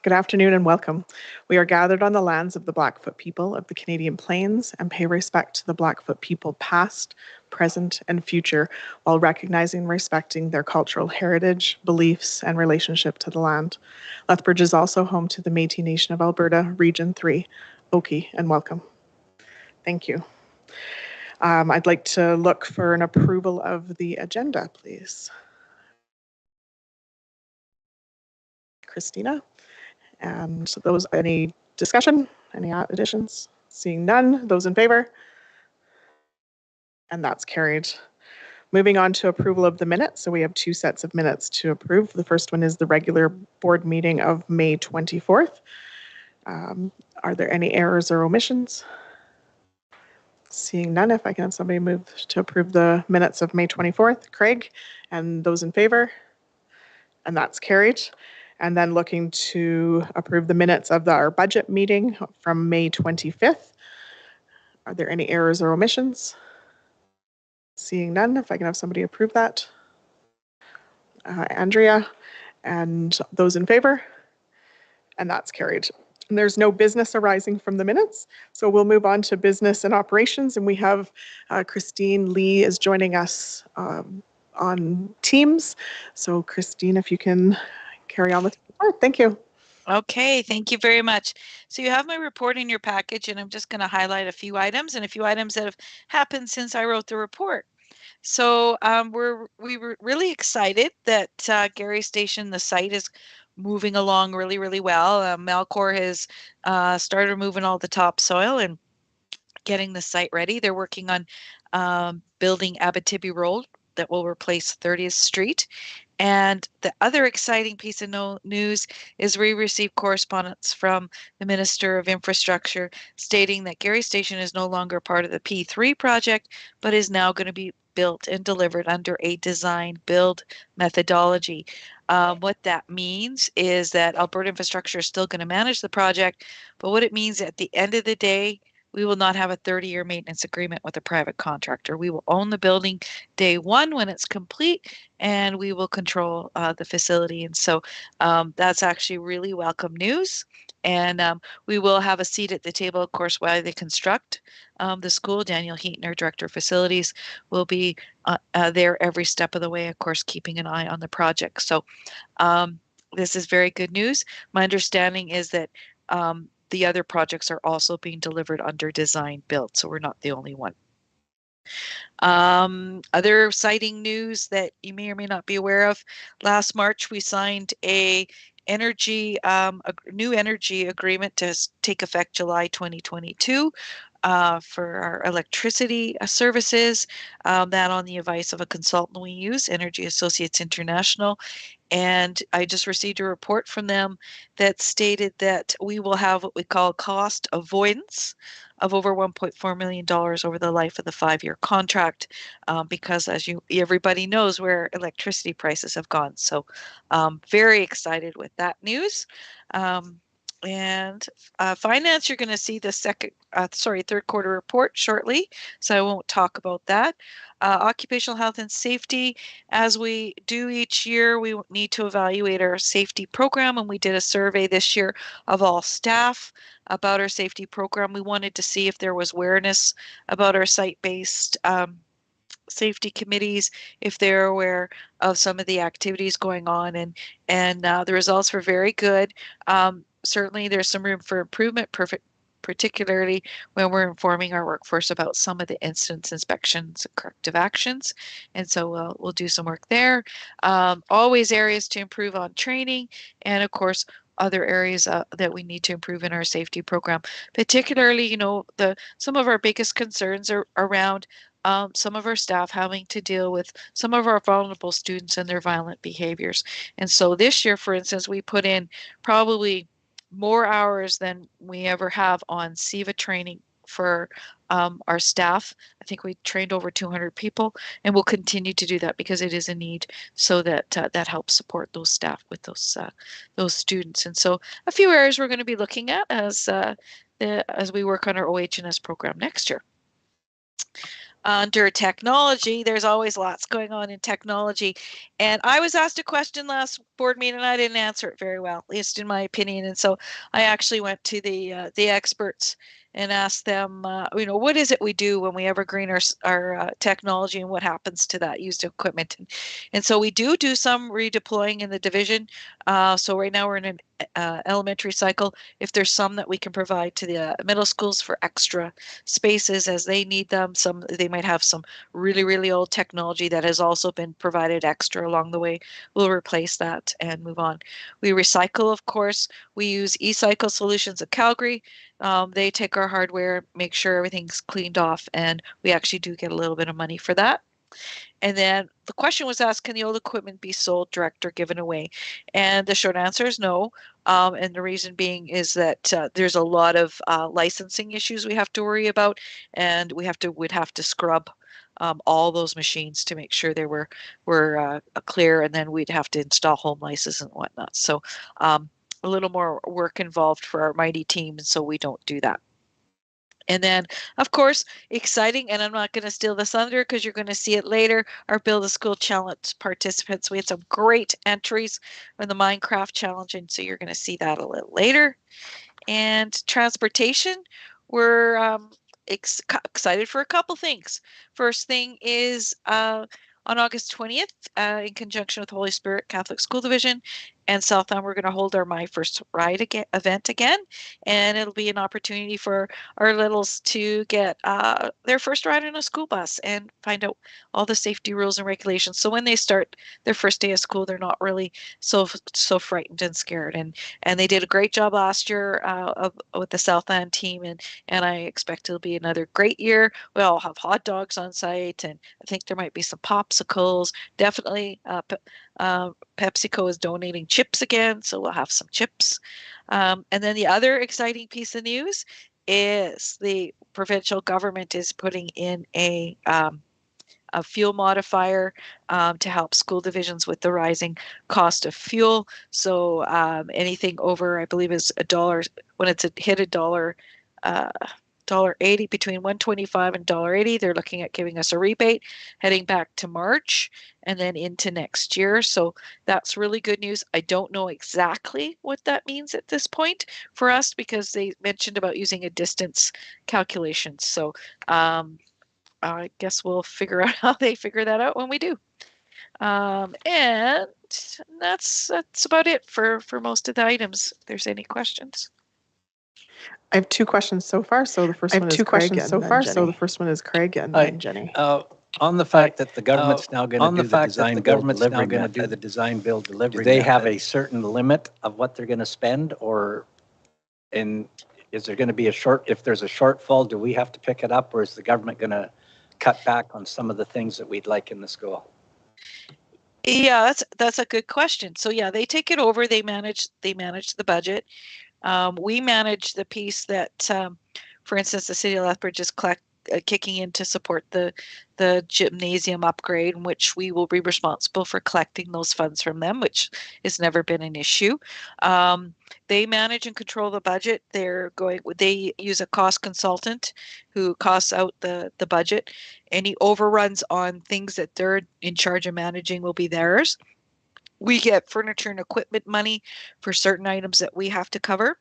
Good afternoon and welcome. We are gathered on the lands of the Blackfoot people of the Canadian Plains and pay respect to the Blackfoot people past, present, and future while recognizing and respecting their cultural heritage, beliefs, and relationship to the land. Lethbridge is also home to the Métis Nation of Alberta, Region 3. Oki, and welcome. Thank you. I'd like to look for an approval of the agenda, please. Christina? And those, any discussion, any additions? Seeing none, those in favor? And that's carried. Moving on to approval of the minutes. So we have two sets of minutes to approve. The first one is the regular board meeting of May 24th. Are there any errors or omissions? Seeing none, if I can have somebody move to approve the minutes of May 24th. Craig, and those in favor? And that's carried. And then looking to approve the minutes of our budget meeting from May 25th. Are there any errors or omissions? Seeing none, if I can have somebody approve that. Andrea, and those in favor? And that's carried. And there's no business arising from the minutes. So we'll move on to business and operations. And we have Christine Lee is joining us on Teams. So Christine, if you can carry on with the report. Thank you. Okay, thank you very much. So you have my report in your package, and I'm just going to highlight a few items and a few items that have happened since I wrote the report. So we were really excited that Gary Station, the site, is moving along really, really well. Melcor has started moving all the topsoil and getting the site ready. They're working on building Abitibi Road that will replace 30th Street. And the other exciting piece of news is we received correspondence from the Minister of Infrastructure stating that Gary Station is no longer part of the P3 project, but is now going to be built and delivered under a design build methodology. What that means is that Alberta Infrastructure is still going to manage the project, but what it means at the end of the day, we will not have a 30-year maintenance agreement with a private contractor. We will own the building day one when it's complete, and we will control the facility. And so that's actually really welcome news. And we will have a seat at the table, of course, while they construct the school. Daniel Heaton, our Director of Facilities, will be there every step of the way, of course, keeping an eye on the project. So this is very good news. My understanding is that the other projects are also being delivered under design build, so we're not the only one. Other exciting news that you may or may not be aware of, last March we signed a new energy agreement to take effect July 2022 for our electricity services, that on the advice of a consultant we use, Energy Associates International. And I just received a report from them that stated that we will have what we call cost avoidance of over $1.4 million over the life of the 5-year contract, because as everybody knows where electricity prices have gone. So very excited with that news. And finance, you're going to see the third quarter report shortly, so I won't talk about that. Occupational health and safety, as we do each year, we need to evaluate our safety program, and we did a survey this year of all staff about our safety program. We wanted to see if there was awareness about our site-based safety committees, if they're aware of some of the activities going on, and the results were very good. Certainly there's some room for improvement, particularly when we're informing our workforce about some of the incidents, inspections, and corrective actions. And so we'll do some work there. Always areas to improve on training, and of course, other areas that we need to improve in our safety program. Particularly, some of our biggest concerns are around some of our staff having to deal with some of our vulnerable students and their violent behaviors. And so this year, for instance, we put in probably more hours than we ever have on SEVA training for our staff. I think we trained over 200 people, and we'll continue to do that because it is a need, so that that helps support those staff with those students. And so a few areas we're going to be looking at as we work on our OH&S program next year. Under technology, there's always lots going on in technology. And I was asked a question last board meeting and I didn't answer it very well, at least in my opinion. And so I actually went to the experts and asked them, what is it we do when we evergreen our technology and what happens to that used equipment? And so we do some redeploying in the division. So right now we're in an elementary cycle. If there's some that we can provide to the middle schools for extra spaces as they need them, they might have some really, really old technology that has also been provided extra along the way. We'll replace that and move on. We recycle, of course. We use eCycle Solutions of Calgary. They take our hardware, make sure everything's cleaned off, and we actually do get a little bit of money for that. And then the question was asked, can the old equipment be sold, direct, or given away? And the short answer is no. And the reason being is that there's a lot of licensing issues we have to worry about, and we'd have to scrub all those machines to make sure they were clear, and then we'd have to install home licenses and whatnot. So a little more work involved for our mighty team, and so we don't do that. And then, of course, exciting, and I'm not going to steal the thunder because you're going to see it later, our Build a School Challenge participants. We had some great entries in the Minecraft Challenge, and so you're going to see that a little later. And transportation, we're excited for a couple things. First thing is on August 20th, in conjunction with Holy Spirit Catholic School Division and Southdown, we're going to hold our My First Ride event again, and it'll be an opportunity for our littles to get their first ride in a school bus and find out all the safety rules and regulations. So when they start their first day of school, they're not really so frightened and scared. And they did a great job last year with the Southland team, and I expect it'll be another great year. We'll have hot dogs on site, and I think there might be some popsicles. Definitely, PepsiCo is donating chips again, so we'll have some chips. And then the other exciting piece of news is the provincial government is putting in a fuel modifier to help school divisions with the rising cost of fuel. So anything over, I believe, is $1 when it's hit $1. $1.80, between $1.25 and $1.80. They're looking at giving us a rebate heading back to March and then into next year. So that's really good news. I don't know exactly what that means at this point for us because they mentioned about using a distance calculation. So I guess we'll figure out how they figure that out when we do. And that's about it for most of the items. If there's any questions. I have two questions so far. So the first one is Craig and then Jenny. On the fact that the government's now going to do the design build delivery, do they have a certain limit of what they're going to spend, or is there going to be if there's a shortfall, do we have to pick it up, or is the government going to cut back on some of the things that we'd like in the school? Yeah, that's a good question. So yeah, they take it over. They manage the budget. We manage the piece that, for instance, the city of Lethbridge is kicking in to support the gymnasium upgrade, in which we will be responsible for collecting those funds from them, which has never been an issue. They manage and control the budget. They use a cost consultant who costs out the budget. Any overruns on things that they're in charge of managing will be theirs. We get furniture and equipment money for certain items that we have to cover.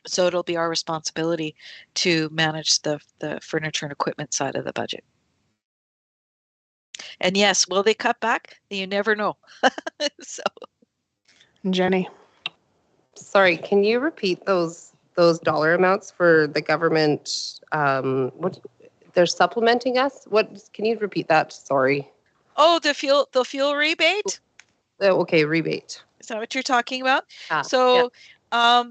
So it'll be our responsibility to manage the furniture and equipment side of the budget. And yes, will they cut back? You never know. So, Jenny. Sorry, can you repeat those dollar amounts for the government? What they're supplementing us? What? Can you repeat that? Sorry. Oh, the fuel rebate. Oh, okay, rebate. Is that what you're talking about? So, yeah.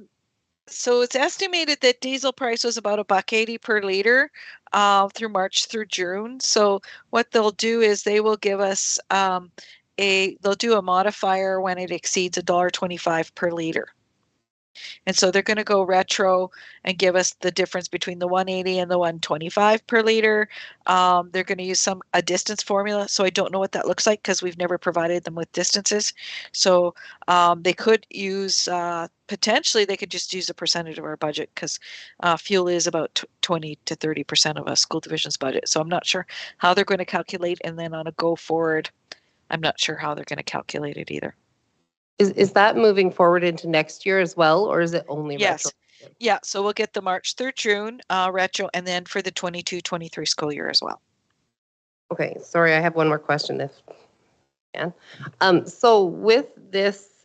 So it's estimated that diesel price was about $1.80 per liter through March through June. So what they'll do is they will give us they'll do a modifier when it exceeds $1.25 per liter. And so they're going to go retro and give us the difference between the 180 and the 125 per liter. They're going to use a distance formula. So I don't know what that looks like because we've never provided them with distances. So they could use, potentially they could just use a percentage of our budget because fuel is about 20 to 30% of a school division's budget. So I'm not sure how they're going to calculate. And then on a go forward, I'm not sure how they're going to calculate it either. Is that moving forward into next year as well, or is it only retro? Yeah, so we'll get the March through June retro, and then for the 22-23 school year as well. Okay, sorry, I have one more question if you can. So with this,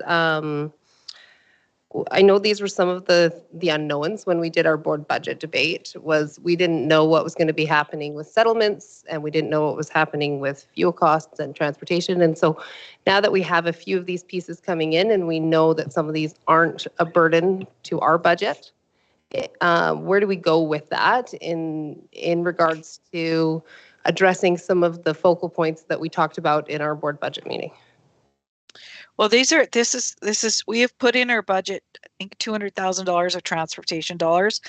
I know these were some of the unknowns when we did our board budget debate, was we didn't know what was going to be happening with settlements, and we didn't know what was happening with fuel costs and transportation. And so now that we have a few of these pieces coming in and we know that some of these aren't a burden to our budget, where do we go with that in regards to addressing some of the focal points that we talked about in our board budget meeting? Well, this is we have put in our budget, I think $200,000 of transportation dollars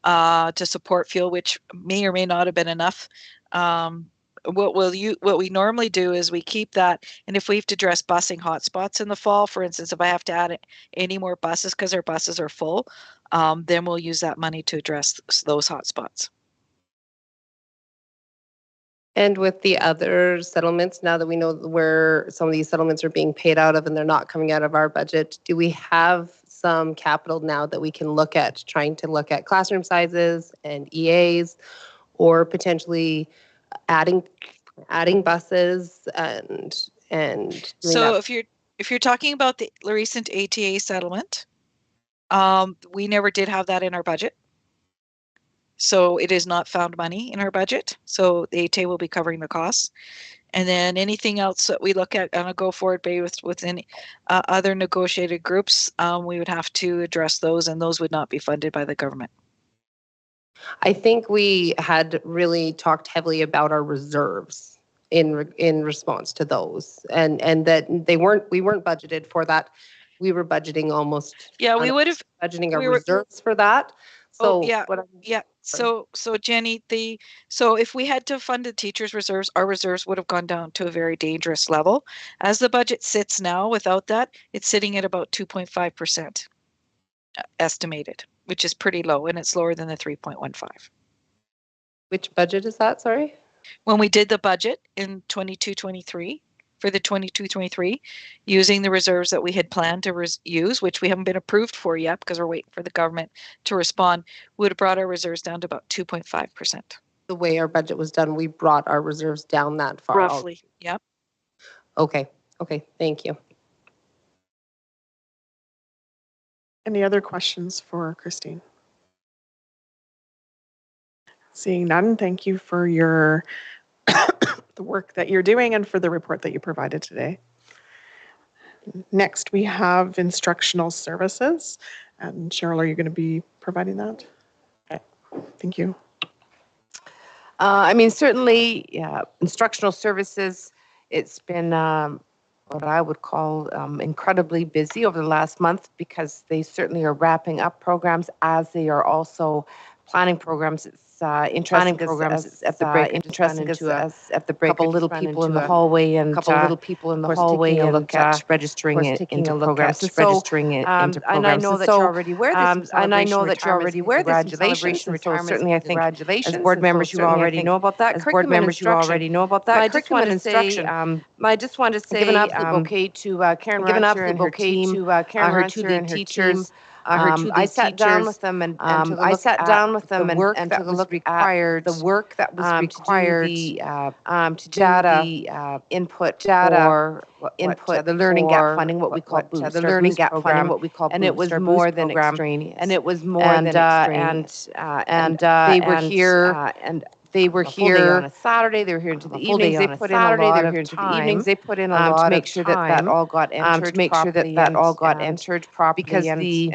to support fuel, which may or may not have been enough. What we normally do is we keep that, and if we have to address busing hotspots in the fall, for instance, if I have to add any more buses because our buses are full, then we'll use that money to address those hotspots. And with the other settlements, now that we know where some of these settlements are being paid out of and they're not coming out of our budget, do we have some capital now that we can look at trying to look at classroom sizes and EAs, or potentially adding buses and so if you're talking about the recent ATA settlement, we never did have that in our budget. So it is not found money in our budget. So the ATA will be covering the costs. And then anything else that we look at on a go forward basis with any other negotiated groups, we would have to address those, and those would not be funded by the government. I think we had really talked heavily about our reserves in response to those, and that we weren't budgeted for that. We were budgeting almost. Yeah, we would have budgeting our reserves for that. So So Jenny, so if we had to fund the teachers' reserves, our reserves would have gone down to a very dangerous level. As the budget sits now, without that, it's sitting at about 2.5% estimated, which is pretty low, and it's lower than the 3.15. Which budget is that? Sorry. When we did the budget in 22-23. For the 22-23, using the reserves that we had planned to use, which we haven't been approved for yet because we're waiting for the government to respond, would have brought our reserves down to about 2.5%. The way our budget was done, we brought our reserves down that far. Roughly, yep. Okay, thank you. Any other questions for Christine? Seeing none, thank you for your the work that you're doing and for the report that you provided today. Next, we have instructional services. And Cheryl, are you going to be providing that? Okay, thank you. I mean, certainly, yeah, instructional services, it's been what I would call incredibly busy over the last month, because they certainly are wrapping up programs as they are also planning programs. It's interesting programs at the break. Interesting to us at the break. Couple little people in the hallway and couple little people in the hallway and look at registering it into programs. Registering it into programs. And I know that you're already aware. And I know that you're already aware. Congratulations. So certainly, I think as board members, you already know about that. As board members, you already know about that. Curriculum and instruction. I just want to say, give an absolute bouquet to Karen Rancher and her team, her two lead teachers. I sat down with them and I sat down with them and to look at the work that was required to data input for the learning gap funding, what we call boost, the learning gap funding, what we call boost, and it was more than extraneous, and it was more than extraneous, and they were here and. They were here on a Saturday. They were here into the evenings. They put in a lot of time. They put in a lot to make sure that that all got entered. To make sure that that all got entered properly.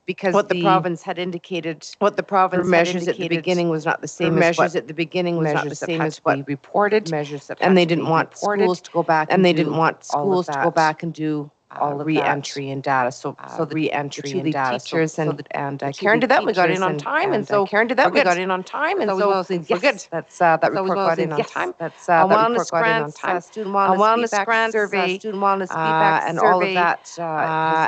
Because what the province had indicated, what the province measures at the beginning was not the same. Measures at the beginning was not the same as what reported. Measures that and they didn't want schools to go back. And they didn't want schools to go back and do all of re-entry in data. So the re-entry in data. Teachers and Karen did that. We got in on time, and so Karen did that. We got in on time, and so we're good. That's that report got in on time. That's that report got in on time. Student wellness grants, survey, student wellness feedback, and all of that,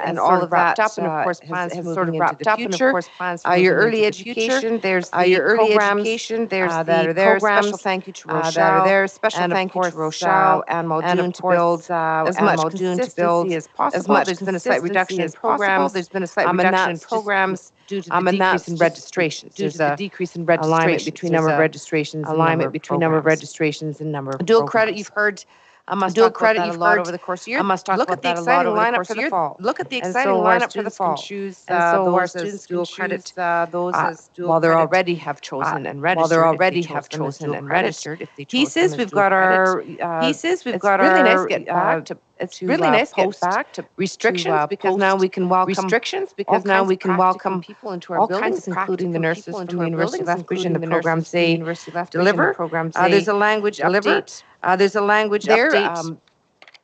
and all of that up, and of course plans has sort of wrapped up, and of course plans your early education. There's your early education. There's that are there. Special thank you to Rochelle. That are there. Special thank you to Rochelle and Muldoon to build as much consistency as possible. As much. There's been a slight reduction in programs. There's been a slight reduction in programs due to the decrease in registrations. There's a decrease in registrations. Alignment between number of registrations. Alignment between number of registrations and number of dual credit. You've heard. I must dual credit. You've heard over the course of the year. I must talk about that a lot over the course of the year. Look at the exciting lineup for the fall. Choose those as dual credit. Those as dual while they already have chosen and registered. While they already have chosen and registered. If they pieces, we've got our pieces. We've got our. Really nice get back to. It's really nice to get back to restrictions because now we can welcome restrictions because now we can welcome people into our buildings, including the nurses from the University of Lethbridge and the programs they deliver. There's a language update. There's a language update.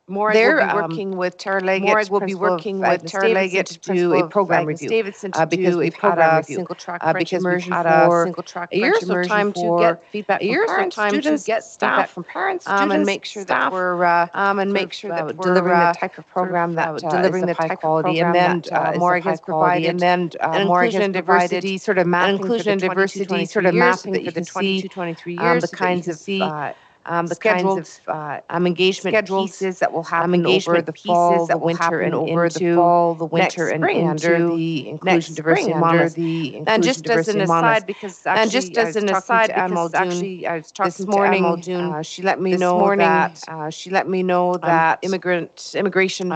Morag will be working with Tara Leggett. Morag will be working with Tara Leggett to do a program review. Because we've had a single track French immersion for a year's of time to get feedback from parents, students, get staff from parents, students, and make sure that we're delivering the type of program that delivering the high quality. And then Morag has provided and then inclusion and diversity sort of mapping inclusion and diversity sort of mapping for the 22-23 years. The kinds of the kinds of engagement pieces that will happen over the fall, the winter, and over the fall, the winter, and under the inclusion diversity wellness. And just as an aside, because actually, just as an aside, because actually, I was talking this morning. She let me know that immigration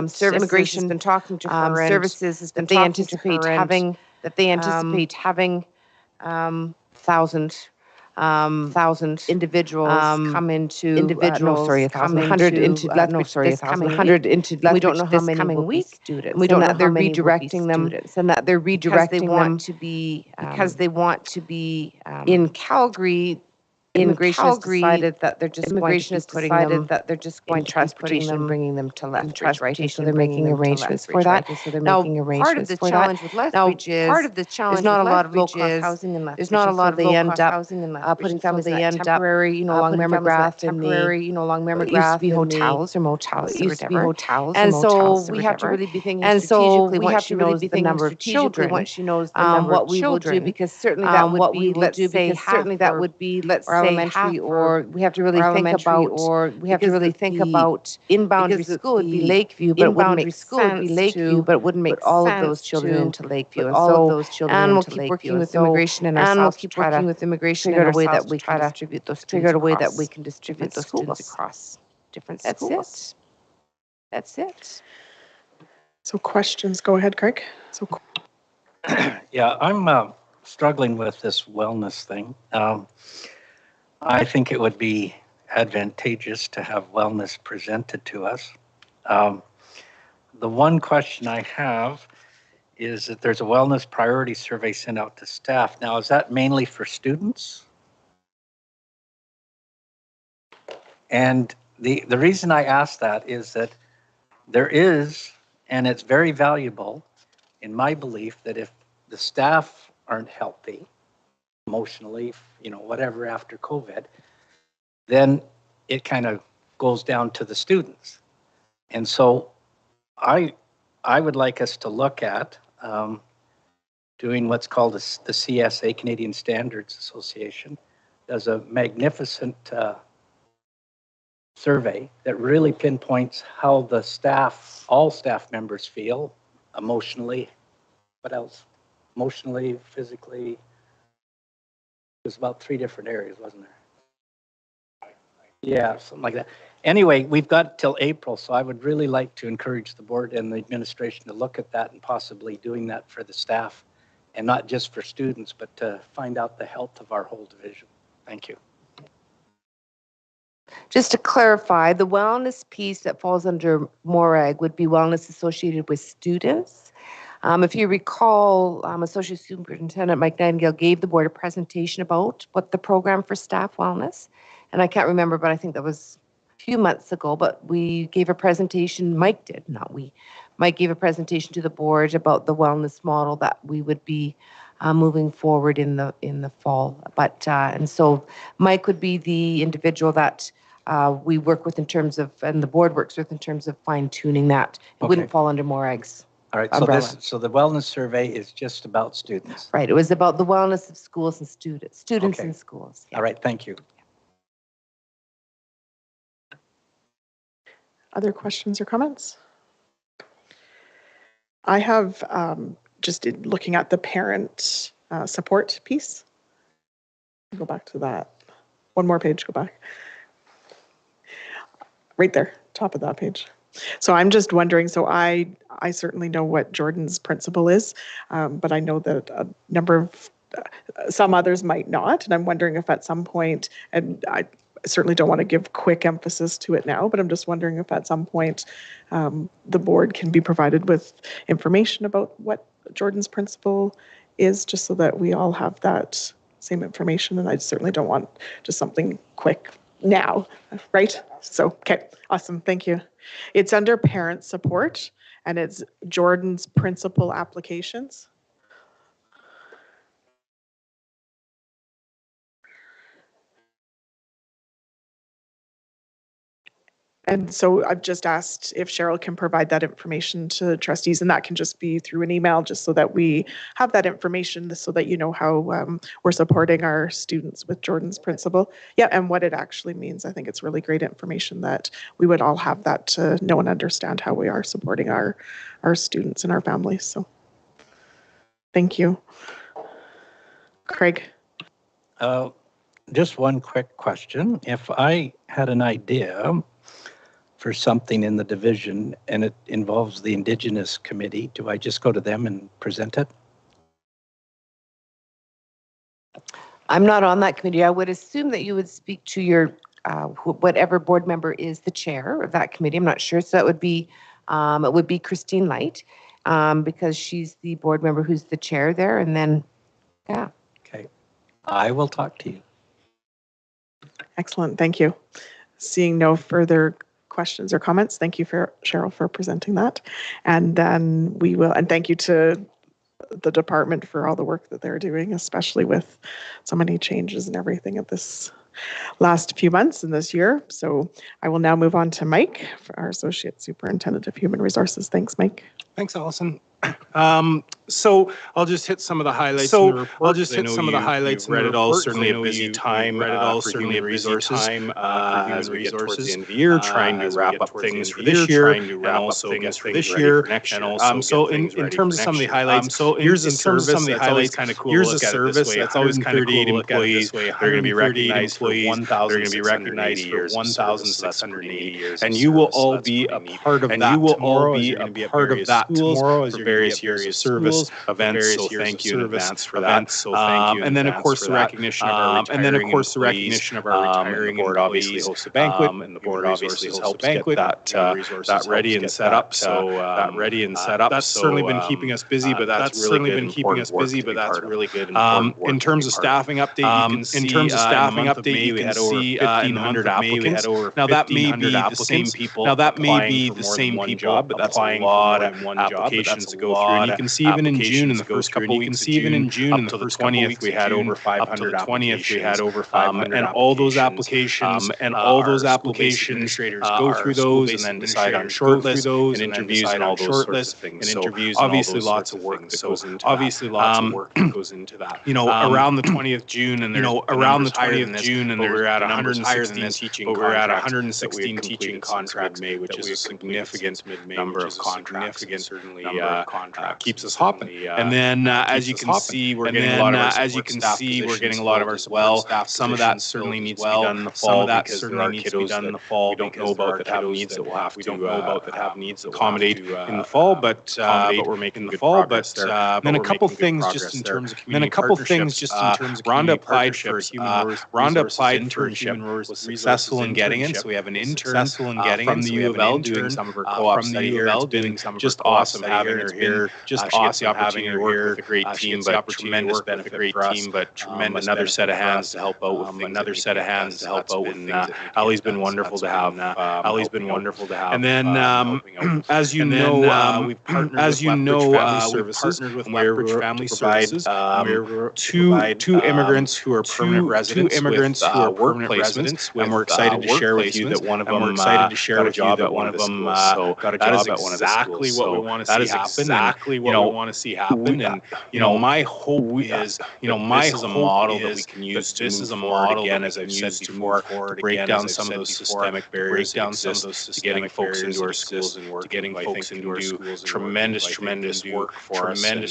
services has been talking to her. Services has been talking to her that they anticipate having 1,000 individuals come into individuals. 100 into coming 100 into we don't know how many coming week students. We don't know they're redirecting them and that they're redirecting them because they want to be in Calgary. Immigration has decided that they're just immigration has decided that they're just going to putting them, bringing them to Lethbridge, right? So they're making arrangements for that. So they're making arrangements for that. Part of the challenge with Lethbridge is part of the challenge. There's not a lot of low-cost housing in Lethbridge. There's not a lot of low-cost housing in Lethbridge. Putting families in that temporary, along Memograth, temporary, along Memograth. It used to be hotels or motels. It used to be hotels and so we have to really be thinking strategically. We have to really be thinking number of children. Once she knows the number of children, because certainly that would be let's say certainly that would be let's say elementary or we have to really think about inboundary school would be Lakeview, but it wouldn't make sense but it wouldn't make all of those children into Lakeview, and all of those children and we'll keep working with immigration and ourselves to try to figure out a way that we can distribute those figure out a way that we can distribute those students across different schools. That's it. So questions, go ahead, Craig. So yeah, I'm struggling with this wellness thing. I think it would be advantageous to have wellness presented to us. The one question I have is that there's a wellness priority survey sent out to staff. Now, is that mainly for students? And the reason I ask that is that there is, and it's very valuable in my belief, that if the staff aren't healthy, emotionally, whatever after COVID, then it kind of goes down to the students. And so I would like us to look at doing what's called the CSA, Canadian Standards Association, does a magnificent survey that really pinpoints how the staff, all staff members feel emotionally. What else? Emotionally, physically. There's about 3 different areas, wasn't there? Yeah, something like that. Anyway, we've got till April, so I would really like to encourage the board and the administration to look at that and possibly doing that for the staff and not just for students, but to find out the health of our whole division. Thank you. Just to clarify, the wellness piece that falls under Morag would be wellness associated with students. If you recall, Associate Superintendent Mike Nightingale gave the board a presentation about what the program for staff wellness, and I can't remember, but I think that was few months ago, but we gave a presentation, Mike did, not we. Mike gave a presentation to the board about the wellness model that we would be moving forward in the fall. But and so Mike would be the individual that we work with in terms of, and the board works with in terms of fine tuning that. It wouldn't fall under Moreg's. All right, umbrella. so the wellness survey is just about students. Right, it was about the wellness of schools and students Okay. in schools. Yeah. All right, thank you. Other questions or comments? I have just looking at the parent support piece. Go back to that. One more page, go back. Right there, top of that page. So I'm just wondering, so I certainly know what Jordan's principle is, but I know that a number of, some others might not, and I'm wondering if at some point, and I certainly don't want to give quick emphasis to it now, but I'm just wondering if at some point the board can be provided with information about what Jordan's principle is, just so that we all have that same information. And I certainly don't want just something quick now, right? So, okay, awesome, thank you. It's under parent support, and it's Jordan's principle applications. And so I've just asked if Cheryl can provide that information to trustees, and that can just be through an email, just so that we have that information, so that you know how we're supporting our students with Jordan's principle. Yeah, and what it actually means. I think it's really great information that we would all have that to know and understand how we are supporting our students and our families. So thank you. Craig. Just one quick question. If I had an idea for something in the division and it involves the Indigenous Committee, do I just go to them and present it? I'm not on that committee. I would assume that you would speak to your whatever board member is the chair of that committee. I'm not sure. So that would be it would be Christine Light, because she's the board member who's the chair there. And then, yeah. Okay, I will talk to you. Excellent, thank you. Seeing no further questions or comments, thank you for Cheryl for presenting that. And then we will, and thank you to the department for all the work that they're doing, especially with so many changes and everything at this last few months in this year. So I will now move on to Mike, for our Associate Superintendent of Human Resources. Thanks, Mike. Thanks, Allison. So I'll just hit some of the highlights. In the report. I'll just hit some of the highlights. Read it all. Certainly a busy time. Read it all. Certainly a busy time as we get towards the end of the year, trying to wrap up things for this year, and also things for this year, and also so in terms of some of the highlights. So here's a service. Some of the highlights kind of cool. Here's a service that's always kind of cool. Employees. They're going to be recognized for 1,680 years. 1,680 years. And you will all be a part of that. And you will all be a part of that tomorrow as you're various years of service events. So thank you in advance for that. So thank you. And then of course the recognition of our retiring board obviously hosts a banquet, and the board obviously hosts a banquet. That ready and set up. So that ready and set up. That's certainly been keeping us busy, but that's really been keeping us busy. But that's really good. In terms of staffing update, you can see in terms of staffing update, you can see 1,500 applicants. Now that may be the same people. Now that may be the same people, but that's a lot of applications to go through. And you can see even in June in the first couple weeks, you can see even in June up to the 20th we had over 500 applications. And all those applications administrators go through those and then decide on shortlists and interviews and all those sorts of things. So obviously lots of work that goes into that. Obviously lots of work that goes into that. You know, around the 20th June and around the 20th June and we're at 116 teaching we're at 116 teaching contracts May, which is a significant number of contracts. Certainly keeps us hopping. And then as you can see, we're getting a lot of our support staff. Some of that certainly needs to be done in the fall because there are kiddos that we don't know about that have needs that we'll have to accommodate in the fall, but we're making the fall. But then a couple things just in terms of community partnerships. Rhonda applied for human applied for human resources, was successful in getting in. So we have an intern from the U of L doing some of her co-op study here. It's been just awesome having her here. Just awesome having her here with a great team, but tremendous benefit for us. But tremendous another set of hands to help out with things. Another set of hands to help out with things. Ali's been wonderful to have. Ali's been wonderful to have. And then, as you know, we've partnered with Lethbridge Family Services. Two immigrants who are permanent residents. Work placements, and we're excited to share with you that one of them got a job at one of them. So that is exactly what we want to see happen. That is exactly what we want to see happen. And my hope is, this is a model that we can use. This is a model again, as I've said before, to break down some of those systemic barriers that exist to getting folks into our schools and work. To getting folks into our schools, tremendous work for us, and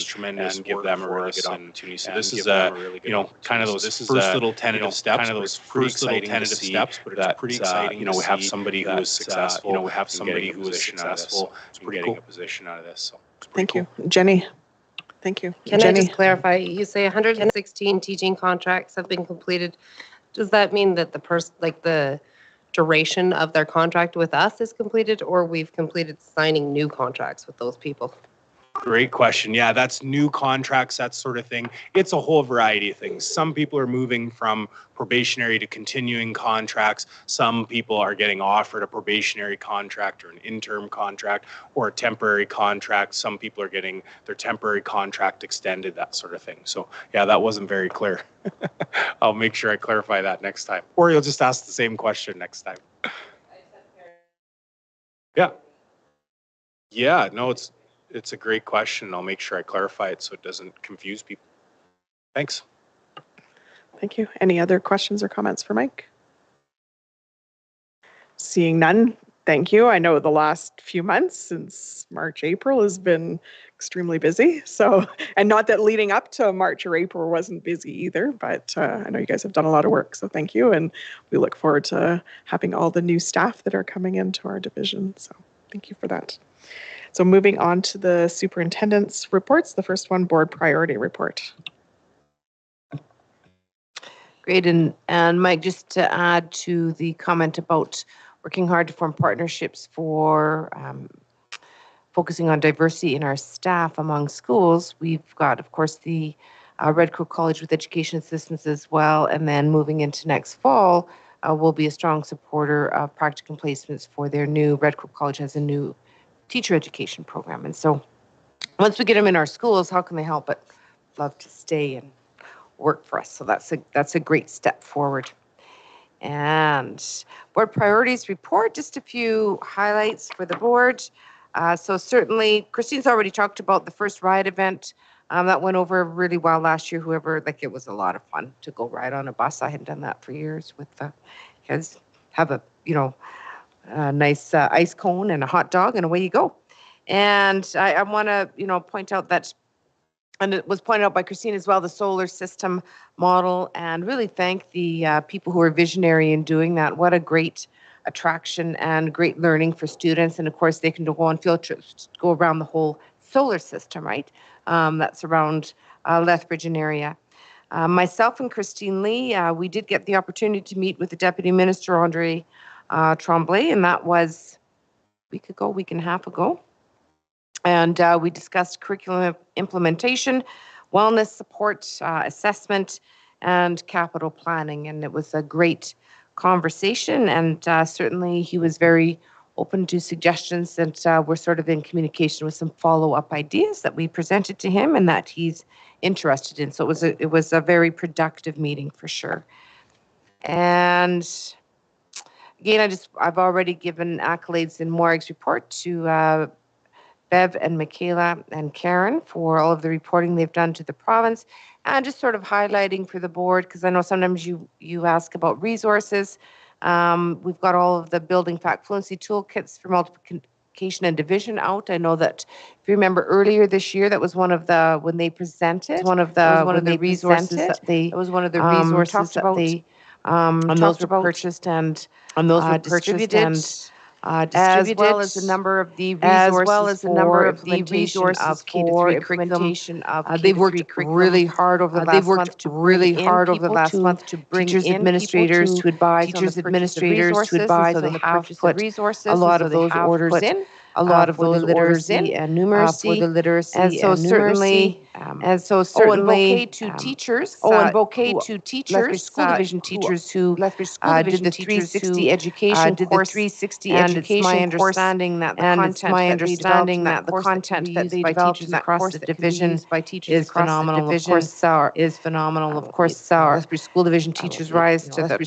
give them a really good opportunity. So this is kind of those first little tentative steps. Kind of those first little tentative steps, but it's pretty exciting. We have somebody who is successful. We have somebody who is successful. It's pretty cool. A position out of this. So thank you, Jenny. Thank you. Can I just clarify? You say 116 teaching contracts have been completed. Does that mean that the duration of their contract with us is completed, or we've completed signing new contracts with those people? Great question. Yeah, that's new contracts, that sort of thing. It's a whole variety of things. Some people are moving from probationary to continuing contracts. Some people are getting offered a probationary contract or an interim contract or a temporary contract. Some people are getting their temporary contract extended, that sort of thing. So yeah, that wasn't very clear. I'll make sure I clarify that next time. Or you'll just ask the same question next time. Yeah. Yeah, no, it's a great question. I'll make sure I clarify it so it doesn't confuse people. Thanks. Thank you. Any other questions or comments for Mike? Seeing none, thank you. I know the last few months since March, April has been extremely busy. So, and not that leading up to March or April wasn't busy either, but I know you guys have done a lot of work. So thank you. And we look forward to having all the new staff that are coming into our division. So thank you for that. So moving on to the superintendent's reports, the first one, board priority report. Great. And Mike, just to add to the comment about working hard to form partnerships for focusing on diversity in our staff among schools, we've got, of course, the Red Crow College with education assistants as well. And then moving into next fall, we'll be a strong supporter of practicum placements for their new, Red Crow College has a new teacher education program. And so once we get them in our schools, how can they help but love to stay and work for us? So that's a great step forward. And board priorities report, just a few highlights for the board. So certainly, Christine's already talked about the first ride event. That went over really well last year. It was a lot of fun to go ride on a bus. I hadn't done that for years with the kids. Have a nice ice cone and a hot dog, and away you go. And I want to, point out that, and it was pointed out by Christine as well, the solar system model, and really thank the people who are visionary in doing that. What a great attraction and great learning for students. And of course, they can go on field trips, go around the whole solar system, right? That's around Lethbridge and area. Myself and Christine Lee, we did get the opportunity to meet with the Deputy Minister, Andre Tremblay, and that was a week and a half ago. And we discussed curriculum implementation, wellness support, assessment, and capital planning. And it was a great conversation, and certainly he was very open to suggestions, and we're sort of in communication with some follow-up ideas that we presented to him and that he's interested in. So it was a very productive meeting for sure. And again, I've already given accolades in Morg's report to Bev and Michaela and Karen for all of the reporting they've done to the province, and just sort of highlighting for the board, because I know sometimes you ask about resources. We've got all of the building fact fluency toolkits for multiplication and division out. I know that if you remember earlier this year, that was one of the, when they presented, one of the resources that they talked about. And those were purchased and distributed. as well as a number of the resources for implementation of K-3 curriculum. They've worked really hard over the last month to bring in teachers, administrators to advise on the purchase of resources. So they have put a lot of those orders in. A lot of those orders in and numeracy for the literacy and so certainly and bouquet to teachers and bouquet to teachers school division teachers who did the 360 education course and it's my understanding that the content that they developed across the division is phenomenal. Of course, our Lethbridge school division teachers rise to the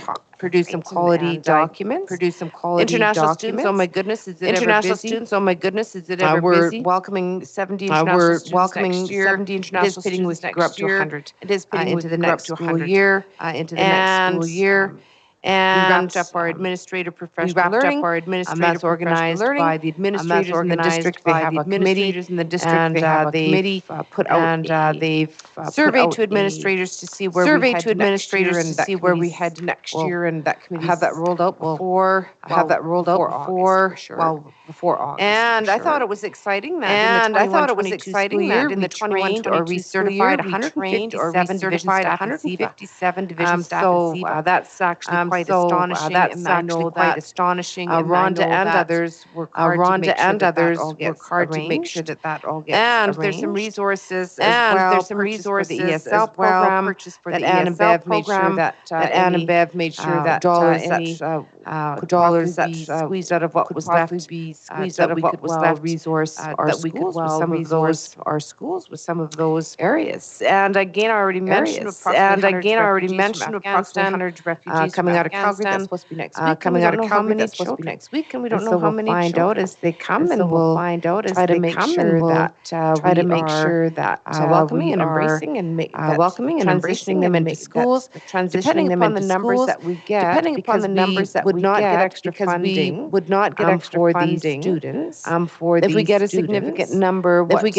top. Produce some quality documents. International students, oh my goodness, is it ever busy? We're welcoming 70 international students next year. Anticipating to grow up to 100. Anticipating into the next school year. And we wrapped up our administrative professional learning. That's organized by the administrators in the district. They have a committee in the district. They have a committee put out and they've survey to administrators to see where we head next year and that committee have that rolled out before August. And I thought it was exciting that in the 21-22 school year we certified 157 division staff in SEBA. That's actually quite astonishing. That's actually quite astonishing. Rhonda and others work hard to make sure that that all gets arranged. And there's some resources as well. There's some resources for the ESL program. Purchased for the Ann and Bev made sure that dollars that squeezed out of what was left that we could resource our schools with some of those areas. And again, I already mentioned approximately 100 refugees coming out of Calgary. That's supposed to be next week. Coming out of Calgary, that's supposed to be next week, and we don't know how many. Find out as they come, and we'll find out as they come, and we'll try to make sure that welcoming and embracing and welcoming and transitioning them into schools. Depending upon the numbers that we get, depending upon the numbers that would not get extra funding, would not get extra for these students. If we get a significant number, what we'll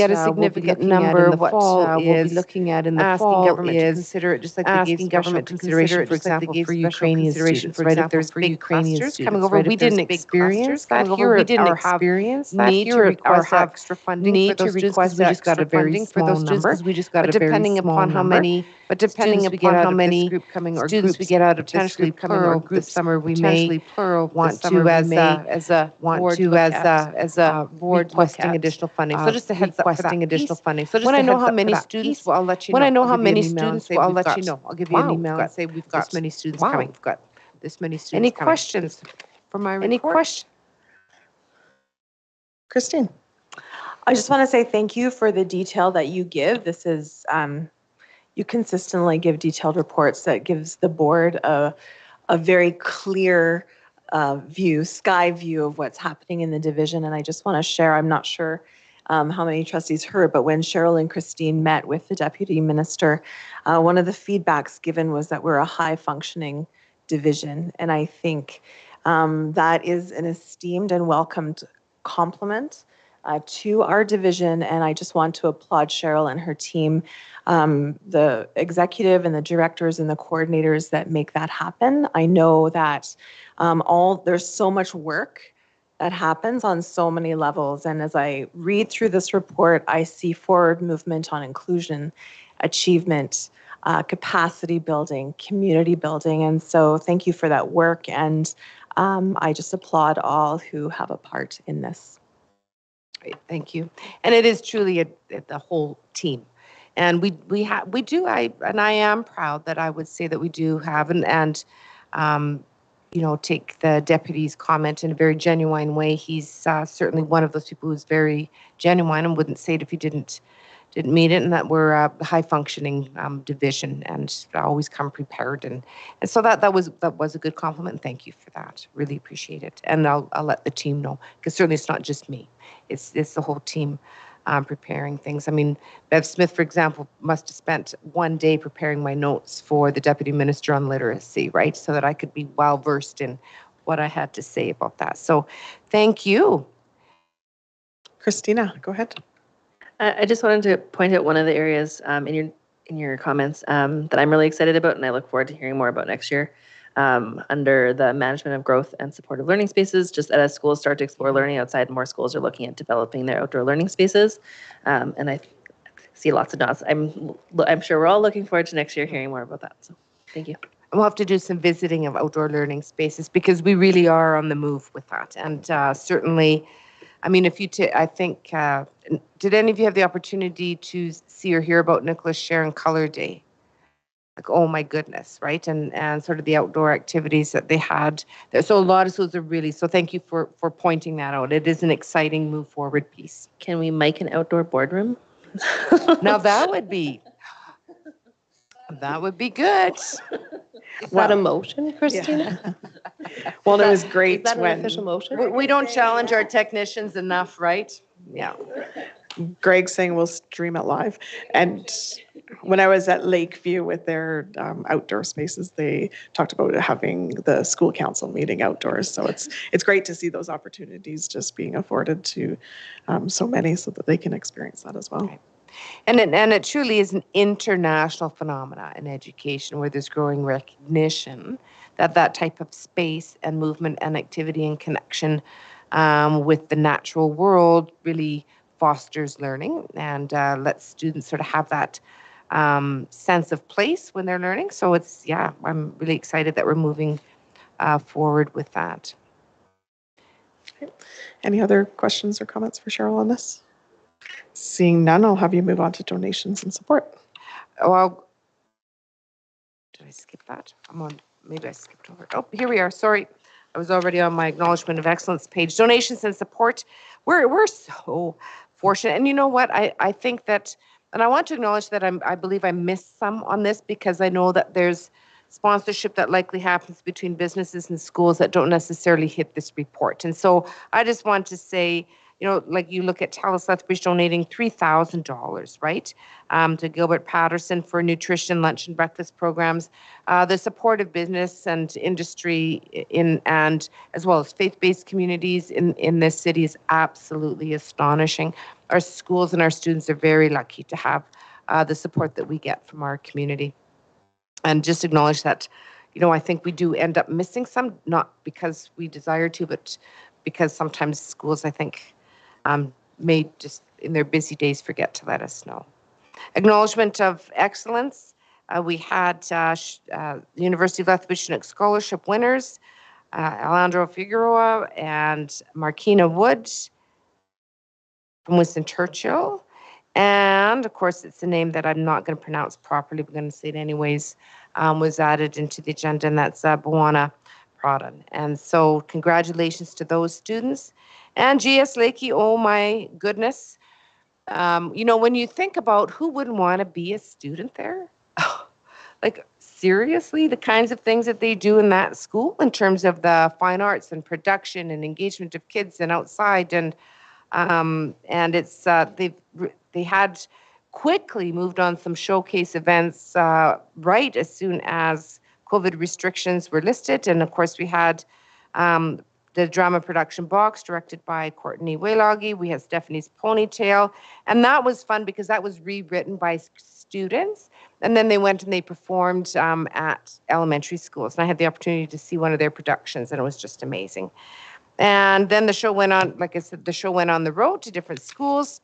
be looking at in the fall is consider it just like asking government consideration, for example, for Ukrainian students, right? If there's big clusters coming over, we didn't experience that here. We didn't experience that here or have extra funding for those students because we just got a very small number. But depending upon how many students we get out of this group coming or group summer, we may want to as a board requesting additional funding. So just a heads up for that. When I know how many students, I'll let you know. When I know how many students, I'll let you know. I'll give you an email and say we've got this many students coming. We've got this many students. Any questions for my report? Any questions? Christine. I just want to say thank you for the detail that you give. This is, you consistently give detailed reports that gives the board a very clear sky view of what's happening in the division. And I just want to share, I'm not sure how many trustees heard, but when Cheryl and Christine met with the deputy minister, one of the feedbacks given was that we're a high functioning division. And I think that is an esteemed and welcomed compliment to our division. And I just want to applaud Cheryl and her team, the executive and the directors and the coordinators that make that happen. I know that there's so much work that happens on so many levels. And as I read through this report, I see forward movement on inclusion, achievement, capacity building, community building. And so thank you for that work. And I just applaud all who have a part in this. Great, thank you. And it is truly the whole team. And I am proud that I would say that we do have take the deputy's comment in a very genuine way. He's certainly one of those people who's very genuine and wouldn't say it if he didn't mean it, and that we're a high functioning division and always come prepared. And so that was a good compliment. And thank you for that. Really appreciate it. And I'll let the team know, because certainly it's not just me. It's the whole team preparing things. I mean, Bev Smith, for example, must have spent one day preparing my notes for the deputy minister on literacy, right? So that I could be well versed in what I had to say about that. So thank you. Christina, go ahead. I just wanted to point out one of the areas in your comments that I'm really excited about, and I look forward to hearing more about next year. under the management of growth and supportive learning spaces. Just as schools start to explore learning outside, more schools are looking at developing their outdoor learning spaces. And I see lots of nods. I'm sure we're all looking forward to next year hearing more about that. So thank you. We'll have to do some visiting of outdoor learning spaces because we really are on the move with that. And certainly, I mean, I think, did any of you have the opportunity to see or hear about Nicholas Sharon Color Day? Like, oh my goodness, right? And sort of the outdoor activities that they had. So a lot of schools are really, so thank you for pointing that out. It is an exciting move forward piece. Can we make an outdoor boardroom? Now that would be good. Is that a motion, Christina? Yeah. Well, it was great Is that an when official motion? We don't challenge our technicians enough, right? Yeah. Greg's saying we'll stream it live. And when I was at Lakeview with their outdoor spaces, they talked about having the school council meeting outdoors. So it's great to see those opportunities just being afforded to so many so that they can experience that as well. Right. And it truly is an international phenomena in education where there's growing recognition that type of space and movement and activity and connection with the natural world really fosters learning and lets students sort of have that sense of place when they're learning. So I'm really excited that we're moving forward with that. Okay. Any other questions or comments for Cheryl on this? Seeing none, I'll have you move on to donations and support. Well, did I skip that? Maybe I skipped over. Oh, here we are. Sorry. I was already on my Acknowledgement of Excellence page. Donations and support. We're so fortunate. And you know what? I think that, and I want to acknowledge that I believe I missed some on this because I know that there's sponsorship that likely happens between businesses and schools that don't necessarily hit this report. And so I just want to say, like you look at TELUS Lethbridge donating $3,000, right, to Gilbert Patterson for nutrition, lunch and breakfast programs. The support of business and industry and as well as faith-based communities in this city is absolutely astonishing. Our schools and our students are very lucky to have the support that we get from our community. And just acknowledge that, I think we do end up missing some, not because we desire to, but because sometimes schools, I think, may just in their busy days forget to let us know. Acknowledgement of Excellence. We had the University of Lethbridge Chinook Scholarship winners, Alejandro Figueroa and Markina Wood from Winston Churchill. And of course, it's a name that I'm not going to pronounce properly, but I'm going to say it anyways, was added into the agenda, and that's Buwana Pradhan. And so congratulations to those students. And GS Lakey, oh my goodness. When you think about who wouldn't want to be a student there, like seriously, the kinds of things that they do in that school in terms of the fine arts and production and engagement of kids and outside and it's they had quickly moved on some showcase events right as soon as COVID restrictions were listed. And of course, we had the drama production box directed by Courtney Wayloggy. We had Stephanie's Ponytail. And that was fun because that was rewritten by students. And then they went and they performed at elementary schools. And I had the opportunity to see one of their productions, and it was just amazing. And then the show went on, like I said, the show went on the road to different schools.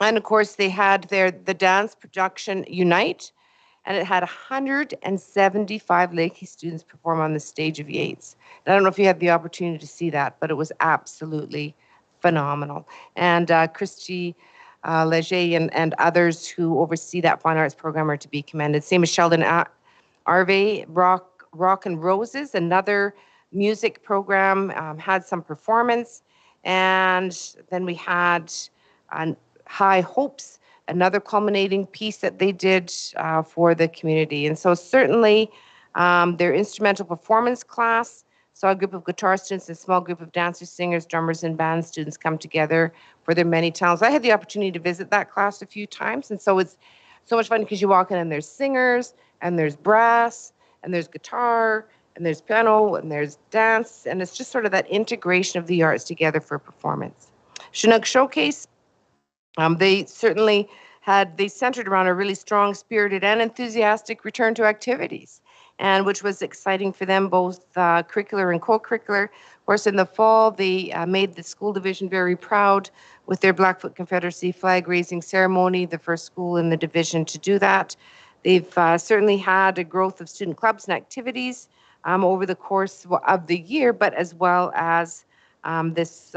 And of course, they had the dance production Unite, and it had 175 Lakey students perform on the stage of Yates. And I don't know if you had the opportunity to see that, but it was absolutely phenomenal. And Christy Leger and others who oversee that fine arts program are to be commended. Same as Sheldon Arve, Rock and Roses, another music program, had some performance. And then we had High Hopes, another culminating piece that they did for the community. And so certainly their instrumental performance class saw a group of guitar students, a small group of dancers, singers, drummers, and band students come together for their many talents. I had the opportunity to visit that class a few times, and so it's so much fun because you walk in and there's singers, and there's brass, and there's guitar, and there's piano, and there's dance, and it's just sort of that integration of the arts together for performance. Chinook Showcase, they certainly they centered around a really strong, spirited, and enthusiastic return to activities. and which was exciting for them, both curricular and co-curricular. Of course, in the fall, they made the school division very proud with their Blackfoot Confederacy flag raising ceremony, the first school in the division to do that. They've certainly had a growth of student clubs and activities over the course of the year, but as well as this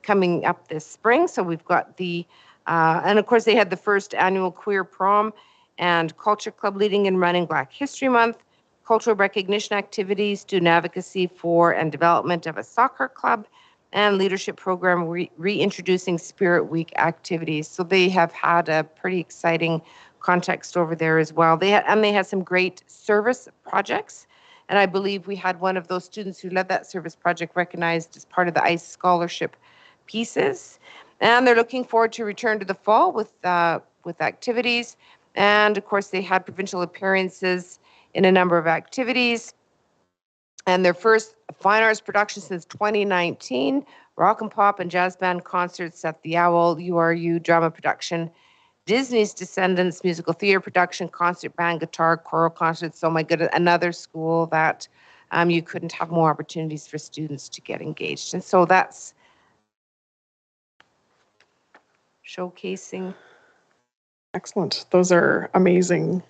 coming up this spring. So we've got the, and of course they had the first annual queer prom and culture club leading and running Black History Month, cultural recognition activities, student advocacy for and development of a soccer club, and leadership program reintroducing Spirit Week activities. So they have had a pretty exciting context over there as well. They had some great service projects. And I believe we had one of those students who led that service project recognized as part of the ICE scholarship pieces. And they're looking forward to return to the fall with activities. And of course, they had provincial appearances in a number of activities. And their first fine arts production since 2019, rock and pop and jazz band concerts at the Owl, URU drama production, Disney's Descendants musical theater production, concert band, guitar, choral concerts. Oh my goodness, another school that you couldn't have more opportunities for students to get engaged. And so that's showcasing. Excellent. Those are amazing.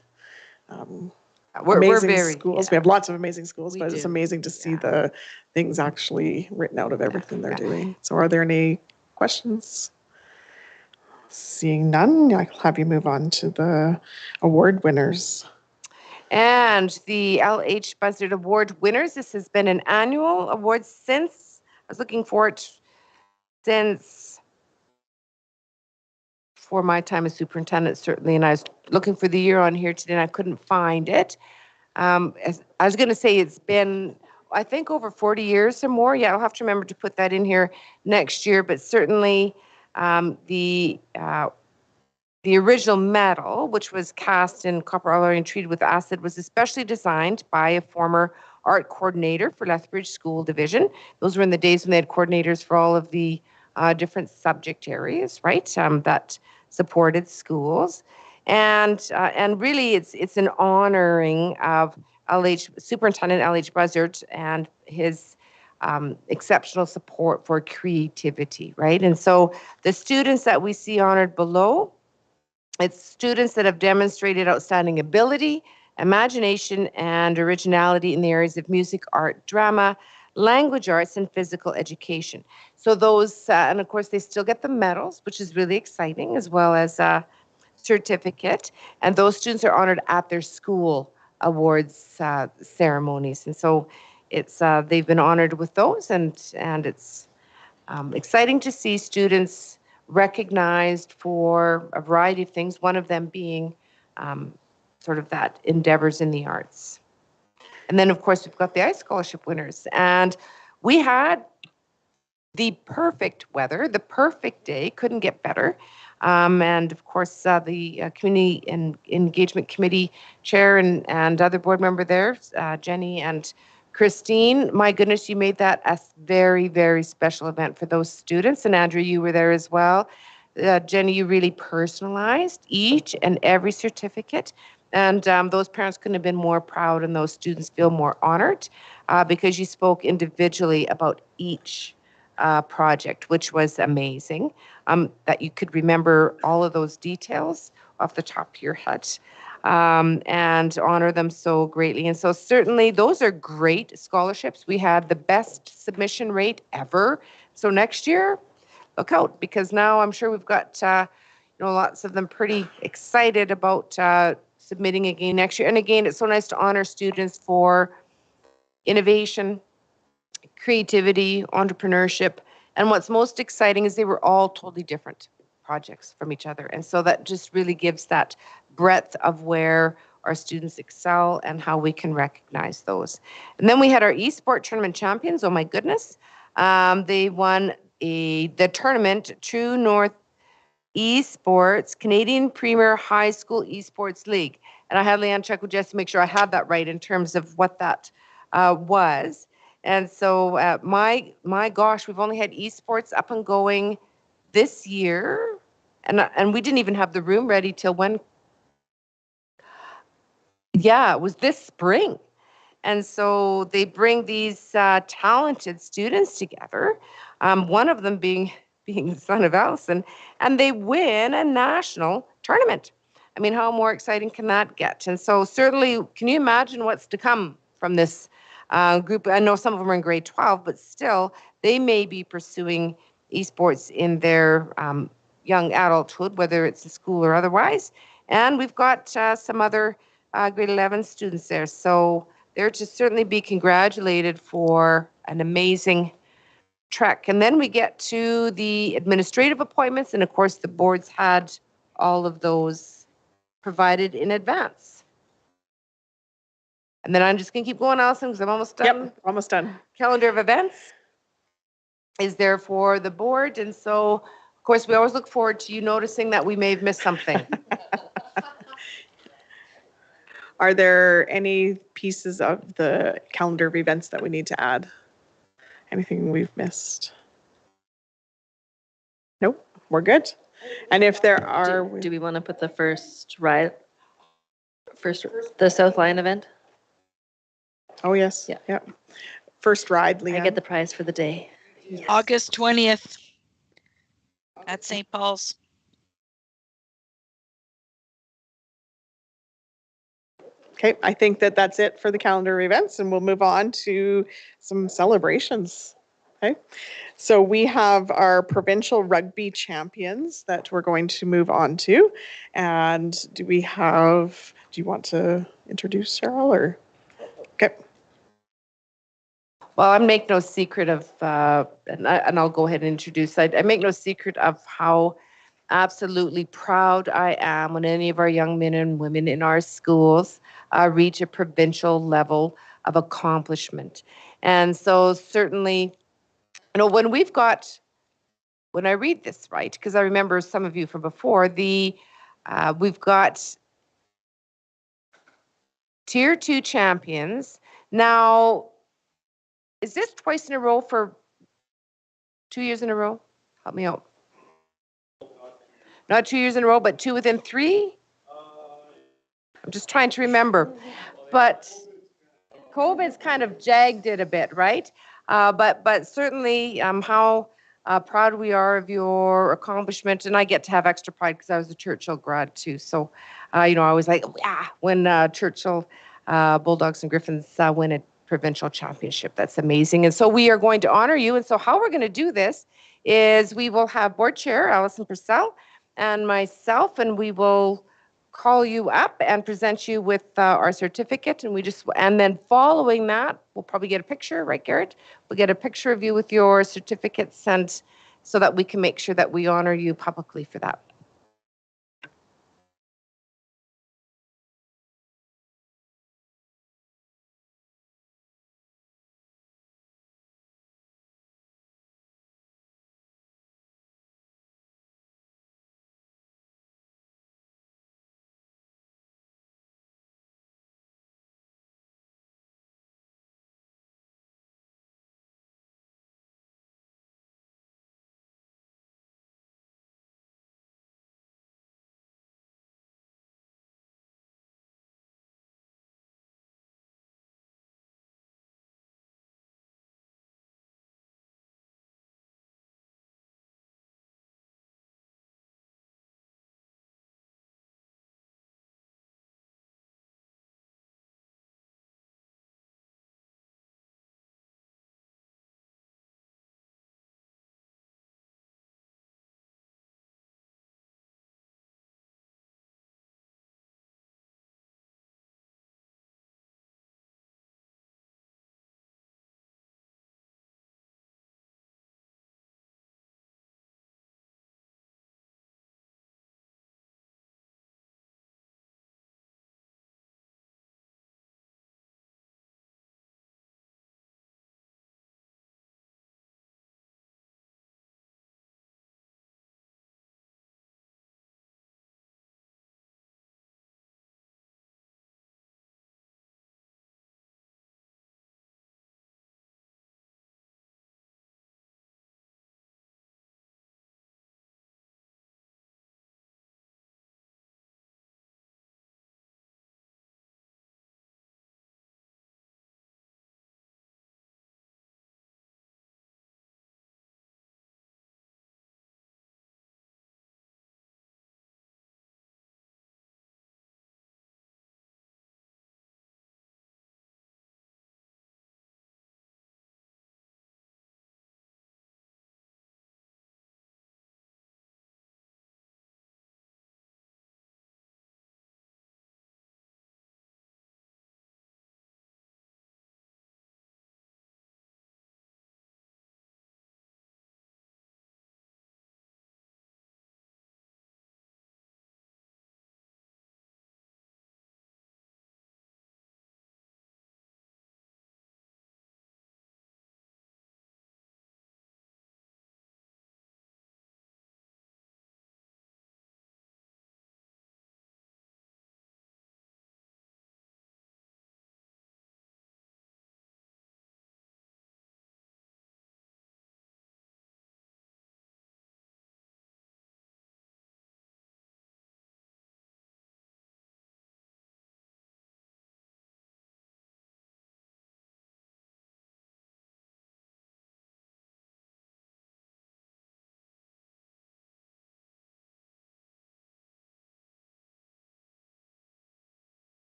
Amazing schools. Yeah. We have lots of amazing schools, but it's amazing to see the things actually written out of everything they're doing. So are there any questions? Seeing none, I'll have you move on to the award winners. And the LH Buzzard Award winners, this has been an annual award since, I was looking for it since for my time as superintendent, certainly, and I was looking for the year on here today and I couldn't find it. I was going to say it's been, I think, over 40 years or more. Yeah, I'll have to remember to put that in here next year, but certainly the original medal, which was cast in copper alloy and treated with acid, was especially designed by a former art coordinator for Lethbridge School Division. Those were in the days when they had coordinators for all of the different subject areas, right, that supported schools. And really, it's an honoring of Superintendent LH Buzzard and his exceptional support for creativity, right? And so the students that we see honored below, it's students that have demonstrated outstanding ability, imagination, and originality in the areas of music, art, drama, language arts, and physical education. So those, and of course, they still get the medals, which is really exciting, as well as a certificate. And those students are honored at their school awards ceremonies. And so it's they've been honored with those, and it's exciting to see students recognized for a variety of things, one of them being sort of that endeavors in the arts. And then, of course, we've got the ICE scholarship winners. And we had the perfect weather, the perfect day, couldn't get better. And, of course, the Community Engagement Committee chair and other board member there, Jenny and Christine, my goodness, you made that a very, very special event for those students. And Andrew, you were there as well. Jenny, you really personalized each and every certificate. And those parents couldn't have been more proud, and those students feel more honored because you spoke individually about each project, which was amazing, that you could remember all of those details off the top of your head. And honor them so greatly. And so certainly those are great scholarships. We had the best submission rate ever. So next year, look out, because now I'm sure we've got lots of them pretty excited about submitting again next year. And again, it's so nice to honor students for innovation, creativity, entrepreneurship. And what's most exciting is they were all totally different projects from each other. And so that just really gives that breadth of where our students excel and how we can recognize those. And then we had our eSport tournament champions. Oh my goodness. They won the tournament, True North Esports, Canadian Premier High School Esports League. And I had Leanne check with Jess to make sure I had that right in terms of what that was. And so my gosh, we've only had esports up and going this year. And we didn't even have the room ready till when? Yeah, it was this spring. And so they bring these talented students together, one of them being the son of Allison, and they win a national tournament. I mean, how more exciting can that get? And so certainly, can you imagine what's to come from this group? I know some of them are in grade 12, but still, they may be pursuing esports in their young adulthood, whether it's a school or otherwise. And we've got some other grade 11 students there. So they're to certainly be congratulated for an amazing trek. And then we get to the administrative appointments. And of course, the boards had all of those provided in advance. And then I'm just going to keep going, Allison, because I'm almost done. Yep, almost done. Calendar of events is there for the board. And so, of course, we always look forward to you noticing that we may have missed something. Are there any pieces of the calendar of events that we need to add? Anything we've missed? Nope, we're good. And if there are... Do we want to put the the South Lion event? Oh, yes. Yeah. Yep. First ride, Leanne. I get the prize for the day. Yes. August 20th at St. Paul's. Okay, I think that's it for the calendar events, and we'll move on to some celebrations. Okay, so we have our provincial rugby champions that we're going to move on to. And do you want to introduce Cheryl, or? Okay. Well, I make no secret of, and I'll go ahead and introduce, I make no secret of how absolutely proud I am when any of our young men and women in our schools reach a provincial level of accomplishment. And so certainly, when I read this, right, because I remember some of you from before, we've got Tier 2 champions. Now, is this twice in a row for 2 years in a row? Help me out. Not 2 years in a row, but 2 within 3? I'm just trying to remember. But COVID's kind of jagged it a bit, right? But certainly how proud we are of your accomplishment. And I get to have extra pride because I was a Churchill grad too. So, I was like, when Churchill Bulldogs and Griffins win a provincial championship. That's amazing. And so we are going to honor you. And so how we're going to do this is we will have board chair Alison Purcell and myself, and we will call you up and present you with our certificate. And then following that, we'll probably get a picture, right, Garrett? We'll get a picture of you with your certificates, and so that we can make sure that we honor you publicly for that.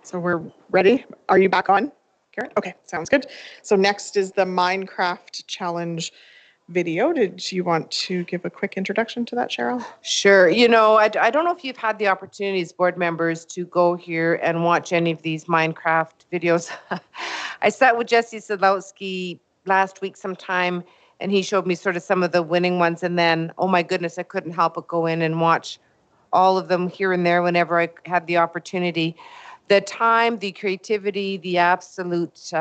So we're ready. Are you back on, Karen? Okay, sounds good. So next is the Minecraft challenge video. Did you want to give a quick introduction to that, Cheryl? Sure. You know, I don't know if you've had the opportunity as board members to go here and watch any of these Minecraft videos. I sat with Jesse Sadlowski last week sometime, and he showed me sort of some of the winning ones. And then, oh my goodness, I couldn't help but go in and watch all of them here and there whenever I had the opportunity. The time, the creativity, the absolute,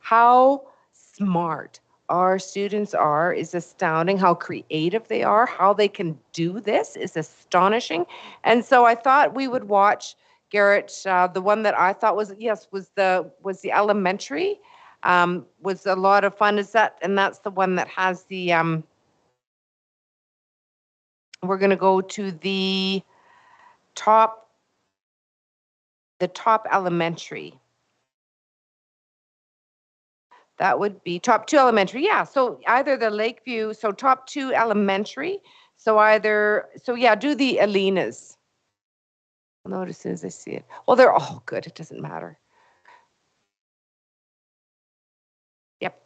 how smart our students are is astounding. How creative they are, how they can do this is astonishing. And so I thought we would watch, Garrett, the one that I thought was the elementary, was a lot of fun. And that's the one that has the, we're going to go to the top elementary. That would be top 2 elementary. Yeah, so either the Lakeview, so top 2 elementary. So yeah, do the Alina's. I'll know it as soon as I see it. Well, they're all good. It doesn't matter. Yep.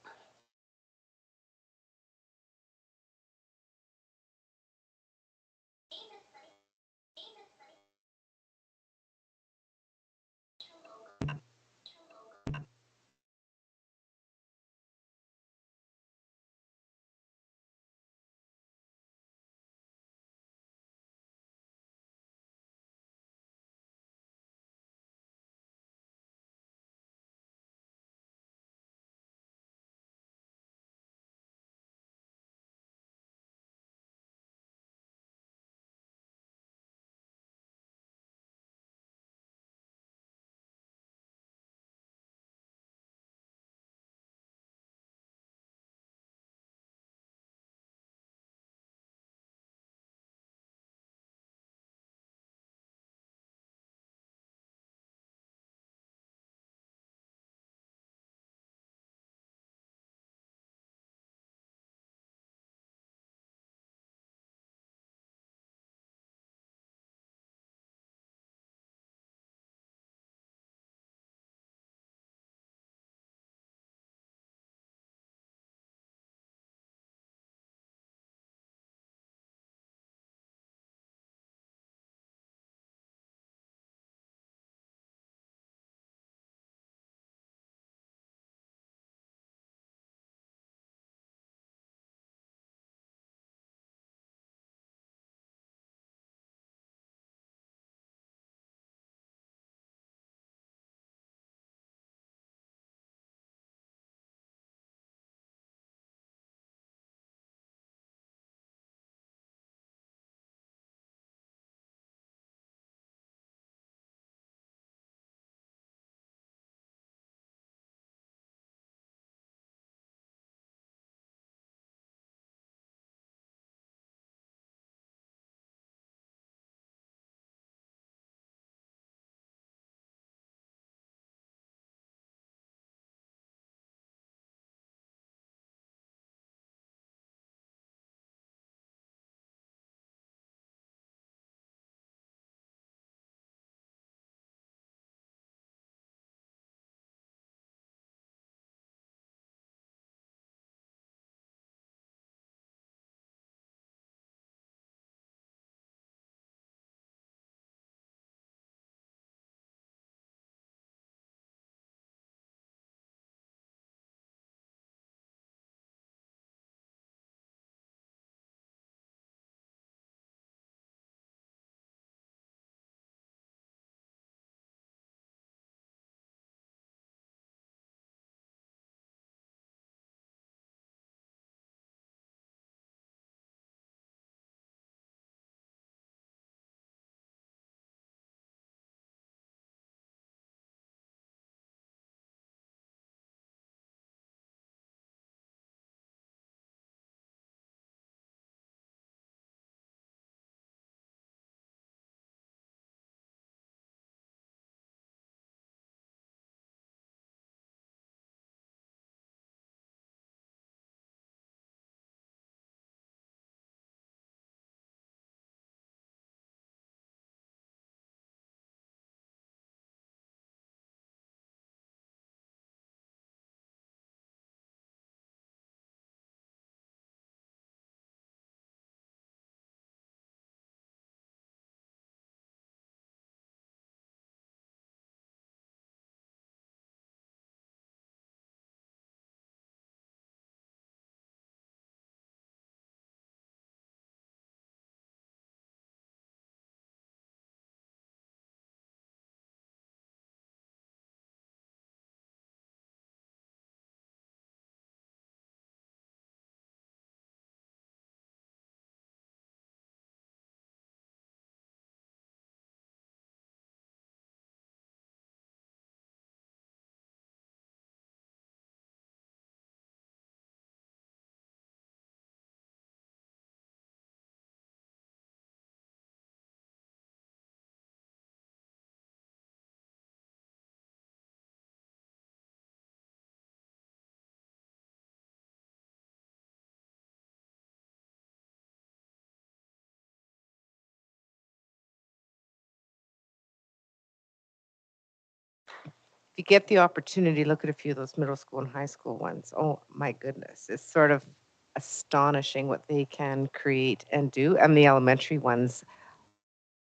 you get the opportunity, look at a few of those middle school and high school ones. Oh my goodness, it's sort of astonishing what they can create and do. And the elementary ones,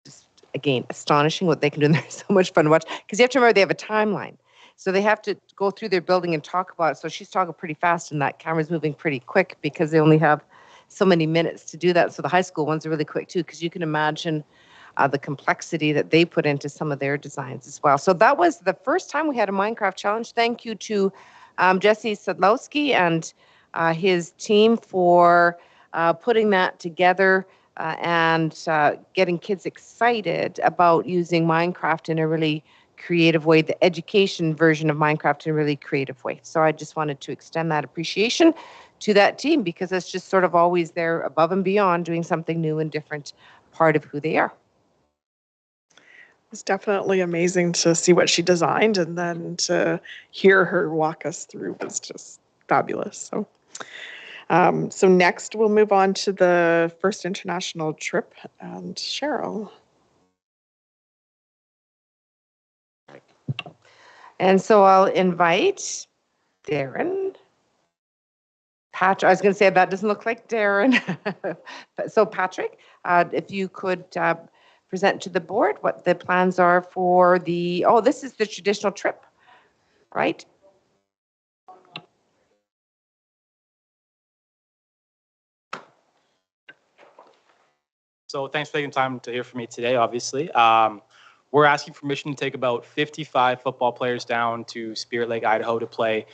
just again, astonishing what they can do. And they're so much fun to watch because you have to remember they have a timeline. So they have to go through their building and talk about it. So she's talking pretty fast and that camera's moving pretty quick because they only have so many minutes to do that. So the high school ones are really quick too, because you can imagine the complexity that they put into some of their designs as well. So that was the first time we had a Minecraft challenge. Thank you to Jesse Sadlowski and his team for putting that together and getting kids excited about using Minecraft in a really creative way, the education version of Minecraft in a really creative way. So I just wanted to extend that appreciation to that team because it's just sort of always there above and beyond doing something new and different, part of who they are. It's definitely amazing to see what she designed and then to hear her walk us through was just fabulous. So next we'll move on to the first international trip and Cheryl. And so I'll invite Darren. Patrick, I was going to say that doesn't look like Darren. So Patrick, if you could present to the board what the plans are for the, this is the traditional trip, right? So thanks for taking time to hear from me today, obviously. We're asking permission to take about 55 football players down to Spirit Lake, Idaho to play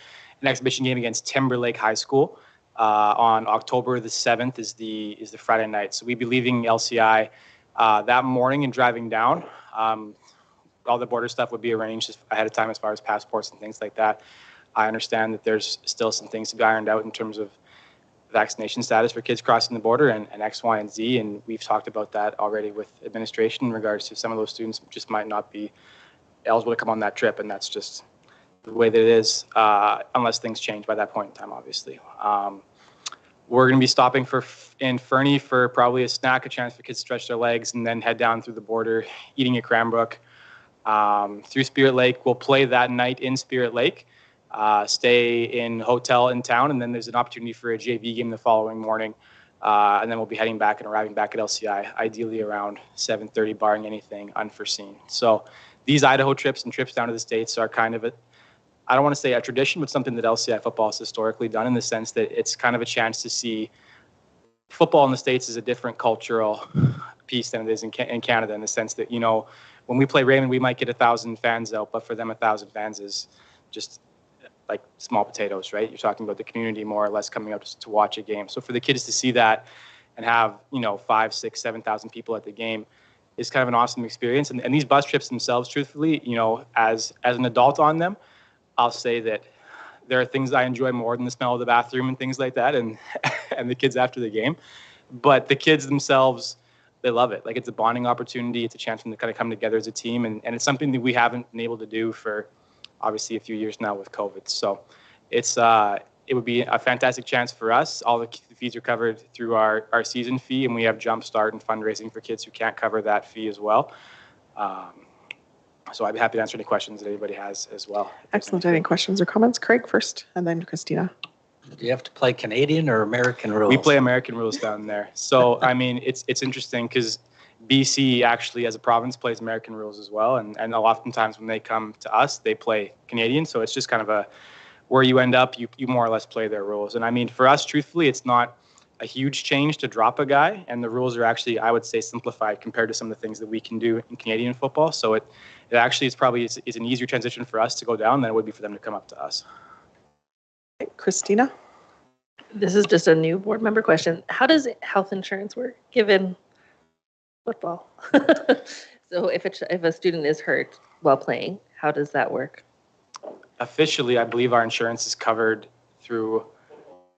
an exhibition game against Timberlake High School on October the 7th is the Friday night. So we'd be leaving LCI that morning and driving down. All the border stuff would be arranged ahead of time as far as passports and things like that. I understand that there's still some things to be ironed out in terms of vaccination status for kids crossing the border and X, Y, and Z. And we've talked about that already with administration in regards to some of those students just might not be eligible to come on that trip. And that's just the way that it is, unless things change by that point in time, obviously. We're going to be stopping in Fernie for probably a snack, a chance for kids to stretch their legs, and then head down through the border, eating at Cranbrook. Through Spirit Lake, we'll play that night in Spirit Lake. Stay in hotel in town, and then there's an opportunity for a JV game the following morning, and then we'll be heading back and arriving back at LCI, ideally around 7:30, barring anything unforeseen. So these Idaho trips and trips down to the States are kind of I don't want to say a tradition, but something that LCI football has historically done in the sense that it's kind of a chance to see football in the States is a different cultural piece than it is in Canada, in the sense that, when we play Raymond, we might get 1,000 fans out, but for them, 1,000 fans is just like small potatoes, right? You're talking about the community more or less coming out to watch a game. So for the kids to see that and have, 5, 6, 7,000 people at the game is kind of an awesome experience. And these bus trips themselves, truthfully, as an adult on them, I'll say that there are things I enjoy more than the smell of the bathroom and things like that and the kids after the game. But the kids themselves, they love it. Like, it's a bonding opportunity. It's a chance for them to kind of come together as a team. And it's something that we haven't been able to do for obviously a few years now with COVID. So it would be a fantastic chance for us. All the fees are covered through our season fee, and we have Jumpstart and fundraising for kids who can't cover that fee as well. So I'd be happy to answer any questions that anybody has as well. Excellent. Any questions or comments? Craig first, and then Christina. Do you have to play Canadian or American rules? We play American rules down there. So, I mean, it's interesting because BC actually, as a province, plays American rules as well. And oftentimes when they come to us, they play Canadian. So it's just kind of where you end up, you more or less play their rules. And I mean, for us, truthfully, it's not a huge change to drop a guy. And the rules are actually, I would say, simplified compared to some of the things that we can do in Canadian football. So it actually is probably is an easier transition for us to go down than it would be for them to come up to us. Christina? This is just a new board member question. How does health insurance work given football? So if a student is hurt while playing, how does that work? Officially, I believe our insurance is covered through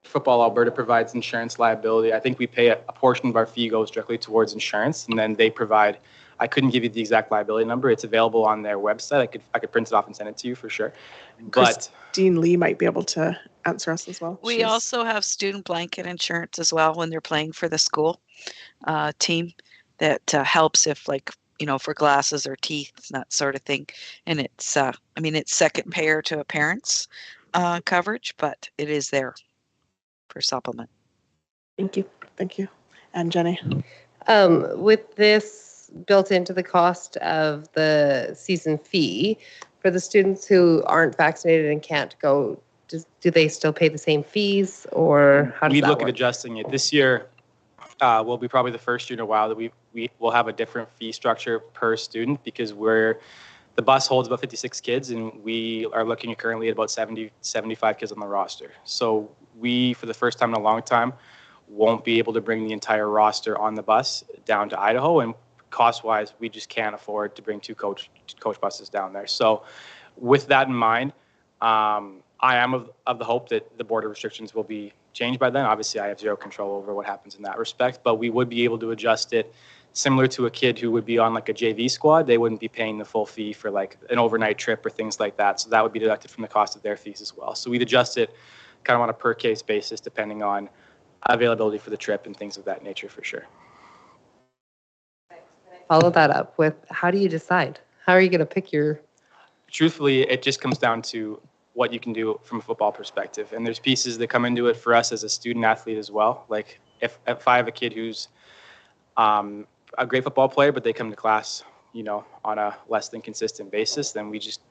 Football Alberta provides insurance liability. I think we pay a portion of our fee goes directly towards insurance, and then they provide. I couldn't give you the exact liability number. It's available on their website. I could print it off and send it to you for sure. But Christine Lee might be able to answer us as well. We also have student blanket insurance as well when they're playing for the school team that helps if for glasses or teeth and that sort of thing. And it's, it's second payer to a parent's coverage, but it is there for supplement. Thank you. Thank you. And Jenny? With this built into the cost of the season fee, for the students who aren't vaccinated and can't go, do they still pay the same fees, or how does We that look work? at adjusting it. This year will be probably the first year in a while that we will have a different fee structure per student, because the bus holds about 56 kids and we are looking currently at about 75 kids on the roster. So we, for the first time in a long time, won't be able to bring the entire roster on the bus down to Idaho, and cost-wise, we just can't afford to bring two coach buses down there. So with that in mind, I am of the hope that the border restrictions will be changed by then. Obviously, I have zero control over what happens in that respect, but we would be able to adjust it similar to a kid who would be on like a JV squad. They wouldn't be paying the full fee for like an overnight trip or things like that. So that would be deducted from the cost of their fees as well. So we'd adjust it kind of on a per case basis depending on availability for the trip and things of that nature for sure. Follow that up with, how do you decide? How are you going to pick your... Truthfully, it just comes down to what you can do from a football perspective. And there's pieces that come into it for us as a student athlete as well. Like if I have a kid who's a great football player, but they come to class, on a less than consistent basis, then we just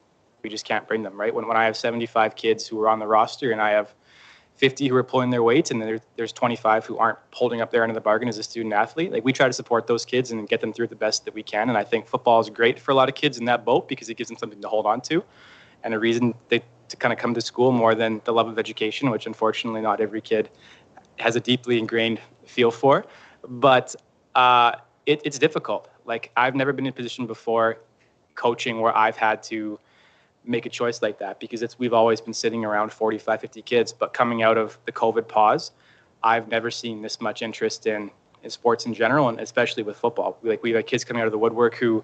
can't bring them, right? When I have 75 kids who are on the roster and I have 50 who are pulling their weights, and then there's 25 who aren't holding up their end of the bargain as a student athlete. Like, we try to support those kids and get them through the best that we can. And I think football is great for a lot of kids in that boat because it gives them something to hold on to and a reason to kind of come to school more than the love of education, which unfortunately not every kid has a deeply ingrained feel for. But it's difficult. Like, I've never been in a position before coaching where I've had to make a choice like that, because we've always been sitting around 45, 50 kids. But coming out of the COVID pause, I've never seen this much interest in sports in general, and especially with football. We've had kids coming out of the woodwork who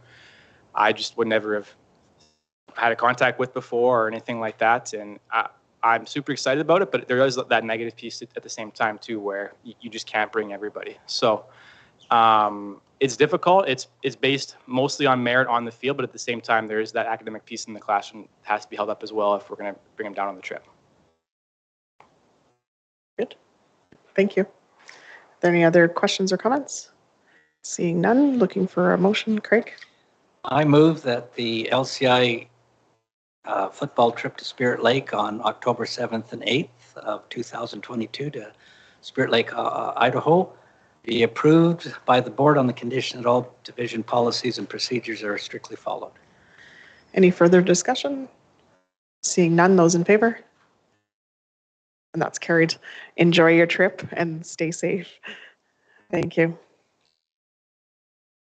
I just would never have had a contact with before or anything like that. And I'm super excited about it, but there is that negative piece at the same time too, where you just can't bring everybody. So it's difficult. It's based mostly on merit on the field, but at the same time, there is that academic piece in the classroom that has to be held up as well if we're going to bring them down on the trip. Good. Thank you. Are there any other questions or comments? Seeing none, looking for a motion. Craig? I move that the LCI football trip to Spirit Lake on October 7th and 8th of 2022 to Spirit Lake, Idaho, be approved by the board on the condition that all division policies and procedures are strictly followed. Any further discussion? Seeing none, those in favor? And that's carried. Enjoy your trip and stay safe. Thank you.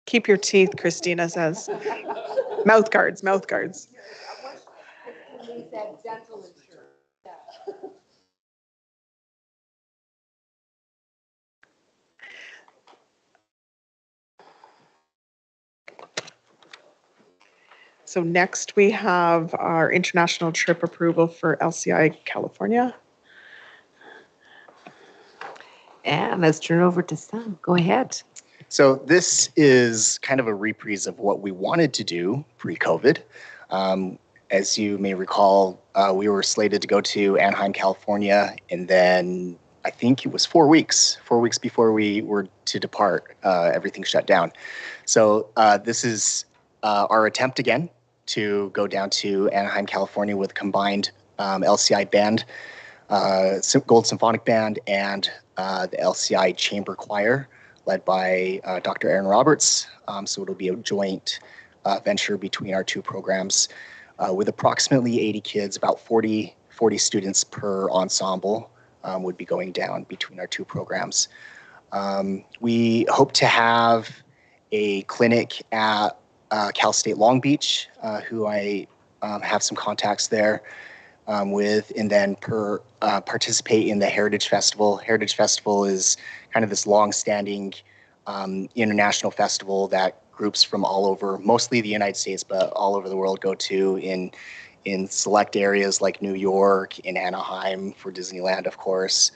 Keep your teeth, Christina says. Mouth guards, mouth guards. So next we have our international trip approval for LCI California. And let's turn over to Sam. Go ahead. So this is kind of a reprise of what we wanted to do pre-COVID. As you may recall, we were slated to go to Anaheim, California, and then I think it was 4 weeks before we were to depart, everything shut down. So this is our attempt again to go down to Anaheim, California with combined LCI band, Gold Symphonic Band, and the LCI Chamber Choir, led by Dr. Aaron Roberts. So it'll be a joint venture between our two programs with approximately 80 kids, about 40 students per ensemble would be going down between our two programs. We hope to have a clinic at Cal State Long Beach, who I have some contacts there with, and then participate in the Heritage Festival. Heritage Festival is kind of this long-standing international festival that groups from all over, mostly the United States, but all over the world go to in select areas like New York, in Anaheim for Disneyland, of course.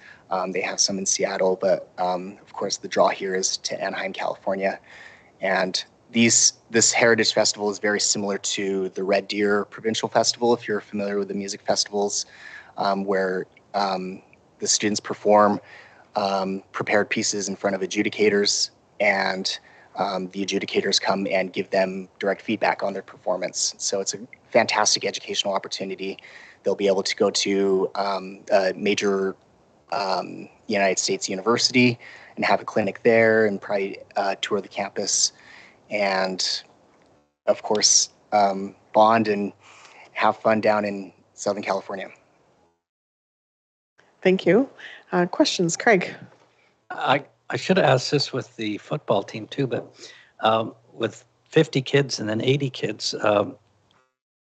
They have some in Seattle, but of course the draw here is to Anaheim, California. And this Heritage Festival is very similar to the Red Deer Provincial Festival, if you're familiar with the music festivals, where the students perform prepared pieces in front of adjudicators, and the adjudicators come and give them direct feedback on their performance. So it's a fantastic educational opportunity. They'll be able to go to a major United States university and have a clinic there, and probably tour the campus, and of course bond and have fun down in Southern California. Thank you. Questions, Craig? I should have asked this with the football team too, but with 50 kids and then 80 kids,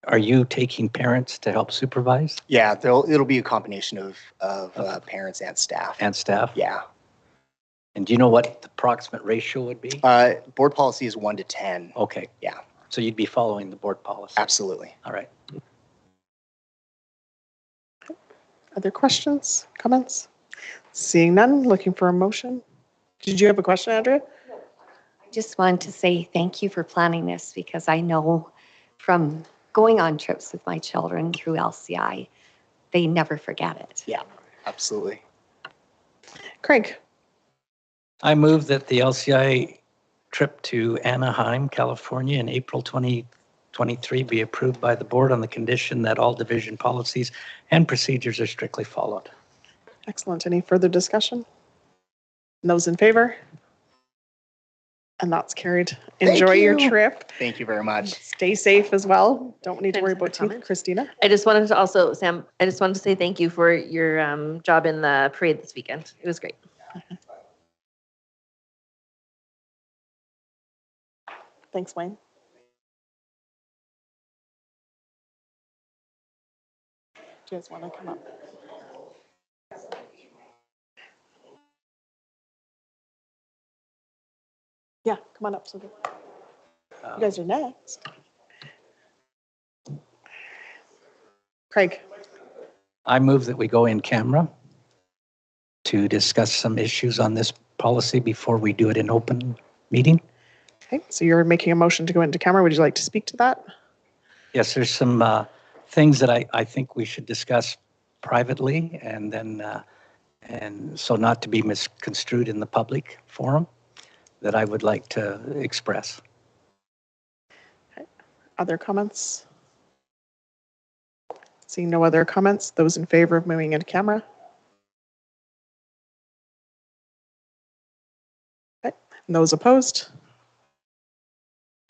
are you taking parents to help supervise? Yeah, it'll be a combination of parents and staff. And staff? Yeah. And do you know what the approximate ratio would be? Board policy is 1 to 10. Okay. Yeah. So you'd be following the board policy? Absolutely. All right. Other questions, comments? Seeing none, looking for a motion. Did you have a question, Andrea? I just wanted to say thank you for planning this, because I know from going on trips with my children through LCI, they never forget it. Yeah, absolutely. Craig? I move that the LCI trip to Anaheim, California in April 2023 be approved by the board on the condition that all division policies and procedures are strictly followed. Excellent. Any further discussion? Those in favor? And that's carried. Enjoy your trip. Thank you very much. Stay safe as well. Don't need to worry about teeth. Christina? I just wanted to also, Sam, I just wanted to say thank you for your job in the parade this weekend. It was great. Thanks, Wayne. Do you guys want to come up? Yeah, come on up. So you guys are next. Craig? I move that we go in camera to discuss some issues on this policy before we do it in open meeting. Okay, so you're making a motion to go into camera. Would you like to speak to that? Yes, there's some things that I think we should discuss privately, and then and so not to be misconstrued in the public forum, that I would like to express. Okay. Other comments? Seeing no other comments, those in favor of moving into camera? Okay. And those opposed?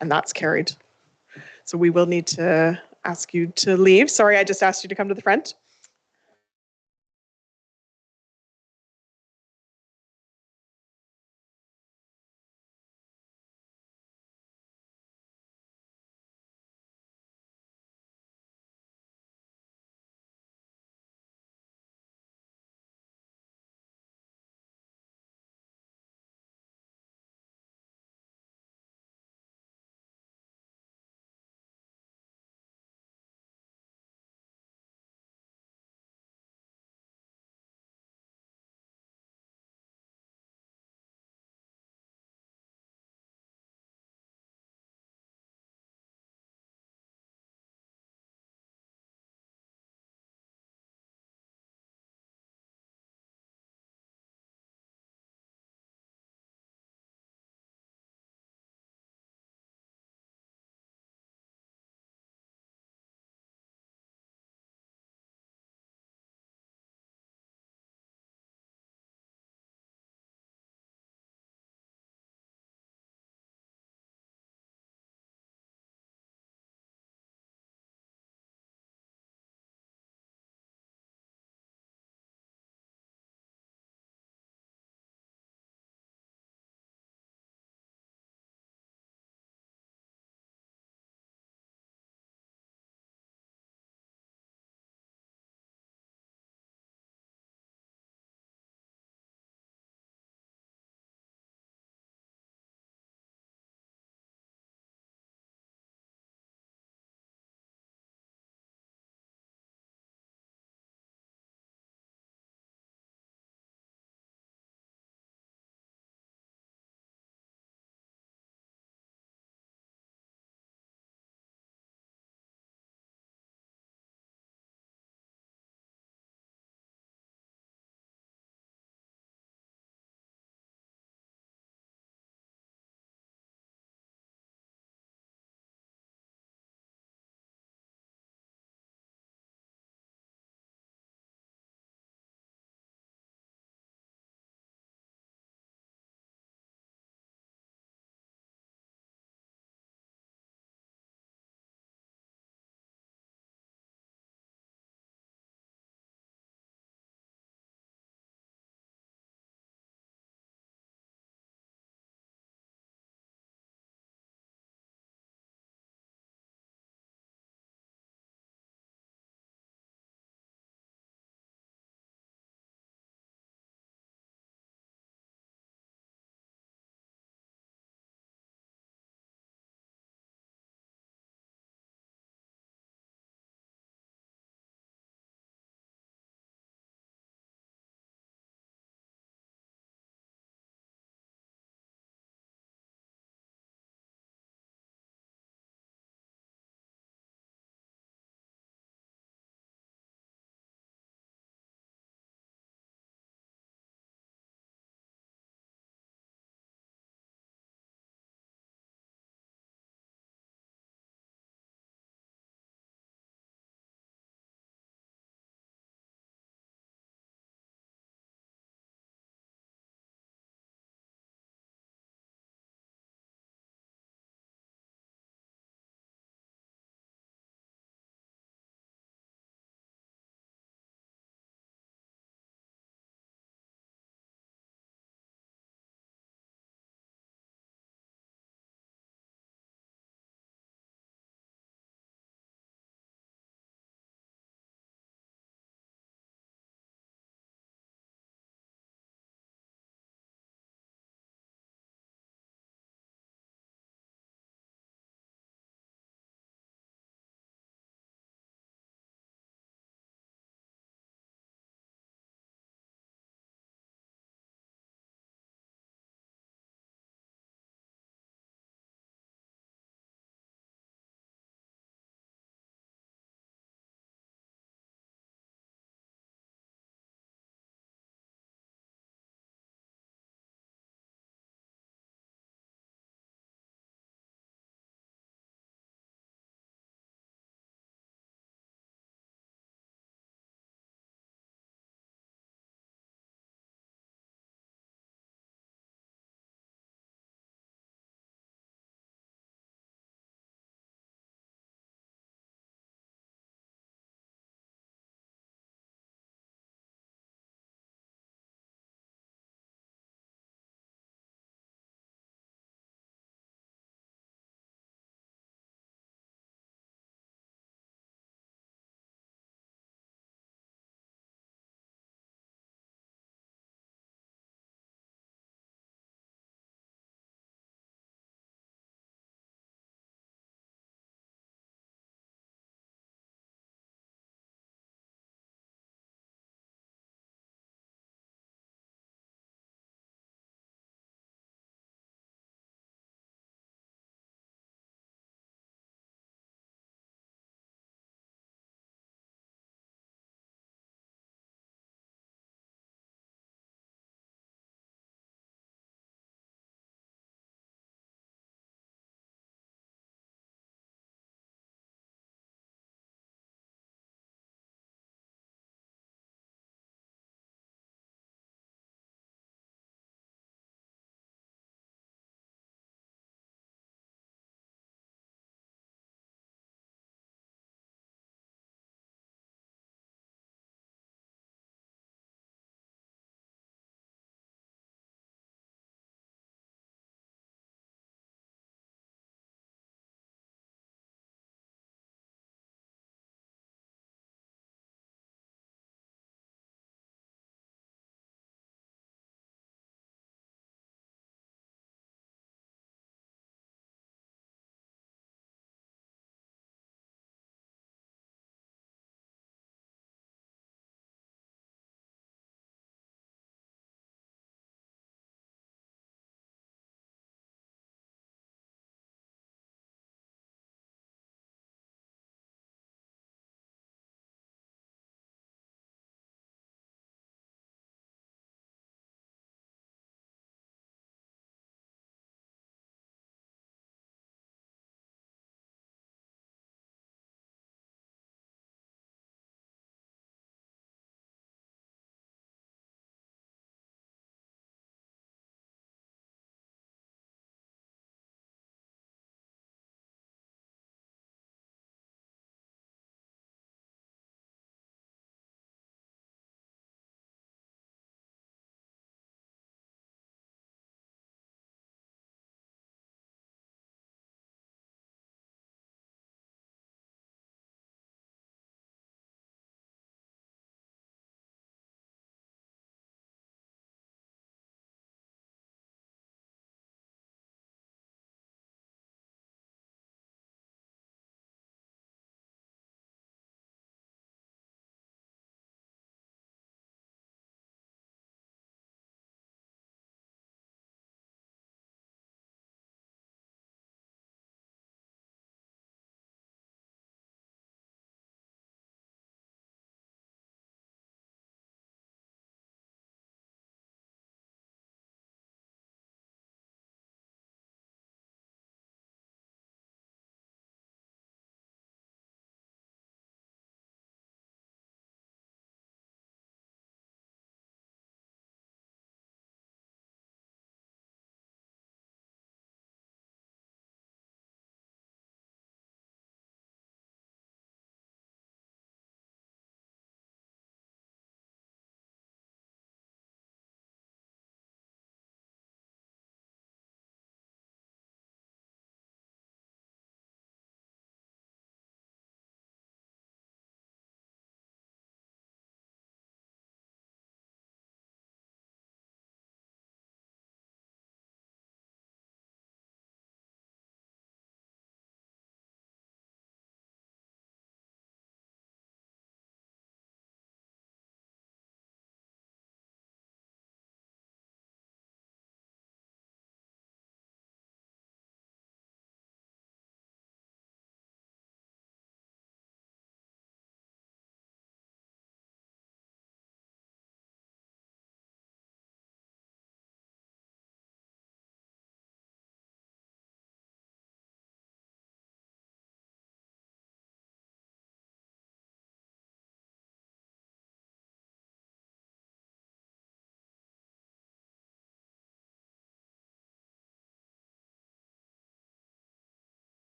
And that's carried. So we will need to ask you to leave. Sorry, I just asked you to come to the front.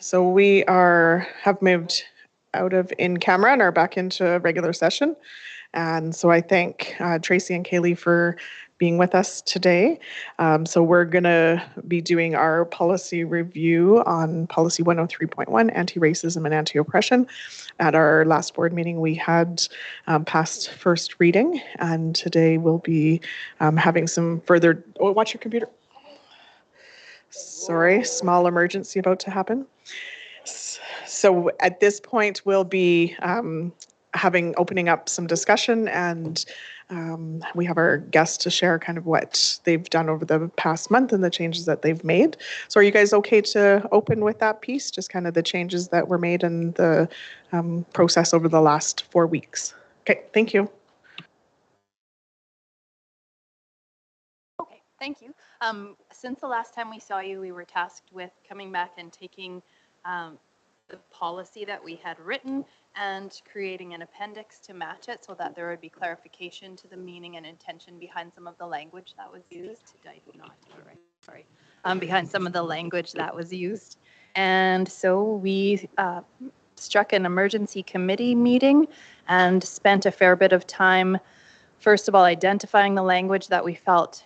So we have moved out of in camera and are back into regular session. And so I thank Tracy and Kaylee for being with us today. So we're going to be doing our policy review on policy 103.1, anti-racism and anti-oppression. At our last board meeting, we had passed first reading, and today we'll be having some further, oh, watch your computer. Sorry, small emergency about to happen. So at this point, we'll be opening up some discussion, and we have our guests to share kind of what they've done over the past month and the changes that they've made. So are you guys okay to open with that piece, just kind of the changes that were made and the process over the last 4 weeks? Okay, thank you. Okay, thank you. Since the last time we saw you, we were tasked with coming back and taking the policy that we had written and creating an appendix to match it so that there would be clarification to the meaning and intention behind some of the language that was used. I did not do it right, sorry. Behind some of the language that was used. And so we struck an emergency committee meeting and spent a fair bit of time, first of all, identifying the language that we felt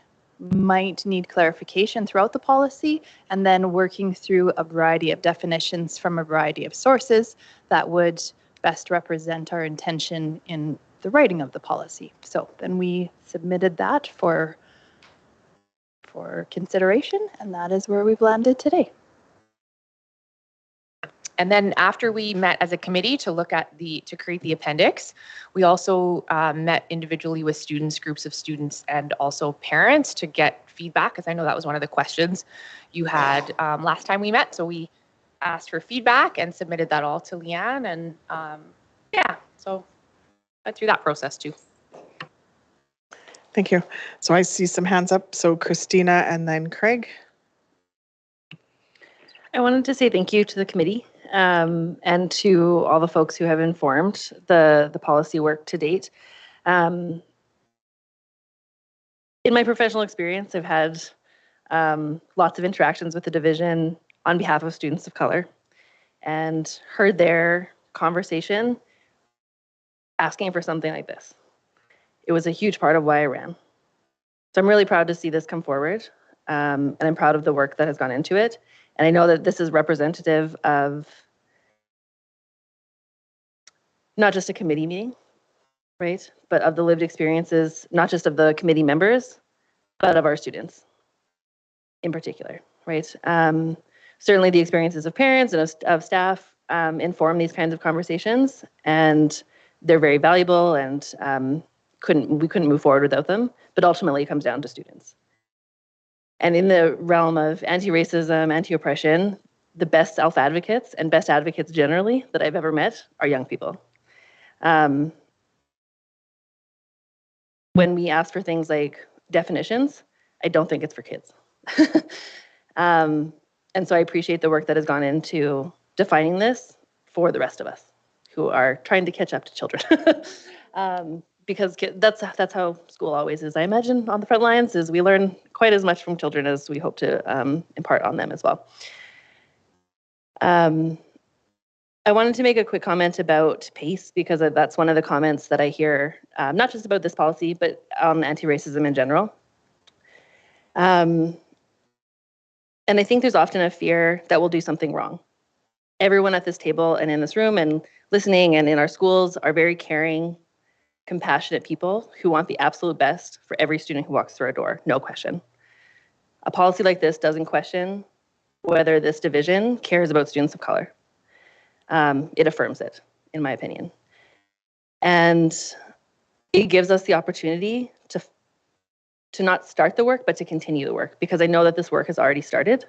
might need clarification throughout the policy, and then working through a variety of definitions from a variety of sources that would best represent our intention in the writing of the policy. So then we submitted that for consideration, and that is where we've landed today. And then after we met as a committee to look at to create the appendix, we also met individually with students, groups of students, and also parents to get feedback, because I know that was one of the questions you had last time we met. So we asked for feedback and submitted that all to Leanne, and yeah, so went through that process too. Thank you. So I see some hands up. So Christina and then Craig. I wanted to say thank you to the committee and to all the folks who have informed the policy work to date. In my professional experience, I've had lots of interactions with the division on behalf of students of color and heard their conversation asking for something like this. It was a huge part of why I ran. So I'm really proud to see this come forward, and I'm proud of the work that has gone into it. And I know that this is representative of not just a committee meeting, right? But of the lived experiences, not just of the committee members, but of our students in particular, right? Certainly the experiences of parents and of staff inform these kinds of conversations, and they're very valuable, and we couldn't move forward without them, but ultimately it comes down to students. And in the realm of anti-racism, anti-oppression, the best self-advocates and best advocates generally that I've ever met are young people. When we ask for things like definitions, I don't think it's for kids. And so I appreciate the work that has gone into defining this for the rest of us who are trying to catch up to children. Because that's how school always is, I imagine, on the front lines, is we learn quite as much from children as we hope to impart on them as well. I wanted to make a quick comment about pace, because that's one of the comments that I hear, not just about this policy, but on anti-racism in general. And I think there's often a fear that we'll do something wrong. Everyone at this table and in this room and listening and in our schools are very caring, compassionate people who want the absolute best for every student who walks through our door, no question. A policy like this doesn't question whether this division cares about students of color. It affirms it, in my opinion. And it gives us the opportunity to not start the work, but to continue the work, because I know that this work has already started.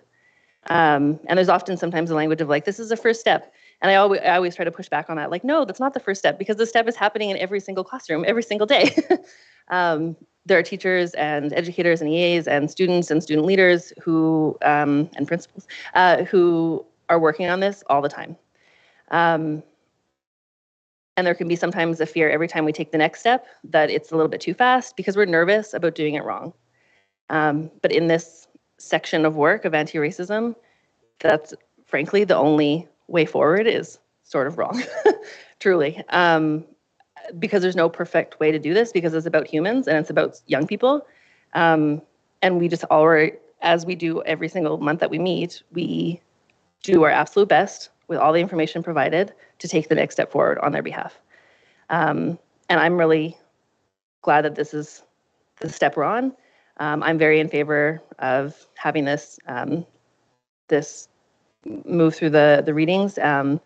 And there's often sometimes a language of like, this is the first step. And I always try to push back on that. Like, no, that's not the first step, because the step is happening in every single classroom, every single day. There are teachers and educators and EAs and students and student leaders who, and principals, who are working on this all the time. And there can be sometimes a fear every time we take the next step that it's a little bit too fast because we're nervous about doing it wrong. But in this section of work of anti-racism, that's frankly, the only way forward is sort of wrong, truly. Because there's no perfect way to do this, because it's about humans and it's about young people. And we just already, as we do every single month that we meet, we do our absolute best with all the information provided to take the next step forward on their behalf. And I'm really glad that this is the step we're on. I'm very in favor of having this this move through the readings. And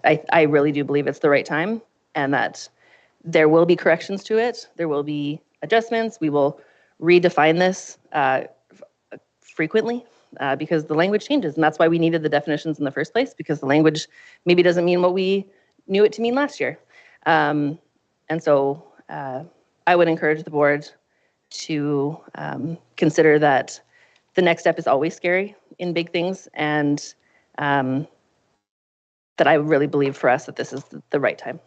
I really do believe it's the right time, and that there will be corrections to it. There will be adjustments. We will redefine this frequently because the language changes. And that's why we needed the definitions in the first place, because the language maybe doesn't mean what we knew it to mean last year. And so I would encourage the board to consider that the next step is always scary in big things, and that I really believe for us that this is the right time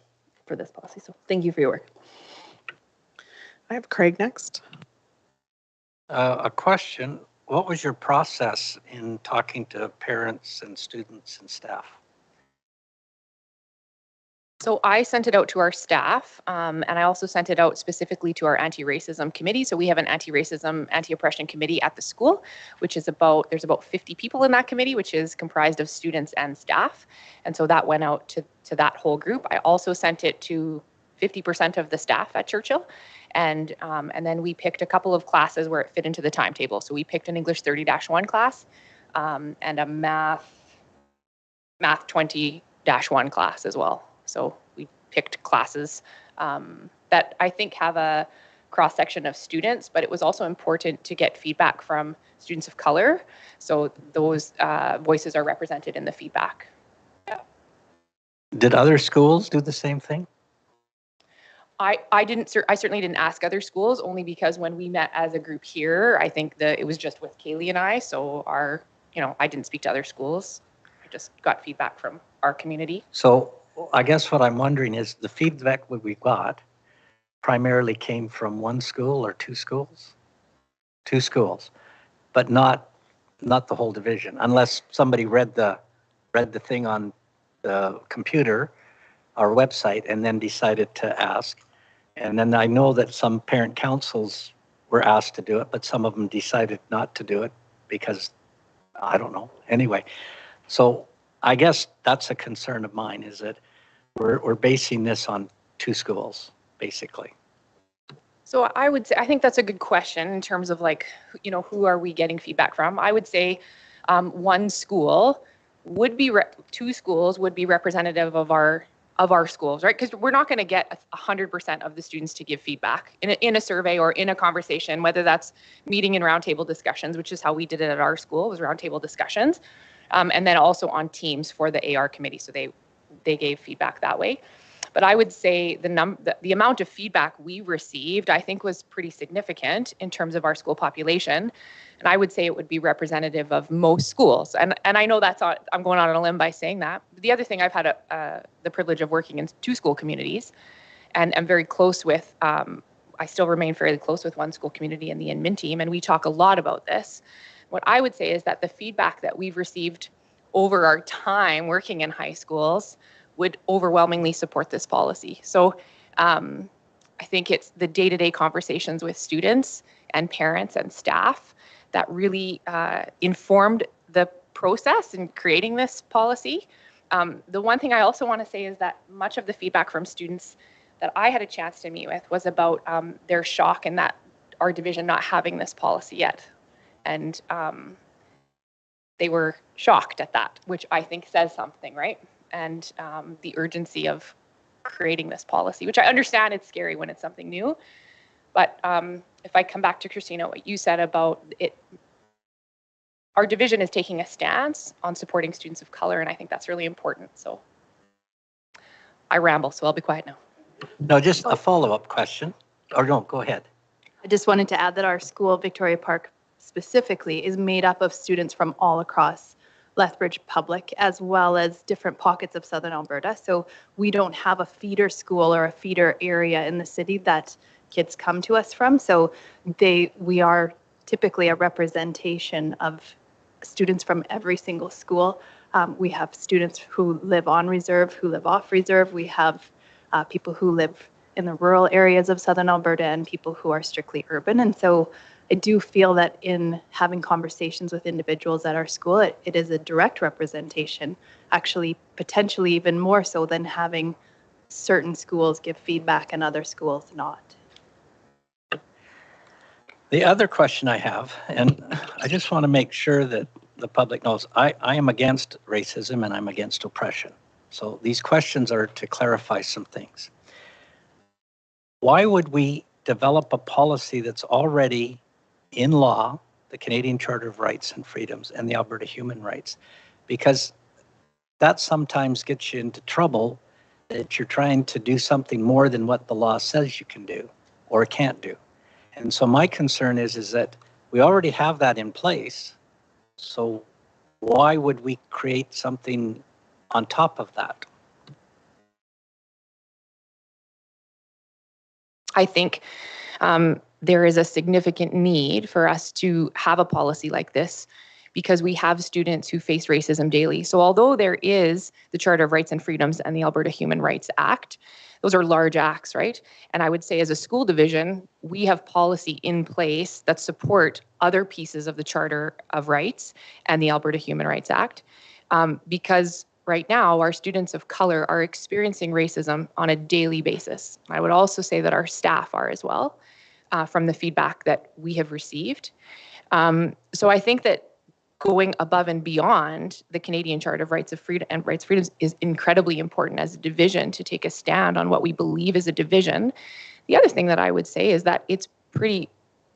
for this policy. So thank you for your work. I have Craig next. A question. What was your process in talking to parents and students and staff? So I sent it out to our staff, and I also sent it out specifically to our anti-racism committee. So we have an anti-racism, anti-oppression committee at the school, which is there's about 50 people in that committee, which is comprised of students and staff. And so that went out to that whole group. I also sent it to 50% of the staff at Churchill. And then we picked a couple of classes where it fit into the timetable. So we picked an English 30-1 class and a math 20-1 class as well. So we picked classes that I think have a cross-section of students, but it was also important to get feedback from students of color. So those voices are represented in the feedback. Yeah. Did other schools do the same thing? I certainly didn't ask other schools, only because when we met as a group here, I think that it was just with Kaylee and I. So I didn't speak to other schools. I just got feedback from our community. So I guess what I'm wondering is the feedback that we got primarily came from one school or two schools? Two schools, but not the whole division, unless somebody read the thing on the computer, our website, and then decided to ask. And then I know that some parent councils were asked to do it, but some of them decided not to do it because, I don't know. Anyway, so I guess that's a concern of mine, is that we're basing this on two schools, basically. So I would say, I think that's a good question in terms of who are we getting feedback from? I would say one school would be, two schools would be representative of our schools, right? Because we're not going to get 100% of the students to give feedback in a survey or in a conversation, whether that's meeting and roundtable discussions, which is how we did it at our school, was roundtable discussions. And then also on Teams for the AR committee. So they gave feedback that way. But I would say the amount of feedback we received, I think, was pretty significant in terms of our school population. And I would say it would be representative of most schools. And I know I'm going on a limb by saying that. But the other thing, I've had the privilege of working in two school communities, and I'm very close with, I still remain fairly close with one school community in the admin team, and we talk a lot about this. What I would say is that the feedback that we've received over our time working in high schools would overwhelmingly support this policy. So I think it's the day-to-day conversations with students and parents and staff that really informed the process in creating this policy. The one thing I also want to say is that much of the feedback from students that I had a chance to meet with was about their shock in that our division not having this policy yet. And they were shocked at that, which I think says something, right? And the urgency of creating this policy, which I understand it's scary when it's something new. But if I come back to Christina, what you said about it, our division is taking a stance on supporting students of color, and I think that's really important. So I ramble, so I'll be quiet now. No, just a follow-up question. Or no, go ahead. I just wanted to add that our school, Victoria Park specifically, is made up of students from all across Lethbridge Public, as well as different pockets of Southern Alberta. So we don't have a feeder school or a feeder area in the city that kids come to us from. So we are typically a representation of students from every single school We have students who live on reserve, who live off reserve. We have people who live in the rural areas of Southern Alberta and people who are strictly urban. And so I do feel that in having conversations with individuals at our school, it is a direct representation, actually potentially even more so than having certain schools give feedback and other schools not. The other question I have, and I just want to make sure that the public knows, I am against racism and I'm against oppression. So these questions are to clarify some things. Why would we develop a policy that's already in law, the Canadian Charter of Rights and Freedoms and the Alberta Human Rights? Because that sometimes gets you into trouble that you're trying to do something more than what the law says you can do or can't do. And so my concern is that we already have that in place. So why would we create something on top of that? I think there is a significant need for us to have a policy like this because we have students who face racism daily. So although there is the Charter of Rights and Freedoms and the Alberta Human Rights Act, those are large acts, right? And I would say as a school division, we have policy in place that support other pieces of the Charter of Rights and the Alberta Human Rights Act because right now, our students of color are experiencing racism on a daily basis. I would also say that our staff are as well, from the feedback that we have received. So I think that going above and beyond the Canadian Charter of Rights and Freedoms is incredibly important as a division to take a stand on what we believe is a division. The other thing that I would say is that it's pretty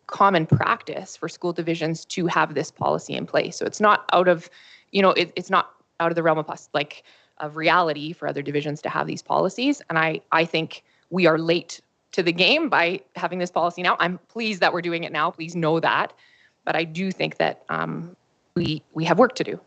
common practice for school divisions to have this policy in place. So it's not out of, it's not out of the realm of reality for other divisions to have these policies. And I think we are late to the game by having this policy now. I'm pleased that we're doing it now. Please know that. But I do think that we have work to do.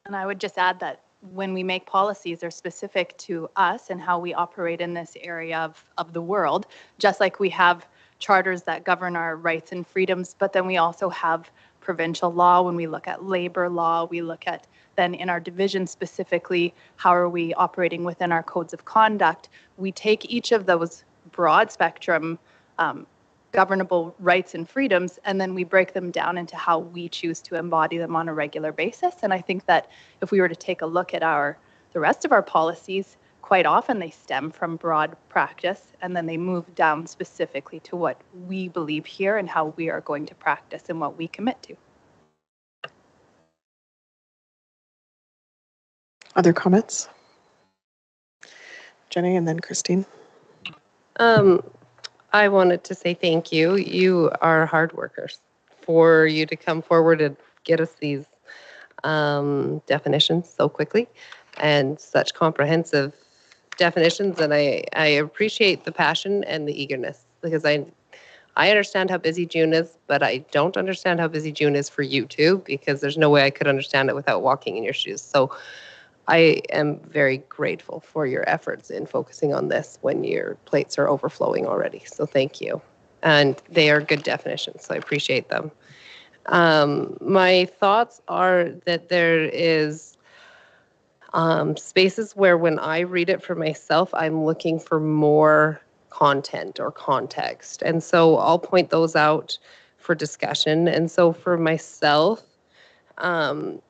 And I would just add that when we make policies, they're specific to us and how we operate in this area of the world, just like we have charters that govern our rights and freedoms, but then we also have provincial law. When we look at labor law, we look at then in our division specifically, how are we operating within our codes of conduct? We take each of those broad spectrum governable rights and freedoms, and then we break them down into how we choose to embody them on a regular basis. And I think that if we were to take a look at the rest of our policies, quite often they stem from broad practice, and then they move down specifically to what we believe here and how we are going to practice and what we commit to. Other comments? Jenny and then Christine. I wanted to say thank you. You are hard workers. For you to come forward and get us these definitions so quickly and such comprehensive definitions, and I appreciate the passion and the eagerness because I understand how busy June is, but I don't understand how busy June is for you too, because there's no way I could understand it without walking in your shoes. So I am very grateful for your efforts in focusing on this when your plates are overflowing already. So thank you. And they are good definitions, so I appreciate them. My thoughts are that there is spaces where when I read it for myself, I'm looking for more content or context. And so I'll point those out for discussion. And so for myself,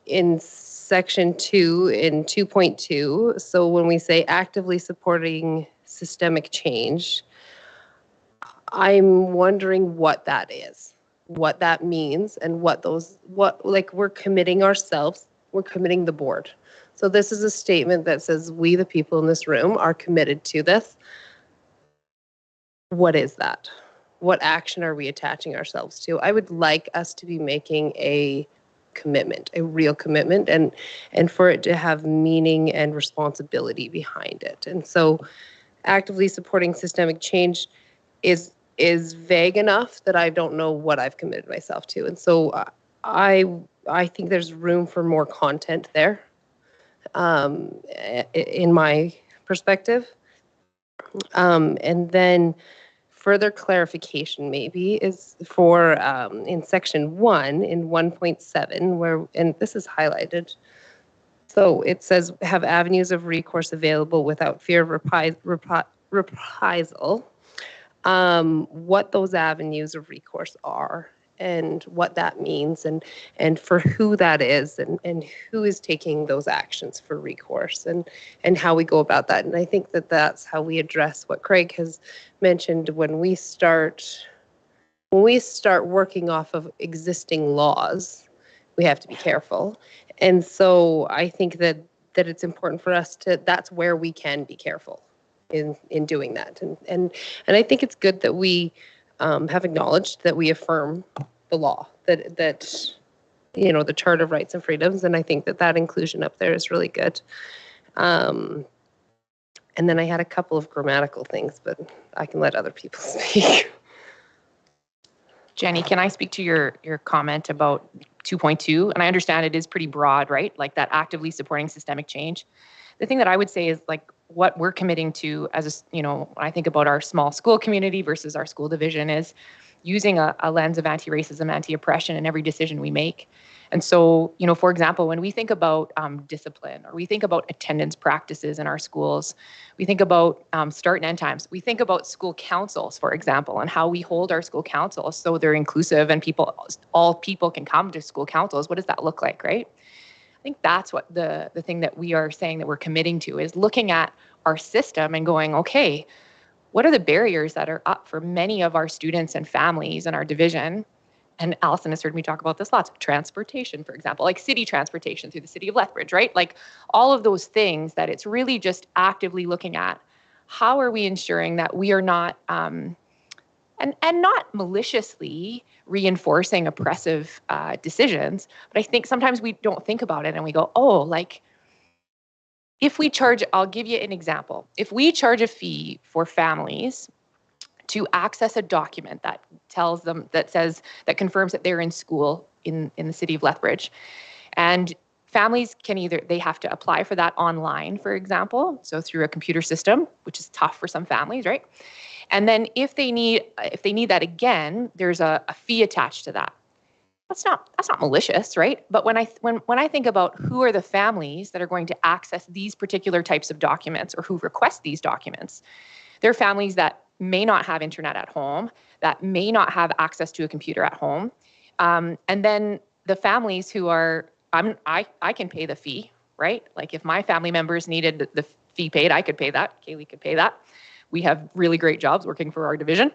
in section 2 in 2.2, so when we say actively supporting systemic change, I'm wondering what that is, what that means, and we're committing ourselves, we're committing the board. So this is a statement that says we, the people in this room, are committed to this. What is that? What action are we attaching ourselves to? I would like us to be making a commitment, a real commitment, and for it to have meaning and responsibility behind it. And so actively supporting systemic change is vague enough that I don't know what I've committed myself to. And so I think there's room for more content there, in my perspective. And then further clarification maybe is for in section 1 in 1.7 where, and this is highlighted. So it says have avenues of recourse available without fear of reprisal. What those avenues of recourse are and what that means and for who that is and who is taking those actions for recourse and how we go about that. And I think that that's how we address what Craig has mentioned when we start working off of existing laws, we have to be careful. And so I think that it's important for us to, that's where we can be careful in doing that. And I think it's good that we have acknowledged that we affirm the law, that you know, the Charter of Rights and Freedoms, and I think that inclusion up there is really good. And then I had a couple of grammatical things, but I can let other people speak. Jenny, can I speak to your comment about 2.2? And I understand it is pretty broad, right? Like that actively supporting systemic change. The thing that I would say is like what we're committing to as a, you know, when I think about our small school community versus our school division is using a lens of anti-racism, anti-oppression in every decision we make. And so, you know, for example, when we think about discipline or we think about attendance practices in our schools, we think about start and end times. We think about school councils, for example, and how we hold our school councils so they're inclusive and all people can come to school councils. What does that look like, right? I think that's what the thing that we are saying that we're committing to is looking at our system and going, okay, what are the barriers that are up for many of our students and families in our division? And Allison has heard me talk about this lots. Transportation, for example, like city transportation through the city of Lethbridge, right? Like all of those things that it's really just actively looking at how are we ensuring that we are not, and not maliciously reinforcing oppressive decisions. But I think sometimes we don't think about it and we go, oh, like if we charge, I'll give you an example. If we charge a fee for families to access a document that tells them, that says, that confirms that they're in school in the city of Lethbridge. And families can either, they have to apply for that online, for example, so through a computer system, which is tough for some families, right? And then if they need that again, there's a fee attached to that. That's not malicious, right? But when I think about who are the families that are going to access these particular types of documents or who request these documents, they're families that may not have internet at home, that may not have access to a computer at home. And then the families who are, I can pay the fee, right? Like if my family members needed the fee paid, I could pay that. Kaylee could pay that. We have really great jobs working for our division.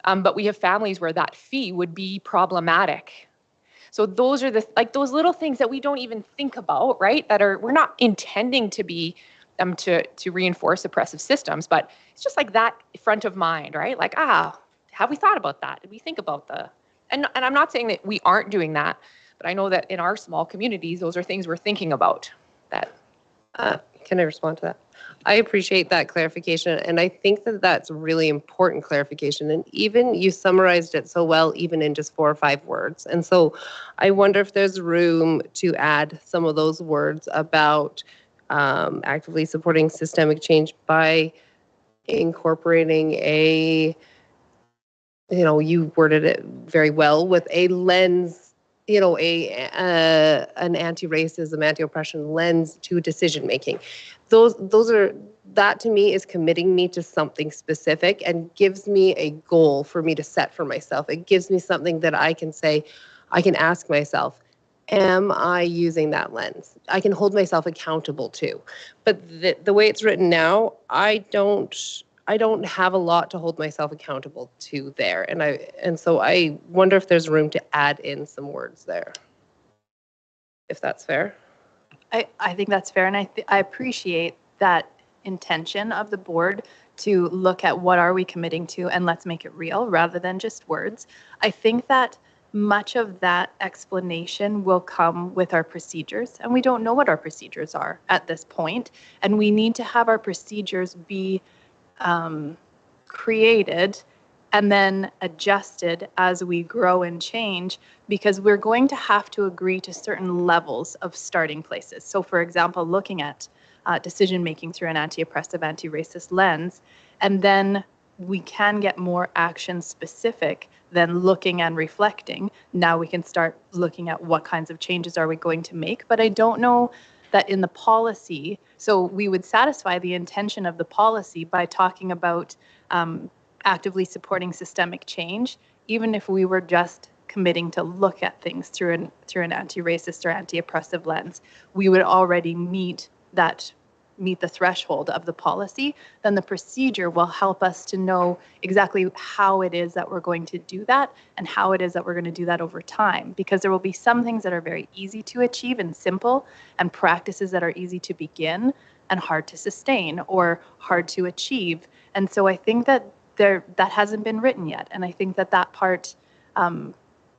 But we have families where that fee would be problematic. So those are those little things that we don't even think about, right? That are, we're not intending to be to reinforce oppressive systems, but it's just like that front of mind, right? Like, have we thought about that? Did we think about and I'm not saying that we aren't doing that, but I know that in our small communities, those are things we're thinking about. That. Can I respond to that? I appreciate that clarification, and I think that that's really important clarification. And even you summarized it so well, even in just 4 or 5 words. And so I wonder if there's room to add some of those words about actively supporting systemic change by incorporating you worded it very well, with a lens, an anti-racism, anti-oppression lens to decision making. That to me is committing me to something specific and gives me a goal for me to set for myself. It gives me something that I can say, I can ask myself, am I using that lens? I can hold myself accountable to. But the way it's written now, I don't have a lot to hold myself accountable to there. And so I wonder if there's room to add in some words there. If that's fair. I think that's fair, and I appreciate that intention of the board to look at what are we committing to and let's make it real rather than just words. I think that much of that explanation will come with our procedures, and we don't know what our procedures are at this point, and we need to have our procedures be created and then adjusted as we grow and change, because we're going to have to agree to certain levels of starting places. So for example, looking at decision making through an anti-oppressive, anti-racist lens, and then we can get more action specific than looking and reflecting. Now we can start looking at what kinds of changes are we going to make. But I don't know that in the policy, so we would satisfy the intention of the policy by talking about actively supporting systemic change, even if we were just committing to look at things through an anti-racist or anti-oppressive lens. We would already meet the threshold of the policy. Then the procedure will help us to know exactly how it is that we're going to do that and how it is that we're going to do that over time, because there will be some things that are very easy to achieve and simple, and practices that are easy to begin and hard to sustain or hard to achieve. And so I think that that hasn't been written yet, and I think that part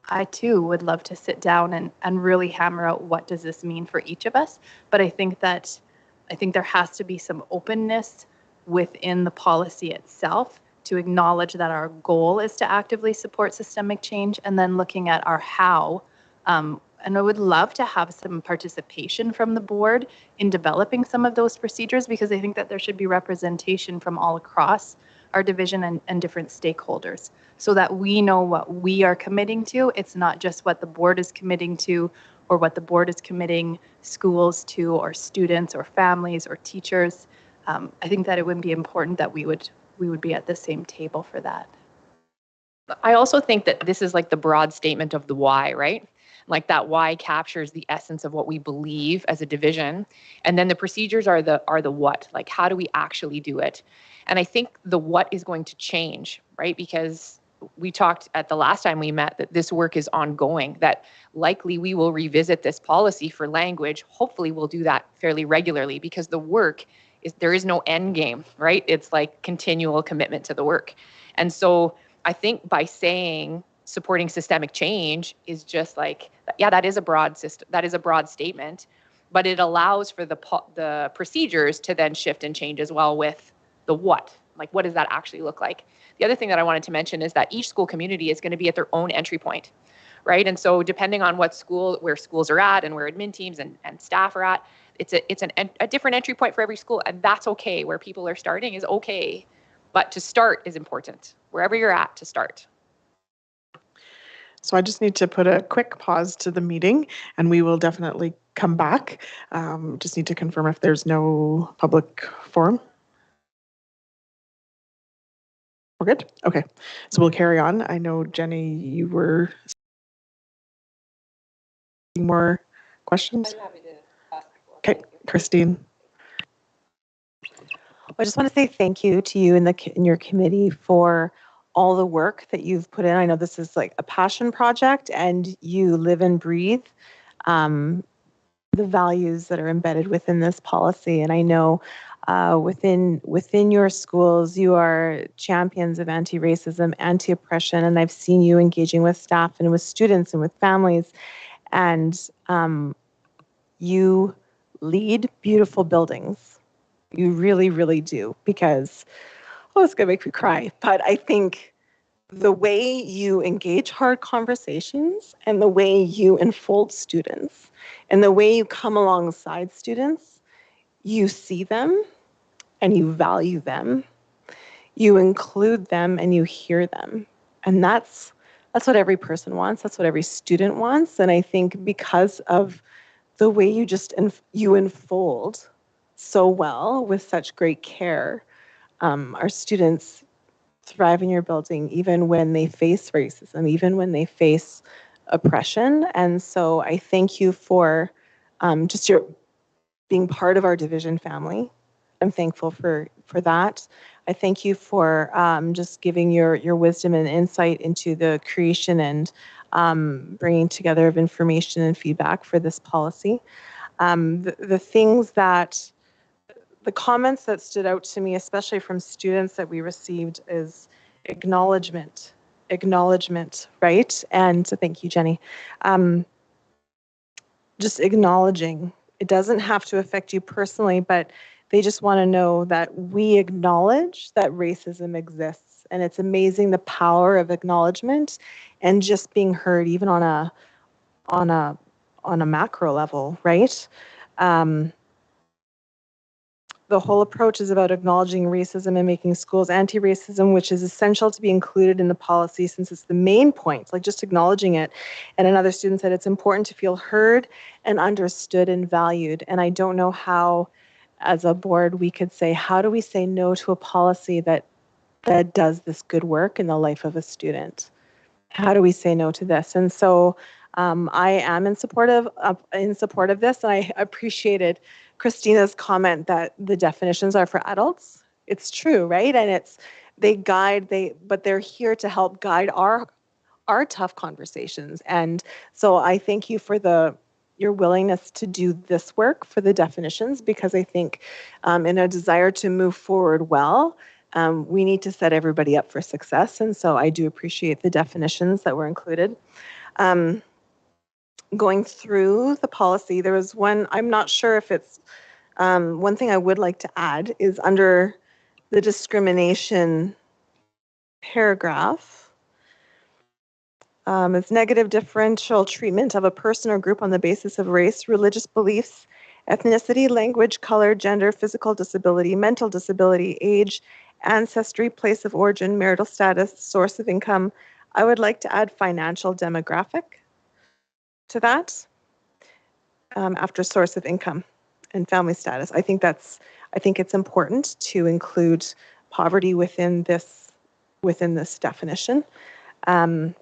I too would love to sit down and really hammer out what does this mean for each of us. But I think there has to be some openness within the policy itself to acknowledge that our goal is to actively support systemic change, and then looking at our how. And I would love to have some participation from the board in developing some of those procedures, because I think that there should be representation from all across our division and different stakeholders, so that we know what we are committing to. It's not just what the board is committing to, or what the board is committing schools to, or students, or families, or teachers. I think that it would be important that we would be at the same table for that. I also think that this is like the broad statement of the why, right? Like that why captures the essence of what we believe as a division. And then the procedures are the what, like how do we actually do it? And I think the what is going to change, right? Because we talked at the last time we met that this work is ongoing, that likely we will revisit this policy for language. Hopefully we'll do that fairly regularly, because the work there is no end game, right? It's like continual commitment to the work. And so I think by saying supporting systemic change is just like, yeah, that is a broad statement, but it allows for the procedures to then shift and change as well with the what. Like, what does that actually look like? The other thing that I wanted to mention is that each school community is going to be at their own entry point, right? And so depending on where schools are at and where admin teams and staff are at, it's a different entry point for every school, and that's okay. Where people are starting is okay, but to start is important. Wherever you're at, to start. So I just need to put a quick pause to the meeting, and we will definitely come back. Just need to confirm if there's no public forum. We're good? Okay. So we'll carry on. I know, Jenny, you were more questions? I'm happy to ask. Okay, Christine. I just want to say thank you to you and your committee for all the work that you've put in. I know this is like a passion project, and you live and breathe the values that are embedded within this policy. And I know within your schools, you are champions of anti-racism, anti-oppression, and I've seen you engaging with staff and with students and with families. And you lead beautiful buildings. You really, really do, because, it's going to make me cry. But I think the way you engage hard conversations and the way you enfold students and the way you come alongside students, you see them and you value them, you include them and you hear them. And that's what every person wants. That's what every student wants. And I think because of the way you just you unfold so well with such great care, our students thrive in your building, even when they face racism, even when they face oppression. And so I thank you for just your being part of our division family. I'm thankful for that. I thank you for just giving your wisdom and insight into the creation and bringing together of information and feedback for this policy. The things that, the comments that stood out to me, especially from students that we received, is acknowledgement, right? And so thank you, Jenny. Just acknowledging. It doesn't have to affect you personally, but they just want to know that we acknowledge that racism exists. And it's amazing the power of acknowledgement and just being heard, even on a macro level, right? the whole approach is about acknowledging racism and making schools anti-racism, which is essential to be included in the policy since it's the main point, like just acknowledging it. And another student said it's important to feel heard and understood and valued. And I don't know how, as a board, we could say, how do we say no to a policy that does this good work in the life of a student? How do we say no to this? And so I am in support of this, and I appreciated Christina's comment that the definitions are for adults. It's true, right? And but they're here to help guide our tough conversations. And so I thank you for your willingness to do this work for the definitions, because I think in a desire to move forward well, we need to set everybody up for success. And so I do appreciate the definitions that were included. Going through the policy, there was one, I'm not sure if it's, one thing I would like to add is under the discrimination paragraph. It's negative differential treatment of a person or group on the basis of race, religious beliefs, ethnicity, language, color, gender, physical disability, mental disability, age, ancestry, place of origin, marital status, source of income. I would like to add financial demographic to that after source of income and family status. I think it's important to include poverty within this definition. And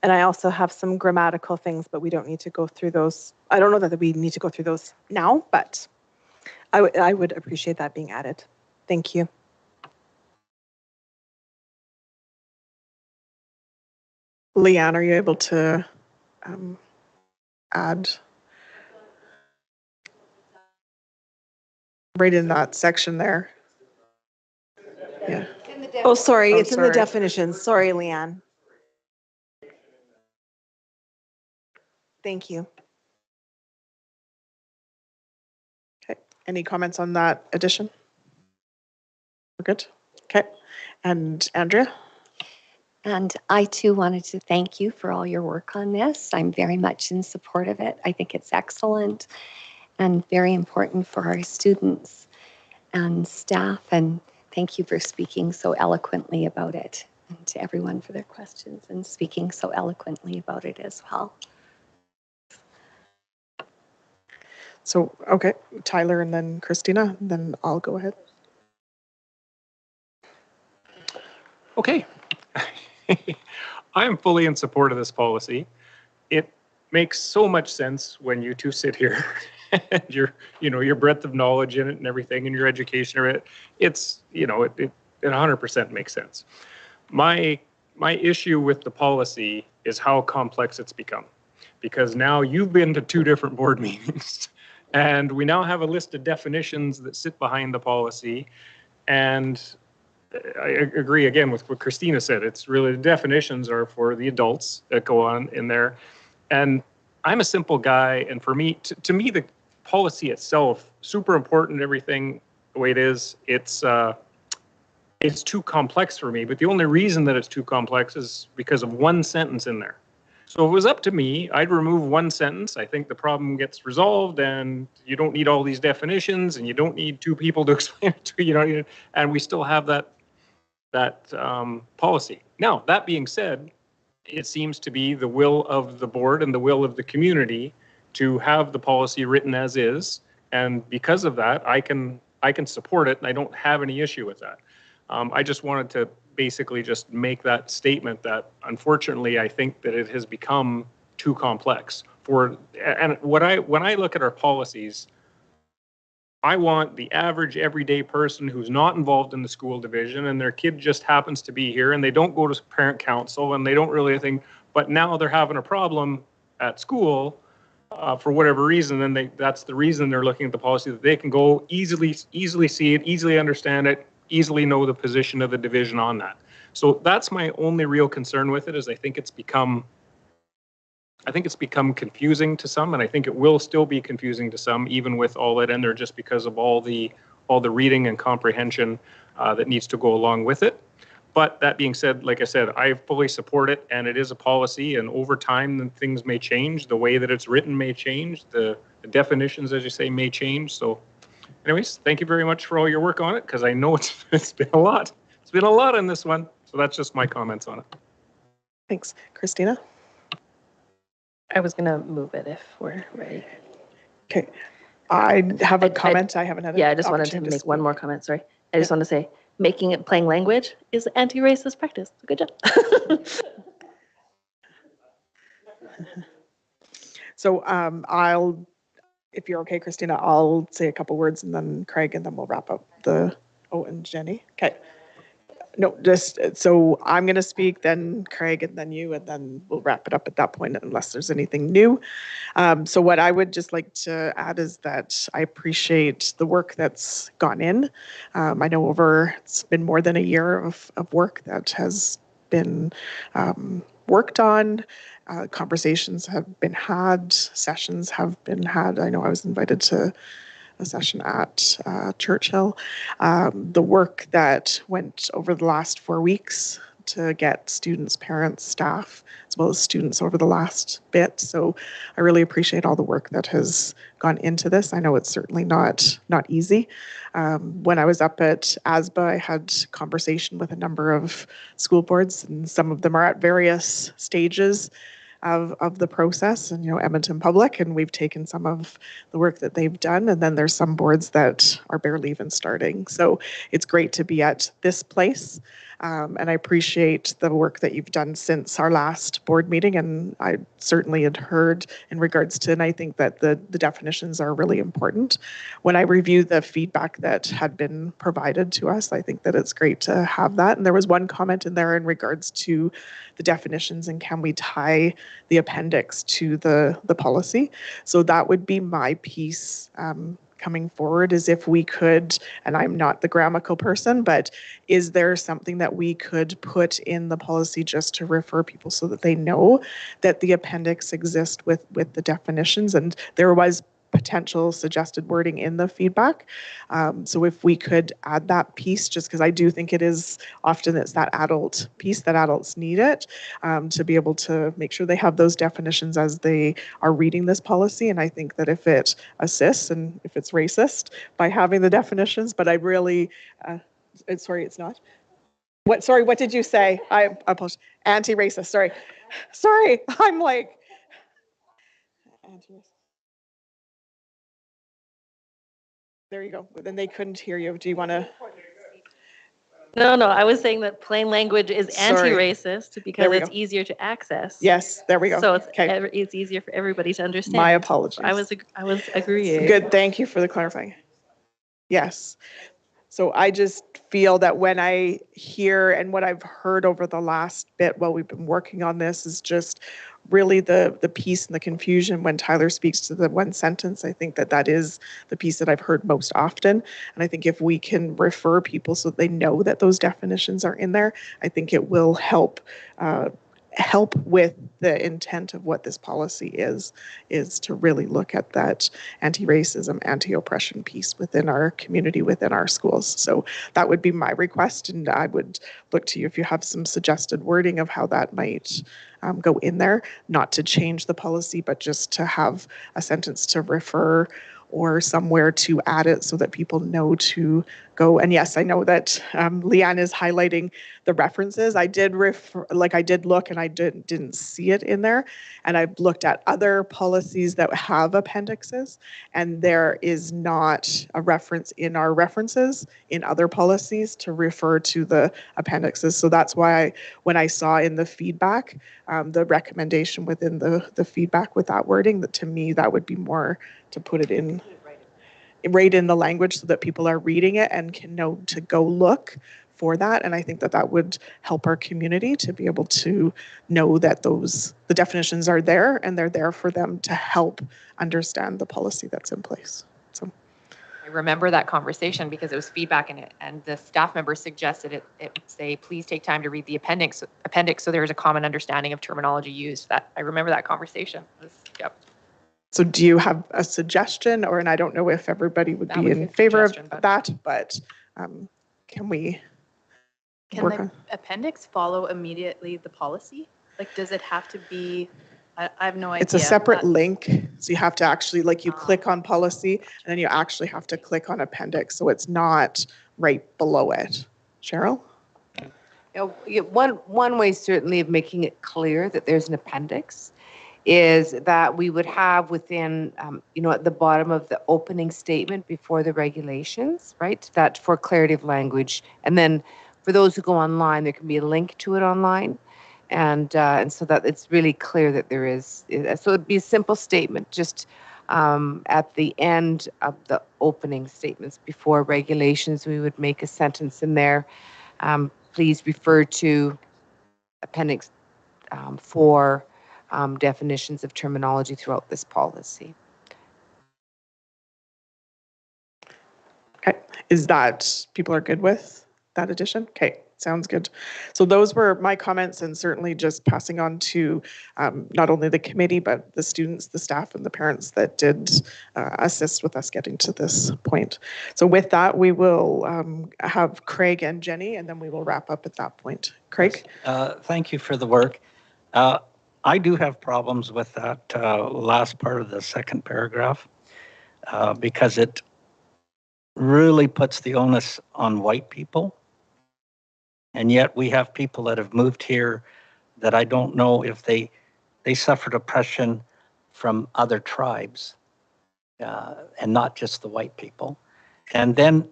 I also have some grammatical things, but we don't need to go through those. I don't know that we need to go through those now, but I would appreciate that being added. Thank you. Leanne, are you able to add right in that section there? Yeah. Oh, sorry, it's in the definitions. Sorry, Leanne. Thank you. Okay. Any comments on that addition? We're good. Okay. And Andrea? And I too wanted to thank you for all your work on this. I'm very much in support of it. I think it's excellent and very important for our students and staff. And thank you for speaking so eloquently about it, and to everyone for their questions and speaking so eloquently about it as well. So, okay, Tyler and then Christina, then I'll go ahead. Okay. I am fully in support of this policy. It makes so much sense when you two sit here and your breadth of knowledge in it and everything and your education of it. It's, it 100% makes sense. My issue with the policy is how complex it's become, because now you've been to 2 different board meetings and we now have a list of definitions that sit behind the policy. And I agree again with what Christina said. It's really, the definitions are for the adults that go on in there. And I'm a simple guy, and for me, to me, the policy itself, super important, everything the way it is, it's too complex for me. But the only reason that it's too complex is because of one sentence in there. So if it was up to me, I'd remove one sentence. I think the problem gets resolved, and you don't need all these definitions, and you don't need 2 people to explain it to you, and we still have that policy. Now, that being said, it seems to be the will of the board and the will of the community to have the policy written as is, and because of that, I can support it, and I don't have any issue with that. I just wanted to basically just make that statement that unfortunately I think that it has become too complex and when I look at our policies, I want the average everyday person who's not involved in the school division and their kid just happens to be here and they don't go to parent council and they don't really think, but now they're having a problem at school for whatever reason, and that's the reason they're looking at the policy, that they can go easily see it, easily understand it, easily know the position of the division on that. So that's my only real concern with it, is I think it's become confusing to some, and I think it will still be confusing to some, even with all that in there, just because of all the reading and comprehension that needs to go along with it. But that being said, like I said, I fully support it, and it is a policy, and over time things may change. The way that it's written may change. The definitions, as you say, may change. So Anyways, thank you very much for all your work on it, because I know it's been a lot. It's been a lot on this one. So that's just my comments on it. Thanks. Christina? I was going to move it if we're ready. Okay. I have a comment. I haven't had Yeah, I just wanted to make one more comment. Sorry. I just want to say, making it plain language is anti-racist practice. Good job. So if you're okay, Christina, I'll say a couple words and then Craig, and then we'll wrap up and Jenny. Okay. No, just, so I'm going to speak, then Craig, and then you, and then we'll wrap it up at that point unless there's anything new. So what I would just like to add is that I appreciate the work that's gone in. I know it's been more than a year of work that has been worked on. Conversations have been had, sessions have been had. I know I was invited to a session at Churchill. The work that went over the last 4 weeks to get students, parents, staff, as well as students over the last bit. So I really appreciate all the work that has gone into this. I know it's certainly not easy. When I was up at ASBA, I had conversation with a number of school boards, and some of them are at various stages of the process, and Edmonton Public, and we've taken some of the work that they've done, and then there's some boards that are barely even starting. So it's great to be at this place, and I appreciate the work that you've done since our last board meeting, and I certainly had heard in regards to, and I think that the definitions are really important. When I review the feedback that had been provided to us, I think that it's great to have that, and there was one comment in there in regards to the definitions and can we tie the appendix to the policy. So that would be my piece coming forward, is if we could, and I'm not the grammatical person, but is there something that we could put in the policy just to refer people so that they know that the appendix exists with the definitions? And there was potential suggested wording in the feedback. So if we could add that piece, just because I do think it's that adult piece that adults need it to be able to make sure they have those definitions as they are reading this policy. And I think that if it assists and if it's racist by having the definitions, but I really, sorry, it's not. What did you say? I apologize. Anti-racist, sorry, I'm like, anti-racist. There you go. Then they couldn't hear you. Do you want to? No, I was saying that plain language is anti-racist because it's easier to access. Yes, there we go. So it's easier for everybody to understand. My apologies. I was agreeing. Good. Thank you for the clarifying. Yes. So I just feel that when I hear and what I've heard over the last bit while we've been working on this is just really the piece and the confusion when Tyler speaks to the one sentence. I think that is the piece that I've heard most often. And I think if we can refer people so they know that those definitions are in there, I think it will help with the intent of what this policy is to really look at that anti-racism, anti-oppression piece within our community, within our schools. So that would be my request, and I would look to you if you have some suggested wording of how that might go in there, not to change the policy, but just to have a sentence to refer or somewhere to add it so that people know to go. And yes, I know that Leanne is highlighting the references. I did look and I didn't see it in there. And I've looked at other policies that have appendixes, and there is not a reference in our references in other policies to refer to the appendixes. So that's why when I saw in the feedback, the recommendation within the feedback with that wording, that to me, that would be more to put it in right in the language so that people are reading it and can know to go look for that. And I think that would help our community to be able to know that the definitions are there and they're there for them to help understand the policy that's in place. So I remember that conversation because it was feedback in it, and the staff member suggested it would say, please take time to read the appendix so there's a common understanding of terminology used. That I remember that conversation. Yep. So do you have a suggestion, and I don't know if everybody would be in favor of that, but can we Can the appendix follow immediately the policy? Like, does it have to be I have no idea. It's a separate link. So you have to actually, like, you click on policy and then you actually have to click on appendix. So it's not right below it. Cheryl? One way certainly of making it clear that there's an appendix is that we would have within, at the bottom of the opening statement before the regulations, right? That for clarity of language. And then for those who go online, there can be a link to it online. And so that it's really clear that there is. So it'd be a simple statement, just at the end of the opening statements before regulations, we would make a sentence in there. Please refer to appendix 4 definitions of terminology throughout this policy. Okay, is that, people are good with that addition? Okay, sounds good. So those were my comments, and certainly just passing on to not only the committee, but the students, the staff, and the parents that did assist with us getting to this point. So with that, we will have Craig and Jenny, and then we will wrap up at that point. Craig? Yes. Thank you for the work. I do have problems with that last part of the second paragraph because it really puts the onus on white people. And yet we have people that have moved here that I don't know if they suffered oppression from other tribes and not just the white people. And then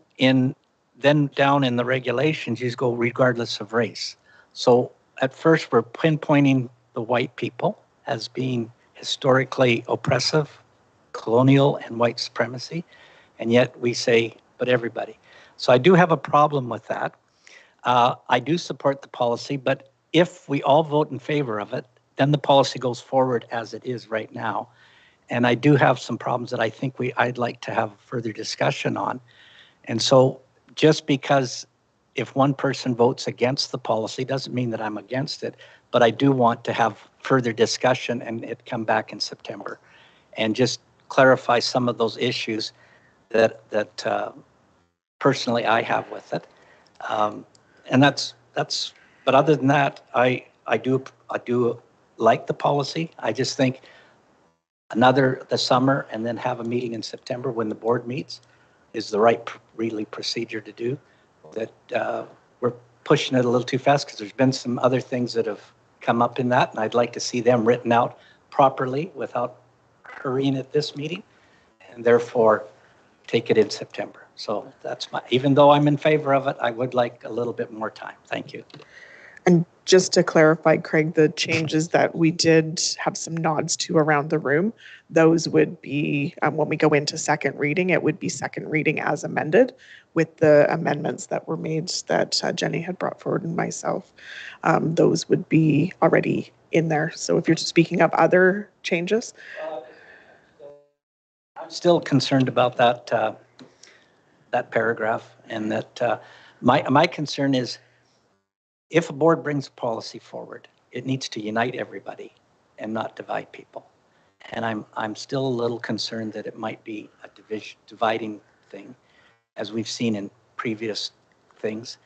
down in the regulations, you go regardless of race. So at first we're pinpointing the white people as being historically oppressive, colonial, and white supremacy. And yet we say, but everybody. So I do have a problem with that. I do support the policy, but if we all vote in favor of it, then the policy goes forward as it is right now. And I do have some problems that I think I'd like to have further discussion on. And so just because if one person votes against the policy doesn't mean that I'm against it, but I do want to have further discussion and it come back in September and just clarify some of those issues that personally I have with it. And that's, but other than that, I do like the policy. I just think the summer and then have a meeting in September when the board meets is the right really procedure to do. That we're pushing it a little too fast because there's been some other things that have come up in that, and I'd like to see them written out properly without hurrying at this meeting, and therefore take it in September. So that's even though I'm in favor of it, I would like a little bit more time. Thank you. And just to clarify, Craig, the changes that we did have some nods to around the room, those would be, when we go into second reading, it would be second reading as amended with the amendments that were made that Jenny had brought forward and myself. Those would be already in there. So if you're speaking of other changes. I'm still concerned about that paragraph, and that my concern is if a board brings a policy forward, it needs to unite everybody and not divide people. And I'm still a little concerned that it might be a dividing thing, as we've seen in previous things,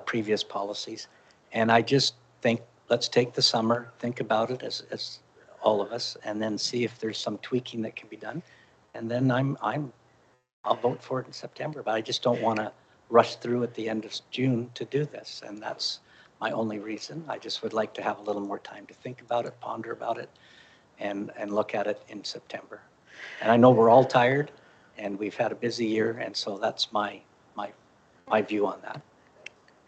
previous policies. And I just think let's take the summer, think about it as all of us, and then see if there's some tweaking that can be done. And then I'll vote for it in September, but I just don't want to rush through at the end of June to do this. And that's my only reason. I just would like to have a little more time to think about it, ponder about it, and look at it in September. And I know we're all tired and we've had a busy year, and so that's my view on that.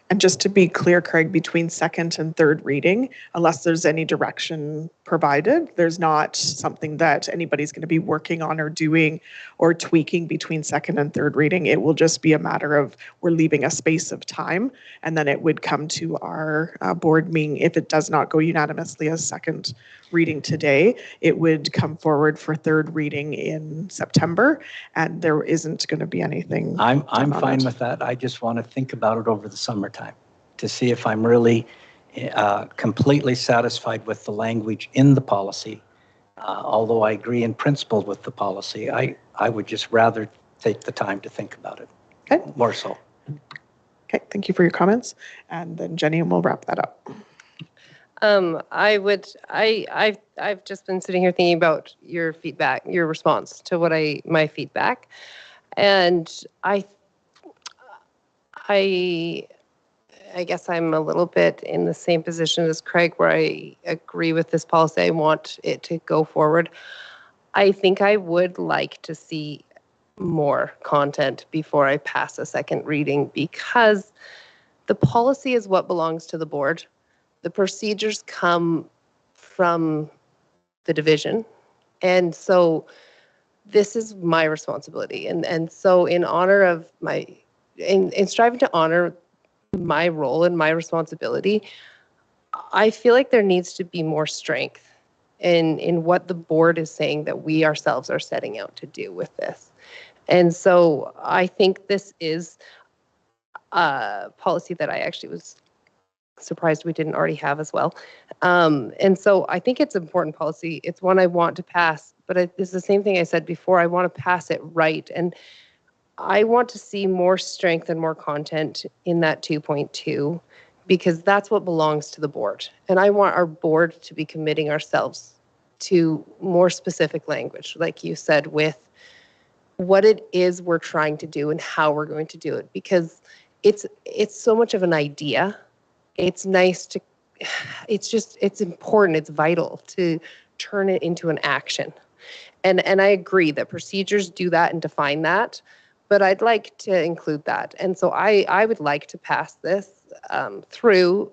And just to be clear, Craig, between second and third reading, unless there's any direction provided, there's not something that anybody's going to be working on or doing or tweaking between second and third reading. It will just be a matter of we're leaving a space of time, and then it would come to our board meeting. If it does not go unanimously as second reading today, it would come forward for third reading in September, and there isn't going to be anything. I'm fine with that. I just want to think about it over the summertime to see if I'm really completely satisfied with the language in the policy. Although I agree in principle with the policy, I would just rather take the time to think about it. Okay. More so. Okay, thank you for your comments. And then Jenny, and we'll wrap that up. I've just been sitting here thinking about your feedback, your response to my feedback. And I guess I'm a little bit in the same position as Craig, where I agree with this policy. I want it to go forward. I think I would like to see more content before I pass a second reading, because the policy is what belongs to the board. The procedures come from the division. And so this is my responsibility. And so in honor of in striving to honor my role and my responsibility, I feel like there needs to be more strength in what the board is saying that we ourselves are setting out to do with this. And so I think this is a policy that I actually was surprised we didn't already have as well. And so I think it's important policy. It's one I want to pass, but it's the same thing I said before. I want to pass it right. And I want to see more strength and more content in that 2.2, because that's what belongs to the board. And I want our board to be committing ourselves to more specific language, like you said, with what it is we're trying to do and how we're going to do it, because it's so much of an idea. It's nice to, it's important, it's vital to turn it into an action. And I agree that procedures do that and define that, but I'd like to include that. And so I would like to pass this through.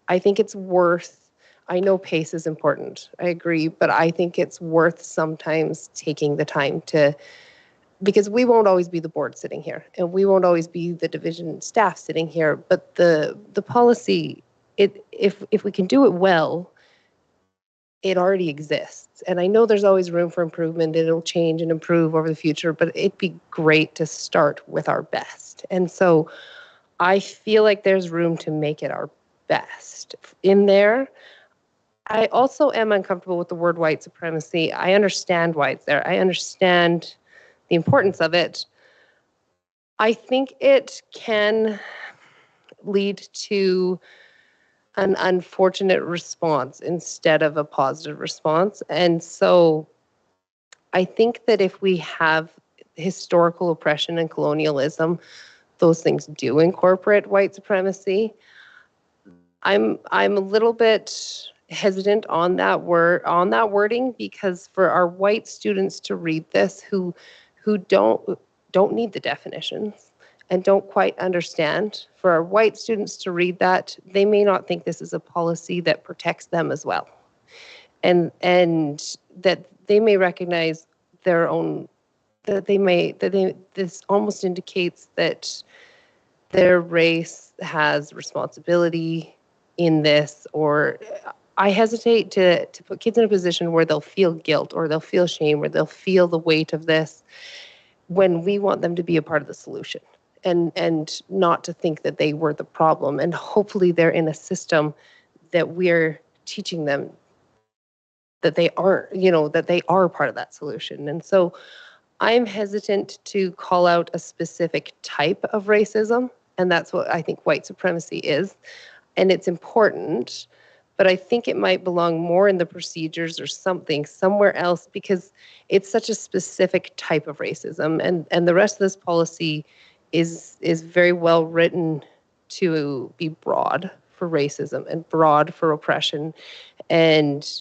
I think it's worth, I know pace is important, I agree, but I think it's worth sometimes taking the time to, because we won't always be the board sitting here, and we won't always be the division staff sitting here, but the policy, if we can do it well, it already exists. And I know there's always room for improvement. It'll change and improve over the future, but it'd be great to start with our best. And so I feel like there's room to make it our best in there. I also am uncomfortable with the word white supremacy. I understand why it's there. I understand the importance of it. I think it can lead to an unfortunate response instead of a positive response. And so I think that if we have historical oppression and colonialism, those things do incorporate white supremacy. I'm a little bit hesitant on that wording, because for our white students to read this who don't need the definitions and don't quite understand, for our white students to read that, they may not think this is a policy that protects them as well. And that they may recognize their own, this almost indicates that their race has responsibility in this, or I hesitate to put kids in a position where they'll feel guilt or they'll feel shame or they'll feel the weight of this, when we want them to be a part of the solution, and not to think that they were the problem. And hopefully they're in a system that we're teaching them that they are, that they are part of that solution. And so I'm hesitant to call out a specific type of racism, and that's what I think white supremacy is. And it's important, but I think it might belong more in the procedures or something somewhere else, because it's such a specific type of racism. And the rest of this policy is very well written to be broad for racism and broad for oppression. And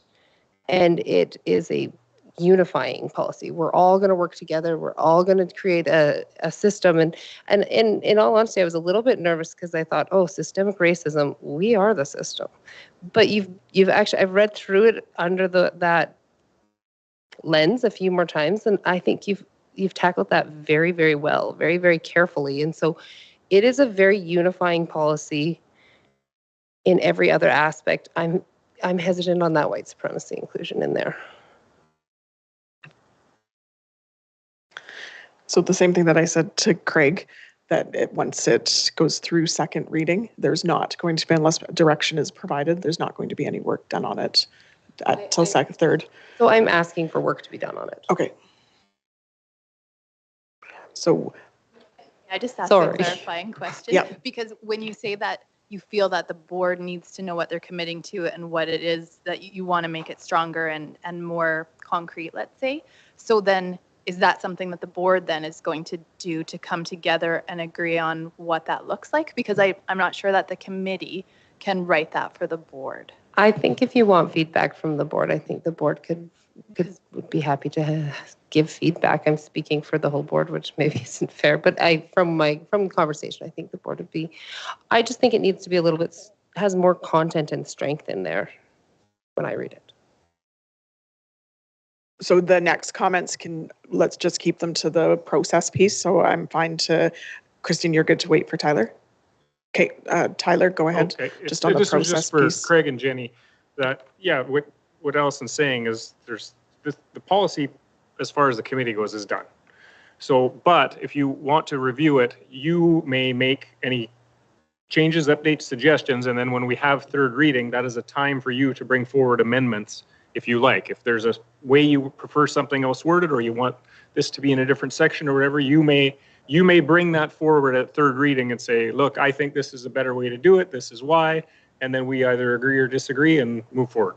it is a unifying policy. We're all going to work together. We're all going to create a system. And in all honesty, I was a little bit nervous, because I thought, oh, systemic racism, we are the system. But you've actually, I've read through it under that lens a few more times, and I think you've tackled that very, very well, very, very carefully. And so it is a very unifying policy in every other aspect. I'm hesitant on that white supremacy inclusion in there. So the same thing that I said to Craig, that once it goes through second reading, there's not going to be, unless direction is provided, there's not going to be any work done on it until third. So I'm asking for work to be done on it. Okay. So I just asked a clarifying question. Yep. Because when you say that you feel that the board needs to know what they're committing to and what it is that you want to make it stronger and more concrete, let's say. So then is that something that the board then is going to do to come together and agree on what that looks like? Because I'm not sure that the committee can write that for the board. I think if you want feedback from the board, I think the board would be happy to give feedback. I'm speaking for the whole board, which maybe isn't fair, but from conversation, I think the board would be. I just think it needs to be a little bit, has more content and strength in there when I read it. So the next comments let's just keep them to the process piece. So I'm fine to, Christine, you're good to wait for Tyler? Okay, Tyler, go ahead. Okay. Just on the process just for piece. Craig and Jenny, that, yeah, what Allison's saying is there's the policy as far as the committee goes is done. So, but if you want to review it, you may make any changes, updates, suggestions, and then when we have third reading, that is a time for you to bring forward amendments if you like. If there's a way you prefer something else worded, or you want this to be in a different section or whatever, you may bring that forward at third reading and say, look, I think this is a better way to do it. This is why. And then we either agree or disagree and move forward.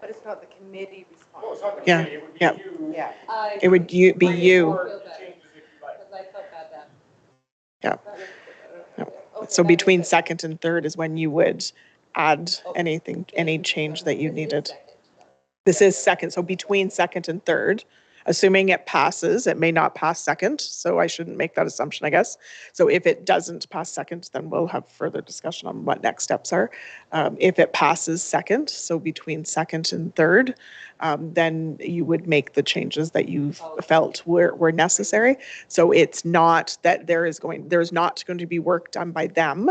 But it's not the committee response. Oh, it's not the Yeah, committee. It would be yeah. you. Yeah. It would be you. Yeah. So between second and third is when you would add any change that you needed. This is second, so between second and third, assuming it passes, it may not pass second, so I shouldn't make that assumption, I guess. So if it doesn't pass second, then we'll have further discussion on what next steps are. If it passes second, so between second and third, then you would make the changes that you felt were necessary. So it's not that there's not going to be work done by them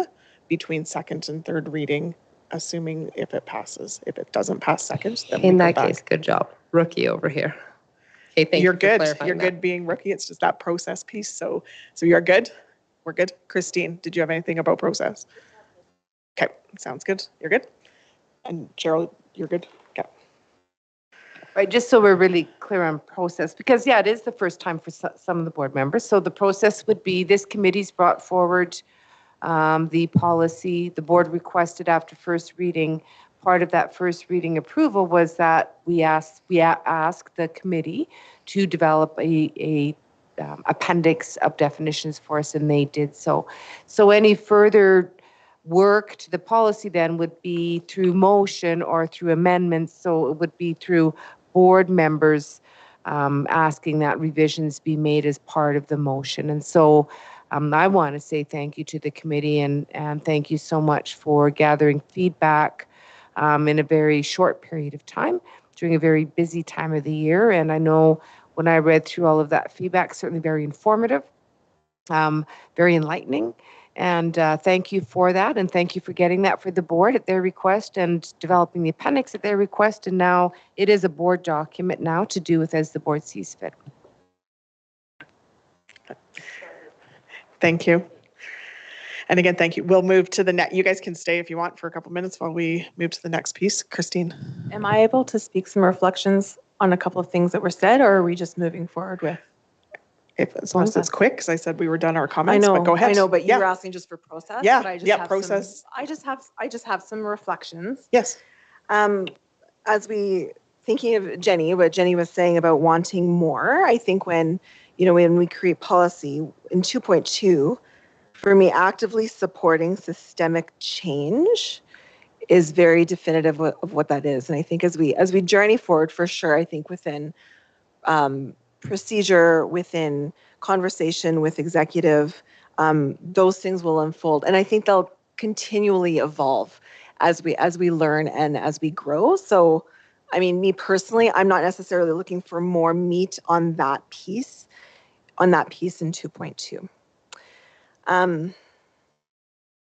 between second and third reading, assuming if it passes. If it doesn't pass second, then in we that go back. case, good job, rookie over here. Okay, thank You're you for good. clarifying You're that. good being rookie. It's just that process piece. So you're good. We're good. Christine, did you have anything about process? Okay, sounds good. You're good. And Cheryl, you're good. Okay. Right, just so we're really clear on process, because yeah, it is the first time for some of the board members. So the process would be this committee's brought forward the policy, the board requested after first reading. Part of that first reading approval was that we asked the committee to develop a appendix of definitions for us, and they did so. So any further work to the policy then would be through motion or through amendments. So it would be through board members asking that revisions be made as part of the motion. And so I want to say thank you to the committee and thank you so much for gathering feedback in a very short period of time during a very busy time of the year. And I know when I read through all of that feedback, certainly very informative, very enlightening. And thank you for that. And thank you for getting that for the board at their request and developing the appendix at their request. And now it is a board document now to do with as the board sees fit. Thank you. And again, thank you. We'll move to the next. You guys can stay if you want for a couple minutes while we move to the next piece. Christine. Am I able to speak some reflections on a couple of things that were said, or are we just moving forward with? As long as it's quick, because I said we were done our comments, but go ahead. I know, but you were asking just for process. Yeah, but I just yeah, have process. I just have some reflections. Yes. As we thinking of Jenny, what Jenny was saying about wanting more, I think when we create policy in 2.2, for me, actively supporting systemic change is very definitive of what that is. And I think as we journey forward, for sure, I think within procedure, within conversation with executive, those things will unfold. And I think they'll continually evolve as we learn and as we grow. So, I mean, me personally, I'm not necessarily looking for more meat on that piece in 2.2.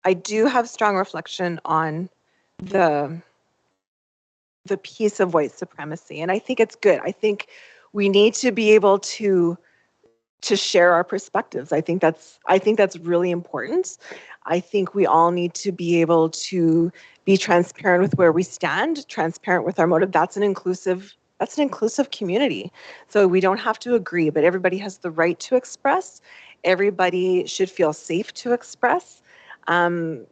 I do have strong reflection on the piece of white supremacy, and I think it's good. I think we need to be able to share our perspectives. I think that's really important. I think we all need to be able to be transparent with where we stand, transparent with our motive. That's an inclusive community. So we don't have to agree, but everybody has the right to express everybody should feel safe to express, and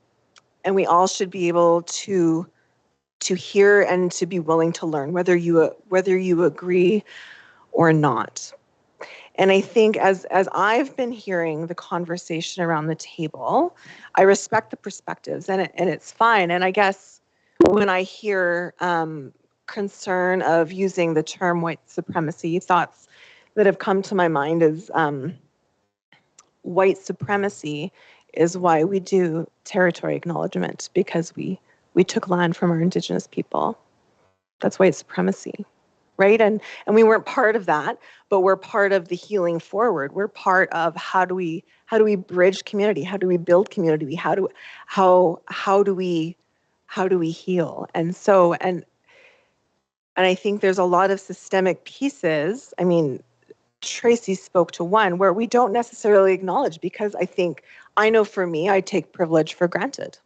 we all should be able to hear and to be willing to learn, whether you agree or not. And I think as I've been hearing the conversation around the table, I respect the perspectives, and it's fine. And I guess when I hear concern of using the term white supremacy, thoughts that have come to my mind is white supremacy is why we do territory acknowledgement, because we took land from our Indigenous people. That's white supremacy. Right? And we weren't part of that, but we're part of the healing forward. We're part of how do we bridge community? How do we build community? How do we heal? And so and I think there's a lot of systemic pieces. I mean, Tracy spoke to one where we don't necessarily acknowledge, because I know for me, I take privilege for granted.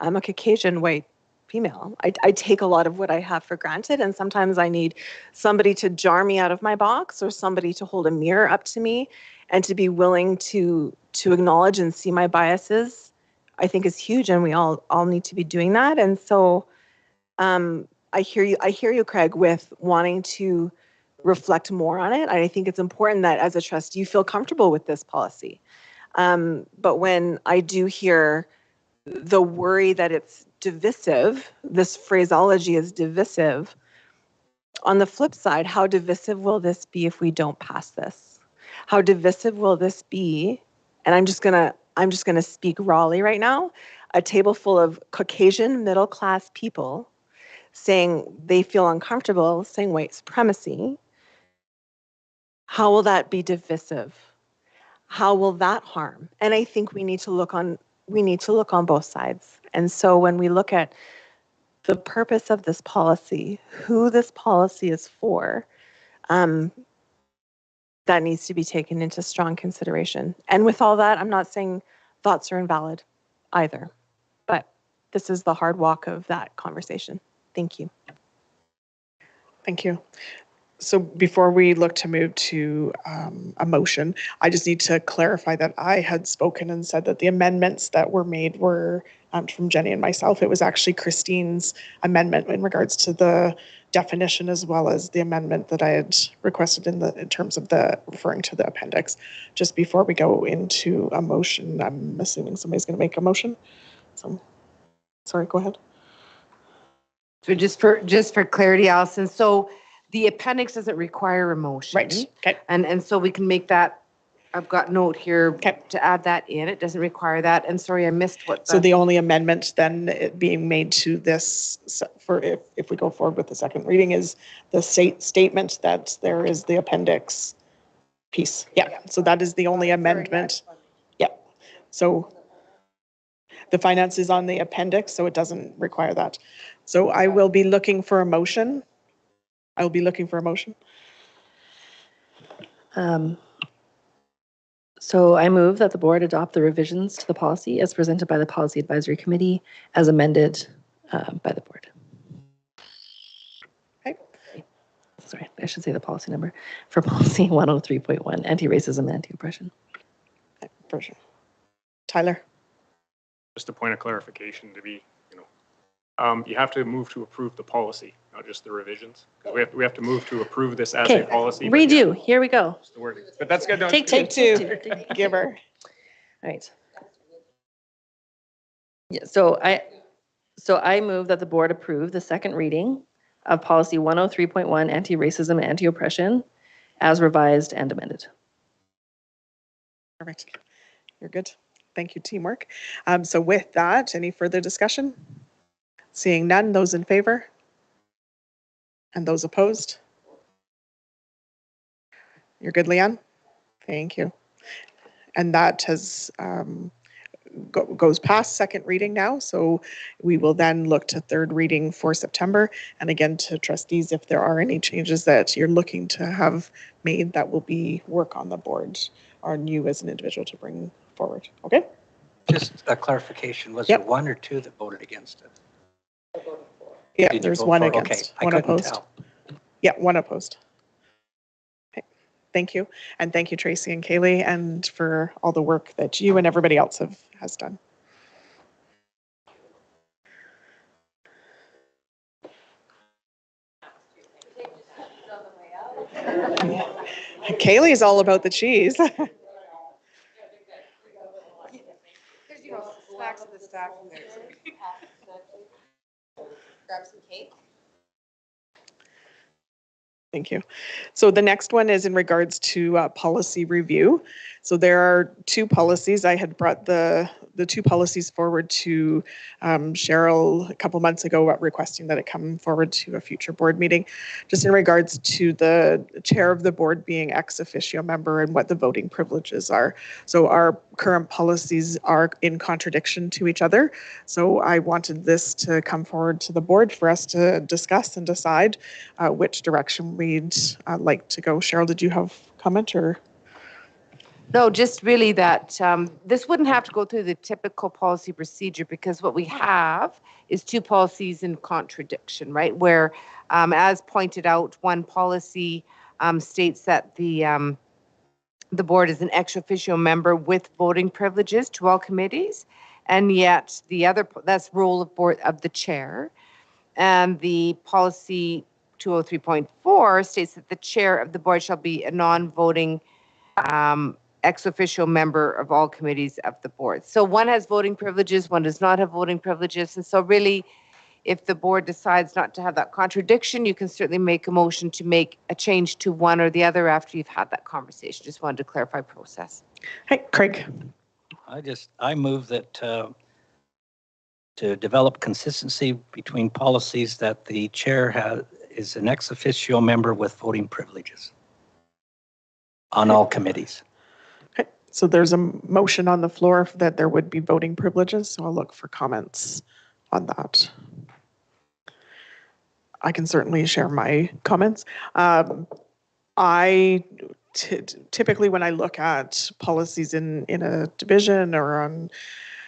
I'm a Caucasian white female. I take a lot of what I have for granted, and sometimes I need somebody to jar me out of my box, or somebody to hold a mirror up to me and to be willing to acknowledge and see my biases, I think is huge, and we all need to be doing that. And so I hear you, Craig, with wanting to reflect more on it. I think it's important that as a trustee you feel comfortable with this policy. But when I do hear the worry that it's divisive, this phraseology is divisive. On the flip side, how divisive will this be if we don't pass this? How divisive will this be? And I'm just gonna speak rawly right now. A table full of Caucasian middle-class people saying they feel uncomfortable saying white supremacy. How will that be divisive? How will that harm? And I think we need to look on both sides. And so when we look at the purpose of this policy, who this policy is for, that needs to be taken into strong consideration. And with all that, I'm not saying thoughts are invalid either, but this is the hard walk of that conversation. Thank you. Thank you. So before we look to move to a motion, I just need to clarify that I had spoken and said that the amendments that were made were from Jenny and myself. It was actually Christine's amendment in regards to the definition, as well as the amendment that I had requested in terms of the referring to the appendix. Just before we go into a motion, I'm assuming somebody's going to make a motion. So, sorry, go ahead. So just for clarity, Allison, so the appendix doesn't require a motion. Right. Okay. And so we can make that, I've got note here to add that in. It doesn't require that. And sorry, I missed what. So the only amendment then being made to this, for if we go forward with the second reading, is the statement that there is the appendix piece. Yeah. So that is the only amendment. Yeah. So the finance is on the appendix, so it doesn't require that. So I will be looking for a motion. I will be looking for a motion. So I move that the board adopt the revisions to the policy as presented by the Policy Advisory Committee as amended by the board. Okay. Sorry, I should say the policy number for policy 103.1, anti-racism, anti-oppression. Okay, for sure. Tyler. Just a point of clarification to be, you have to move to approve the policy, not just the revisions. We have to move to approve this as a policy. Redo. Here we go. The wording. But that's good. Take two. Give her. All right. Yeah. So I move that the board approve the second reading of policy 103.1, anti-racism and anti-oppression, as revised and amended. Perfect. You're good. Thank you, teamwork. So with that, any further discussion? Seeing none, those in favor? And those opposed? You're good, Leanne? Thank you. And that has goes past second reading now, so we will then look to third reading for September. And again, to trustees, if there are any changes that you're looking to have made, that will be work on the board, or you as an individual to bring forward. Okay? Just a clarification, was there one or two that voted against it? Yeah, there's one against, okay. one opposed. Tell. Yeah, one opposed. Okay, Thank you. And thank you, Tracy and Kaylee, and for all the work that you and everybody else has done. Kaylee's all about the cheese. There's, snacks of the staff in there. Grab some cake. Thank you. So the next one is in regards to policy review. So there are two policies. I had brought the two policies forward to Cheryl a couple months ago, requesting that it come forward to a future board meeting, just in regards to the chair of the board being ex officio member and what the voting privileges are. So our current policies are in contradiction to each other. So I wanted this to come forward to the board for us to discuss and decide which direction we'd like to go. Cheryl, did you have comment or? No, just really that this wouldn't have to go through the typical policy procedure, because what we have is two policies in contradiction, right? Where, as pointed out, one policy states that the board is an ex officio member with voting privileges to all committees, and yet the other, that's role of the chair, and the policy 203.4 states that the chair of the board shall be a non-voting ex officio member of all committees of the board. So one has voting privileges, one does not have voting privileges. And so really, if the board decides not to have that contradiction, you can certainly make a motion to make a change to one or the other after you've had that conversation. Just wanted to clarify process. Hey, Craig. I move that to develop consistency between policies that the chair is an ex officio member with voting privileges on all committees. Okay, so there's a motion on the floor that there would be voting privileges, so I'll look for comments on that. I can certainly share my comments. Typically when I look at policies in a division or on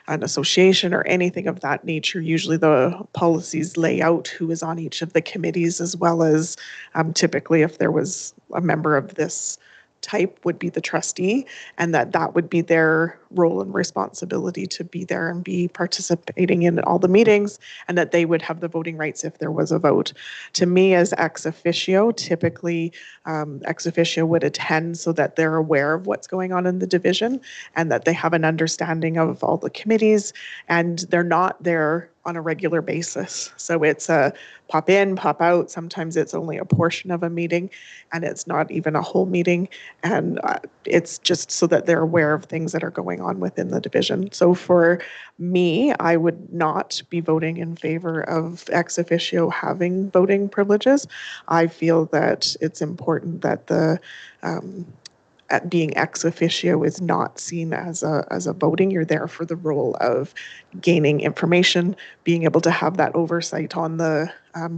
an association or anything of that nature, usually the policies lay out who is on each of the committees, as well as typically if there was a member of this type would be the trustee, and that would be their role and responsibility to be there and be participating in all the meetings, and that they would have the voting rights if there was a vote. To me, as ex officio, typically ex officio would attend so that they're aware of what's going on in the division and that they have an understanding of all the committees, and they're not there on a regular basis. So it's a pop in, pop out. Sometimes it's only a portion of a meeting and it's not even a whole meeting. And it's just so that they're aware of things that are going on within the division. So for me, I would not be voting in favor of ex officio having voting privileges. I feel that it's important that the at being ex officio is not seen as a voting. You're there for the role of gaining information, being able to have that oversight on the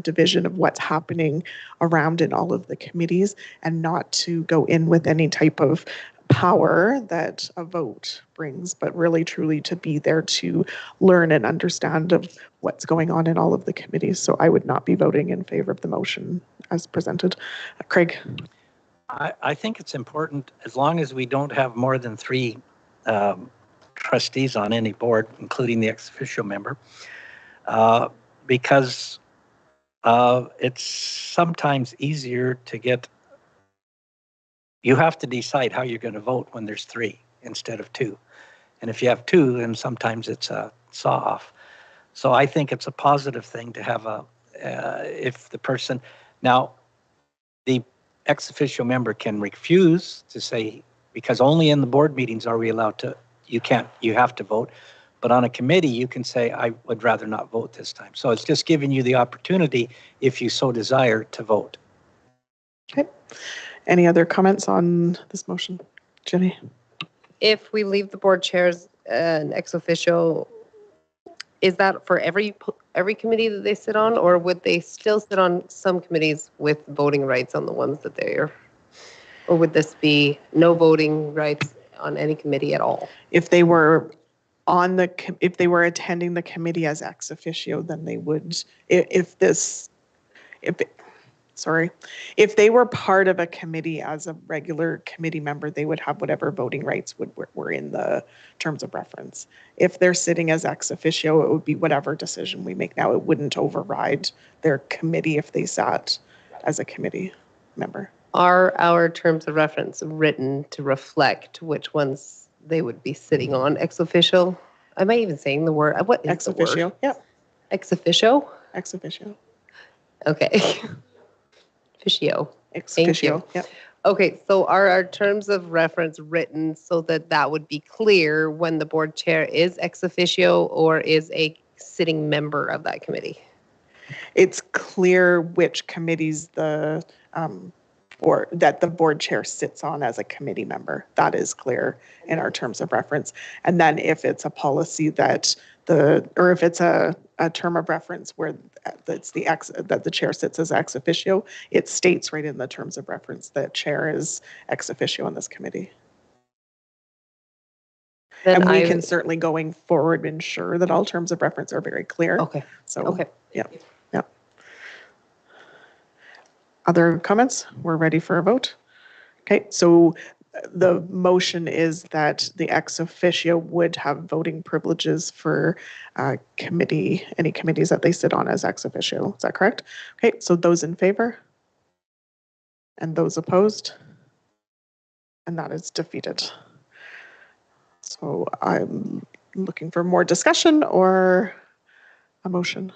division of what's happening around in all of the committees, and not to go in with any type of power that a vote brings, but really truly to be there to learn and understand of what's going on in all of the committees. So I would not be voting in favor of the motion as presented. Craig? I think it's important, as long as we don't have more than 3 trustees on any board, including the ex officio member, because it's sometimes easier to get, you have to decide how you're going to vote when there's 3 instead of 2. And if you have 2, then sometimes it's a saw off. So I think it's a positive thing to have if the person, now the ex officio member can refuse to say, because only in the board meetings are we allowed to, you have to vote. But on a committee, you can say, I would rather not vote this time. So it's just giving you the opportunity, if you so desire, to vote. Okay. Any other comments on this motion? Jenny? If we leave the board chairs an ex officio, is that for every committee that they sit on, or would they still sit on some committees with voting rights on the ones that they are, or would this be no voting rights on any committee at all? If they were if they were attending the committee as ex officio, then they would. sorry. If they were part of a committee as a regular committee member, they would have whatever voting rights were in the terms of reference. If they're sitting as ex officio, it would be whatever decision we make now. It wouldn't override their committee if they sat as a committee member. Are our terms of reference written to reflect which ones they would be sitting on? Ex officio? Am I even saying the word? What is Ex the officio, word? yep. Ex officio? Ex officio. Okay. Officio. Ex Thank officio, you. yep. Okay, so are our terms of reference written so that that would be clear when the board chair is ex officio or is a sitting member of that committee? It's clear which committees the or that the board chair sits on as a committee member. That is clear in our terms of reference. And then if it's a policy that or if it's a term of reference where it's that the chair sits as ex officio, it states right in the terms of reference that chair is ex officio on this committee. Then and we can certainly going forward ensure that all terms of reference are very clear. Okay. So, Okay. yeah. Other comments? We're ready for a vote. Okay, so the motion is that the ex officio would have voting privileges for any committees that they sit on as ex officio. Is that correct? Okay, so those in favor? And those opposed? And that is defeated. So I'm looking for more discussion or a motion.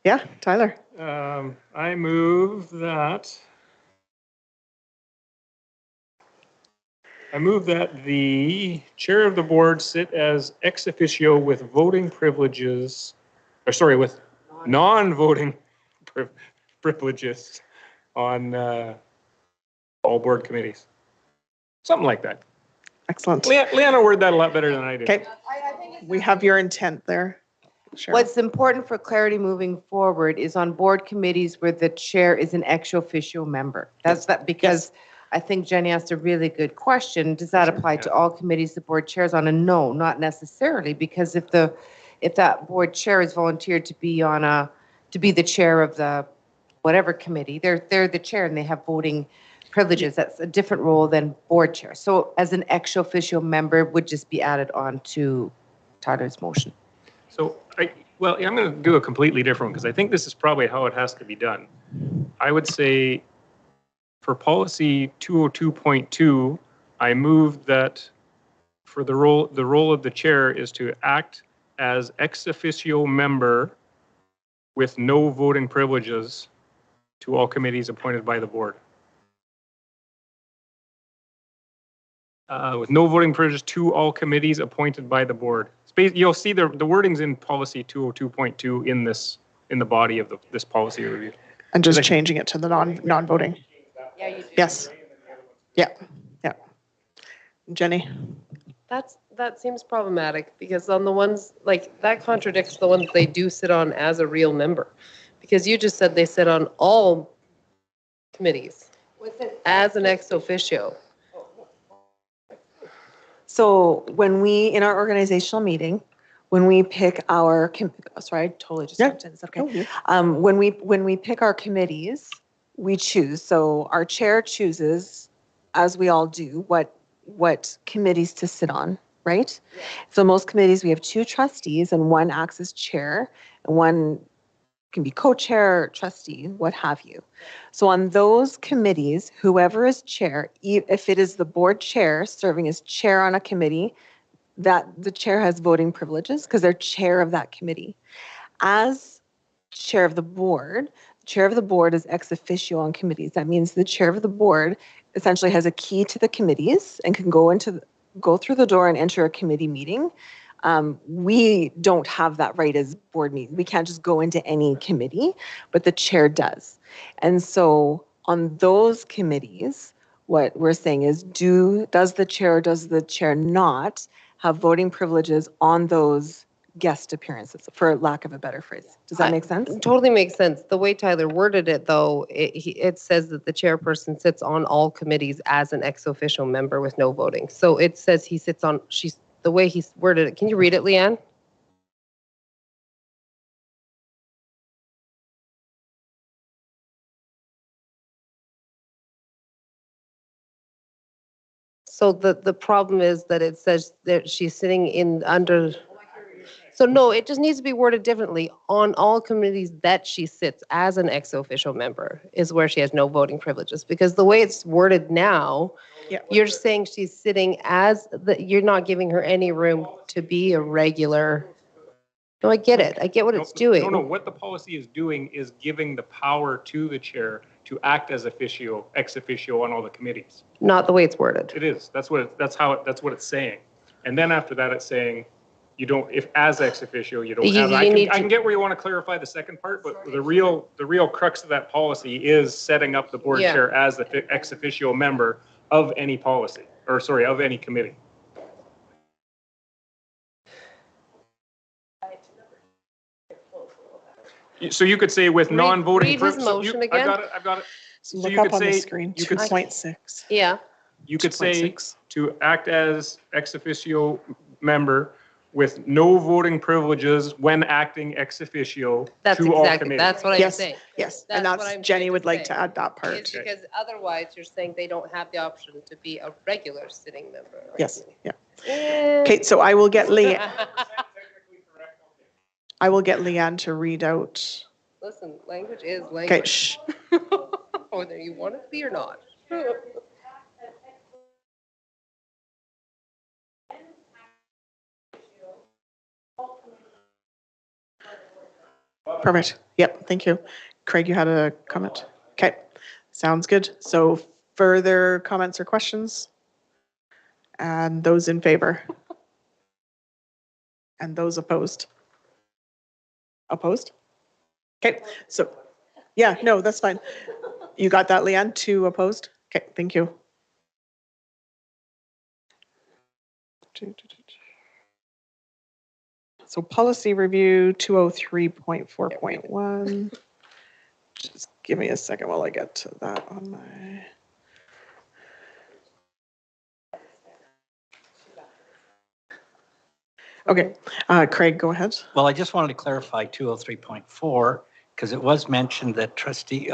Yeah, Tyler. I move that the chair of the board sit as ex officio with voting privileges, with non-voting privileges on all board committees. Something like that. Excellent. Leanna worded that a lot better than I did. Okay, we have your intent there. Cheryl. What's important for clarity moving forward is on board committees where the chair is an ex officio member. That's that because I think Jenny asked a really good question. Does that apply to all committees the board chairs on? And no, not necessarily, because if that board chair is volunteered to be the chair of the whatever committee, they're the chair and they have voting privileges. That's a different role than board chair. So as an ex officio member would just be added on to Tyler's motion. So I'm going to do a completely different one because I think this is probably how it has to be done. I would say for policy 202.2, I moved that for the role of the chair is to act as ex officio member with no voting privileges to all committees appointed by the board. With no voting privileges to all committees appointed by the board. You'll see the wordings in policy 202.2 in the body of this policy review. And just changing it to the non-voting. Yeah, you do. Yes. Yeah. Jenny. That seems problematic because on the ones like that contradicts the ones they do sit on as a real member, because you just said they sit on all committees as an ex officio. So when in our organizational meeting, when we pick our, sorry, I totally just jumped in. Is that okay? When we pick our committees, we choose. So our chair chooses, as we all do, what committees to sit on, right? Yeah. So most committees, we have 2 trustees and one acts as chair and one can be co-chair, trustee, what have you. So on those committees, whoever is chair, if it is the board chair serving as chair on a committee, that the chair has voting privileges because they're chair of that committee. As chair of the board is ex officio on committees. That means the chair of the board essentially has a key to the committees and can go through the door and enter a committee meeting. We don't have that right as board meeting. We can't just go into any committee, but the chair does. And so on those committees, what we're saying is does the chair not have voting privileges on those guest appearances, for lack of a better phrase? Does that make sense? Totally makes sense. The way Tyler worded it, though, it says that the chairperson sits on all committees as an ex officio member with no voting. So it says he sits on, the way he's worded it. Can you read it, Leanne? So the problem is that it says that she's sitting in under. So no, it just needs to be worded differently. On all committees that she sits as an ex-official member is where she has no voting privileges. Because the way it's worded now, you're saying she's sitting as you're not giving her any room to be a regular. No, I get it. I get what it's doing. No, what the policy is doing is giving the power to the chair to act as ex officio on all the committees. Not the way it's worded. It is. That's what it's saying. And then after that, it's saying you don't, if as ex officio, you don't have. I can get where you want to clarify the second part, but the real crux of that policy is setting up the board chair as the ex officio member of any policy, or sorry, of any committee. So you could say with non-voting. Read his motion again. I've got it. So look up on the screen, 2.6. Yeah. You could say to act as ex officio member with no voting privileges when acting ex officio to all committees. That's what I'm saying. Yes, and that's Jenny would like to add that part. It's because otherwise you're saying they don't have the option to be a regular sitting member. Right? Yes, yeah. Okay, so I will get Leanne. I will get Leanne to read out. Listen, language is language. Okay, shh. Whether you want it to be or not. Perfect. Yep, thank you. Craig, you had a comment? Okay, sounds good. So further comments or questions? And those in favor? And those opposed? Opposed? Okay, so, yeah, no, that's fine. You got that, Leanne? 2 opposed? Okay, thank you. So policy review 203.4.1. Just give me a second while I get to that on my. Okay, Craig, go ahead. Well, I just wanted to clarify 203.4 because it was mentioned that trustee,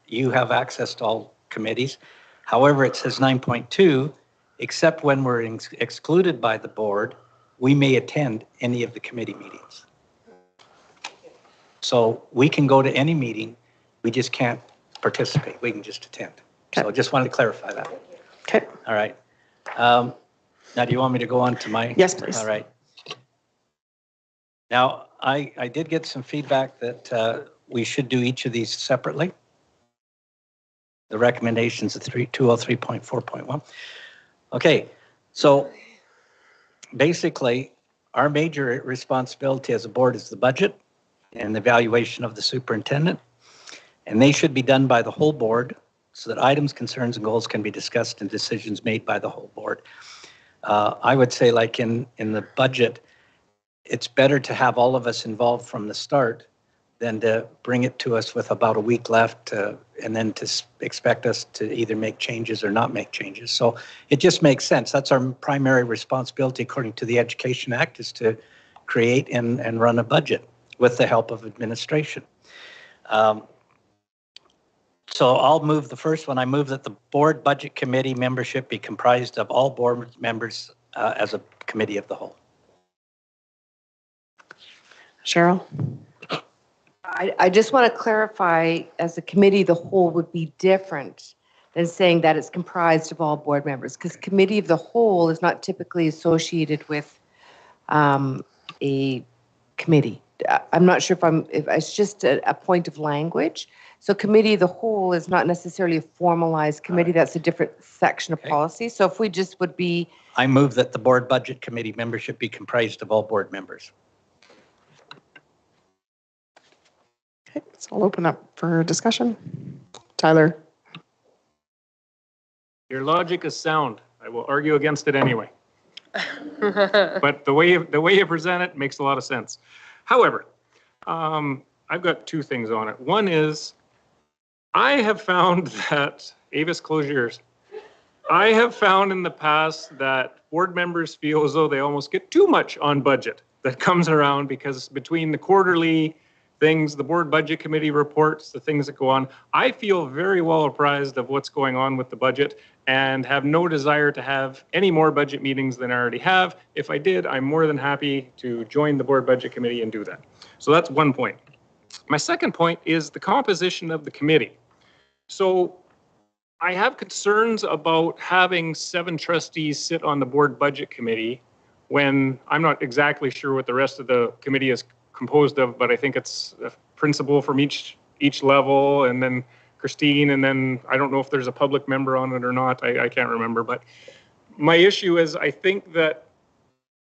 you have access to all committees. However, it says 9.2, except when we're excluded by the board, we may attend any of the committee meetings. So we can go to any meeting, we just can't participate. We can just attend. Okay. So I just wanted to clarify that. Okay. All right. Now, do you want me to go on to my? Yes, please. All right. Now, I did get some feedback that we should do each of these separately. The recommendations of 203.4.1. Okay, so basically, our major responsibility as a board is the budget and the evaluation of the superintendent. And they should be done by the whole board so that items, concerns, and goals can be discussed and decisions made by the whole board. I would say, like in the budget, it's better to have all of us involved from the start than to bring it to us with about a week left and then to expect us to either make changes or not make changes. So it just makes sense. That's our primary responsibility according to the Education Act, is to create and run a budget with the help of administration. So I'll move the first one. I move that the board budget committee membership be comprised of all board members as a committee of the whole. Cheryl? I just want to clarify, as a committee, the whole would be different than saying that it's comprised of all board members, because committee of the whole is not typically associated with a committee. I'm not sure if it's just a point of language. So committee of the whole is not necessarily a formalized committee. That's a different section of policy. So if we just would be. I move that the board budget committee membership be comprised of all board members. Okay, so I'll open up for discussion. Tyler. Your logic is sound. I will argue against it anyway. But the way you present it makes a lot of sense. However, I've got two things on it. One is, I have found that, Avis, close your ears. I have found in the past that board members feel as though they almost get too much on budget that comes around, because between the quarterly things, the board budget committee reports, the things that go on. I feel very well apprised of what's going on with the budget and have no desire to have any more budget meetings than I already have. If I did, I'm more than happy to join the board budget committee and do that. So that's one point. My second point is the composition of the committee. So I have concerns about having 7 trustees sit on the board budget committee when I'm not exactly sure what the rest of the committee is composed of, but I think it's a principal from each level, and then Christine, and then I don't know if there's a public member on it or not. I can't remember. But my issue is I think that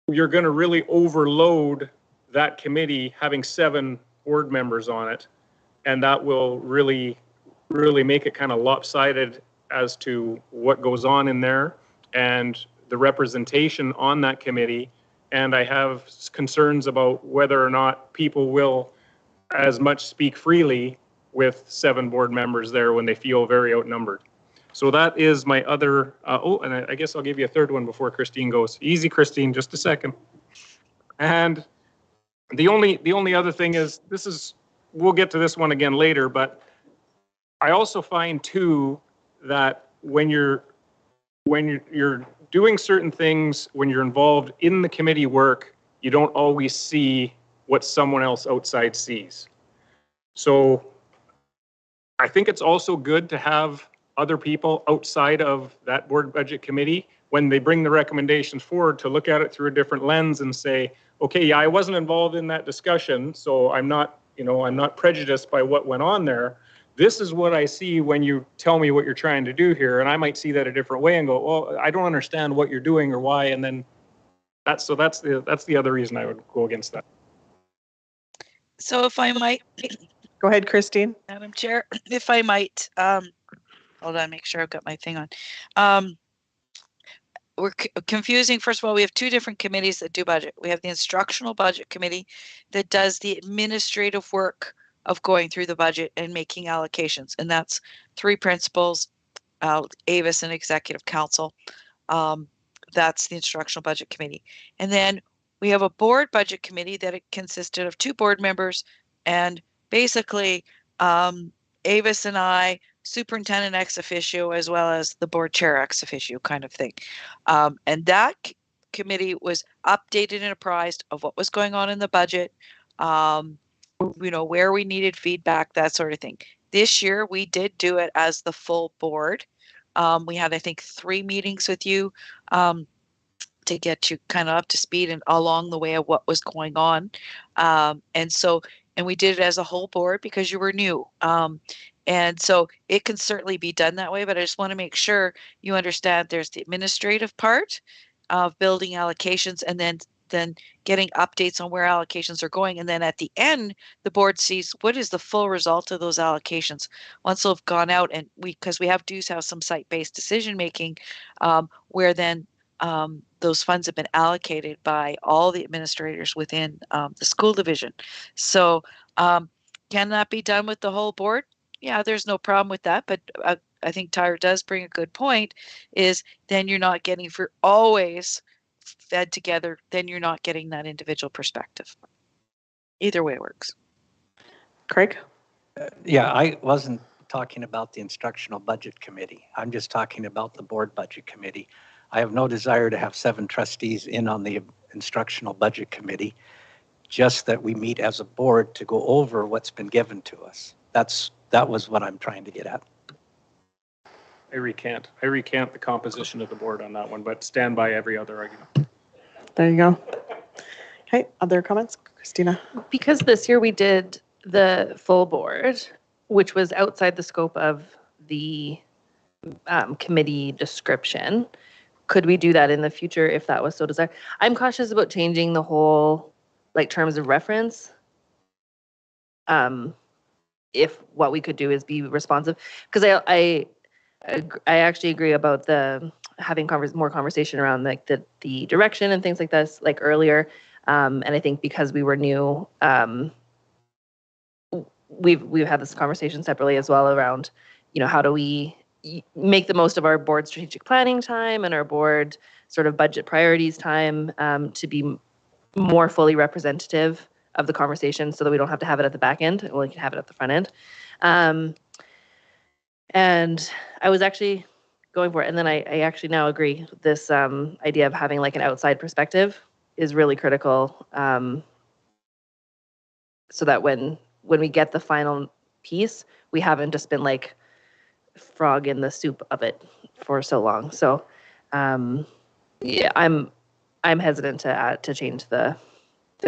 you're going to really overload that committee having 7 board members on it, and that will really make it kind of lopsided as to what goes on in there and the representation on that committee. And I have concerns about whether or not people will as much speak freely with 7 board members there when they feel very outnumbered. So that is my other, and I guess I'll give you a third one before Christine goes. Easy, Christine, just a second. And the only other thing is, we'll get to this one again later, but I also find too that when you're doing certain things, when you're involved in the committee work, you don't always see what someone else outside sees. So I think it's also good to have other people outside of that board budget committee when they bring the recommendations forward to look at it through a different lens and say, okay, yeah, I wasn't involved in that discussion, so I'm not prejudiced by what went on there. This is what I see when you tell me what you're trying to do here, and I might see that a different way and go, well, I don't understand what you're doing or why, and then that's the other reason I would go against that. So if I might, go ahead, Christine. Madam Chair, if I might, hold on, make sure I've got my thing on. We're confusing. First of all, we have 2 different committees that do budget. We have the instructional budget committee that does the administrative work of going through the budget and making allocations. And that's 3 principals, Avis and executive council. That's the instructional budget committee. And then we have a board budget committee that it consisted of 2 board members, and basically Avis and I, superintendent ex officio, as well as the board chair ex officio kind of thing. And that committee was updated and apprised of what was going on in the budget, where we needed feedback, that sort of thing. This year, we did do it as the full board. We had, I think, 3 meetings with you to get you kind of up to speed and along the way of what was going on. And we did it as a whole board because you were new. And so it can certainly be done that way, but I just want to make sure you understand there's the administrative part of building allocations, and then getting updates on where allocations are going. And then at the end, the board sees what is the full result of those allocations once they've gone out, and because we have some site-based decision making where then those funds have been allocated by all the administrators within the school division. So can that be done with the whole board? Yeah, there's no problem with that. But I think Tyra does bring a good point, is then you're not getting, if you're always fed together, then you're not getting that individual perspective. Either way works. Craig? Yeah, I wasn't talking about the instructional budget committee. I'm just talking about the board budget committee. I have no desire to have 7 trustees in on the instructional budget committee, just that we meet as a board to go over what's been given to us. That was what I'm trying to get at. I recant the composition of the board on that one, but stand by every other argument. There you go. Okay, other comments? Christina? Because this year we did the full board, which was outside the scope of the committee description. Could we do that in the future if that was so desired? I'm cautious about changing the whole terms of reference. If what we could do is be responsive, because I actually agree about the having more conversation around the direction and things like this earlier. And I think because we were new, we've had this conversation separately as well around, how do we make the most of our board strategic planning time and our board sort of budget priorities time to be more fully representative of the conversation so that we don't have to have it at the back end. We can have it at the front end. And I was actually going for it. And then I actually now agree. This idea of having like an outside perspective is really critical. So that when we get the final piece, we haven't just been like frog in the soup of it for so long. So yeah, I'm hesitant to change the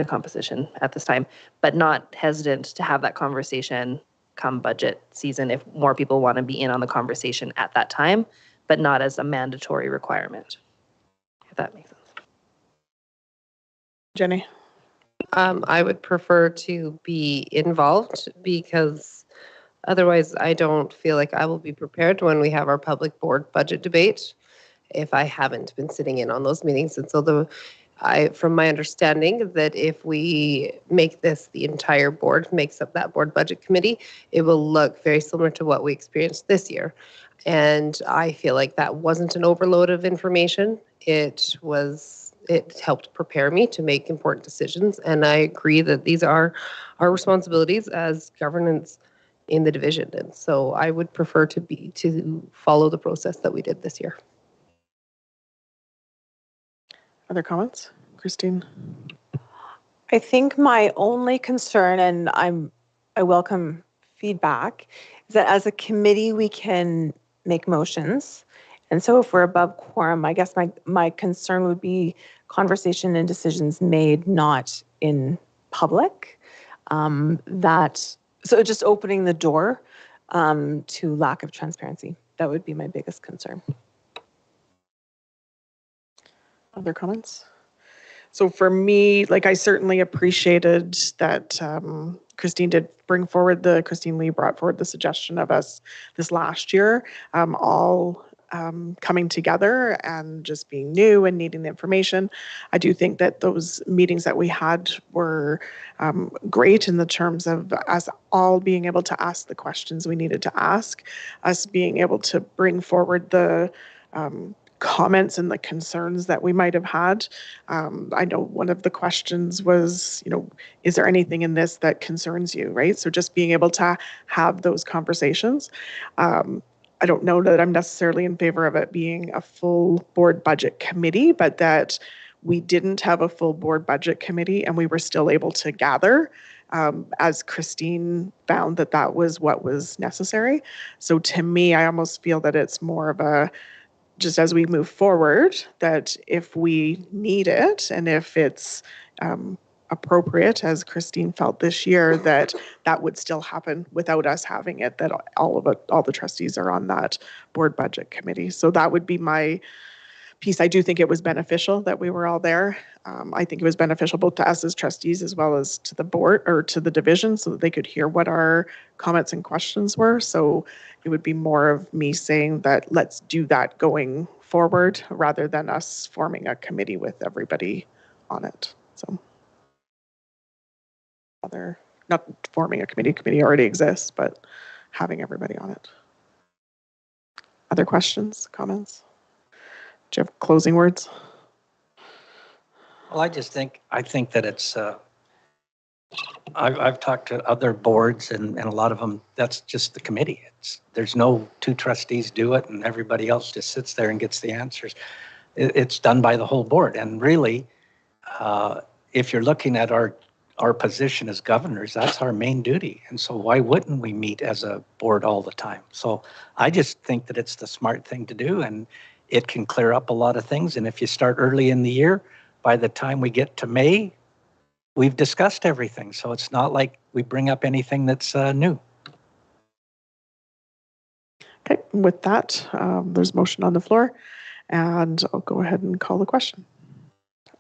composition at this time, but not hesitant to have that conversation come budget season if more people want to be in on the conversation at that time, but not as a mandatory requirement, if that makes sense. Jenny? I would prefer to be involved because otherwise I don't feel like I will be prepared when we have our public board budget debate if I haven't been sitting in on those meetings. And so from my understanding that if we make this, the entire board makes up that board budget committee, it will look very similar to what we experienced this year. And I feel like that wasn't an overload of information. It helped prepare me to make important decisions. And I agree that these are our responsibilities as governance in the division. And so I would prefer to follow the process that we did this year. Other comments? Christine? I think my only concern, and I welcome feedback, is that as a committee we can make motions. And so if we're above quorum, I guess my concern would be conversation and decisions made not in public. So just opening the door to lack of transparency. That would be my biggest concern. Other comments? So for me, like I certainly appreciated that Christine Lee brought forward the suggestion of us this last year, all coming together and just being new and needing the information. I do think that those meetings that we had were great in the terms of us all being able to ask the questions we needed to ask, us being able to bring forward the comments and the concerns that we might have had. I know one of the questions was, is there anything in this that concerns you, right? So just being able to have those conversations. I don't know that I'm necessarily in favor of it being a full board budget committee, but that we didn't have a full board budget committee and we were still able to gather as Christine found that was what was necessary. So to me, I almost feel that it's more of a, just as we move forward, that if we need it and if it's appropriate, as Christine felt this year, that would still happen without us having it, that all the trustees are on that board budget committee. So that would be my piece. I do think it was beneficial that we were all there. I think it was beneficial both to us as trustees as well as to the board or to the division so that they could hear what our comments and questions were. So it would be more of me saying that let's do that going forward rather than us forming a committee with everybody on it. So not forming a committee already exists, but having everybody on it. Other questions, comments? Do you have closing words? Well, I think that it's, I've talked to other boards and a lot of them, that's just the committee. There's no two trustees do it and everybody else just sits there and gets the answers. It's done by the whole board. And really, if you're looking at our position as governors, that's our main duty. And so why wouldn't we meet as a board all the time? So I just think that it's the smart thing to do and it can clear up a lot of things. And if you start early in the year, by the time we get to May, we've discussed everything. So it's not like we bring up anything that's new. Okay, with that, there's a motion on the floor and I'll go ahead and call the question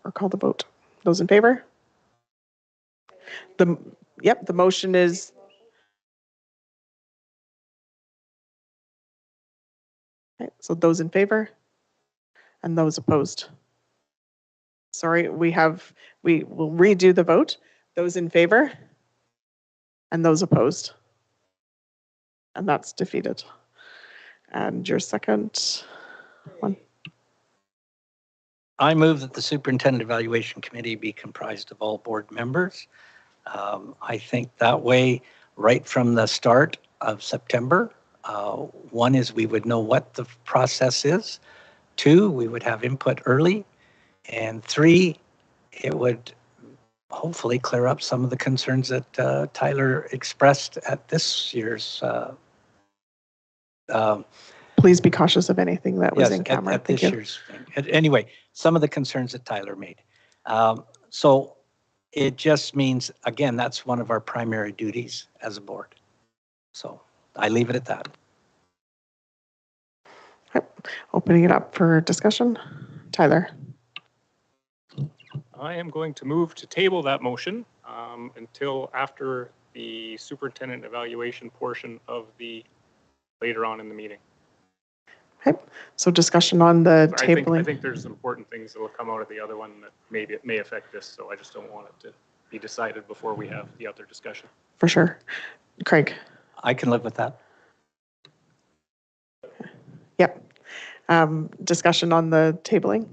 or call the vote. Those in favor? The motion is okay, so those in favor and those opposed. Sorry, we will redo the vote. Those in favor and those opposed. And that's defeated. And your second one. I move that the Superintendent Evaluation Committee be comprised of all board members. I think that way, right from the start of September, one is we would know what the process is. Two, we would have input early. And three, it would hopefully clear up some of the concerns that Tyler expressed at this year's. Please be cautious of anything that was in camera. At this year's thing. Anyway, some of the concerns that Tyler made. So it just means, again, that's one of our primary duties as a board. So I leave it at that. Okay. Opening it up for discussion. Tyler. I am going to move to table that motion until after the superintendent evaluation portion of the later on in the meeting. Okay. So discussion on the tabling. I think there's important things that will come out of the other one that maybe it may affect this. So I just don't want it to be decided before we have the other discussion. For sure. Craig. I can live with that. Yep. Discussion on the tabling.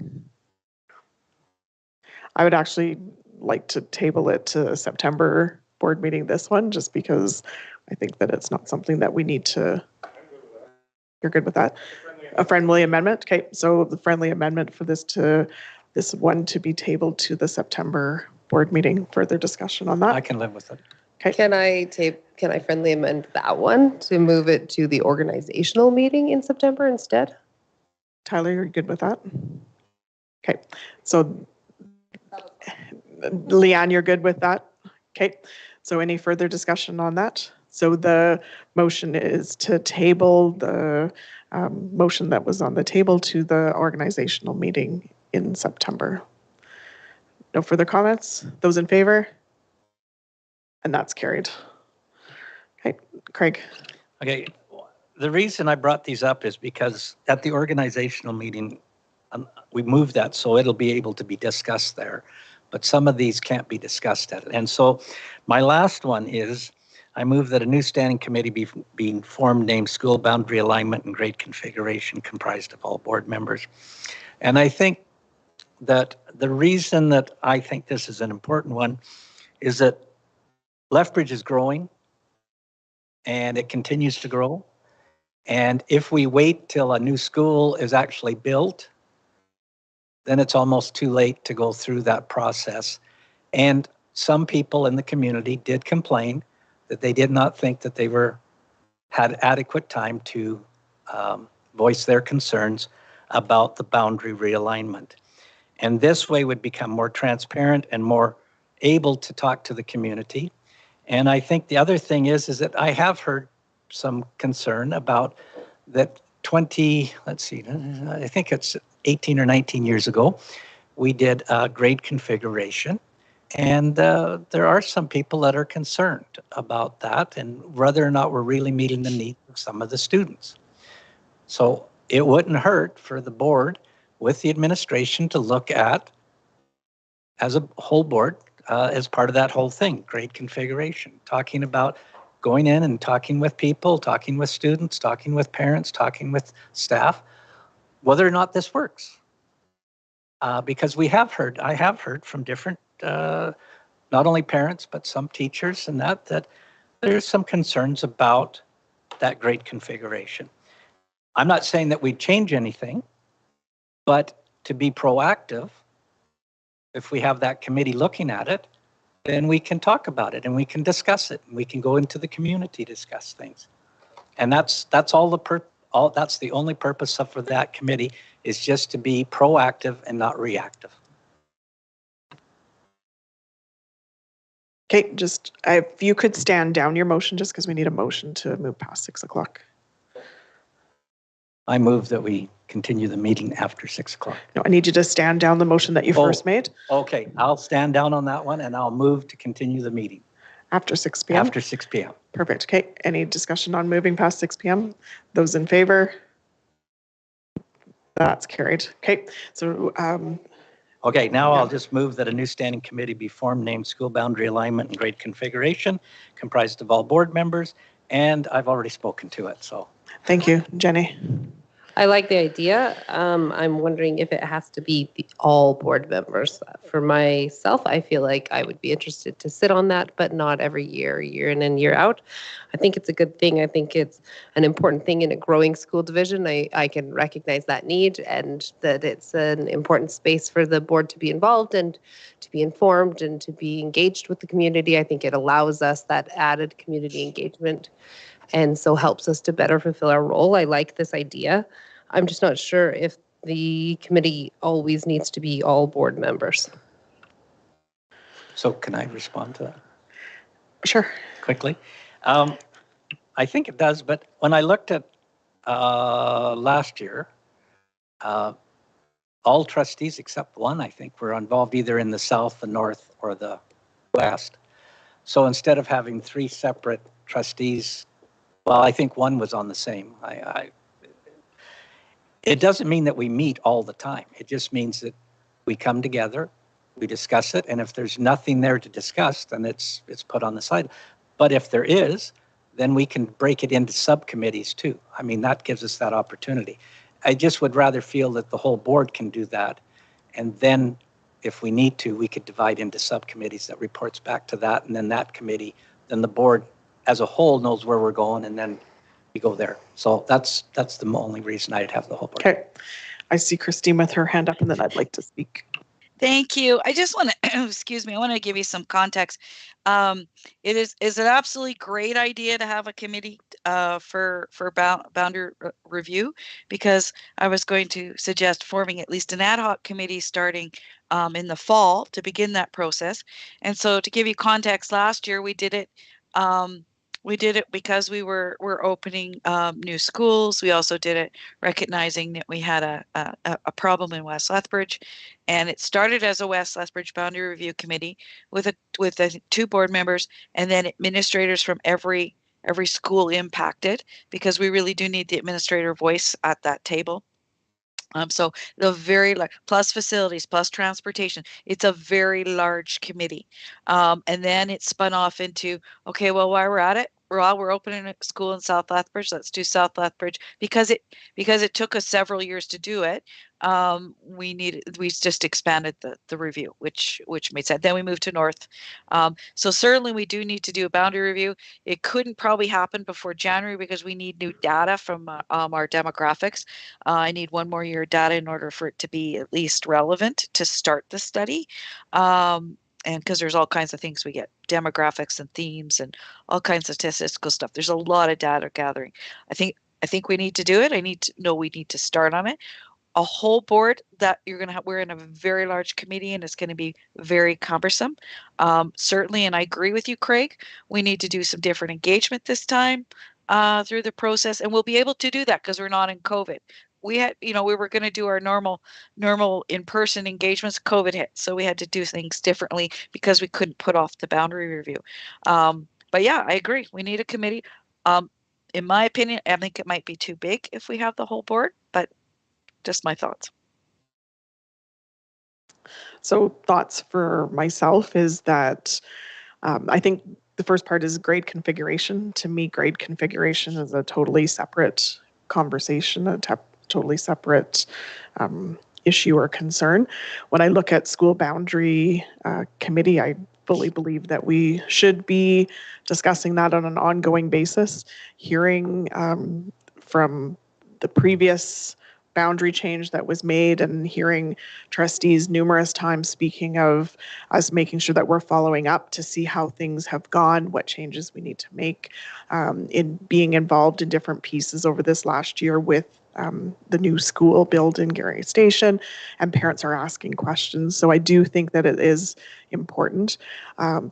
I would actually like to table it to September board meeting, this one, just because I think that it's not something that we need to. You're good with that? A friendly amendment? Okay, so the friendly amendment for this one to be tabled to the September board meeting. Further discussion on that? I can live with it. Okay. Can I friendly amend that one to move it to the organizational meeting in September instead? Tyler, you're good with that? Okay, so Leanne, you're good with that? Okay, so any further discussion on that? So the motion is to table the motion that was on the table to the organizational meeting in September. No further comments? Those in favor? And that's carried. Okay, Craig. Okay, the reason I brought these up is because at the organizational meeting, we moved that so it'll be able to be discussed there, but some of these can't be discussed at it. And so my last one is, I move that a new standing committee being formed named School Boundary Alignment and Grade Configuration, comprised of all board members. And I think that the reason that I think this is an important one is that Lethbridge is growing and it continues to grow. And if we wait till a new school is actually built, then it's almost too late to go through that process. And some people in the community did complain that they did not think that they had adequate time to voice their concerns about the boundary realignment. And this way would become more transparent and more able to talk to the community. And I think the other thing is that I have heard some concern about that I think it's 18 or 19 years ago, we did a grade configuration. And there are some people that are concerned about that and whether or not we're really meeting the needs of some of the students. So it wouldn't hurt for the board with the administration to look at, as a whole board, as part of that whole thing, grade configuration, talking about going in and talking with people, talking with students, talking with parents, talking with staff, whether or not this works. Because I have heard from different not only parents, but some teachers and that there's some concerns about that grade configuration. I'm not saying that we'd change anything, but to be proactive, if we have that committee looking at it, then we can talk about it and we can discuss it. And we can go into the community to discuss things. And that's the only purpose for that committee, is just to be proactive and not reactive. Okay, just if you could stand down your motion, just because we need a motion to move past 6 o'clock. I move that we continue the meeting after 6 o'clock. No, I need you to stand down the motion that you first made. Okay, I'll stand down on that one and I'll move to continue the meeting. After 6 p.m.? After 6 p.m. Perfect. Okay, any discussion on moving past 6 p.m.? Those in favor? That's carried. Okay, so okay, now I'll just move that a new standing committee be formed named School Boundary Alignment and Grade Configuration, comprised of all board members, and I've already spoken to it, so. Thank you, Jenny. I like the idea. I'm wondering if it has to be all board members. For myself, I feel like I would be interested to sit on that, but not every year in and year out. I think it's a good thing. I think it's an important thing in a growing school division. I can recognize that need and that it's an important space for the board to be involved and to be informed and to be engaged with the community. I think it allows us that added community engagement and so helps us to better fulfill our role. I like this idea. I'm just not sure if the committee always needs to be all board members. So can I respond to that? Sure. Quickly. I think it does, but when I looked at last year, all trustees except one, I think, were involved either in the south, the north, or the west. So instead of having 3 separate trustees, well, I think one was on the same. It doesn't mean that we meet all the time. It just means that we come together, we discuss it, and if there's nothing there to discuss, then it's put on the side. But if there is, then we can break it into subcommittees too. I mean, that gives us that opportunity. I just would rather feel that the whole board can do that. And then if we need to, we could divide into subcommittees that reports back to that, and then that committee, then the board as a whole knows where we're going, and then we go there. So that's the only reason I'd have the whole board. Okay. I see Christine with her hand up, and then I'd like to speak. Thank you. I just want to, excuse me, I want to give you some context. It is an absolutely great idea to have a committee for boundary review, because I was going to suggest forming at least an ad hoc committee starting in the fall to begin that process. And so to give you context, last year we did it. We did it because we were opening new schools. We also did it recognizing that we had a problem in West Lethbridge, and it started as a West Lethbridge Boundary Review Committee with 2 board members and then administrators from every school impacted, because we really do need the administrator voice at that table. So the very plus facilities, plus transportation, it's a very large committee. And then it spun off into, okay, well, while we're at it, we're opening a school in South Lethbridge. Let's do South Lethbridge because it took us several years to do it. We just expanded the review, which made sense. Then we moved to North. So certainly we do need to do a boundary review. It couldn't probably happen before January because we need new data from our demographics. I need 1 more year of data in order for it to be at least relevant to start the study. And because there's all kinds of things we get, demographics and themes and all kinds of statistical stuff. There's a lot of data gathering. I think we need to do it. We need to start on it. A whole board that we're in a very large committee, and it's going to be very cumbersome. Certainly, and I agree with you, Craig, we need to do some different engagement this time through the process, and we'll be able to do that because we're not in COVID. We were going to do our normal in-person engagements. COVID hit, so we had to do things differently because we couldn't put off the boundary review. But yeah, I agree. We need a committee. In my opinion, I think it might be too big if we have the whole board, but just my thoughts. So thoughts for myself is that I think the first part is grade configuration. To me, grade configuration is a totally separate conversation, a totally separate issue or concern. When I look at school boundary committee, I fully believe that we should be discussing that on an ongoing basis, hearing from the previous boundary change that was made and hearing trustees numerous times speaking of us making sure that we're following up to see how things have gone, what changes we need to make, in being involved in different pieces over this last year with the new school build in Gary Station, and parents are asking questions. So I do think that it is important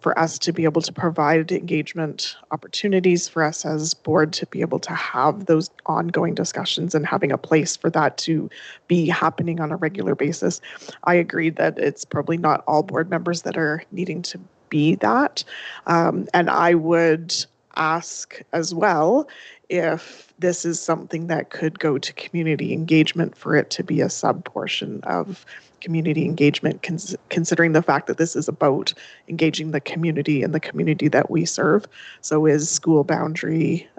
for us to be able to provide engagement opportunities for us as board to be able to have those ongoing discussions and having a place for that to be happening on a regular basis. I agree that it's probably not all board members that are needing to be that. And I would ask as well if this is something that could go to community engagement for it to be a sub portion of community engagement, considering the fact that this is about engaging the community and the community that we serve. So is school boundary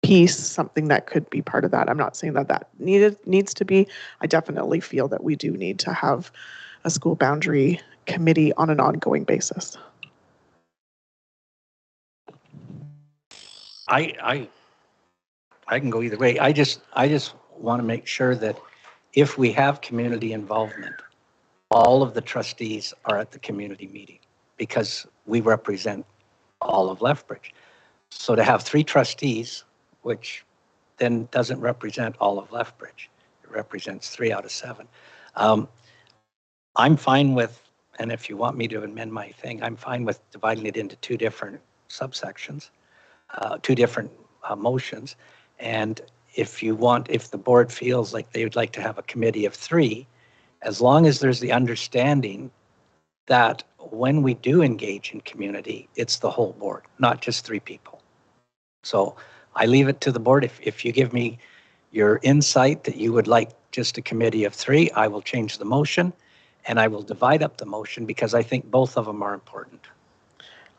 piece, something that could be part of that. I'm not saying that that needs to be. I definitely feel that we do need to have a school boundary committee on an ongoing basis. I can go either way. I just want to make sure that if we have community involvement, all of the trustees are at the community meeting because we represent all of Lethbridge. So to have 3 trustees, which then doesn't represent all of Lethbridge, it represents 3 out of 7. I'm fine with, and if you want me to amend my thing, I'm fine with dividing it into 2 different subsections, 2 different motions. And if the board feels like they would like to have a committee of 3, as long as there's the understanding that when we do engage in community, it's the whole board, not just 3 people. So I leave it to the board. If you give me your insight that you would like just a committee of 3, I will change the motion and I will divide up the motion because I think both of them are important.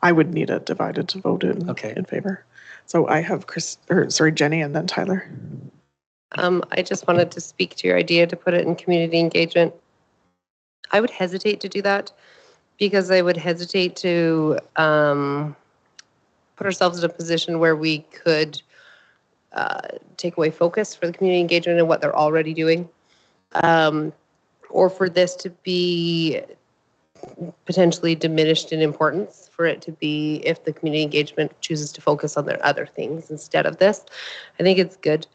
I would need it divided to vote in favor. So I have Jenny and then Tyler. I just wanted to speak to your idea to put it in community engagement. I would hesitate to do that because I would hesitate to put ourselves in a position where we could take away focus for the community engagement and what they're already doing. Or for this to be potentially diminished in importance, for it to be if the community engagement chooses to focus on their other things instead of this. I think it's good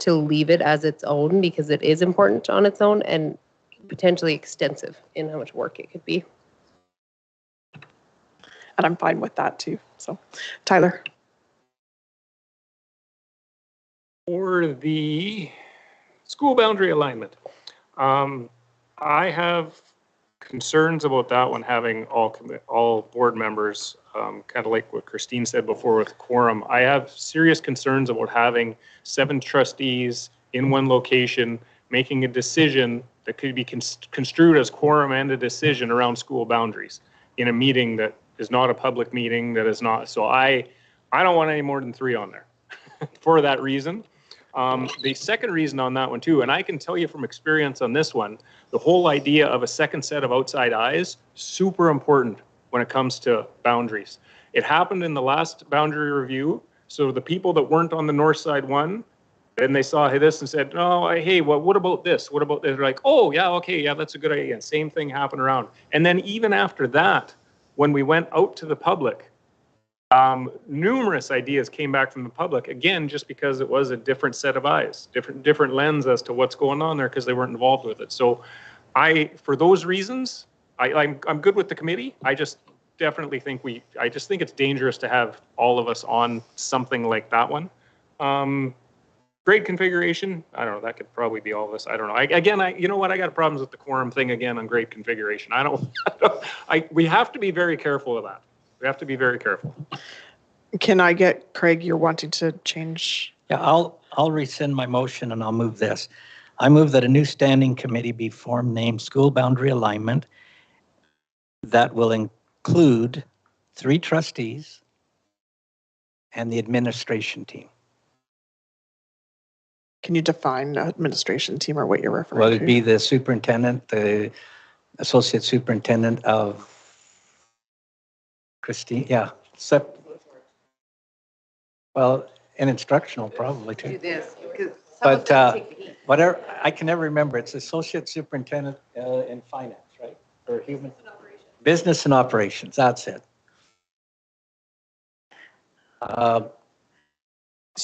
to leave it as its own because it is important on its own and potentially extensive in how much work it could be. And I'm fine with that too. So, Tyler. For the school boundary alignment, I have concerns about that one having all board members, kind of like what Christine said before with quorum. I have serious concerns about having 7 trustees in one location making a decision that could be construed as quorum and a decision around school boundaries in a meeting that is not a public meeting, that is not. So I don't want any more than 3 on there for that reason. The second reason on that one too, and I can tell you from experience on this one, the whole idea of a second set of outside eyes, super important when it comes to boundaries. It happened in the last boundary review. So the people that weren't on the north side one, then they saw this and said, "No, hey, well, what about this? What about this?" They're like, "Oh, yeah, okay, yeah, that's a good idea." Same thing happened around. And then even after that, when we went out to the public, numerous ideas came back from the public, again, just because it was a different set of eyes, different lens as to what's going on there because they weren't involved with it. So for those reasons, I'm good with the committee. I just definitely think I just think it's dangerous to have all of us on something like that one. Grade configuration, I don't know, that could probably be all of us. I don't know. You know what, I got problems with the quorum thing again on grade configuration. We have to be very careful of that. We have to be very careful. Can I get, Craig, you're wanting to change? Yeah, I'll rescind my motion and I'll move this. I move that a new standing committee be formed named School Boundary Alignment that will include 3 trustees and the administration team. Can you define administration team or what you're referring to? Well, it'd be the superintendent, the associate superintendent of Christine, yeah. Well, in instructional probably too. Do this, because but whatever, I can never remember. It's associate superintendent in finance, right? Or human business and operations. That's it. So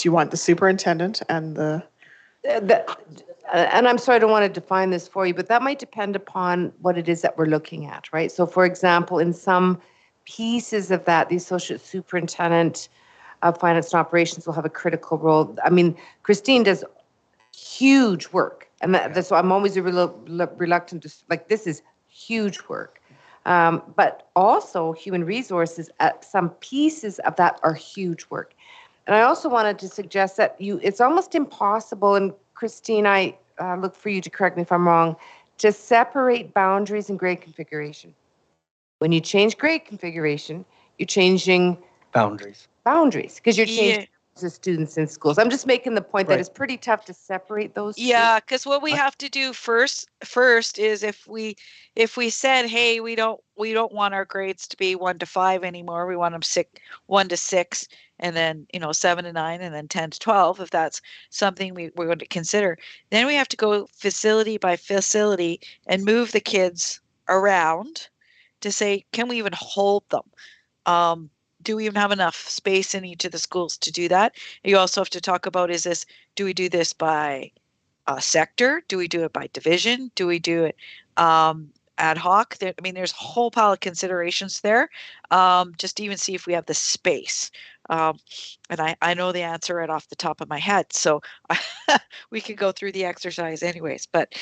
you want the superintendent and the. And I'm sorry, I don't want to define this for you, but that might depend upon what it is that we're looking at, right? So, for example, in some pieces of that, the associate superintendent of finance and operations will have a critical role. I mean, Christine does huge work, and that's why I'm always reluctant to, like, this is huge work. But also human resources, some pieces of that are huge work. And I also wanted to suggest that it's almost impossible, and Christine, I look for you to correct me if I'm wrong, to separate boundaries and grade configuration. When you change grade configuration, you're changing boundaries, because you're changing the students in schools. I'm just making the point that it's pretty tough to separate those two. Yeah, because what we have to do first is if we said, hey, we don't want our grades to be 1 to 5 anymore. We want them 1 to 6, and then 7 to 9, and then 10 to 12. If that's something we're going to consider, then we have to go facility by facility and move the kids around to say, can we even hold them? Do we even have enough space in each of the schools to do that? You also have to talk about, do we do this by sector? Do we do it by division? Do we do it ad hoc? There's a whole pile of considerations there. Just to even see if we have the space. And I know the answer right off the top of my head, so we could go through the exercise anyways. But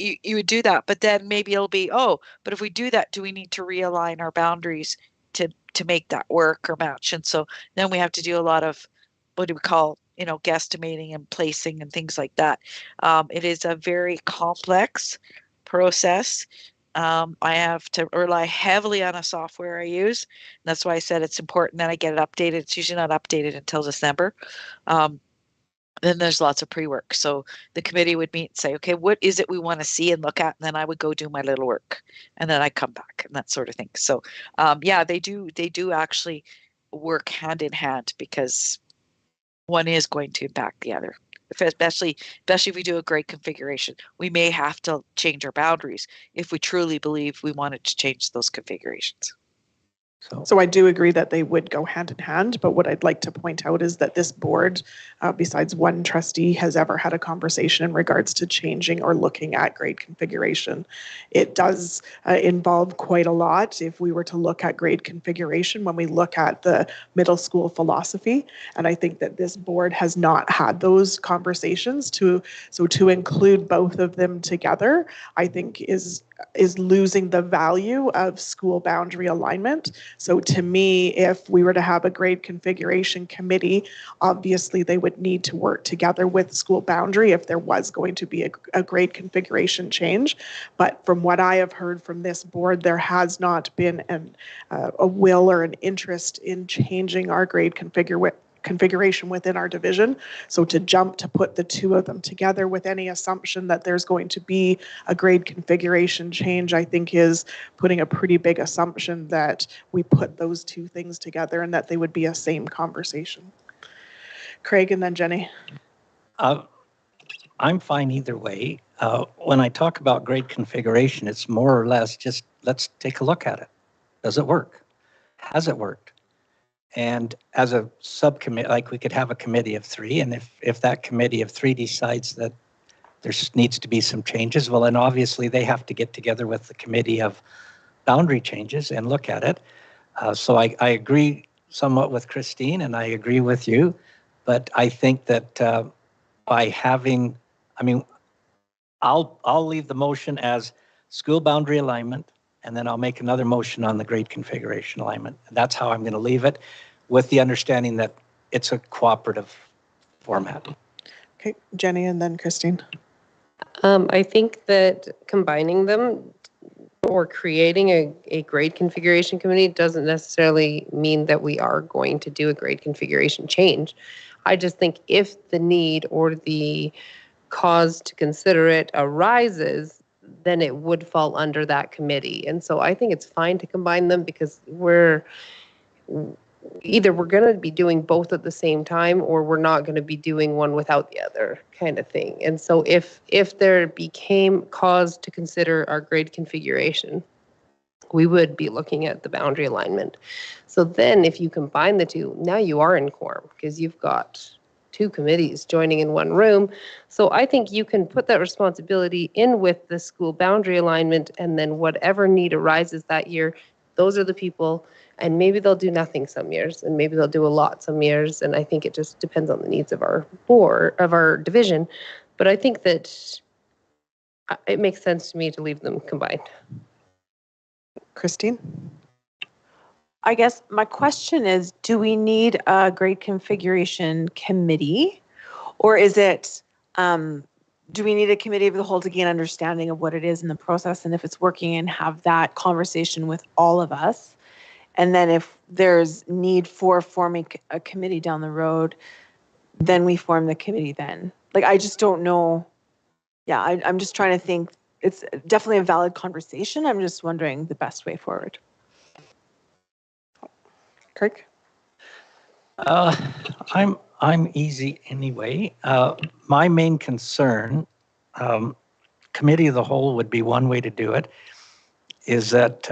you would do that, but then maybe it'll be, but if we do that, do we need to realign our boundaries to make that work or match? And so then we have to do a lot of, what do we call, guesstimating and placing and things like that. It is a very complex process. I have to rely heavily on a software I use. And that's why I said it's important that I get it updated. It's usually not updated until December. Then there's lots of pre-work. So the committee would meet and say, okay, what is it we want to see and look at? And then I would go do my little work, and then I come back and that sort of thing. So they do actually work hand in hand, because one is going to impact the other. Especially if we do a grade configuration, we may have to change our boundaries if we truly believe we wanted to change those configurations. So I do agree that they would go hand in hand, but what I'd like to point out is that this board, besides one trustee, has ever had a conversation in regards to changing or looking at grade configuration. It does involve quite a lot if we were to look at grade configuration when we look at the middle school philosophy, and I think that this board has not had those conversations. To include both of them together, I think is losing the value of school boundary alignment. So to me, if we were to have a grade configuration committee, obviously they would need to work together with school boundary if there was going to be a grade configuration change. But from what I have heard from this board, there has not been a will or an interest in changing our grade configuration within our division. So to jump to put the two of them together with any assumption that there's going to be a grade configuration change, I think is putting a pretty big assumption that we put those two things together and that they would be a same conversation. Craig and then Jenny. I'm fine either way. When I talk about grade configuration, it's more or less just let's take a look at it. Does it work? Has it worked? And as a subcommittee, like we could have a committee of 3, and if that committee of 3 decides that there needs to be some changes, well, then obviously they have to get together with the committee of boundary changes and look at it. So I agree somewhat with Christine, and I agree with you, but I think that by having, I'll leave the motion as school boundary alignment, and then I'll make another motion on the grade configuration alignment. That's how I'm going to leave it, with the understanding that it's a cooperative format. Okay, Jenny and then Christine. I think that combining them or creating a grade configuration committee doesn't necessarily mean that we are going to do a grade configuration change. I just think if the need or the cause to consider it arises, then it would fall under that committee. And so I think it's fine to combine them, because we're going to be doing both at the same time, or we're not going to be doing one without the other, kind of thing. And so if there became cause to consider our grade configuration, we would be looking at the boundary alignment. So then if you combine the two, now you are in quorum, because you've got 2 committees joining in one room. So I think you can put that responsibility in with the school boundary alignment, and then whatever need arises that year, those are the people, and maybe they'll do nothing some years, and maybe they'll do a lot some years, and I think it just depends on the needs of our board, of our division. But I think that it makes sense to me to leave them combined. Christine? I guess my question is, do we need a grade configuration committee, or is it, do we need a committee of the whole to gain understanding of what it is in the process, and if it's working, and have that conversation with all of us? And then if there's need for forming a committee down the road, then we form the committee then. Like, I just don't know. Yeah, I'm just trying to think. It's definitely a valid conversation. I'm just wondering the best way forward. Kirk? I'm easy anyway. My main concern, committee of the whole would be one way to do it, is that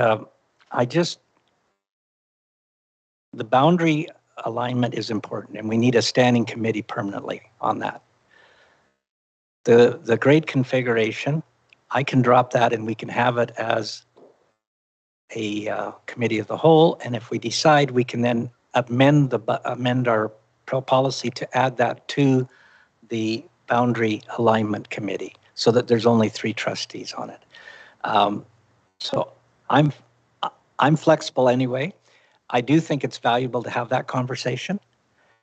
the boundary alignment is important, and we need a standing committee permanently on that. The grade configuration, I can drop that and we can have it as a committee of the whole, and if we decide, we can then amend our policy to add that to the boundary alignment committee so that there's only 3 trustees on it. So I'm flexible anyway. I do think it's valuable to have that conversation.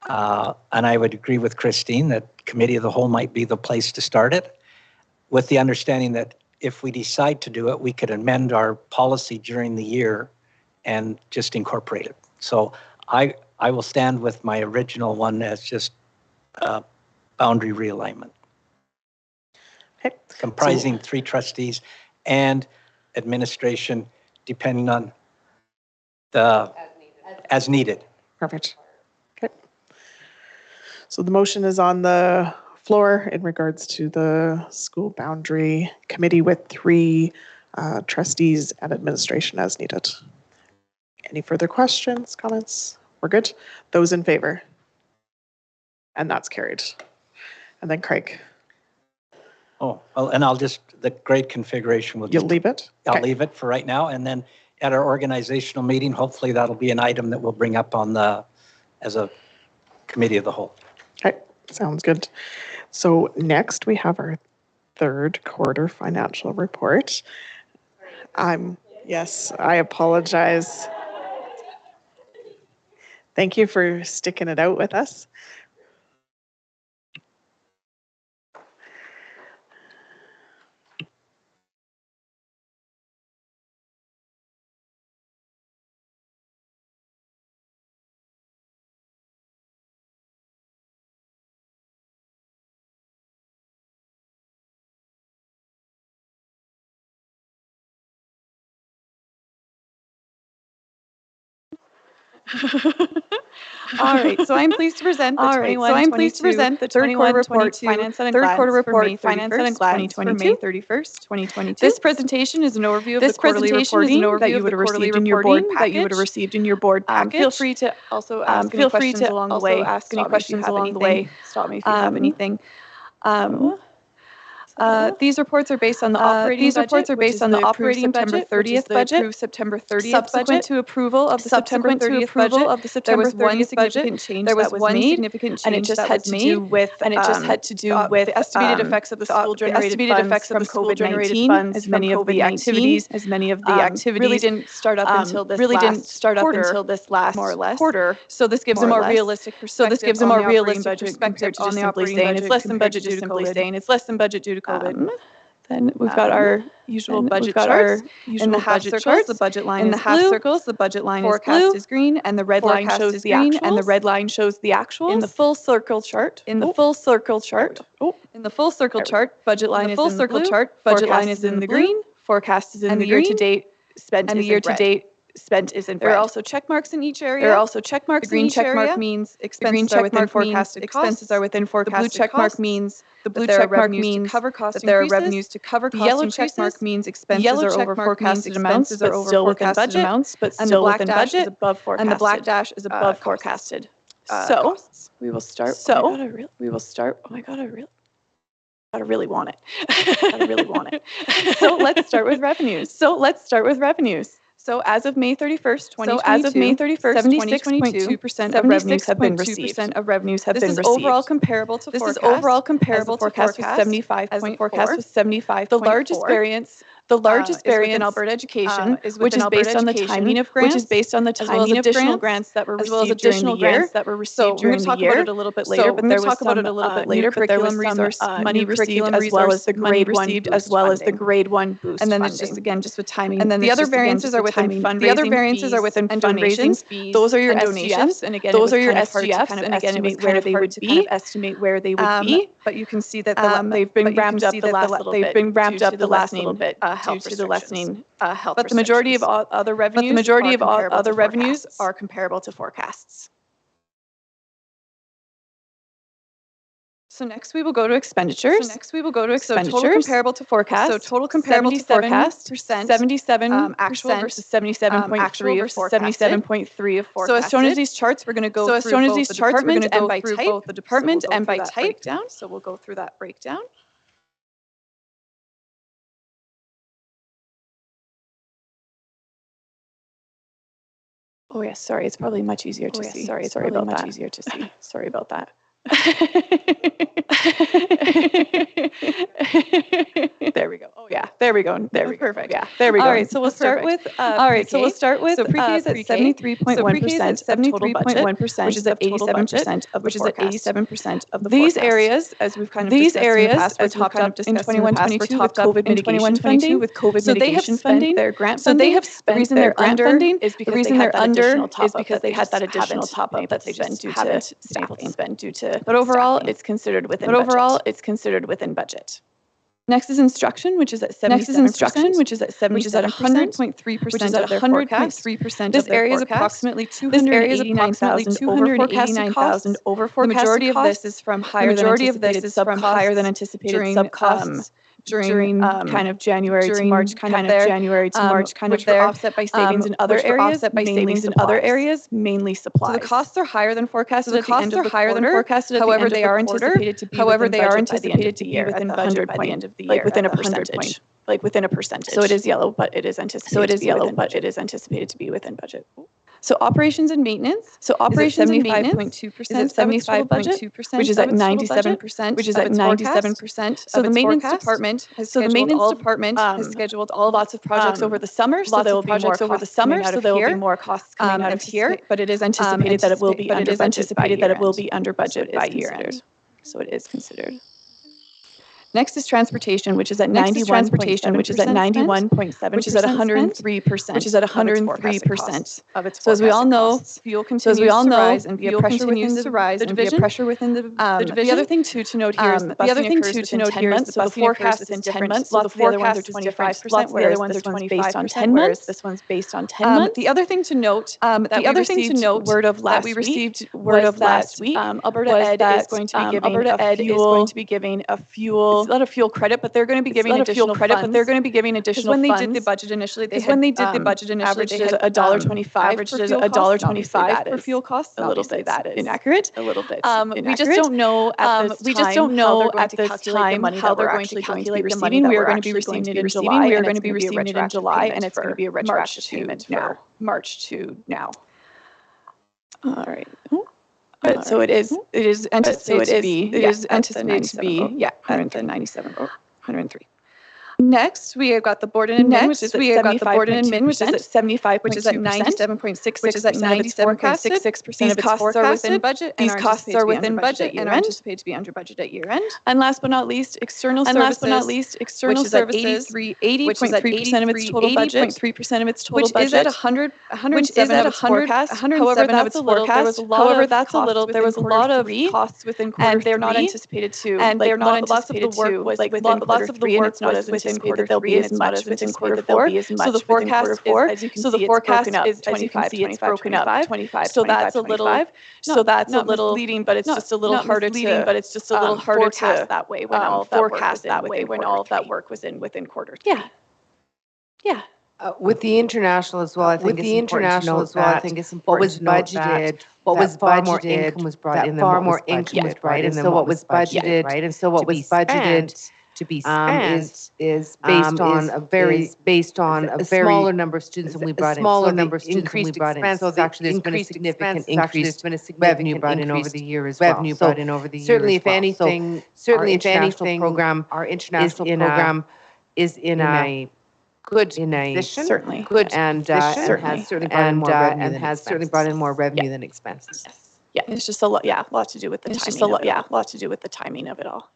And I would agree with Christine that committee of the whole might be the place to start it, with the understanding that if we decide to do it, we could amend our policy during the year and just incorporate it. So I will stand with my original one as just boundary realignment. Okay. Comprising 3 trustees and administration, depending on as needed. Perfect. Okay. So the motion is on the floor in regards to the school boundary committee with 3 trustees and administration as needed. Any further questions, comments? We're good. Those in favor? And that's carried. And then Craig. Oh, well, and the grade configuration will You'll leave it? I'll leave it for right now. And then at our organizational meeting, hopefully that'll be an item that we'll bring up as a committee of the whole. Okay, sounds good. So next we have our 3rd quarter financial report. Yes, I apologize. Thank you for sticking it out with us. All right, so I'm pleased to present the 21-22 third quarter report finance at a glance for May 31st, 2022. This presentation is an overview of the quarterly reporting that you would have received in your board package. Feel free to also ask any questions along the way. Stop me if you have anything. These reports are based on the operating September 30th budget. September 30th subsequent to approval of the September 30th budget. There was one significant change that was made, and it just had to do with the estimated effects of the school-generated funds as many of the activities really didn't start up until this last quarter. So this gives a more realistic perspective on the operating budget compared to just simply saying it's less than budget due to COVID. Then we've got our usual budget charts. In the half circles, the budget line is blue. Forecast is green, and the red line shows the actuals. In the full circle chart, budget line is in the blue. Budget line is in the green. Forecast is in the year-to-date spent is in red. There are also check marks in each area. The green check mark means expenses are within forecasted costs. The blue check mark means that there are revenues to cover cost increases. The yellow check mark means expenses are over forecasted amounts, but still within budget. And the black dash is above forecasted. So we will start. Oh my god, I really want it. So let's start with revenues. So as of May 31st, 2022, 76.2% of revenues have been received. This is overall comparable to forecast. As the forecast was 75.4. The largest variance The largest variance in Alberta education is which is based on the timing of grants, which is based on the timing of additional grants that were received during the year. So we're going to talk about it a little bit later, but there was some curriculum resource money received as well as the grade one as well as the grade one boost. And then it's just again just with timing. And then the other variances are within fundraising. The other variances are within fundraising fees. Those are your SGFs, and again those are your SGFs, and again it was where they would be. Estimate where they would be, but you can see that they've been ramped up the last little bit. They've been ramped up the last little bit due to the lessening health. But the majority of all other revenues are comparable to forecasts. So next we will go to expenditures. So total comparable to forecast. So total comparable to forecast. 77 actual versus 77.3 of forecast. 77.3 of forecast. So as shown as these charts, we're going to go through both the department and by type. Both the department and by type. So we'll go through that breakdown. Oh yes, sorry. It's probably much easier to see. Sorry about that. Easier to see. Sorry about that. There we go. Oh yeah, there we go. There we go. Perfect. Yeah, there we go. All right, so we'll start with. So pre-K is at 73.1% of total budget, which is at 87% of which is at 87% of the these areas, as we've kind of these areas are topped up in 21-22 with COVID mitigation funding. With COVID mitigation funding, their grant funding. So they have spent. The reason they're grant funding is because the reason they're under is because they had that additional top up that they just haven't spent due to. But overall, it's considered within budget. Next is instruction, which is at 77%, which is at 100.3% of their forecast. This area is approximately 289,000 over forecast. The majority of this is from higher than anticipated sub costs during kind of January to March kind of which were offset by savings in other areas, mainly supplies. So the costs are higher than forecasted at the end of the quarter. However, they are anticipated to be within budget by the end of the year, like within a percentage. So it is yellow, but it is anticipated to be within budget. So operations and maintenance. So operations and maintenance is at 75.2%, which is at 97%, which is at 97%. So the maintenance department has scheduled all lots of projects over the summer. So there will be more costs coming out of here. But it is anticipated that it will be under budget by year end. So it is considered. Next is transportation, which is at 91.7%, which is at 103%, which is at 103% of its. So as we all know, fuel continues to rise and be a pressure within the division. The other thing to note here is the busing occurs within 10 months. So the forecast is in 10 months. Lots of the other ones are 25%, whereas this one's based on 10 months. This one's based on 10 months. The other thing to note that we received word of last week, Alberta Ed is going to be giving a fuel. It's not a fuel credit, but they're going to be giving additional funds. When they did the budget initially, they had averaged it at $1.25 for fuel costs. A little bit inaccurate. We just don't know at this time how they're going to calculate the money that we're going to be receiving it in July. We are going to be receiving it in July, and it's going to be a retroactive payment for March to now. All right. But so it is anticipated to be 103. Next, we have got the board and admin, which is at 75.6%, which is at 97.66% of its forecasted budget. These costs are within budget and are anticipated to be under budget at year end. And last but not least, external services, which is at 80.3% of its total budget, which is at 107% of its forecast. However, that's a little. There was a lot of costs within quarter 3, and they're not anticipated to. And they're not anticipated to. Like lots of the work was within quarter 3 as much as within quarter 4. So the forecast is, as you can see, it's broken up 25. So that's a little misleading, but it's just a little harder to forecast that way when all of that work was within quarter 3. Yeah. With the international as well, I think it's important to note that what was budgeted, far more income was brought in than what was budgeted, and so what was budgeted to be spent is based on a very smaller number of students than we brought in. So actually there's been a significant increase revenue brought in over the year as well. Certainly if anything, our international program is in a good in a position, certainly good and has certainly brought in more revenue than expenses. Yes. Yeah, it's just a lot. Yeah, a lot to do with the timing. It's just a lot. Yeah, a lot to do with the timing of it all.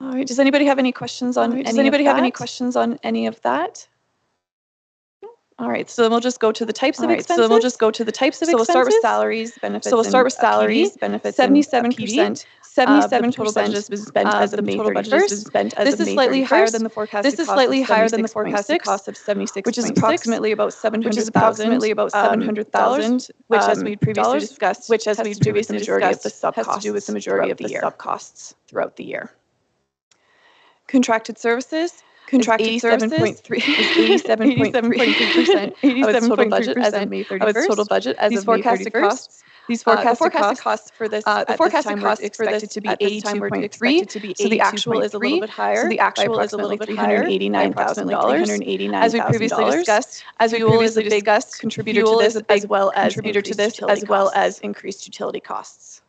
All right. Does anybody have any questions on any of that? All right. So then we'll just go to the types of expenses. So we'll start with salaries, benefits. 77%. 77% has been spent as of May 31st. This is slightly higher than the forecasted cost of 76.6, which is approximately about $700,000, which, as we previously discussed, has to do with the majority of the sub-costs throughout the year. Contracted services. Contracted services is 87.3% of its total budget as of May 31st. These forecasted costs for this the forecasted costs expected to be 82.3. So the actual is a little bit higher. So the actual is a little bit higher, $389,000. As we previously discussed, fuel is a big contributor to this, as well as increased utility costs.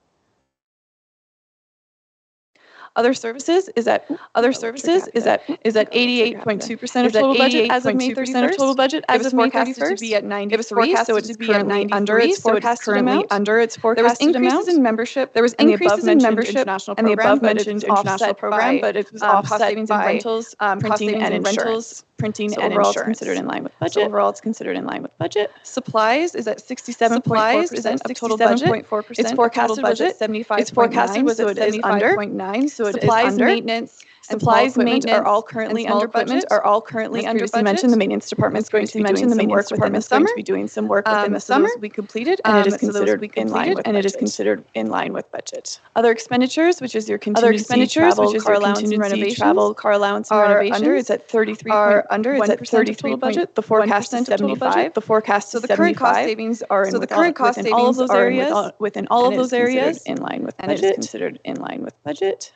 Other services is at 88.2% of total budget as of May 31st. It was forecasted to be at 93, so it's currently under its forecasted amount. There was increases in membership. There was increases in membership and the above mentioned international program, but it was offset savings in rentals, printing and insurance. Printing and insurance. Considered in line with budget. So overall, it's considered in line with budget. Supplies is at 67.4% of total budget. It's forecasted was at 75. It's forecasted was at 75.9. So supplies, maintenance, supplies, maintenance are all currently under budget. As previously mentioned, the maintenance department is going to be doing some work within the summer. Within the summer, we completed, and it is considered in line with. And it is considered in line with budget. Other expenditures, which is your contingency travel, car allowance and renovations, are under. It's at 33.1% of total budget. The forecast is 75. The forecast is 75. So the current cost savings are in. So the current cost savings all of those areas within all of those areas in line with budget. And it is considered in line with budget.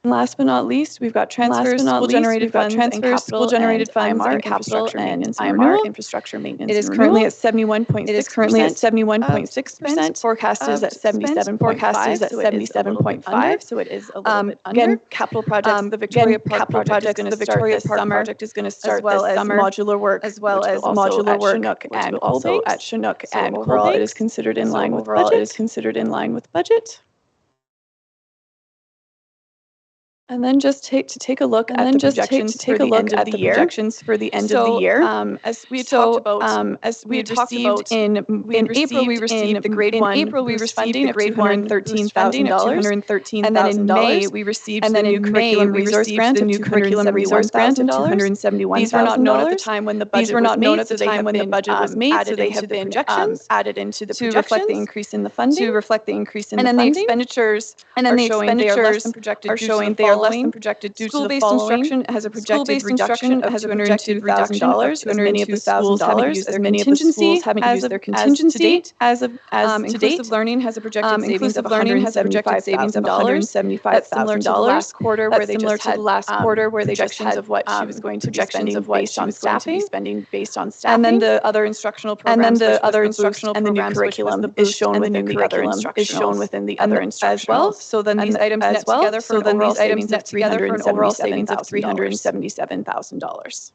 And last but not least, we've got transfers, school-generated funds, and capital, and capital and IMR infrastructure maintenance. It is currently at 71.6%. It is currently at 71.6%. Forecast is at 77.5. So it is a little bit under. Again, capital projects. The Victoria Park project is going to start this summer. As well as modular work, and also at Chinook and overall, it is considered in line with budget. And then just take a look at the projections for the end of the year. As we had talked about, in April we received the grade 1. In April we received the grade 1 $213,000, and then in May we received the new curriculum resource grant of $271,000. These were not known at the time when the budget was made, so they have been added into the projections to reflect the increase in the funding. And then the expenditures are showing they are less than projected due to the following. School-based instruction has a projected reduction of $202,000, as many of the schools haven't used their contingency. As of to date, inclusive learning has a projected savings of $175,000. That's similar to the last quarter where they just had projections of what she was going to be spending based on staffing. And then the other instructional programs, and the new curriculum is shown within the other instructional as well. So then these items net together for an overall savings of $377,000.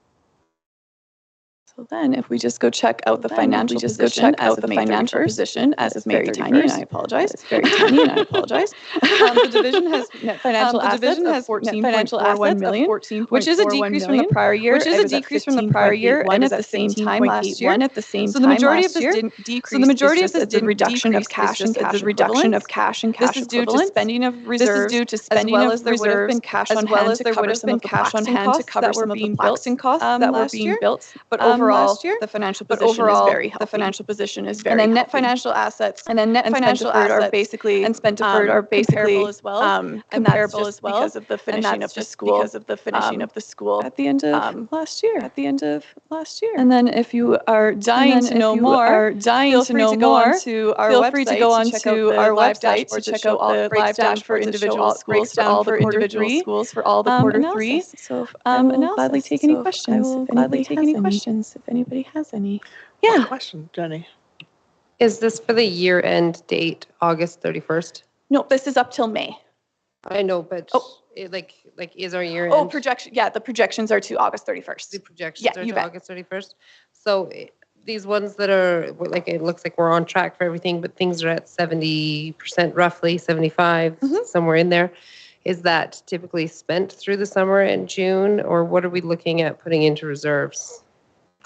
So then if we just go check out the financial position as of May 31st, and I apologize. It's very tiny and I apologize. The division has net financial assets of $14.41 million, which is a decrease from the prior year. And at the same time last year. So the majority of this decrease is the reduction of cash and cash equivalents. This is due to spending of reserves, as well as there would have been cash on hand to cover some of the plaxing costs that were being built. But overall, the financial position is very healthy. And then net financial assets are basically comparable as well. Because of the finishing of the school. At the end of last year. And then if you are dying to know more, feel free to go on to our website to check out the live dashboard for individual schools for all the quarter 3. So I will gladly take any questions if anybody has any. Yeah. Question, Jenny. Is this for the year-end date, August 31st? No, this is up till May. I know, but is our year end? Oh, projection. Yeah, the projections are to August 31st. The projections Yeah, are you to bet. August 31st. So these ones that are like, it looks like we're on track for everything, but things are at 70% roughly, 75, somewhere in there. Is that typically spent through the summer and June, or what are we looking at putting into reserves,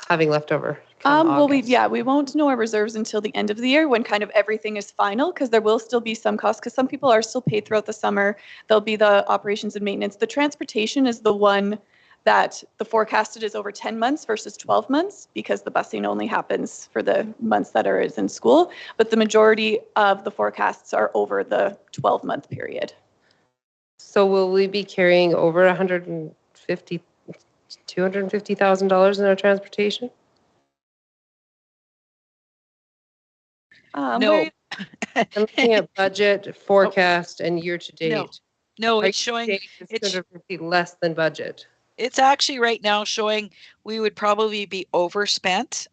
having left over? Well, we won't know our reserves until the end of the year when kind of everything is final, because there will still be some costs, because some people are still paid throughout the summer. There'll be the operations and maintenance. The transportation is the one that the forecasted is over 10 months versus 12 months, because the busing only happens for the months that is in school. But the majority of the forecasts are over the 12-month period. So will we be carrying over $250,000 in our transportation? No. I'm looking at budget, forecast, and year to date. No, it's showing it's 250 less than budget. It's actually right now showing we would probably be overspent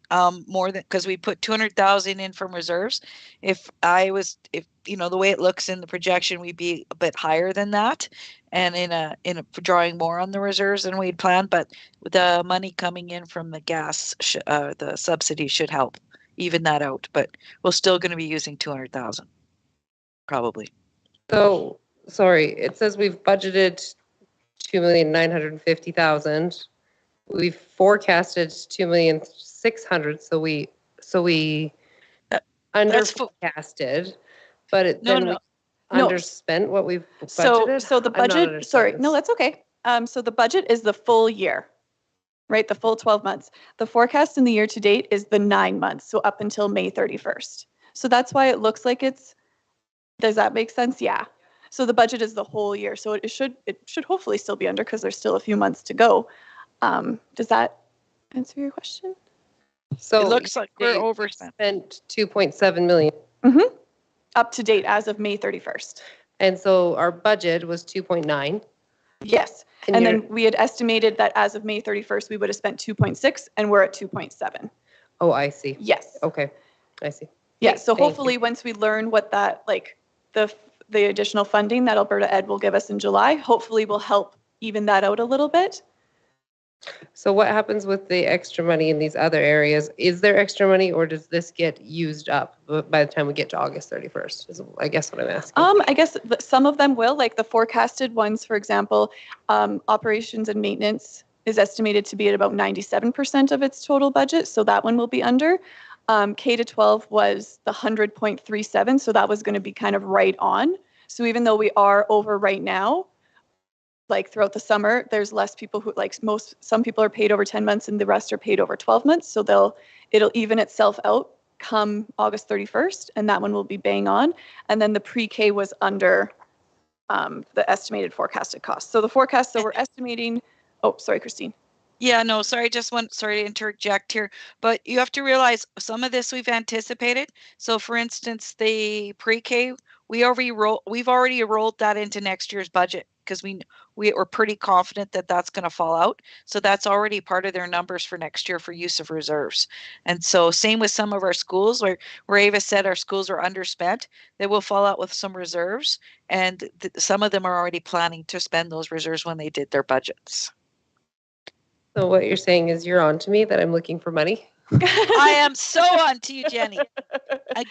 more than, because we put 200,000 in from reserves. If you know the way it looks in the projection, we'd be a bit higher than that, and in a drawing more on the reserves than we'd planned. But the money coming in from the gas, the subsidy should help even that out. But we're still going to be using 200,000 probably. So sorry, it says we've budgeted 2,950,000. We've forecasted 2,600,000. So we under forecasted, but we underspent what we've budgeted. So the budget. Sorry, no, that's okay. So the budget is the full year, right? The full 12 months. The forecast in the year to date is the 9 months, so up until May 31st. So that's why it looks like it's. Does that make sense? Yeah. So the budget is the whole year. So it should hopefully still be under, because there's still a few months to go. Does that answer your question? So it looks like we're overspent. Spent 2.7 million. Up to date as of May 31st. And so our budget was 2.9. Yes. And then we had estimated that as of May 31st, we would have spent 2.6, and we're at 2.7. Oh, I see. Yes. Okay. I see. Yeah. So hopefully once we learn what that, like the additional funding that Alberta Ed will give us in July, hopefully will help even that out a little bit. So what happens with the extra money in these other areas? Is there extra money, or does this get used up by the time we get to August 31st? Is I guess what I'm asking. I guess some of them will, like the forecasted ones, for example, operations and maintenance is estimated to be at about 97% of its total budget. So that one will be under. K-12 was the 100.37, so that was going to be kind of right on. So even though we are over right now, like throughout the summer, there's less people who some people are paid over 10 months and the rest are paid over 12 months. So it'll even itself out come August 31st, and that one will be bang on. And then the pre-K was under the estimated forecasted cost. So the forecast that we're estimating, oh, sorry, Christine. Yeah, no, sorry, sorry to interject here, but you have to realize some of this we've anticipated. So for instance, the pre-K, we've already rolled that into next year's budget, because we were pretty confident that that's going to fall out. So that's already part of their numbers for next year for use of reserves. And so same with some of our schools where Ava said our schools are underspent, they will fall out with some reserves, and some of them are already planning to spend those reserves when they did their budgets. So what you're saying is you're on to me that I'm looking for money? I am so on to you, Jenny.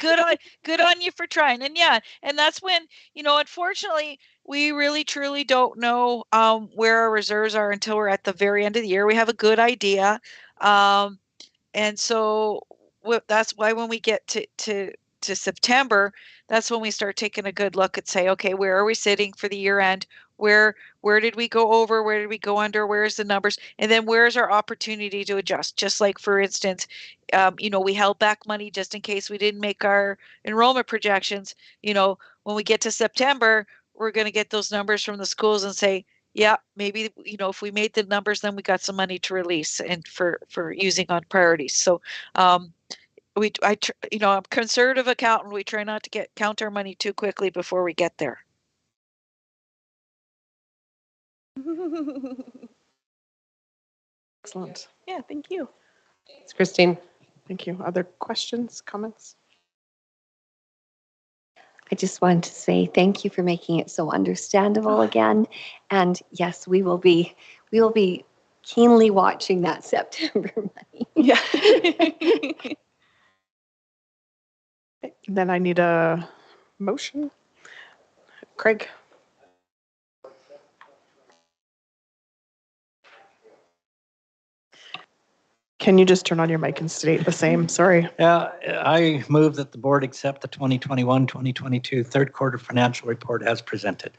Good on you for trying. And yeah, and that's when, unfortunately, we really truly don't know where our reserves are until we're at the very end of the year. We have a good idea. And so that's why when we get to September, that's when we start taking a good look at say, okay, where are we sitting for the year end? Where did we go over? Where did we go under? Where's the numbers? And then where's our opportunity to adjust? Just like, for instance, we held back money just in case we didn't make our enrollment projections. When we get to September, we're going to get those numbers from the schools and say, yeah, maybe, if we made the numbers, then we got some money to release and for using on priorities. So I'm a conservative accountant. We try not to count our money too quickly before we get there. Excellent. Yeah, thank you. It's Christine. Thank you. Other questions, comments? I just wanted to say thank you for making it so understandable again. And yes, we will be keenly watching that September money. Yeah. Then I need a motion. Craig. Can you just turn on your mic and state the same? Sorry. Yeah, I move that the board accept the 2021-2022 third quarter financial report as presented.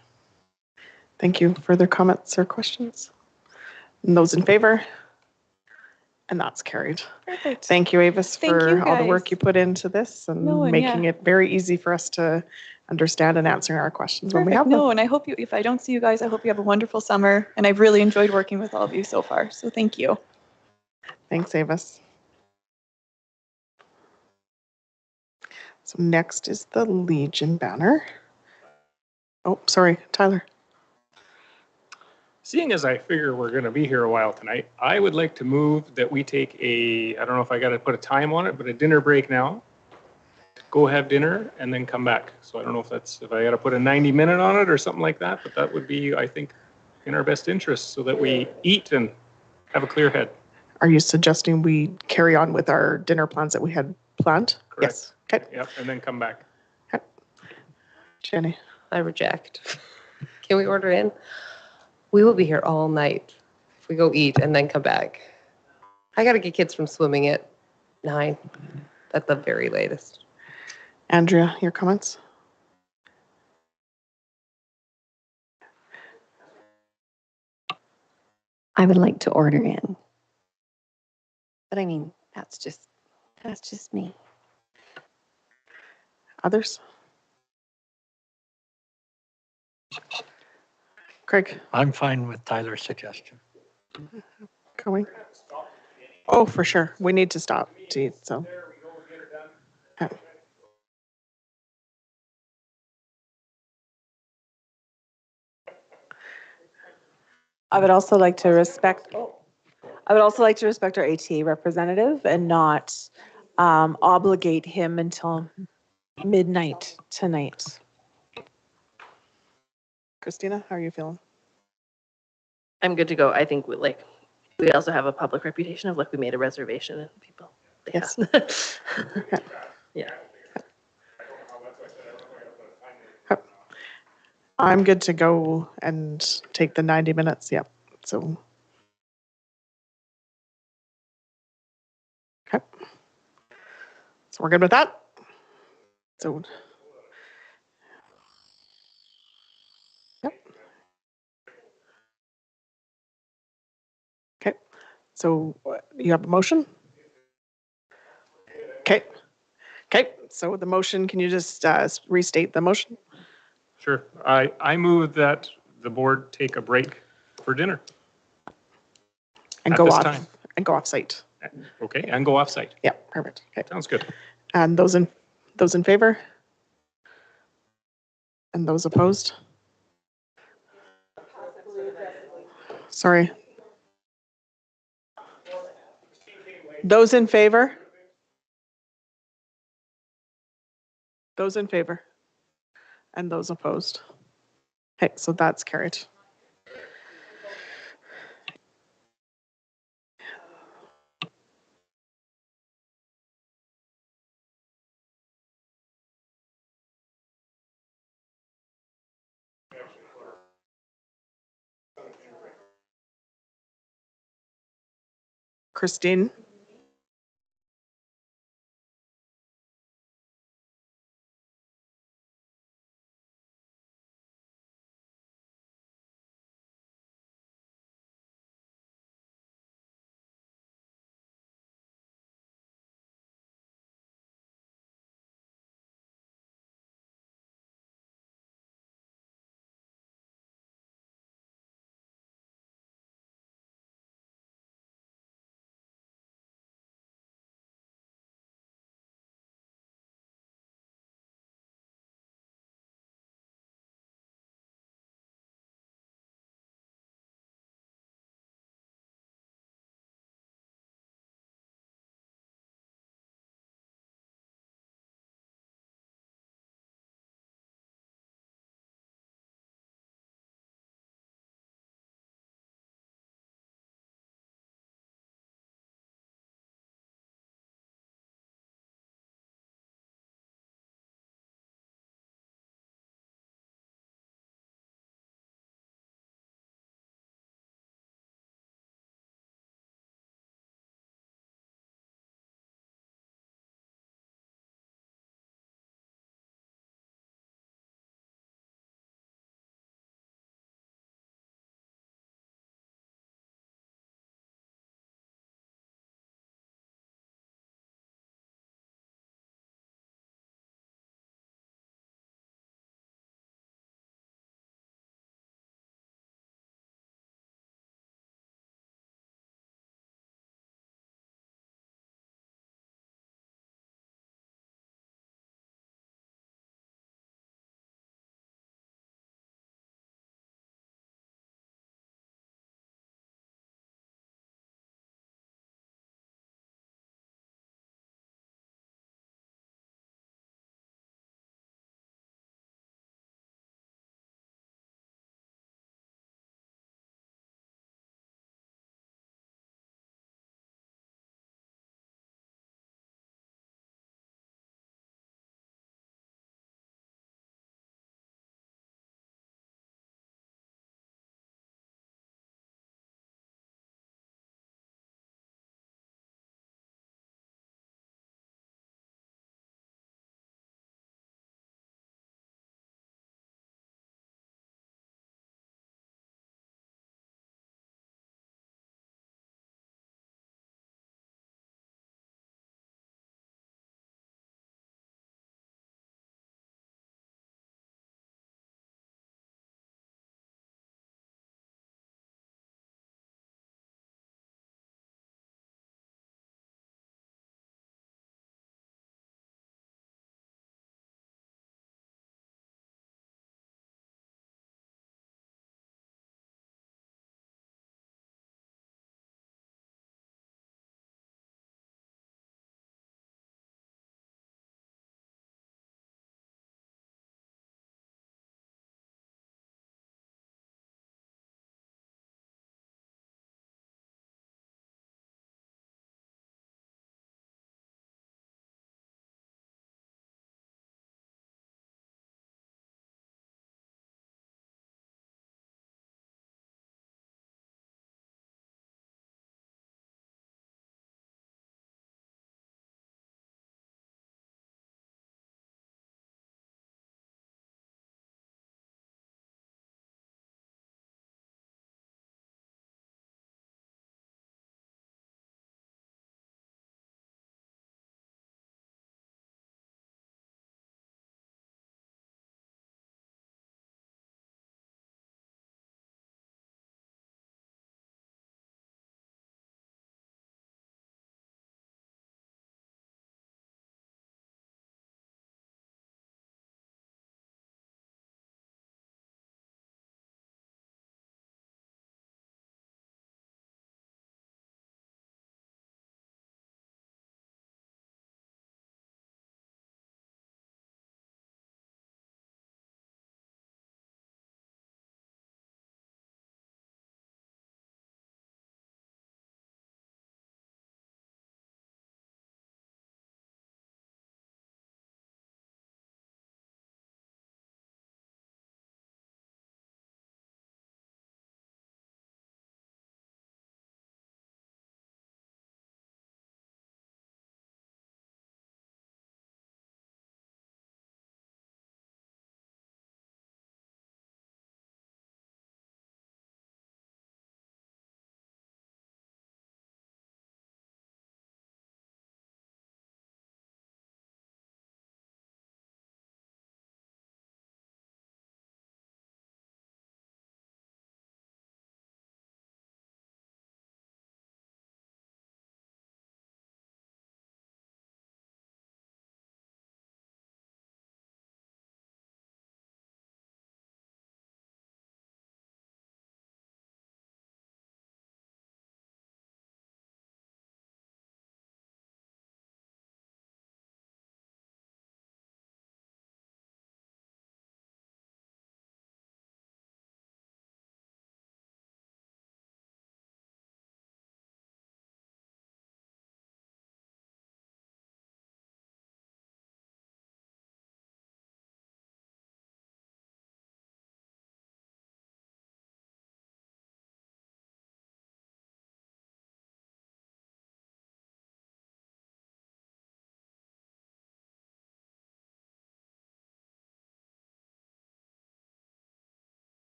Thank you. Further comments or questions? And those in favor? And that's carried. Perfect. Thank you, Avis, for all the work you put into this and making it very easy for us to understand and answering our questions when we have them. No, and I hope if I don't see you guys, I hope you have a wonderful summer. And I've really enjoyed working with all of you so far. So thank you. Thanks, Avis. So next is the Legion banner. Oh, sorry, Tyler. Seeing as I figure we're going to be here a while tonight, I would like to move that we take I don't know if I got to put a time on it, but a dinner break now. Go have dinner and then come back. So I don't know if I got to put a 90-minute on it or something like that, but that would be, I think, in our best interest so that we eat and have a clear head. Are you suggesting we carry on with our dinner plans that we had planned? Correct. Yes. Okay. Yep, and then come back. Okay. Jenny. I reject. Can we order in? We will be here all night if we go eat and then come back. I got to get kids from swimming at 9 at the very latest. Andrea, your comments? I would like to order in. But I mean, that's just me. Others? Craig? I'm fine with Tyler's suggestion. Going? Oh, for sure. We need to stop to eat, so. Okay. I would also like to respect our ATA representative and not obligate him until midnight tonight. Christina, how are you feeling? I'm good to go. I think we also have a public reputation of we made a reservation and people. Yes. Yeah. I'm good to go and take the 90 minutes. Yep. So. Okay. So we're good with that. So. Yep. Okay. So you have a motion? Okay. Okay. So the motion, can you just restate the motion? Sure. I move that the board take a break for dinner. And go off site. Okay, and go off site. Yeah, perfect. Okay. Sounds good. And those in favor? And those opposed? Sorry. Those in favor? Those in favor? And those opposed? Okay, so that's carried. Christine?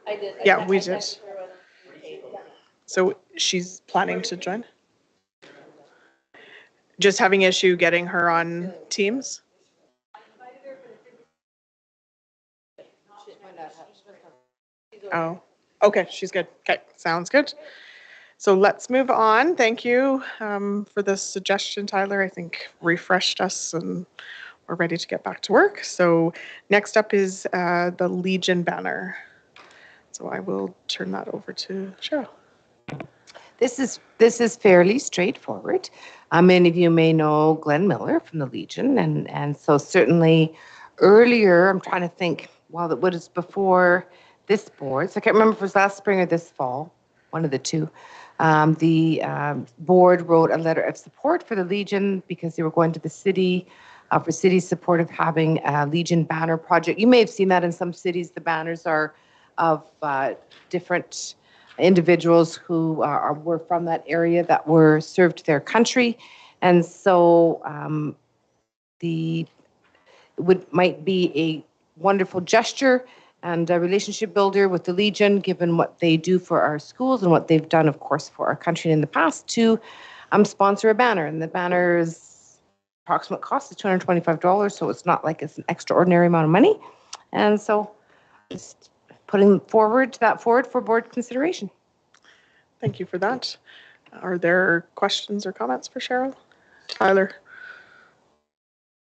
I did. Yeah, we did. So she's planning to join? Just having issue getting her on Teams? Oh, okay, she's good. Okay, sounds good. So let's move on. Thank you for the suggestion, Tyler. I think refreshed us and we're ready to get back to work. So next up is the Legion banner. So I will turn that over to Cheryl. This is fairly straightforward. Many of you may know Glenn Miller from the Legion, and so certainly earlier, I'm trying to think, well, it was before this board, so I can't remember if it was last spring or this fall, one of the two. The board wrote a letter of support for the Legion because they were going to the city for city support of having a Legion banner project. You may have seen that in some cities. The banners are of different individuals who were from that area that were served their country. And so might be a wonderful gesture and a relationship builder with the Legion, given what they do for our schools and what they've done, of course, for our country in the past, to sponsor a banner. And the banner's approximate cost is $225, so it's not like it's an extraordinary amount of money. And so just putting that forward for board consideration. Thank you for that. Are there questions or comments for Cheryl? Tyler?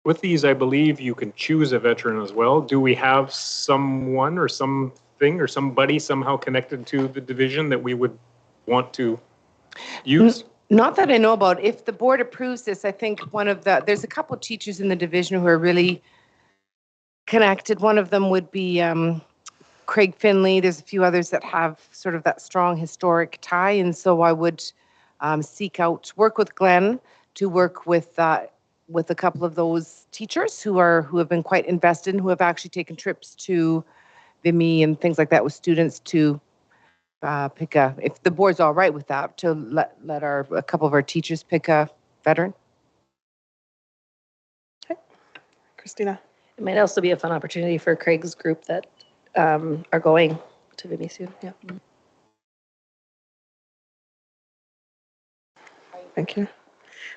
With these, I believe you can choose a veteran as well. Do we have someone or something or somebody somehow connected to the division that we would want to use? Not that I know about. If the board approves this, I think there's a couple of teachers in the division who are really connected. One of them would be Craig Finley. There's a few others that have sort of that strong historic tie, and so I would work with Glenn to work with a couple of those teachers who have been quite invested and who have actually taken trips to Vimy and things like that with students to if the board's all right with that, to let a couple of our teachers pick a veteran. Okay, Christina. It might also be a fun opportunity for Craig's group that are going to Vimy soon. Yeah. Thank you.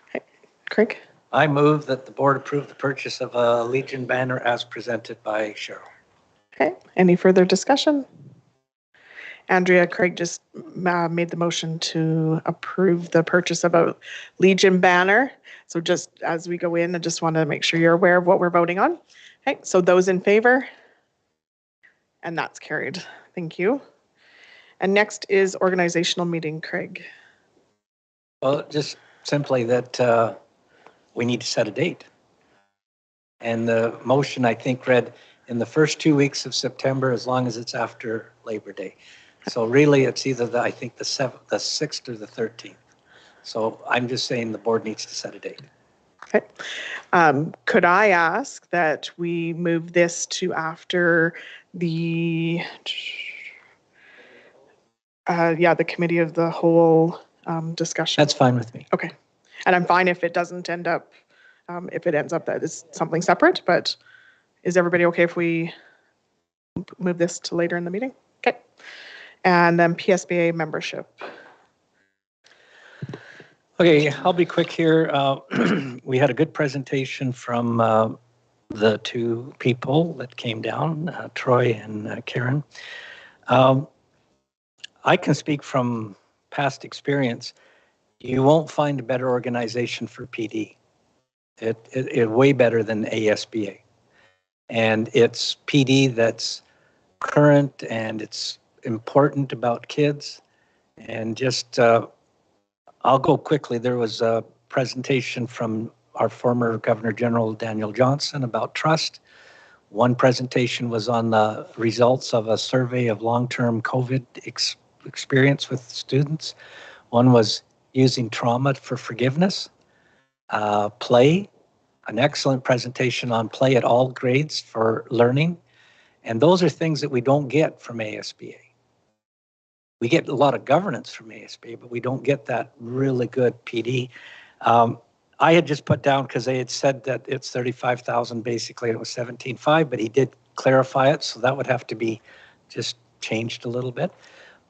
Okay. Craig? I move that the board approve the purchase of a Legion banner as presented by Cheryl. Okay. Any further discussion? Andrea, Craig just made the motion to approve the purchase of a Legion banner. So just as we go in, I just want to make sure you're aware of what we're voting on. Okay. So those in favor? And that's carried. Thank you. And next is organizational meeting, Craig. Well, just simply that we need to set a date. And the motion, I think, read in the first 2 weeks of September, as long as it's after Labor Day. So really, it's either the 6th or the 13th. So I'm just saying the board needs to set a date. Okay. Could I ask that we move this to after the committee of the whole discussion? That's fine with me. Okay. And I'm fine if it doesn't end up, if it ends up that it's something separate, but is everybody okay if we move this to later in the meeting? Okay. And then PSBA membership. Okay, I'll be quick here. We had a good presentation from the two people that came down, Troy and Karen. I can speak from past experience. You won't find a better organization for PD. It way better than ASBA. And it's PD that's current and it's important about kids. And just, I'll go quickly. There was a presentation from our former Governor General Daniel Johnson about trust. One presentation was on the results of a survey of long-term COVID experience with students. One was using trauma for forgiveness. Play, an excellent presentation on play at all grades for learning. And those are things that we don't get from ASBA. We get a lot of governance from ASBA, but we don't get that really good PD. I had just put down, because they had said that it's 35,000 basically, and it was 17.5, but he did clarify it, so that would have to be just changed a little bit.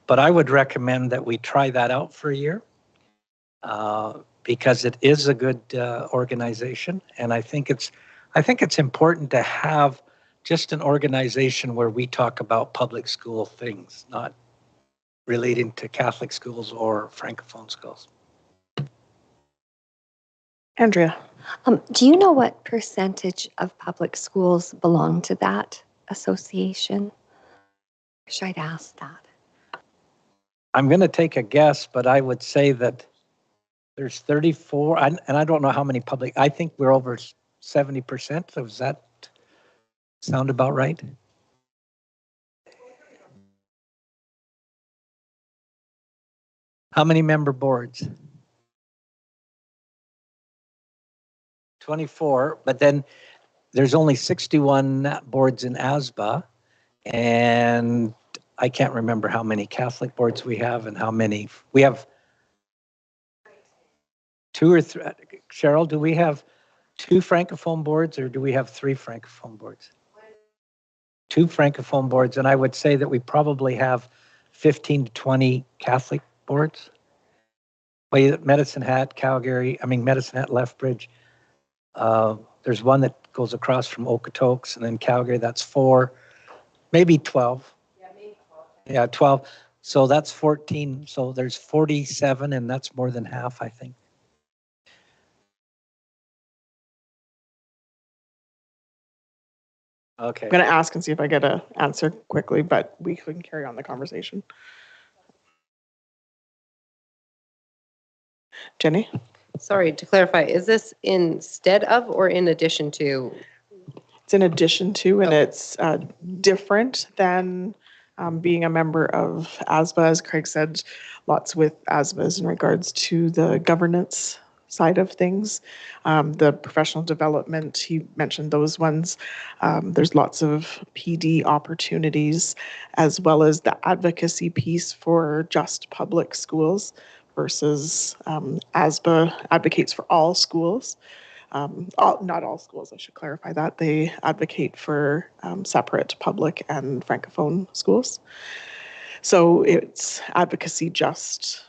But I would recommend that we try that out for a year because it is a good organization. And I think it's important to have just an organization where we talk about public school things, not relating to Catholic schools or Francophone schools. Andrea. Do you know what percentage of public schools belong to that association? Should I ask that? I'm going to take a guess, but I would say that there's 34, and I don't know how many public, I think we're over 70%. Does that sound about right? How many member boards? 24, but then there's only 61 boards in ASBA, and I can't remember how many Catholic boards we have and how many, we have 2 or 3. Cheryl, do we have 2 Francophone boards or do we have 3 Francophone boards? 2 Francophone boards, and I would say that we probably have 15 to 20 Catholic boards. Well, Medicine Hat, Lethbridge. There's one that goes across from Okotoks, and then Calgary, that's 4, maybe 12. Yeah, maybe 12. Yeah, 12. So that's 14. So there's 47, and that's more than half, I think. Okay. I'm going to ask and see if I get an answer quickly, but we can carry on the conversation. Jenny? Sorry, to clarify, is this instead of or in addition to? It's in addition to, and it's different than being a member of ASBA. As Craig said, lots with ASBAs in regards to the governance side of things. The professional development, he mentioned those ones. There's lots of PD opportunities, as well as the advocacy piece for just public schools versus ASBA advocates for all schools. Not all schools, I should clarify that. They advocate for separate public and Francophone schools. So it's advocacy just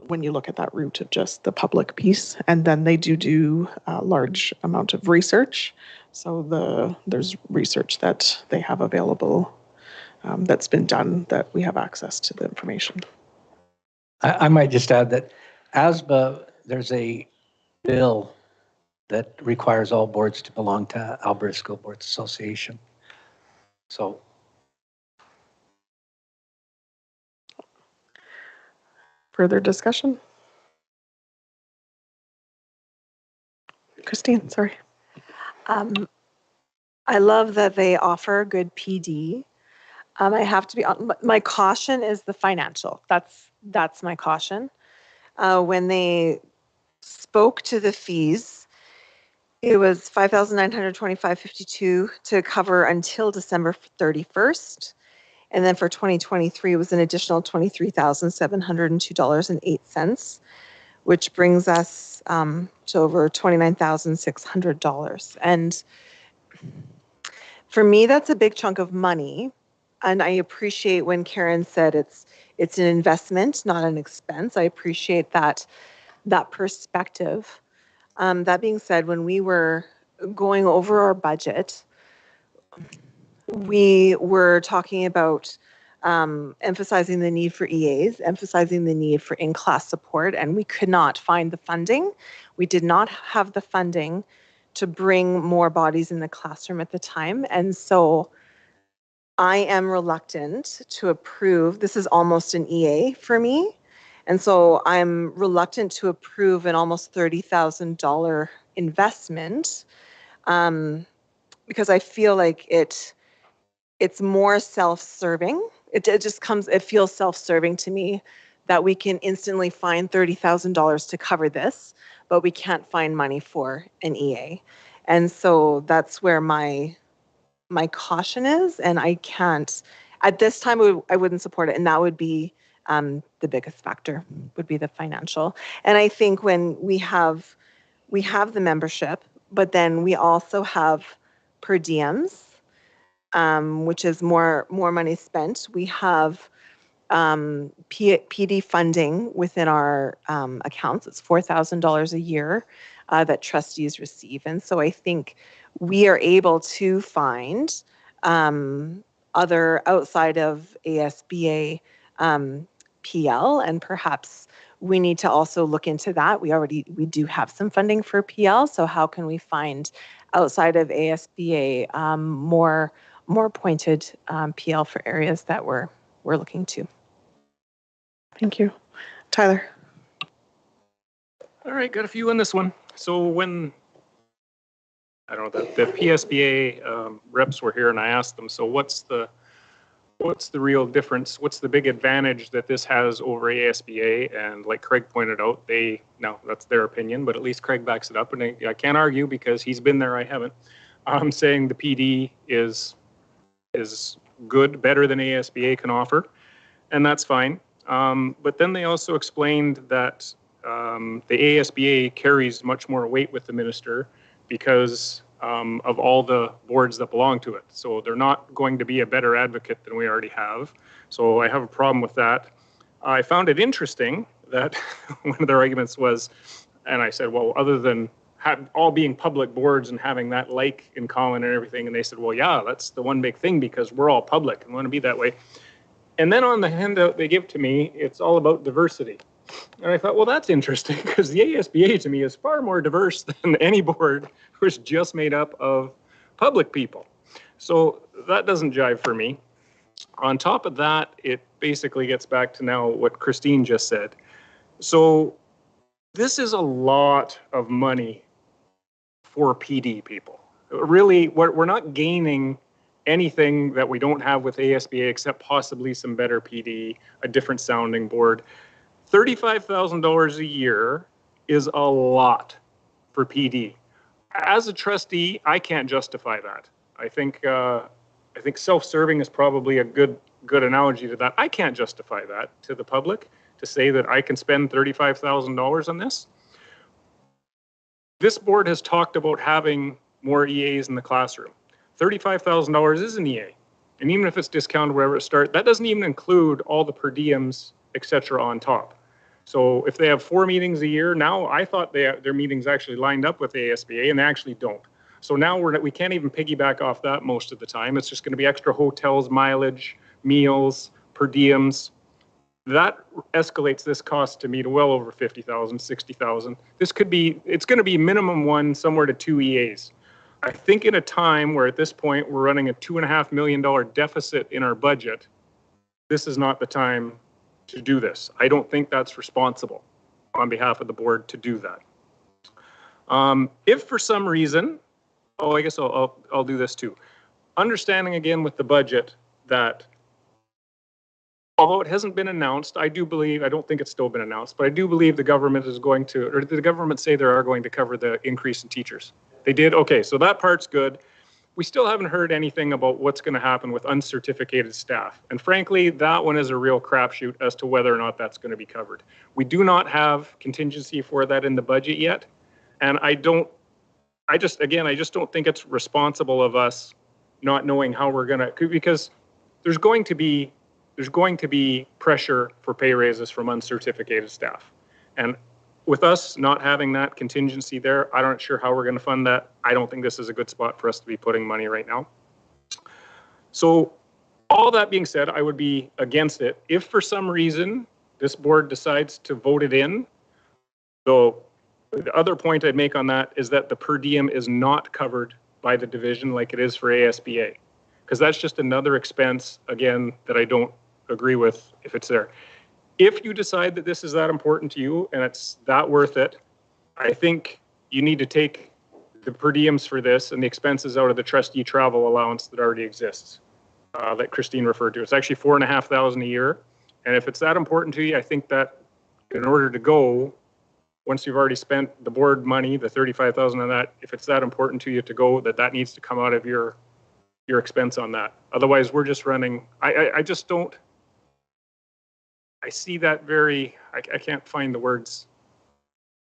when you look at that route of just the public piece. And then they do a large amount of research. So there's research that they have available that's been done that we have access to the information. I might just add that ASBA, there's a bill that requires all boards to belong to Alberta School Boards Association. So. Further discussion? Christine, sorry. I love that they offer good PD. I have to be on, my caution is the financial. That's my caution. When they spoke to the fees, it was $5,925.52 to cover until December 31st. And then for 2023, it was an additional $23,702.08, which brings us to over $29,600. And for me, that's a big chunk of money. And I appreciate when Karen said it's an investment, not an expense. I appreciate that perspective. That being said, when we were going over our budget, we were talking about emphasizing the need for EAs, emphasizing the need for in-class support, and we could not find the funding. We did not have the funding to bring more bodies in the classroom at the time. And so I am reluctant to approve. This is almost an EA for me. And so I'm reluctant to approve an almost $30,000 investment because I feel like it's more self-serving. It feels self-serving to me that we can instantly find $30,000 to cover this, but we can't find money for an EA. And so that's where my caution is, and I can't, at this time, I wouldn't support it, and that would be the biggest factor, would be the financial. And I think when we have the membership, but then we also have per diems, which is more money spent. We have PD funding within our accounts. It's $4,000 a year that trustees receive. And so I think we are able to find other outside of ASBA PL, and perhaps we need to also look into that. We do have some funding for PL, so how can we find outside of ASBA more pointed PL for areas that we're looking to. Thank you. Tyler. All right, got a few on this one. So when, I don't know, the PSBA reps were here and I asked them, so what's the real difference? What's the big advantage that this has over ASBA? And like Craig pointed out, now that's their opinion, but at least Craig backs it up. And I can't argue because he's been there, I haven't. I'm saying the PD is good, better than ASBA can offer, and that's fine. But then they also explained that the ASBA carries much more weight with the minister because of all the boards that belong to it. So they're not going to be a better advocate than we already have. So I have a problem with that. I found it interesting that one of their arguments was, and I said, well, other than all being public boards and having that like in common and everything, and they said, well, yeah, that's the one big thing because we're all public and want to be that way. And then on the handout they give to me, it's all about diversity. And I thought, well, that's interesting because the ASBA to me is far more diverse than any board which is just made up of public people. So that doesn't jive for me. On top of that, it basically gets back to now what Christine just said. So this is a lot of money for PD people. Really, we're not gaining anything that we don't have with ASBA except possibly some better PD, a different sounding board. $35,000 a year is a lot for PD. As a trustee, I can't justify that. I think self-serving is probably a good analogy to that. I can't justify that to the public to say that I can spend $35,000 on this. This board has talked about having more EAs in the classroom. $35,000 is an EA. And even if it's discounted wherever it starts, that doesn't even include all the per diems, et cetera, on top. So if they have 4 meetings a year, now I thought their meetings actually lined up with ASBA, and they actually don't. So now we can't even piggyback off that most of the time. It's just going to be extra hotels, mileage, meals, per diems. That escalates this cost to me to well over $50,000, $60,000. It's going to be minimum 1, somewhere to 2 EAs. I think in a time where at this point we're running a $2.5 million deficit in our budget, this is not the time to do this. I don't think that's responsible on behalf of the board to do that. If for some reason, I guess I'll do this too. Understanding again with the budget that although it hasn't been announced, I don't think it's still been announced, but I do believe the government is going to, or did the government say they are going to cover the increase in teachers? They did? Okay, so that part's good. We still haven't heard anything about what's going to happen with uncertificated staff. And frankly, that one is a real crapshoot as to whether or not that's going to be covered. We do not have contingency for that in the budget yet. And I just don't think it's responsible of us not knowing how we're going to, because there's going to be pressure for pay raises from uncertificated staff. And with us not having that contingency there, I'm not sure how we're going to fund that. I don't think this is a good spot for us to be putting money right now. So all that being said, I would be against it. If for some reason this board decides to vote it in, though the other point I'd make on that is that the per diem is not covered by the division like it is for ASBA, because that's just another expense, again, that I don't agree with if it's there. If you decide that this is that important to you and it's that worth it, I think you need to take the per diems for this and the expenses out of the trustee travel allowance that already exists, that Christine referred to. It's actually $4,500 a year. And if it's that important to you, I think that in order to go, once you've already spent the board money, the $35,000 on that, if it's that important to you to go, that needs to come out of your expense on that. Otherwise, we're just running, I just don't, I see that I can't find the words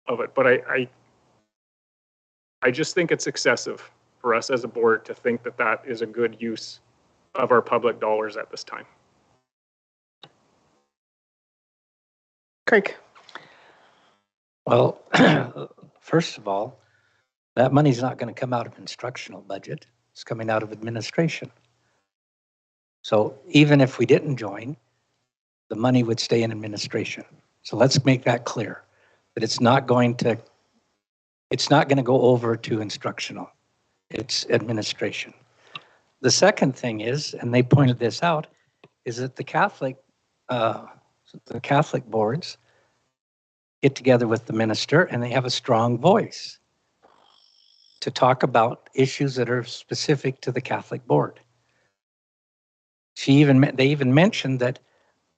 of it, but I just think it's excessive for us as a board to think that that is a good use of our public dollars at this time. Craig. Well, first of all, that money's not going to come out of instructional budget. It's coming out of administration. So even if we didn't join, the money would stay in administration. So let's make that clear, that it's not going to go over to instructional. It's administration. The second thing is, and they pointed this out, is that the Catholic boards get together with the minister and they have a strong voice to talk about issues that are specific to the Catholic board. They even mentioned that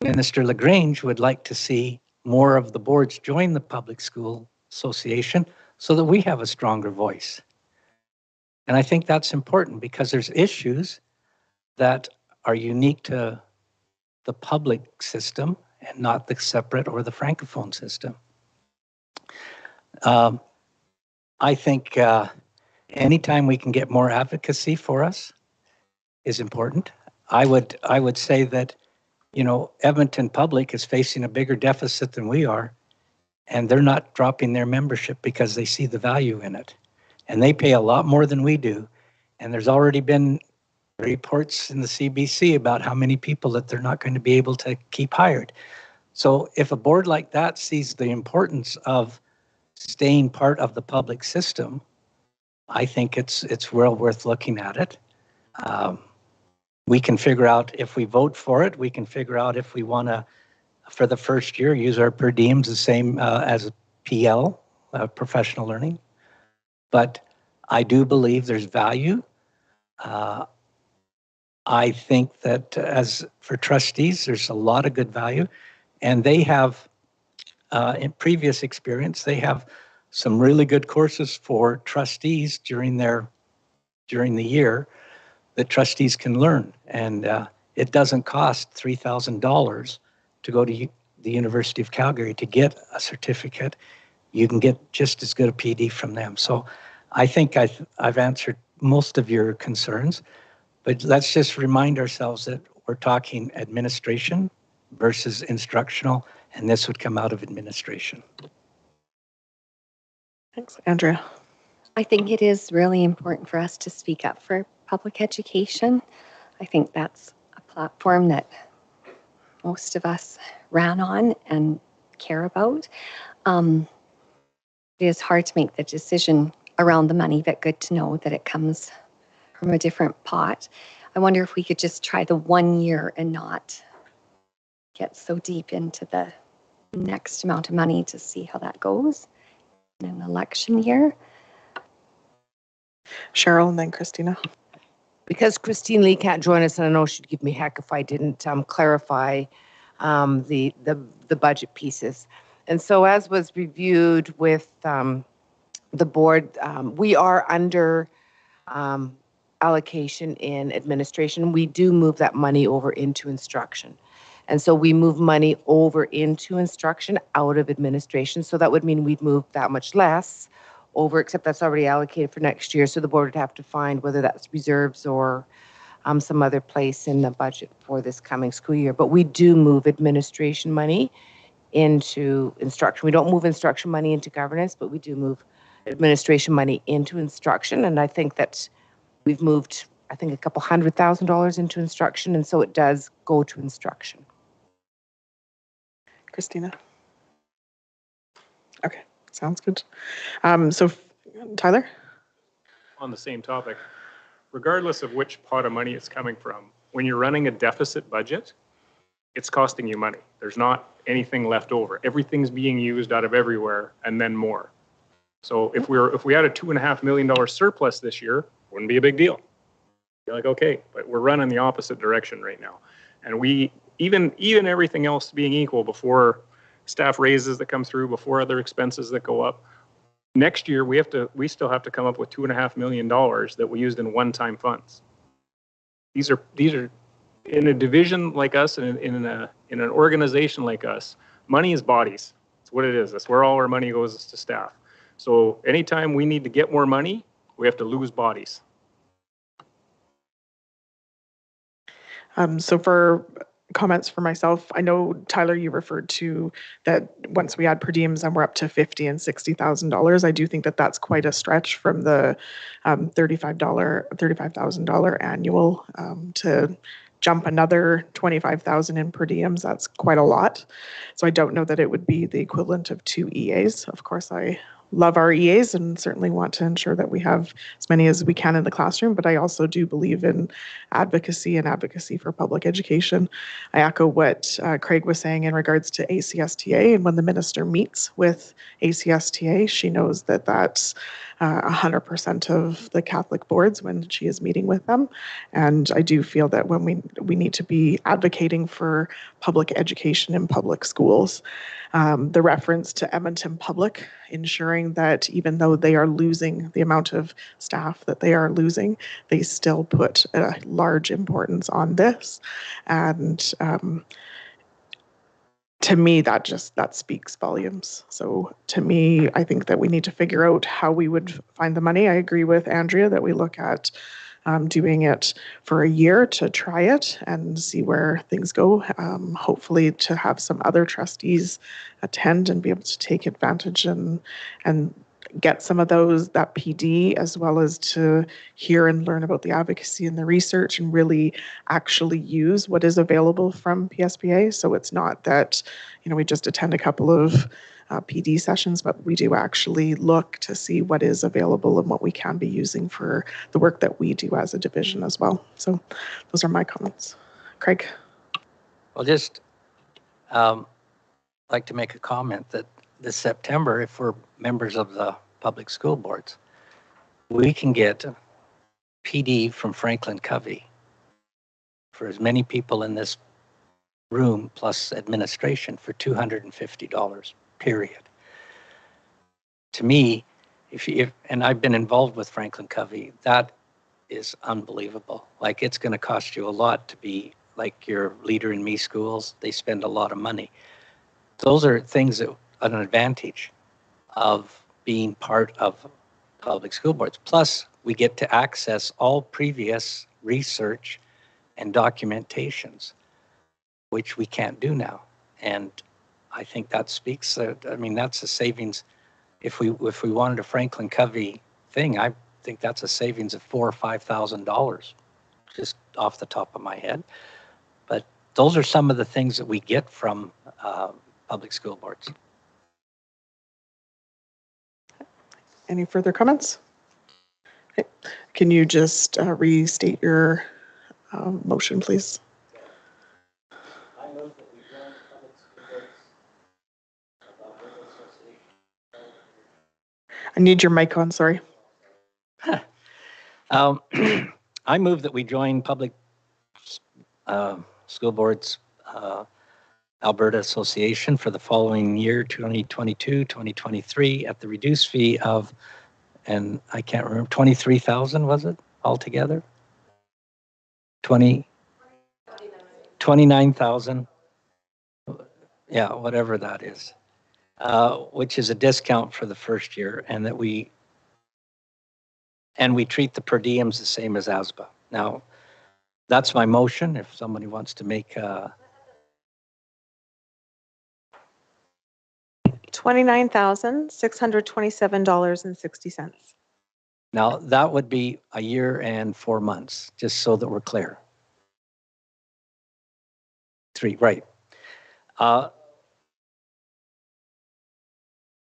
Minister LaGrange would like to see more of the boards join the Public School Association so that we have a stronger voice. And I think that's important because there's issues that are unique to the public system and not the separate or the Francophone system. I think anytime we can get more advocacy for us is important. I would say that, you know, Edmonton Public is facing a bigger deficit than we are, and they're not dropping their membership because they see the value in it. And they pay a lot more than we do. And there's already been reports in the CBC about how many people that they're not going to be able to keep hired. So if a board like that sees the importance of staying part of the public system, I think it's well worth looking at it. We can figure out if we vote for it, we can figure out if we want to, for the first year, use our per diems the same as a PL, professional learning. But I do believe there's value. I think that as for trustees, there's a lot of good value. And they have, in previous experience, they have some really good courses for trustees during the year that trustees can learn. And it doesn't cost $3,000 to go to the University of Calgary to get a certificate. You can get just as good a PD from them. So I think I've answered most of your concerns, but let's just remind ourselves that we're talking administration versus instructional, and this would come out of administration. Thanks, Andrea. I think it is really important for us to speak up for public education. I think that's a platform that most of us ran on and care about. It is hard to make the decision around the money, but good to know that it comes from a different pot. I wonder if we could just try the 1 year and not get so deep into the next amount of money to see how that goes in an election year. Cheryl and then Christina. Because Christine Lee can't join us, and I know she'd give me heck if I didn't clarify the budget pieces. And so as was reviewed with the board, we are under allocation in administration. We do move that money over into instruction. And so we move money over into instruction out of administration. So that would mean we'd move that much less over, except that's already allocated for next year. So the board would have to find whether that's reserves or some other place in the budget for this coming school year. But we do move administration money into instruction. We don't move instruction money into governance, but we do move administration money into instruction. And I think that we've moved, I think, a couple $100,000 into instruction. And so it does go to instruction. Christina. Okay, sounds good. So Tyler? On the same topic, regardless of which pot of money it's coming from, when you're running a deficit budget, it's costing you money. There's not anything left over. Everything's being used out of everywhere and then more. So if we had a $2.5 million surplus this year, wouldn't be a big deal. You're like, okay, but we're running the opposite direction right now. And we, even everything else being equal, before staff raises that come through, before other expenses that go up, next year we still have to come up with $2.5 million that we used in one-time funds. These are in a division like us, and in an organization like us, money is bodies. That's what it is. That's where all our money goes, to staff. So anytime we need to get more money, we have to lose bodies. So for comments for myself, I know Tyler, you referred to that once we add per diems and we're up to $50,000 and $60,000. I do think that that's quite a stretch from the $35,000 annual to jump another 25,000 in per diems. That's quite a lot. So I don't know that it would be the equivalent of 2 EAs. Of course, I love our EAs and certainly want to ensure that we have as many as we can in the classroom, but I also do believe in advocacy and advocacy for public education. I echo what Craig was saying in regards to ACSTA, and when the minister meets with ACSTA, she knows that that's 100% of the Catholic boards when she is meeting with them. And I do feel that when we need to be advocating for public education in public schools. The reference to Edmonton Public, ensuring that even though they are losing the amount of staff that they are losing, they still put a large importance on this. And to me, that speaks volumes. So to me, I think that we need to figure out how we would find the money. I agree with Andrea that we look at doing it for a year to try it and see where things go. Hopefully to have some other trustees attend and be able to take advantage and get some of that PD, as well as to hear and learn about the advocacy and the research and really actually use what is available from PSPA. So it's not that, we just attend a couple of PD sessions, but we do actually look to see what is available and what we can be using for the work that we do as a division as well. So those are my comments. Craig? Well, just like to make a comment that this September, if we're members of the public school boards, we can get PD from Franklin Covey for as many people in this room plus administration for $250, period. To me, if and I've been involved with Franklin Covey, that is unbelievable. Like, it's going to cost you a lot to be like your Leader in Me schools. They spend a lot of money. Those are things that an advantage of being part of public school boards. Plus, we get to access all previous research and documentations, which we can't do now. And I think that speaks, that's a savings. If we wanted a Franklin Covey thing, I think that's a savings of $4,000 or $5,000, just off the top of my head. But those are some of the things that we get from public school boards. Any further comments? Okay. Can you just restate your motion, please? I need your mic on, sorry. I move that we join Public School Boards Alberta Association for the following year, 2022-2023, at the reduced fee of, and I can't remember, 23,000 was it altogether? 29,000. Yeah, whatever that is, which is a discount for the first year, and that we treat the per diems the same as ASBA. Now, that's my motion. If somebody wants to make $29,627.60. Now, that would be a year and 4 months, just so that we're clear. 3, right.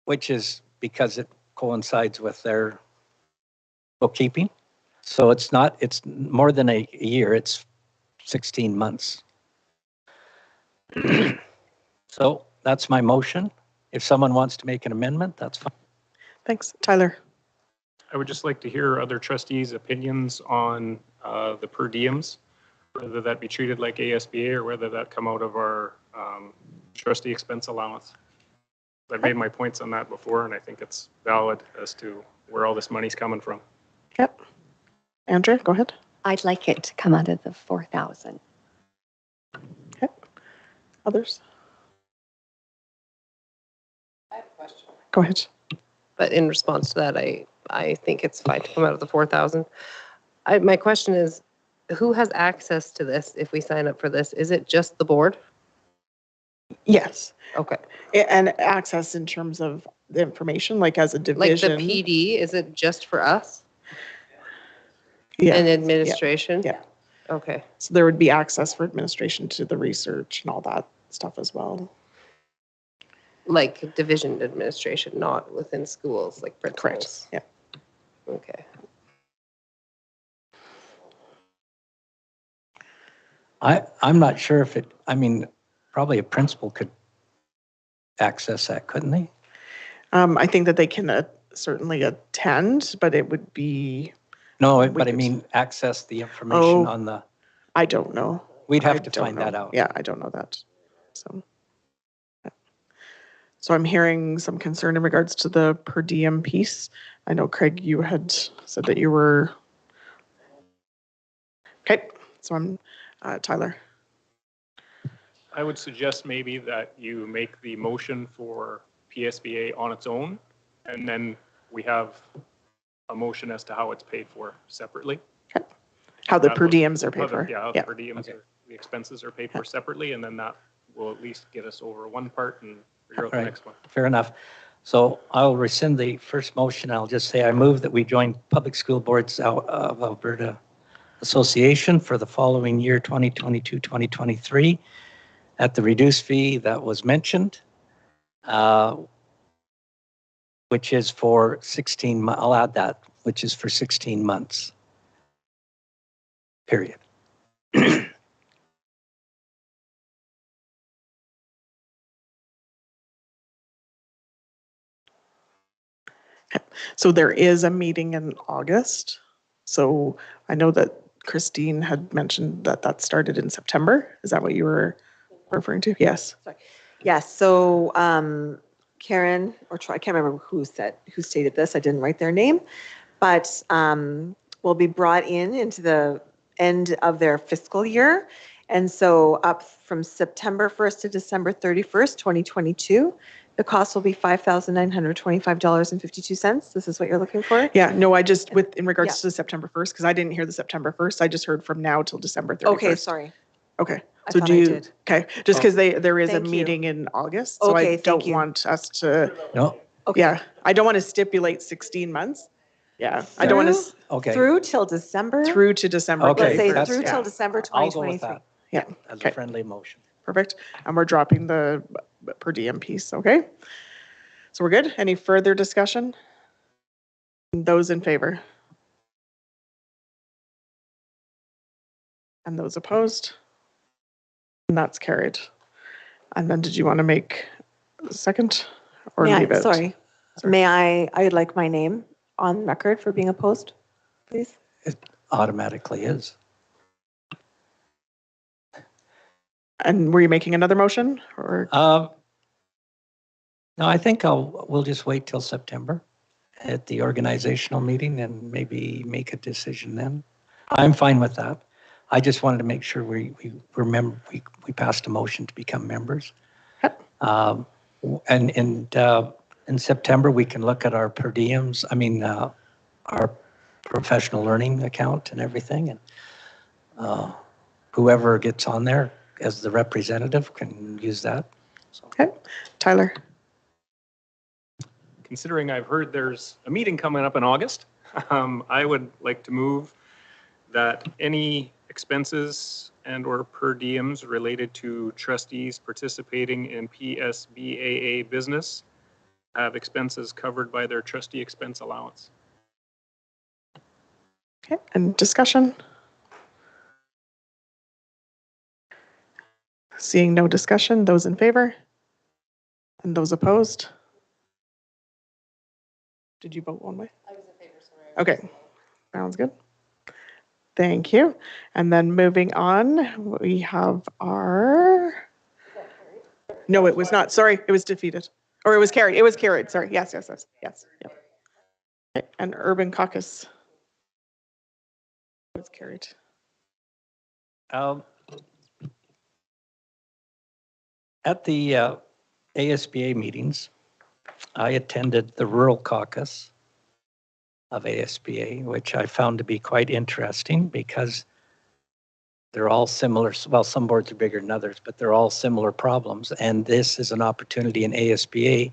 Which is because it coincides with their bookkeeping. So it's more than a year, it's 16 months. So that's my motion. If someone wants to make an amendment, that's fine. Thanks. Tyler? I would just like to hear other trustees' opinions on the per diems, whether that be treated like ASBA or whether that come out of our trustee expense allowance. I've made my points on that before, and I think it's valid as to where all this money's coming from. Yep. Andrea, go ahead. I'd like it to come out of the 4,000. Okay. Others? I have a question. Go ahead. But in response to that, I think it's fine to come out of the 4,000. My question is, who has access to this if we sign up for this? Is it just the board? Yes. Okay. And access in terms of the information, like as a division. Like the PD, is it just for us? Yeah. And administration? Yeah. Okay. So there would be access for administration to the research and all that stuff as well. Like division administration, not within schools, like principals? Correct. Yeah. Okay. I'm not sure if probably a principal could access that, couldn't they? I think that they can certainly attend, but it would be. No, but I mean, access the information on the. I don't know. We'd have to find that out. Yeah, I don't know that. So I'm hearing some concern in regards to the per diem piece. I know, Craig, you had said that you were. Okay, so I'm Tyler. I would suggest maybe that you make the motion for PSBA on its own, and then we have a motion as to how it's paid for separately. Okay. How the per diems are paid for. Yeah, how the per diems are, the expenses are paid for separately, and then that will at least get us over one part and figure out the next one. Fair enough. So I'll rescind the first motion. I'll just say I move that we join Public School Boards of Alberta Association for the following year, 2022-2023, at the reduced fee that was mentioned, which is for 16 months. I'll add that, which is for 16 months, period. So there is a meeting in August. So I know that Christine had mentioned that that started in September. Is that what you were referring to? Yes. Sorry. Yes. So Karen or Troy, I can't remember who stated this. I didn't write their name, but will be brought into the end of their fiscal year. And so up from September 1st to December 31st, 2022, the cost will be $5,925.52. This is what you're looking for? Yeah, no, I just, in regards to September 1st, because I didn't hear the September 1st, I just heard from now till December 31st. Okay, sorry. Okay. I So thought do I you, did. okay, just because there is a Thank you. meeting in August, so Okay, I don't want us to, No. Okay. yeah, I don't want to stipulate 16 months. Yeah, I don't want to, Okay. Through till December? through to December 31st. Okay, Let's say through till December I'll go with 2023. that. Yeah. As Okay. a friendly motion. Perfect. And we're dropping the per diem piece, okay? So we're good? Any further discussion? Those in favor? And those opposed? And that's carried. And then did you want to make a second or leave it? Sorry. I'd like my name on record for being opposed, please. It automatically is. And were you making another motion or? No, I think we'll just wait till September at the organizational meeting and maybe make a decision then. I'm fine with that. I just wanted to make sure we remember we passed a motion to become members. And in September we can look at our per diems. I mean our professional learning account and everything, and whoever gets on there as the representative can use that. So. Okay, Tyler. Considering I've heard there's a meeting coming up in August, I would like to move that any expenses and or per diems related to trustees participating in PSBAA business have expenses covered by their trustee expense allowance. Okay, and discussion? Seeing no discussion, those in favor? And those opposed? Did you vote one way? I was in favor, sorry. Okay, sounds good. Thank you. And then moving on, we have our, no, it was not, sorry, it was defeated. Or it was carried, sorry, yes. Yep. Okay. And Urban Caucus. It was carried. At the ASBA meetings, I attended the Rural Caucus of ASBA, which I found to be quite interesting because They're all similar. Well, some boards are bigger than others, but they're all similar problems. And this is an opportunity in ASBA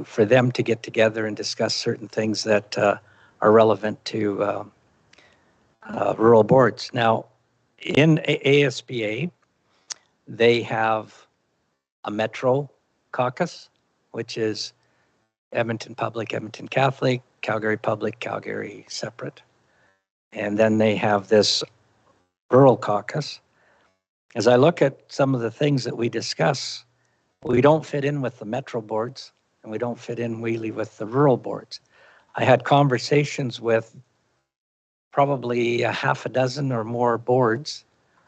for them to get together and discuss certain things that are relevant to rural boards. Now, in ASBA, they have a Metro caucus, which is Edmonton Public, Edmonton Catholic, Calgary Public, Calgary Separate. And then they have this rural caucus. As I look at some of the things that we discuss, we don't fit in with the Metro boards, and we don't fit in really with the rural boards. I had conversations with probably a half a dozen or more boards,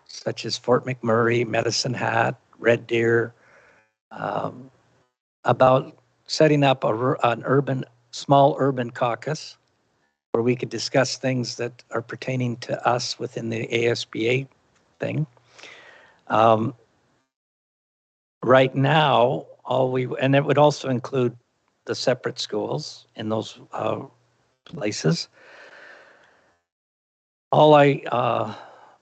such as Fort McMurray, Medicine Hat, Red Deer, about setting up an small urban caucus where we could discuss things that are pertaining to us within the ASBA thing. Right now, and it would also include the separate schools in those places.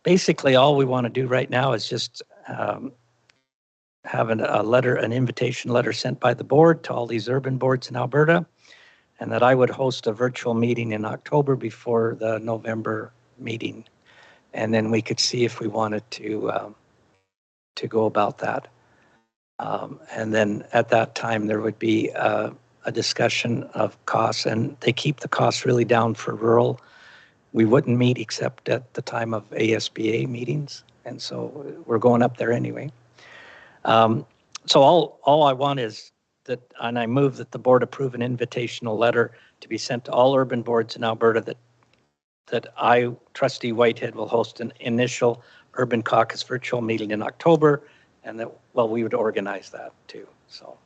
Basically all we want to do right now is just have an invitation letter sent by the board to all these urban boards in Alberta, and that I would host a virtual meeting in October before the November meeting. And then we could see if we wanted to go about that. And then at that time, there would be a discussion of costs, and they keep the costs really down for rural. We wouldn't meet except at the time of ASBA meetings, and so we're going up there anyway. So all I want is that, and I move that the board approve an invitational letter to be sent to all urban boards in Alberta that I, Trustee Whitehead, will host an initial urban caucus virtual meeting in October, and that, well, we would organize that too. So,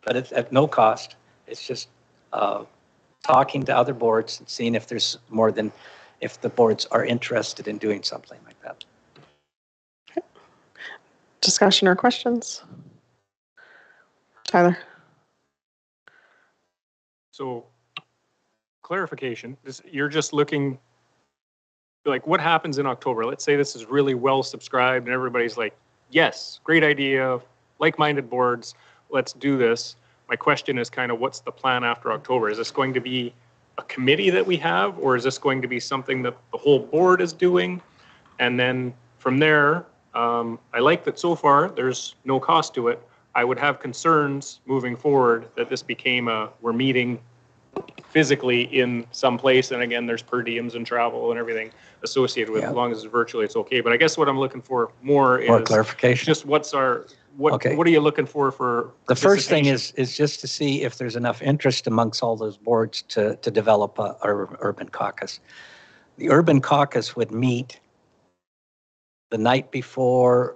but it's at no cost. It's just talking to other boards and seeing if there's more than, if the boards are interested in doing something like that. Okay. Discussion or questions? Tyler. So, clarification, you're just looking, like, what happens in October? Let's say this is really well subscribed and everybody's like, yes, great idea, like-minded boards, let's do this. My question is kind of, what's the plan after October? Is this going to be a committee that we have, or is this going to be something that the whole board is doing? And then from there, I like that so far there's no cost to it. I would have concerns moving forward that this became we're meeting physically in some place, and again, there's per diems and travel and everything associated with it. As long as it's virtually, it's okay. But I guess what I'm looking for more is clarification. Just what are you looking for the first thing is just to see if there's enough interest amongst all those boards to develop a urban caucus. The urban caucus would meet the night before,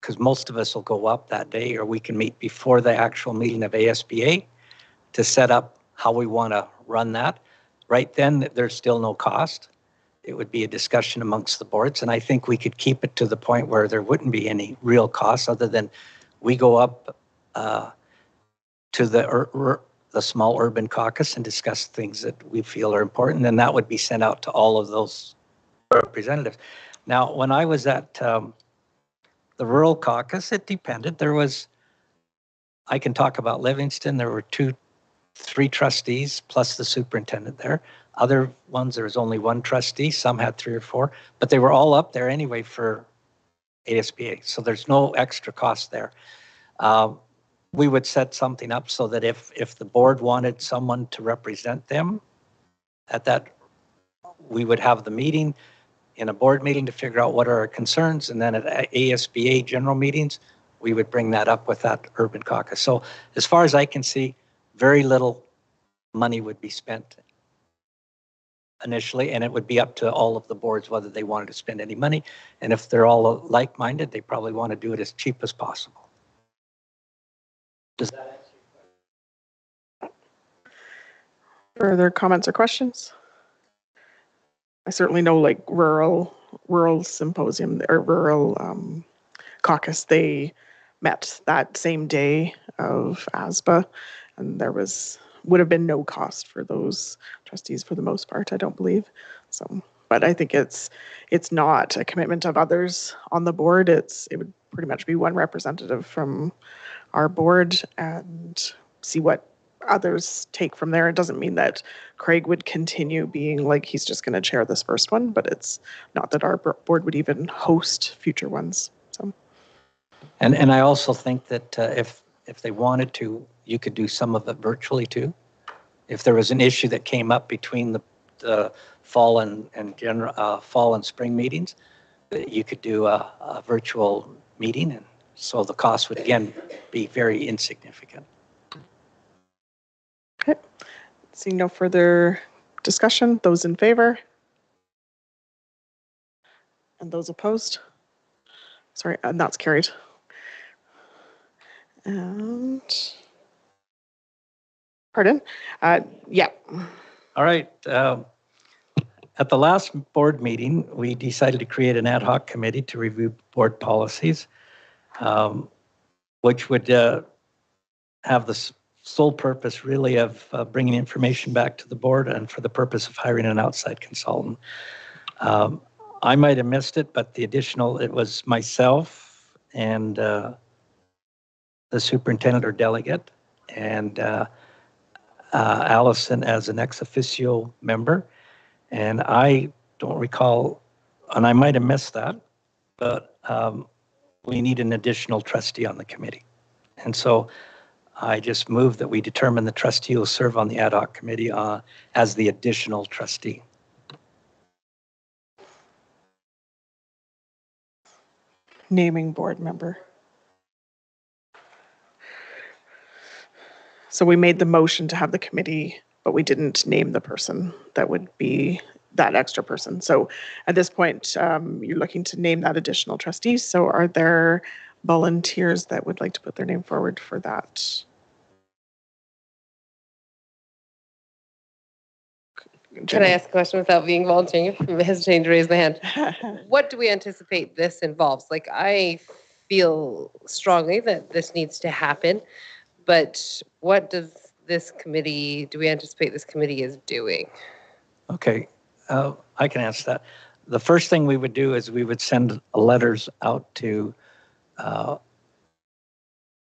because most of us will go up that day, or we can meet before the actual meeting of ASBA to set up how we want to run that. Right then, there's still no cost. It would be a discussion amongst the boards, and I think we could keep it to the point where there wouldn't be any real costs other than we go up to the small urban caucus and discuss things that we feel are important, and that would be sent out to all of those representatives. Now, when I was at the rural caucus, it depended. I can talk about Livingston, there were 3 trustees plus the superintendent there. Other ones, there was only 1 trustee. Some had 3 or 4, but they were all up there anyway for ASBA. So there's no extra cost there. We would set something up so that if the board wanted someone to represent them at that, we would have the meeting in a board meeting to figure out what are our concerns. And then at ASBA general meetings, we would bring that up with that urban caucus. So as far as I can see, very little money would be spent initially, and it would be up to all of the boards whether they wanted to spend any money. And if they're all like-minded, they probably want to do it as cheap as possible. Does that answer your question? Further comments or questions? I certainly know, like, rural symposium or rural caucus, they met that same day of ASBA, and there would have been no cost for those trustees for the most part, I don't believe. So but I think it's not a commitment of others on the board. It would pretty much be one representative from our board and see what others take from there. It doesn't mean that Craig would continue being like he's just going to chair this first one, but it's not that our board would even host future ones. So, and I also think that if they wanted to, you could do some of it virtually too. If there was an issue that came up between the fall and fall and spring meetings, you could do a virtual meeting, and so the cost would again be very insignificant. Okay. Seeing no further discussion, those in favor? And those opposed? Sorry, and that's carried. And, pardon? Yeah. All right. At the last board meeting, we decided to create an ad hoc committee to review board policies, which would have the sole purpose really of bringing information back to the board and for the purpose of hiring an outside consultant. I might have missed it, but it was myself and the superintendent or delegate, and Allison as an ex officio member. And I don't recall, and I might have missed that, but we need an additional trustee on the committee. And so I just moved that we determine the trustee will serve on the ad hoc committee as the additional trustee. Naming board member. So we made the motion to have the committee, but we didn't name the person that would be that extra person. So at this point, you're looking to name that additional trustee. So are there volunteers that would like to put their name forward for that? Can I ask a question without being volunteering? I'm hesitating to raise my hand. What do we anticipate this involves? Like, I feel strongly that this needs to happen, but what does do we anticipate this committee is doing? Okay, I can answer that. The first thing we would do is we would send letters out to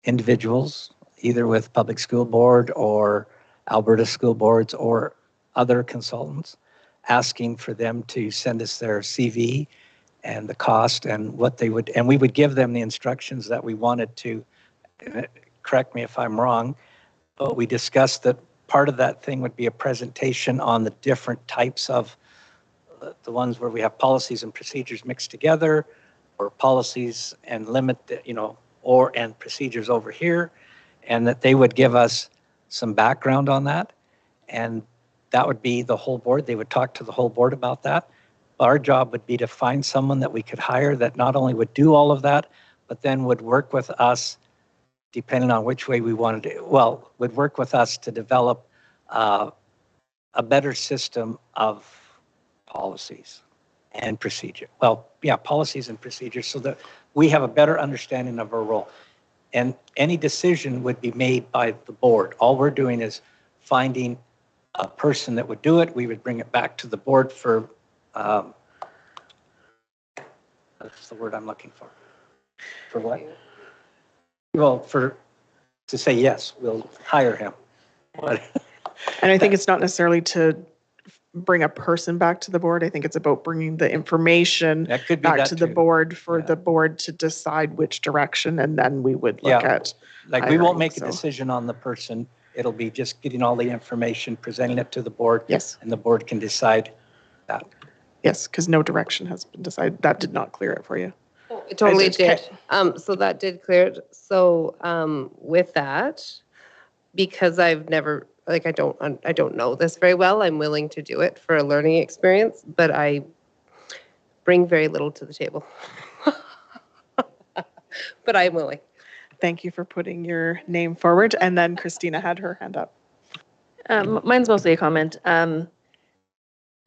individuals, either with Public School Board or Alberta School Boards or other consultants, asking for them to send us their CV and the cost and what they would, and we would give them the instructions that we wanted to, correct me if I'm wrong, but we discussed that part of that thing would be a presentation on the different types of the ones where we have policies and procedures mixed together, or policies and limit, and procedures over here, and that they would give us some background on that. And that would be the whole board. They would talk to the whole board about that. Our job would be to find someone that we could hire that not only would do all of that, but then would work with us, depending on which way we wanted to, would work with us to develop a better system of policies and procedure. Policies and procedures, so that we have a better understanding of our role. And any decision would be made by the board. All we're doing is finding a person that would do it. We would bring it back to the board for, that's the word I'm looking for. For what? Well, to say, yes, we'll hire him. And I think it's not necessarily to bring a person back to the board. I think it's about bringing the information back to the board for the board to decide which direction, and then we would look at like we won't make a decision on the person. It'll be just getting all the information, presenting it to the board. Yes. And the board can decide that. Yes, because no direction has been decided. That did not clear it for you. It totally did. So that did clear it. So with that, because I've never, I don't know this very well, I'm willing to do it for a learning experience, but I bring very little to the table. But I'm willing. Thank you for putting your name forward. And then Christina had her hand up. Mine's mostly a comment.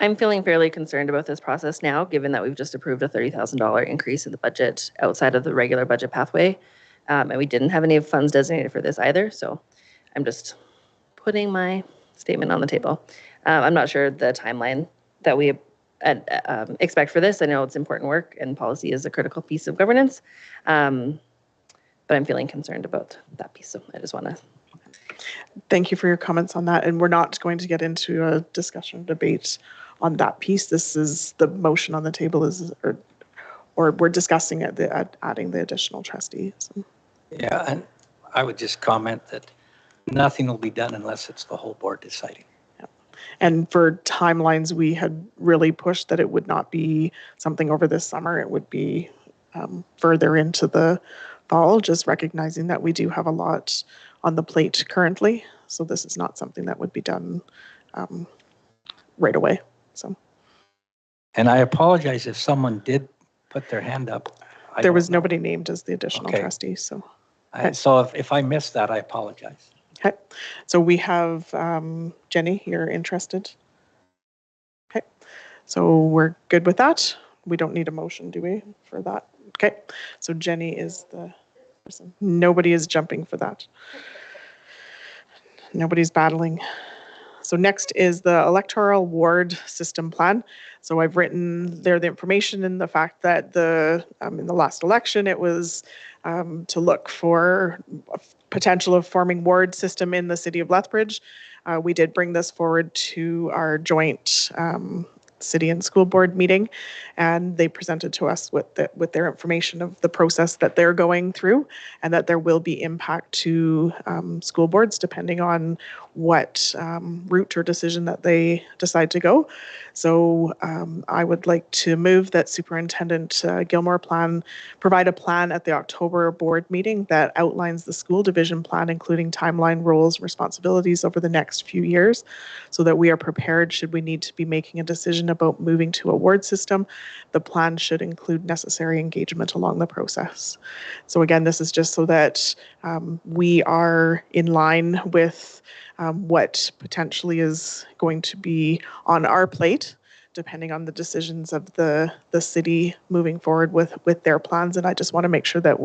I'm feeling fairly concerned about this process now, given that we've just approved a $30,000 increase in the budget outside of the regular budget pathway. And we didn't have any funds designated for this either. So I'm just putting my statement on the table. I'm not sure the timeline that we expect for this. I know it's important work and policy is a critical piece of governance, but I'm feeling concerned about that piece. So I just want to. Thank you for your comments on that. And we're not going to get into a discussion, debate on that piece. This is the motion on the table or we're discussing adding the additional trustees. Yeah, and I would just comment that nothing will be done unless it's the whole board deciding. And for timelines, we had really pushed that it would not be something over this summer. It would be further into the fall, just recognizing that we do have a lot on the plate currently. So this is not something that would be done right away. So. And I apologize if someone did put their hand up. There was nobody named as the additional trustee. So, so if I missed that, I apologize. Okay, so we have Jenny, you're interested? Okay, so we're good with that. We don't need a motion, do we, for that? Okay, so Jenny is the person. Nobody is jumping for that. Nobody's battling. So next is the electoral ward system plan. So I've written there the information and the fact that in the last election it was to look for potential of forming ward system in the city of Lethbridge. We did bring this forward to our joint city and school board meeting, and they presented to us with their information of the process that they're going through, and that there will be impact to school boards depending on what route or decision that they decide to go. So I would like to move that Superintendent Gilmore provide a plan at the October board meeting that outlines the school division plan, including timeline, roles, responsibilities over the next few years, so that we are prepared should we need to be making a decision about moving to a ward system. The plan should include necessary engagement along the process. So again, this is just so that we are in line with what potentially is going to be on our plate, depending on the decisions of the city moving forward with their plans. And I just want to make sure that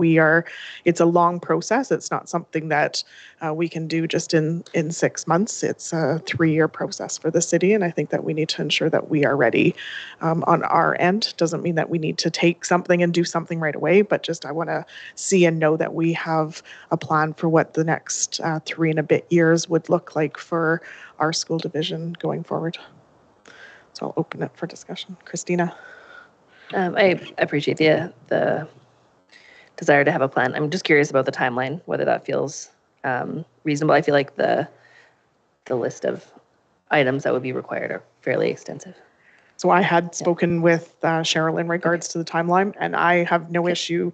it's a long process. It's not something that we can do just in 6 months. It's a 3-year process for the city. And I think that we need to ensure that we are ready on our end. Doesn't mean that we need to take something and do something right away, but just I want to see and know that we have a plan for what the next 3 and a bit years would look like for our school division going forward. So I'll open it for discussion. Christina. I appreciate the desire to have a plan. I'm just curious about the timeline, whether that feels reasonable. I feel like the list of items that would be required are fairly extensive. So I had spoken with Cheryl in regards to the timeline, and I have no issue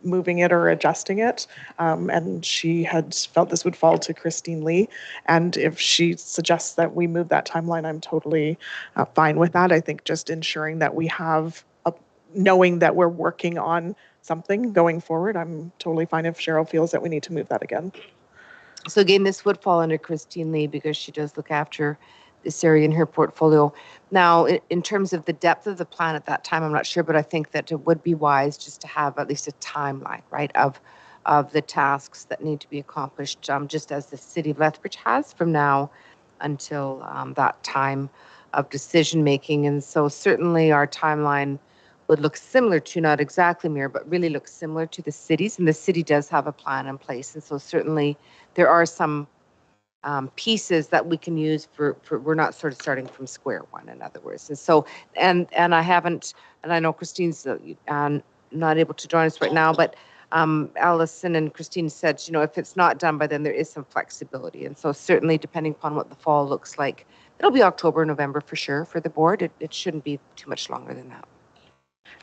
moving it or adjusting it. And she had felt this would fall to Christine Lee. And if she suggests that we move that timeline, I'm totally fine with that. I think just ensuring that we have, knowing that we're working on something going forward, I'm totally fine if Cheryl feels that we need to move that again. So again, this would fall under Christine Lee because she does look after this area in her portfolio. Now, in terms of the depth of the plan at that time, I'm not sure, but I think that it would be wise just to have at least a timeline, right, of the tasks that need to be accomplished, just as the city of Lethbridge has from now until that time of decision making. And so certainly our timeline would look similar to, not exactly mirror, but really look similar to the cities. And the city does have a plan in place. And so certainly there are some pieces that we can use for we're not sort of starting from square one, in other words. And so, and I haven't, and I know Christine's not able to join us right now, but Allison and Christine said, if it's not done by then, there is some flexibility. And so certainly depending upon what the fall looks like, it'll be October, November for sure for the board. It shouldn't be too much longer than that.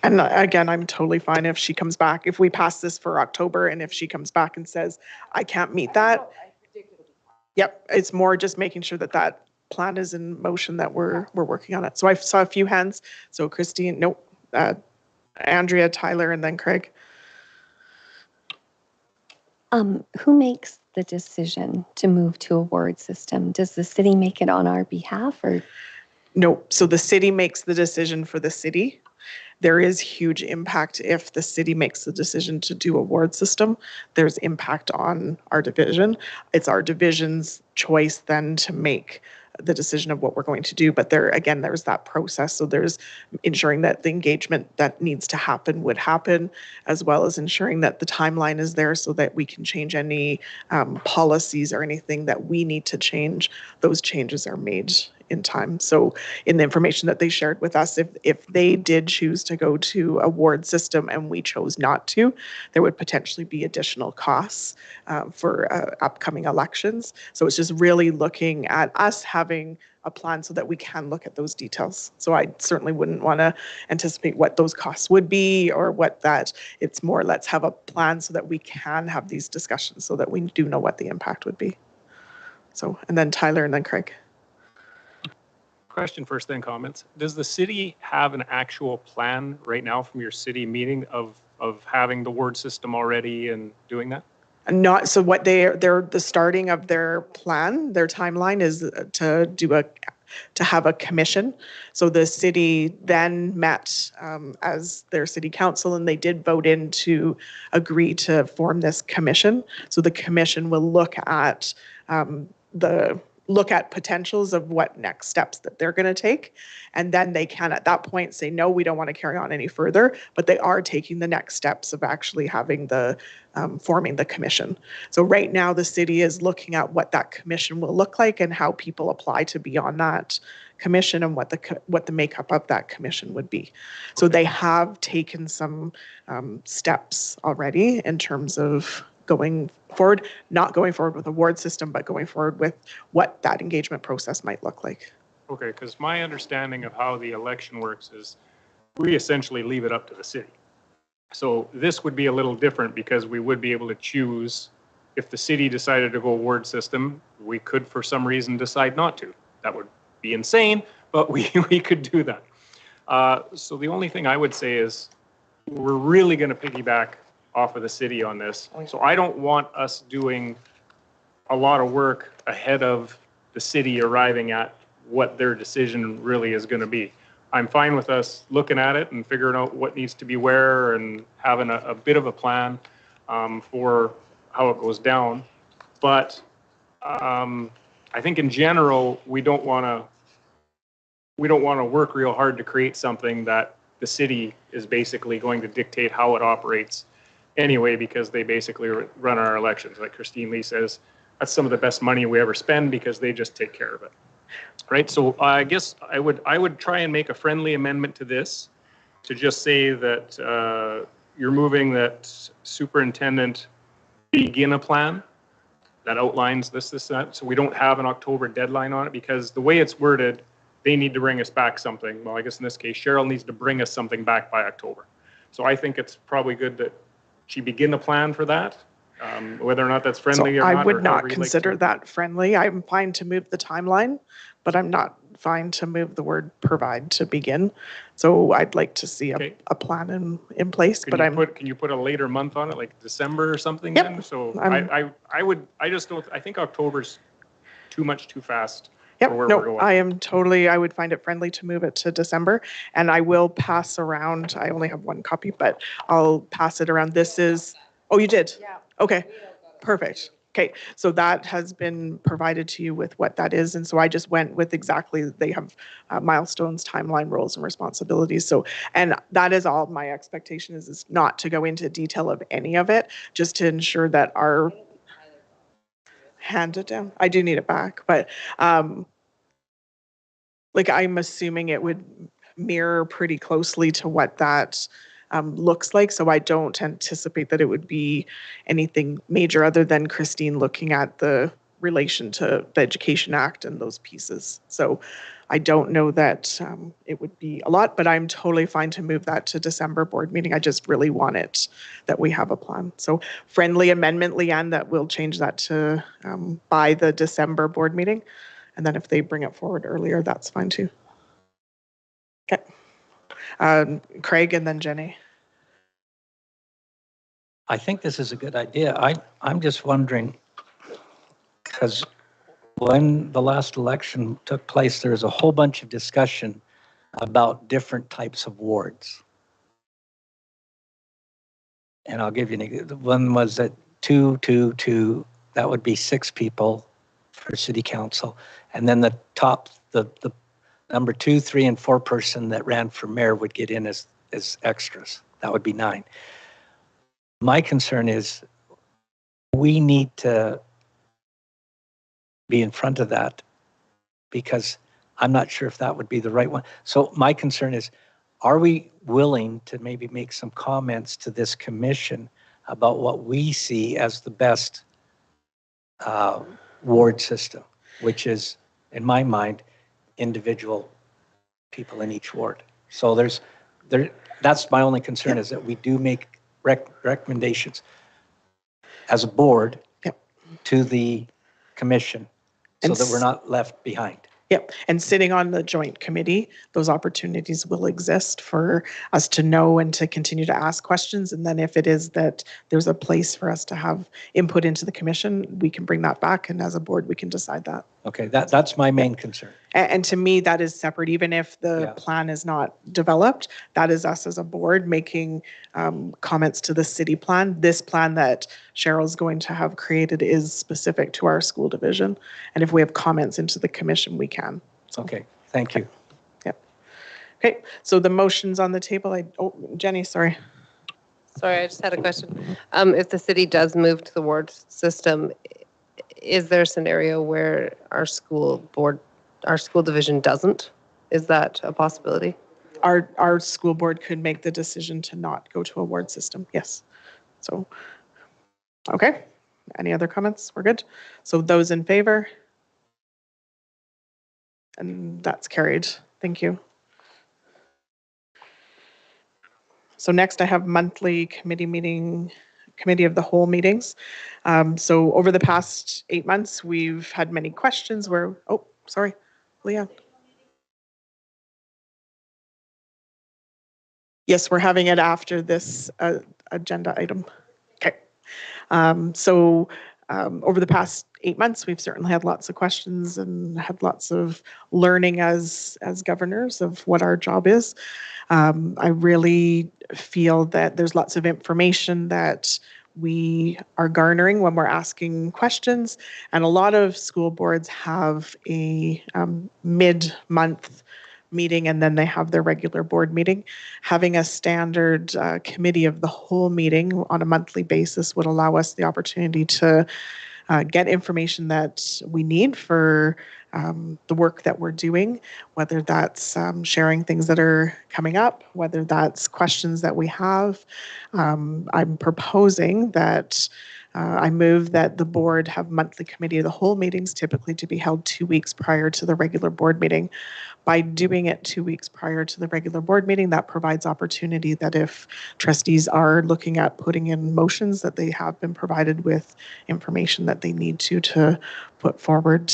And again, I'm totally fine if she comes back, if we pass this for October, and if she comes back and says, I can't meet that. Yep, it's more just making sure that that plan is in motion, that we're working on it. So I saw a few hands. So Christine, nope, Andrea, Tyler, and then Craig. Who makes the decision to move to a ward system? Does the city make it on our behalf, or? No, so the city makes the decision for the city. There is huge impact if the city makes the decision to do a ward system. There's impact on our division. It's our division's choice then to make the decision of what we're going to do. But there's that process. So there's ensuring that the engagement that needs to happen would happen, as well as ensuring that the timeline is there so that we can change any policies or anything that we need to change. Those changes are made in time. So in the information that they shared with us, if they did choose to go to a ward system and we chose not to, there would potentially be additional costs for upcoming elections. So it's just really looking at us having a plan so that we can look at those details. So I certainly wouldn't want to anticipate what those costs would be or what that, it's more let's have a plan so that we can have these discussions so that we do know what the impact would be. So, and then Tyler and then Craig. Question first, then comments. Does the city have an actual plan right now from your city meeting of having the ward system already and doing that? Not so. What they're the starting of their plan, their timeline is to have a commission. So the city then met as their city council, and they did vote in to agree to form this commission. So the commission will look at potentials of what next steps that they're going to take. And then they can at that point say, no, we don't want to carry on any further, but they are taking the next steps of actually having the forming the commission. So right now the city is looking at what that commission will look like and how people apply to be on that commission and what the makeup of that commission would be. So they have taken some steps already in terms of going forward, not going forward with a ward system, but going forward with what that engagement process might look like. Okay, because my understanding of how the election works is we essentially leave it up to the city. So this would be a little different because we would be able to choose if the city decided to go ward system, we could for some reason decide not to. That would be insane, but we could do that. So the only thing I would say is we're really going to piggyback off of the city on this. So I don't want us doing a lot of work ahead of the city arriving at what their decision really is going to be. I'm fine with us looking at it and figuring out what needs to be where and having a bit of a plan for how it goes down. But I think in general, we don't want to work real hard to create something that the city is basically going to dictate how it operates anyway, because they basically run our elections. Like Christine Lee says, that's some of the best money we ever spend because they just take care of it. Right. So I guess I would try and make a friendly amendment to this to just say that you're moving that superintendent begin a plan that outlines this, that. So we don't have an October deadline on it because the way it's worded, they need to bring us back something. Well, I guess in this case, Cheryl needs to bring us something back by October. So I think it's probably good that she begin a plan for that, whether or not that's friendly or not. I would not consider that friendly. I'm fine to move the timeline, but I'm not fine to move the word provide to begin. So I'd like to see a plan in place. Can you put a later month on it, like December or something? Yep. Then? So I just think October's too fast. Yep, no, I would find it friendly to move it to December, and I will pass around, I only have one copy, but I'll pass it around. This is, oh, you did? Yeah. Okay, perfect. Okay, so that has been provided to you with what that is, and so I just went with exactly, they have milestones, timeline, roles, and responsibilities. So, and that is all my expectation is not to go into detail of any of it, just to ensure that our hand it down. I do need it back, but like I'm assuming it would mirror pretty closely to what that looks like. So I don't anticipate that it would be anything major other than Christine looking at the relation to the Education Act and those pieces. So I don't know that it would be a lot, but I'm totally fine to move that to December board meeting. I just really want it that we have a plan. So friendly amendment, Leanne, that we'll change that to by the December board meeting. And then if they bring it forward earlier, that's fine too. Okay. Craig and then Jenny. I think this is a good idea. I'm just wondering, because when the last election took place, there was a whole bunch of discussion about different types of wards. And I'll give you an example. One was that 2, that would be 6 people. for city council. And then the number 2, 3, and 4 person that ran for mayor would get in as extras. That would be 9. My concern is we need to be in front of that because I'm not sure if that would be the right one. So my concern is, are we willing to maybe make some comments to this commission about what we see as the best ward system, which is, in my mind, individual people in each ward. So that's my only concern, is that we do make recommendations as a board to the commission so that we're not left behind. Yep. And sitting on the joint committee, those opportunities will exist for us to know and to continue to ask questions. And then if it is that there's a place for us to have input into the commission, we can bring that back. And as a board, we can decide that. Okay, that's my main concern. And to me, that is separate. Even if the plan is not developed, that is us as a board making comments to the city plan. This plan that Cheryl's going to have created is specific to our school division. And if we have comments into the commission, we can. So. Okay, thank you. Yep. Okay, so the motion's on the table. Jenny, sorry. Sorry, I just had a question. If the city does move to the ward system, is there a scenario where our school division doesn't? Is that a possibility? Our school board could make the decision to not go to a ward system. Yes. So, okay. Any other comments? We're good. So those in favor? And that's carried. Thank you. So next I have monthly committee of the whole meetings. So over the past 8 months, we've had many questions where, sorry, Leanne. Yes, we're having it after this agenda item. Okay. So over the past 8 months, we've certainly had lots of questions and had lots of learning as governors of what our job is. I really feel that there's lots of information that we are garnering when we're asking questions, and a lot of school boards have a mid-month meeting and then they have their regular board meeting. Having a standard committee of the whole meeting on a monthly basis would allow us the opportunity to get information that we need for the work that we're doing, whether that's sharing things that are coming up, whether that's questions that we have. I'm proposing that I move that the board have monthly committee of the whole meetings, typically to be held 2 weeks prior to the regular board meeting. By doing it 2 weeks prior to the regular board meeting, that provides opportunity that if trustees are looking at putting in motions, that they have been provided with information that they need to put forward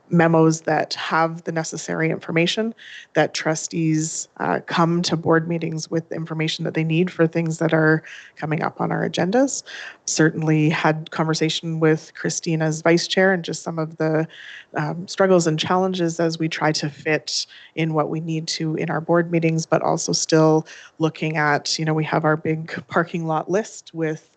memos that have the necessary information, that trustees come to board meetings with information that they need for things that are coming up on our agendas. Certainly had conversation with Christine as vice chair and just some of the struggles and challenges as we try to fit in what we need to in our board meetings, but also still looking at, we have our big parking lot list with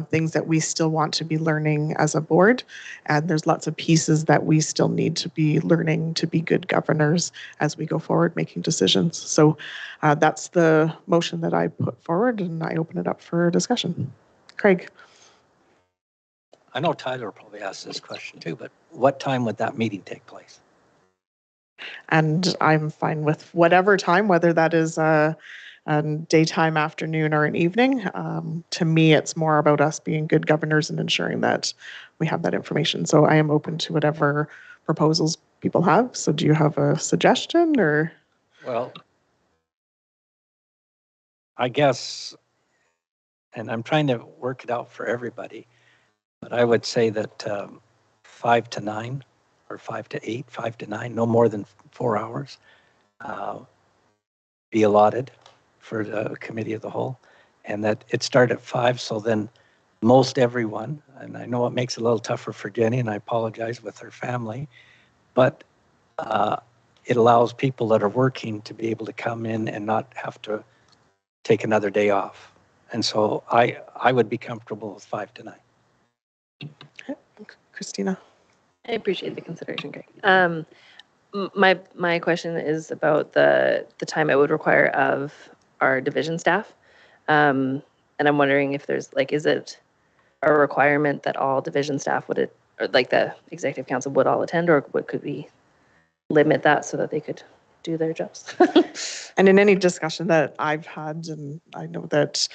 things that we still want to be learning as a board. And there's lots of pieces that we still need to be learning to be good governors as we go forward making decisions. So that's the motion that I put forward, and I open it up for discussion. Craig. I know Tyler probably asked this question too, but what time would that meeting take place? And I'm fine with whatever time, whether that is a daytime, afternoon, or an evening. To me, it's more about us being good governors and ensuring that we have that information. So I am open to whatever proposals people have. So do you have a suggestion or? Well, I guess, and I'm trying to work it out for everybody, but I would say that 5 to 9 or 5 to 8, 5 to 9, no more than 4 hours be allotted for the committee of the whole, and that it started at 5. So then most everyone, and I know it makes it a little tougher for Jenny, and I apologize with her family, but it allows people that are working to be able to come in and not have to take another day off. And so I would be comfortable with 5 to 9. Okay. Christina. I appreciate the consideration, Greg. My question is about the time it would require of our division staff. And I'm wondering if there's like, is it a requirement that all division staff would, or like the executive council would all attend, or what could we limit that so that they could do their jobs? And in any discussion that I've had, and I know that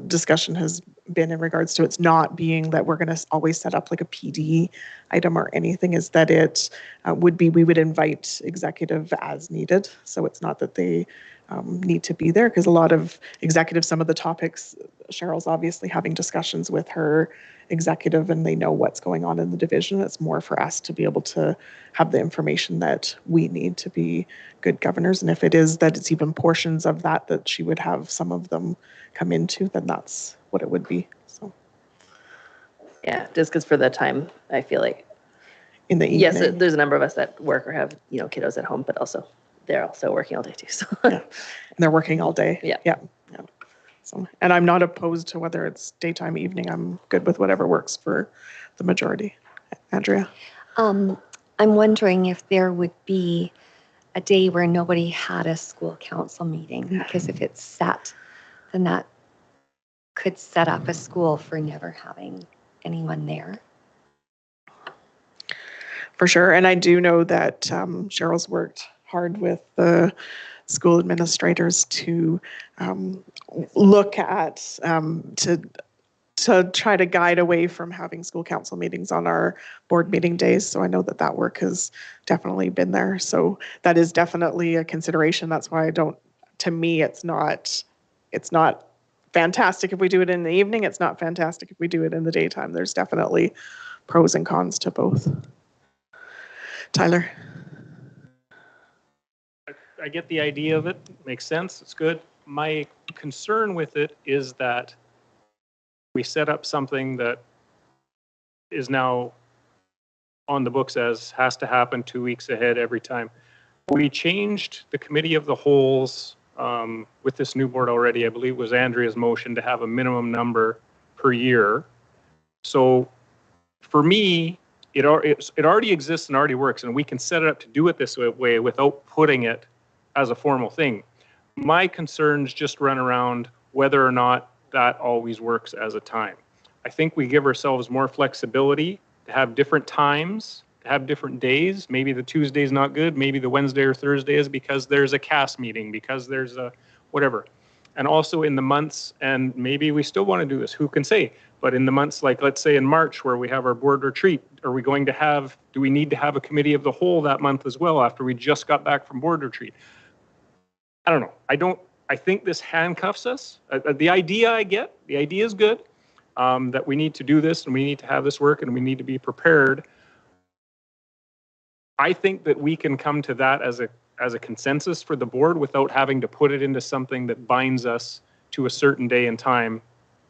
discussion has been in regards to it's not being that we're going to always set up like a PD item or anything, is that it would be, we would invite executive as needed. So it's not that they need to be there, because a lot of executives, some of the topics, Cheryl's obviously having discussions with her executive and they know what's going on in the division. It's more for us to be able to have the information that we need to be good governors. And if it is that it's even portions of that that she would have some of them come into, then that's what it would be. So yeah, just because for the time, I feel like in the evening. Yes, there's a number of us that work or have, you know, kiddos at home, but also they're also working all day too. So yeah. And they're working all day. Yeah. Yeah. Yeah. So, and I'm not opposed to whether it's daytime, evening. I'm good with whatever works for the majority. Andrea? I'm wondering if there would be a day where nobody had a school council meeting, because if it's set, then that could set up a school for never having anyone there. For sure. And I do know that Cheryl's worked hard with the school administrators to look at, to try to guide away from having school council meetings on our board meeting days. So I know that that work has definitely been there. So that is definitely a consideration. That's why I don't, to me, it's not fantastic if we do it in the evening. It's not fantastic if we do it in the daytime. There's definitely pros and cons to both. Tyler? I get the idea of it. Makes sense. It's good. My concern with it is that we set up something that is now on the books as has to happen 2 weeks ahead every time. We changed the committee of the wholes with this new board already. I believe it was Andrea's motion to have a minimum number per year. So for me, it already exists and already works, and we can set it up to do it this way without putting it as a formal thing. My concerns just run around whether or not that always works as a time. I think we give ourselves more flexibility to have different times, to have different days. Maybe the Tuesday is not good. Maybe the Wednesday or Thursday is because there's a CAS meeting, because there's a whatever. And also in the months, and maybe we still want to do this, who can say? But in the months, like let's say in March where we have our board retreat, are we going to have, do we need to have a committee of the whole that month as well after we just got back from board retreat? I don't know. I think this handcuffs us. The idea I get, the idea is good, that we need to do this and we need to have this work and we need to be prepared. I think that we can come to that as a consensus for the board without having to put it into something that binds us to a certain day and time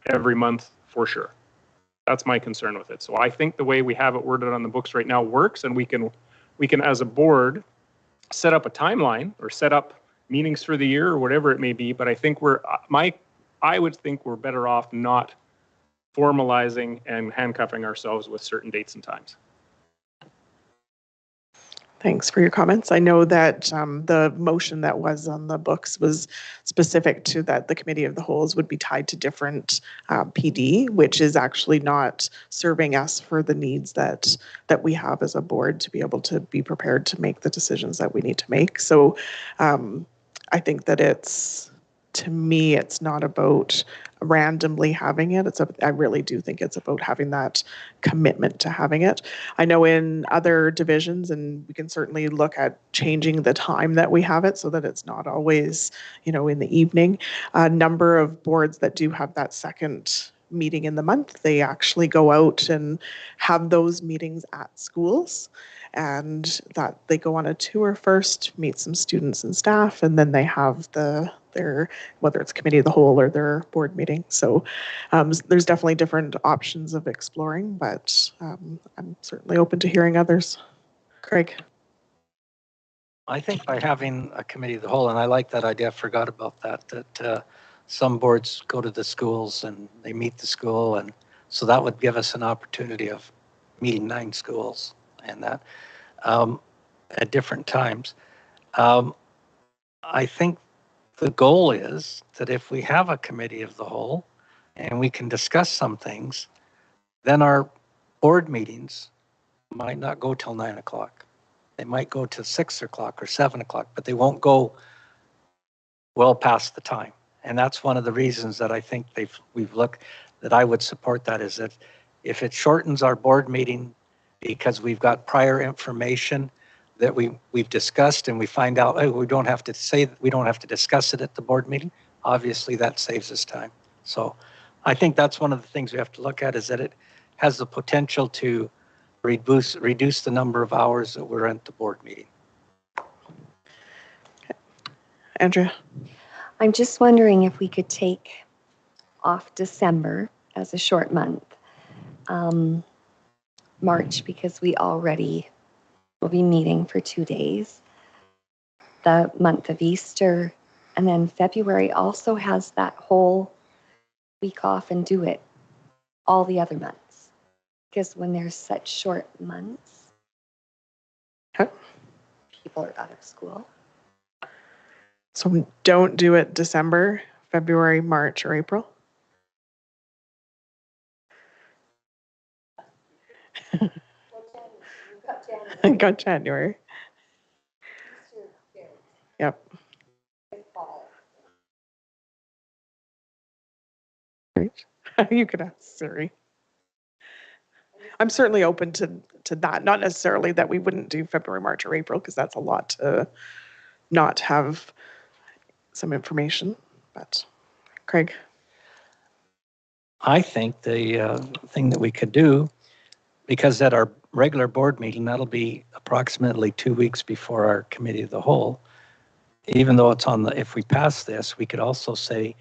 every month for sure. That's my concern with it. So I think the way we have it worded on the books right now works, and we can as a board set up a timeline or set up meetings for the year or whatever it may be. But I think I would think we're better off not formalizing and handcuffing ourselves with certain dates and times. Thanks for your comments. I know that the motion that was on the books was specific to that the committee of the wholes would be tied to different PD, which is actually not serving us for the needs that we have as a board to be able to be prepared to make the decisions that we need to make. So I think that to me, it's not about randomly having it. I really do think it's about having that commitment to having it. I know in other divisions, and we can certainly look at changing the time that we have it so that it's not always, in the evening. A number of boards that do have that second meeting in the month, they actually go out and have those meetings at schools, and that they go on a tour first, meet some students and staff, and then they have their, whether it's committee of the whole or their board meeting. So there's definitely different options of exploring, but I'm certainly open to hearing others. Craig? I think by having a committee of the whole, and I like that idea, I forgot about that some boards go to the schools and they meet the school, and so that would give us an opportunity of meeting 9 schools and that at different times. I think the goal is that if we have a committee of the whole and we can discuss some things, then our board meetings might not go till 9 o'clock. They might go to 6 o'clock or 7 o'clock, but they won't go well past the time. And that's one of the reasons that I think we've looked, that I would support that, is that if it shortens our board meeting because we've got prior information that we've discussed and we find out, oh, we don't have to discuss it at the board meeting, obviously that saves us time. So I think that's one of the things we have to look at, is that it has the potential to reduce the number of hours that we're at the board meeting. Andrea? I'm just wondering if we could take off December as a short month, March, because we already will be meeting for 2 days, the month of Easter, and then February also has that whole week off, and do it all the other months. Because when there's such short months, people are out of school. So we don't do it December, February, March, or April? Got January. Yep. Great. You could ask Siri. I'm certainly open to that. Not necessarily that we wouldn't do February, March, or April, because that's a lot to not have some information. But Craig? I think the thing that we could do, because at our regular board meeting, that'll be approximately 2 weeks before our committee of the whole, even though it's on the, if we pass this, we could also say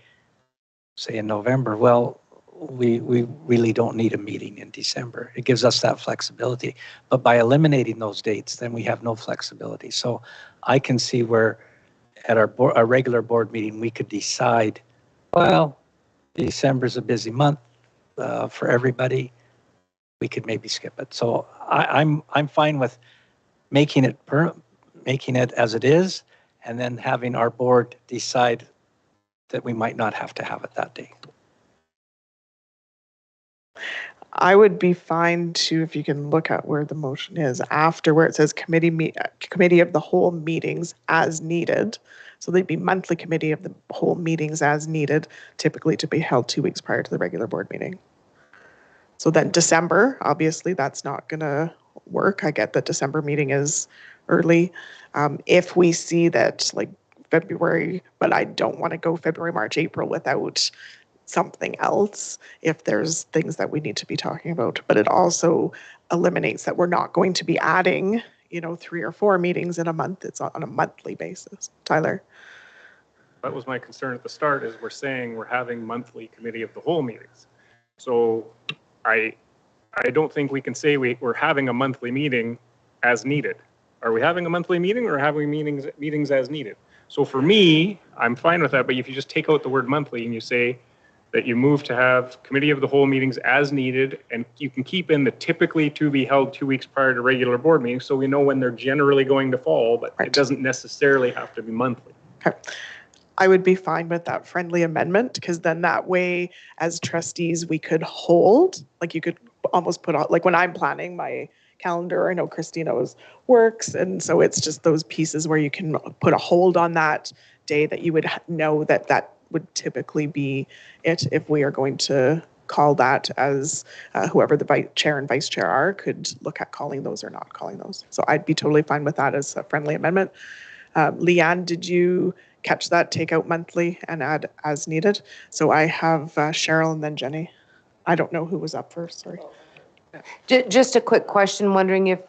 in November, well, we really don't need a meeting in December. It gives us that flexibility. But by eliminating those dates, then we have no flexibility. So I can see where at our regular board meeting, we could decide, well, December's a busy month for everybody. We could maybe skip it. So I'm fine with making it as it is, and then having our board decide that we might not have to have it that day. I would be fine too if you can look at where the motion is after where it says committee of the whole meetings as needed. So they'd be monthly committee of the whole meetings as needed, typically to be held 2 weeks prior to the regular board meeting. So then December, obviously that's not gonna work. I get that December meeting is early. If we see that like February, but I don't want to go February, March, April without something else, if there's things that we need to be talking about. But it also eliminates that we're not going to be adding, 3 or 4 meetings in a month. It's on a monthly basis. Tyler? That was my concern at the start, is we're saying we're having monthly committee of the whole meetings. So I don't think we can say we're having a monthly meeting as needed. Are we having a monthly meeting, or having meetings as needed? So for me, I'm fine with that, but if you just take out the word monthly and you say that you move to have committee of the whole meetings as needed, and you can keep in the typically to be held 2 weeks prior to regular board meetings, so we know when they're generally going to fall, but It doesn't necessarily have to be monthly. Okay. I would be fine with that friendly amendment, because then that way, as trustees, we could hold, like you could almost put on, like when I'm planning my calendar, I know Christina's works, and so it's just those pieces where you can put a hold on that day that you would know that would typically be it if we are going to call that, as whoever the chair and vice chair are could look at calling those or not calling those. So I'd be totally fine with that as a friendly amendment. Leanne, did you catch that? Take out monthly and add as needed. So I have Cheryl and then Jenny. I don't know who was up first, sorry. Just a quick question, wondering if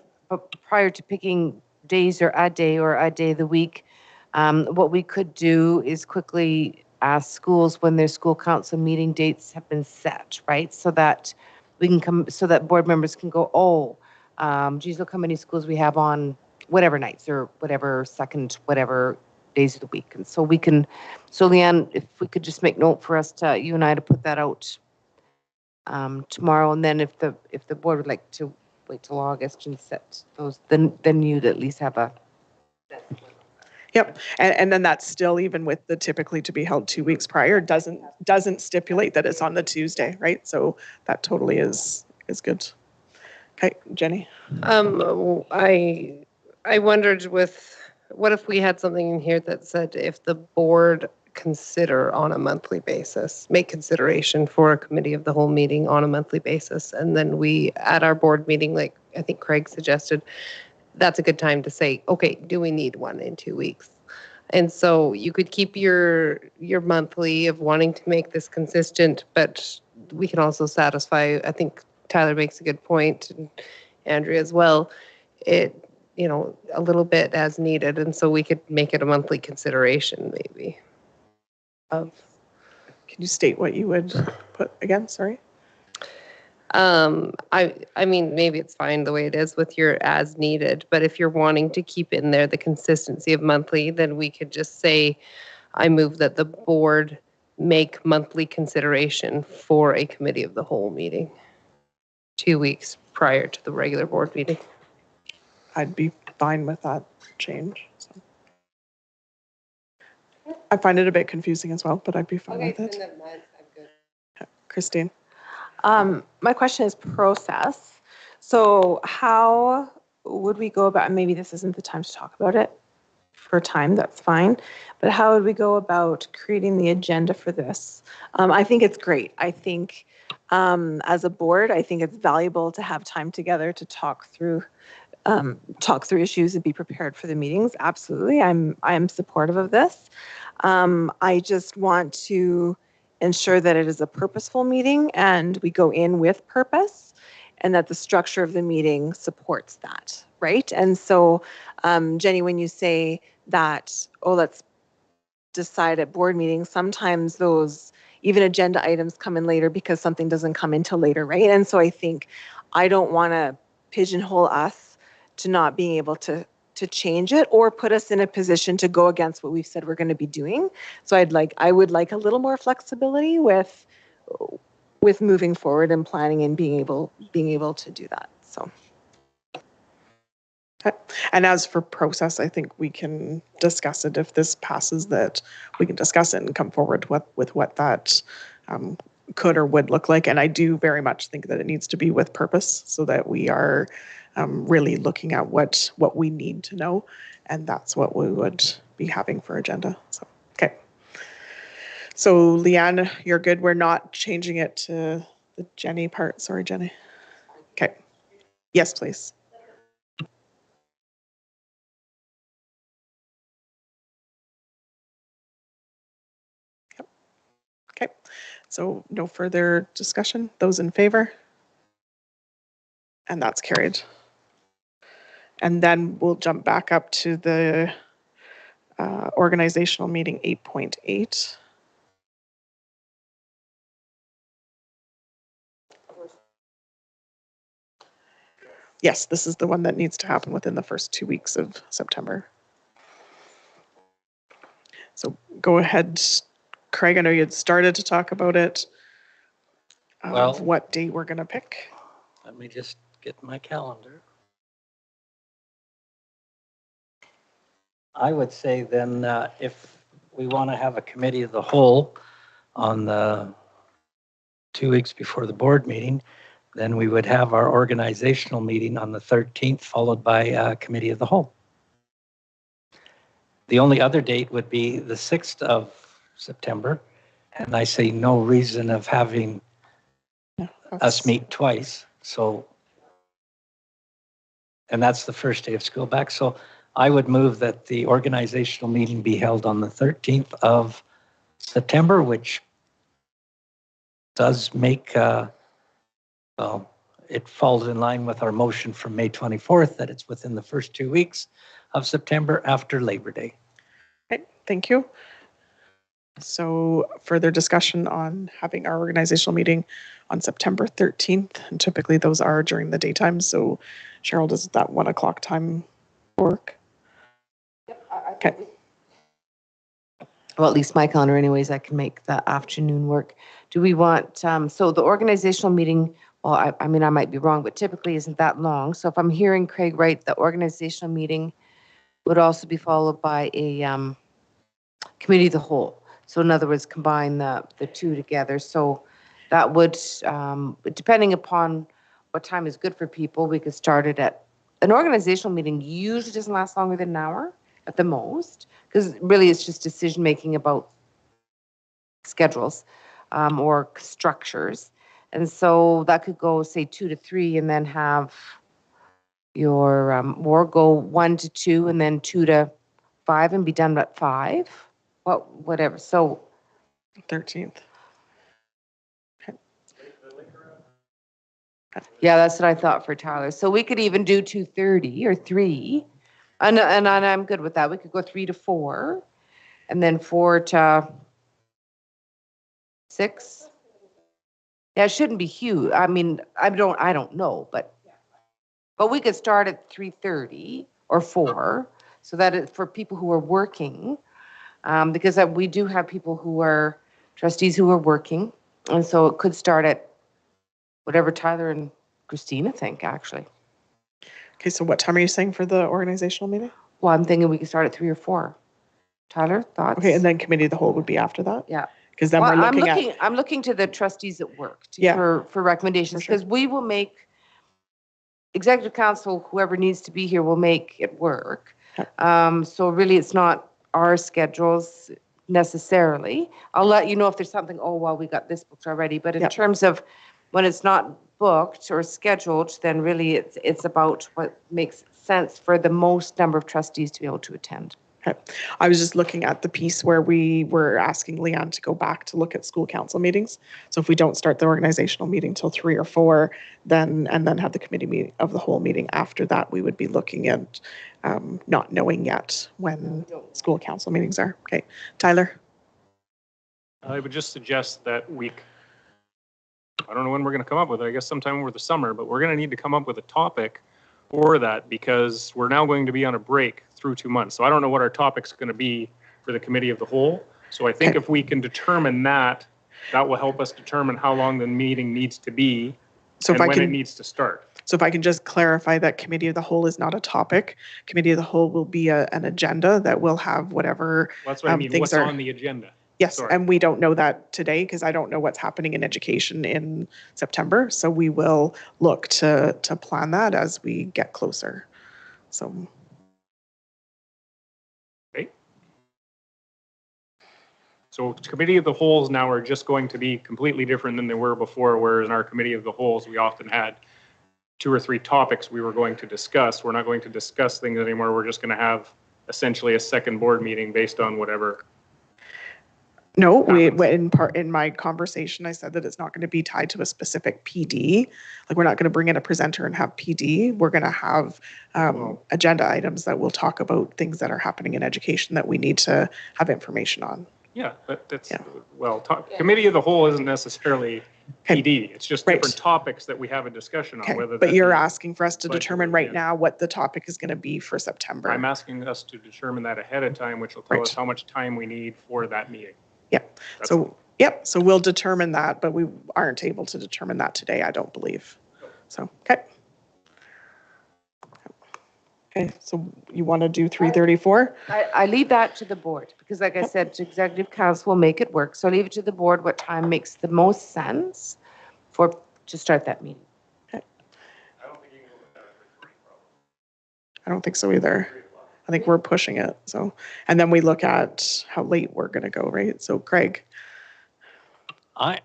prior to picking days or a day of the week, what we could do is quickly ask schools when their school council meeting dates have been set, right? So that we can come, so that board members can go, geez, look how many schools we have on whatever nights or whatever whatever days of the week. And so we can, so Leanne, if we could just make note for us to, you and I, to put that out tomorrow, and then if the board would like to wait till August and set those, then you'd at least have a. Yep, and then that's still, even with the typically to be held 2 weeks prior, doesn't stipulate that it's on the Tuesday, right? So that totally is good. Okay, Jenny. I wondered what if we had something in here that said if the board consider on a monthly basis, make consideration for a committee of the whole meeting on a monthly basis, and then we at our board meeting, like I think Craig suggested, that's a good time to say, okay, do we need one in 2 weeks? And so you could keep your monthly of wanting to make this consistent, but we can also satisfy, I think Tyler makes a good point, and Andrea as well, it, you know, a little bit as needed. And so we could make it a monthly consideration maybe. Can you state what you would put again? Sorry. I mean, maybe it's fine the way it is with your as needed, but if you're wanting to keep in there the consistency of monthly, then we could just say, I move that the board make monthly consideration for a committee of the whole meeting 2 weeks prior to the regular board meeting. I'd be fine with that change. So. I find it a bit confusing as well, but I'd be fine with it. Okay. Christine. My question is process. So how would we go about, and maybe this isn't the time to talk about it for time, that's fine, but how would we go about creating the agenda for this? I think it's great. I think as a board, I think it's valuable to have time together to talk through issues and be prepared for the meetings. Absolutely, I am supportive of this. I just want to ensure that it is a purposeful meeting and we go in with purpose, and that the structure of the meeting supports that, right? And so, Jenny, when you say that, oh, let's decide at board meetings, sometimes those even agenda items come in later because something doesn't come in till later, right? And so I think I don't want to pigeonhole us to not being able to change it or put us in a position to go against what we've said we're going to be doing. So I would like a little more flexibility with moving forward and planning and being able to do that. So. Okay. And as for process, I think we can discuss it if this passes, that we can discuss it and come forward with what that could or would look like. And I do very much think that it needs to be with purpose, so that we are really looking at what we need to know, and that's what we would be having for agenda. So, okay. So Leanne, you're good. We're not changing it to the Jenny part. Sorry, Jenny. Okay. Yes, please. Yep. Okay. So no further discussion. Those in favor? And that's carried. And then we'll jump back up to the organizational meeting 8.8. Yes, this is the one that needs to happen within the first 2 weeks of September. So go ahead, Craig. I know you had started to talk about it. Well, what date we're going to pick. Let me just get my calendar. I would say then if we want to have a committee of the whole on the 2 weeks before the board meeting, then we would have our organizational meeting on the 13th, followed by a committee of the whole. The only other date would be the 6th of September, and I see no reason of having us meet twice. So, and that's the first day of school back. So I would move that the organizational meeting be held on the 13th of September, which does make, well, it falls in line with our motion from May 24th, that it's within the first 2 weeks of September after Labor Day. Okay, thank you. So further discussion on having our organizational meeting on September 13th, and typically those are during the daytime. So Cheryl, does that 1 o'clock time work? Okay. Well, at least my calendar anyways, I can make the afternoon work. Do we want, so the organizational meeting well, I mean, I might be wrong, but typically isn't that long. So if I'm hearing Craig right, the organizational meeting would also be followed by a committee of the whole. So in other words, combine the two together. So that would, depending upon what time is good for people, we could start it at, an organizational meeting usually doesn't last longer than an hour at the most, because really it's just decision making about schedules or structures. And so that could go, say, 2 to 3, and then have your, or go 1 to 2, and then 2 to 5, and be done at 5. Well, whatever. So 13th. yeah, that's what I thought for Tyler. So we could even do 2:30 or 3, and I'm good with that. We could go 3 to 4, and then 4 to 6. Yeah, it shouldn't be huge. I mean, I don't know, but we could start at 3:30 or 4, so that it's for people who are working, because we do have people who are trustees who are working, and so it could start at whatever Tyler and Christina think, actually. Okay, so what time are you saying for the organizational meeting? Well, I'm thinking we could start at 3 or 4. Tyler, thoughts? Okay, and then committee of the whole would be after that? Yeah. Because then we're looking at... I'm looking to the trustees at work Yeah. for recommendations, because we will make, executive council, whoever needs to be here will make it work. So really it's not our schedules necessarily. I'll let you know if there's something, oh, well, we got this booked already. But in terms of when it's not booked or scheduled, then really it's about what makes sense for the most number of trustees to be able to attend. Okay. I was just looking at the piece where we were asking Leanne to go back to look at school council meetings. So if we don't start the organizational meeting till 3 or 4, then have the committee meeting of the whole meeting after that, we would be looking at not knowing yet when school council meetings are. Okay, Tyler. I would just suggest that week. I don't know when we're going to come up with it. I guess sometime over the summer, but we're going to need to come up with a topic for that, because we're now going to be on a break through 2 months. So I don't know what our topic's going to be for the committee of the whole. So I think if we can determine that, that will help us determine how long the meeting needs to be and when it needs to start. So if I can just clarify that committee of the whole is not a topic. Committee of the whole will be an agenda that will have whatever That's what I mean. What's on the agenda? Yes, and we don't know that today because I don't know what's happening in education in September. So we will look to plan that as we get closer. So. Okay. So committee of the wholes now are just going to be completely different than they were before, whereas in our committee of the wholes, we often had 2 or 3 topics we were going to discuss. We're not going to discuss things anymore. We're just going to have essentially a second board meeting based on whatever. No, in my conversation, I said that it's not going to be tied to a specific PD. Like we're not going to bring in a presenter and have PD. We're going to have agenda items that will talk about things that are happening in education that we need to have information on. Yeah, but that's, committee of the whole isn't necessarily PD. It's just different topics that we have a discussion on. Whether but you're asking for us to determine right now what the topic is going to be for September. I'm asking us to determine that ahead of time, which will tell us how much time we need for that meeting. Yep. So we'll determine that, but we aren't able to determine that today, I don't believe. So, okay. Okay, so you want to do 3:34? I leave that to the board because, like I said, executive council will make it work. So I leave it to the board what time makes the most sense to start that meeting. Okay. I don't think so either. I think we're pushing it. So, and then we look at how late we're going to go, right? So, Craig. I'm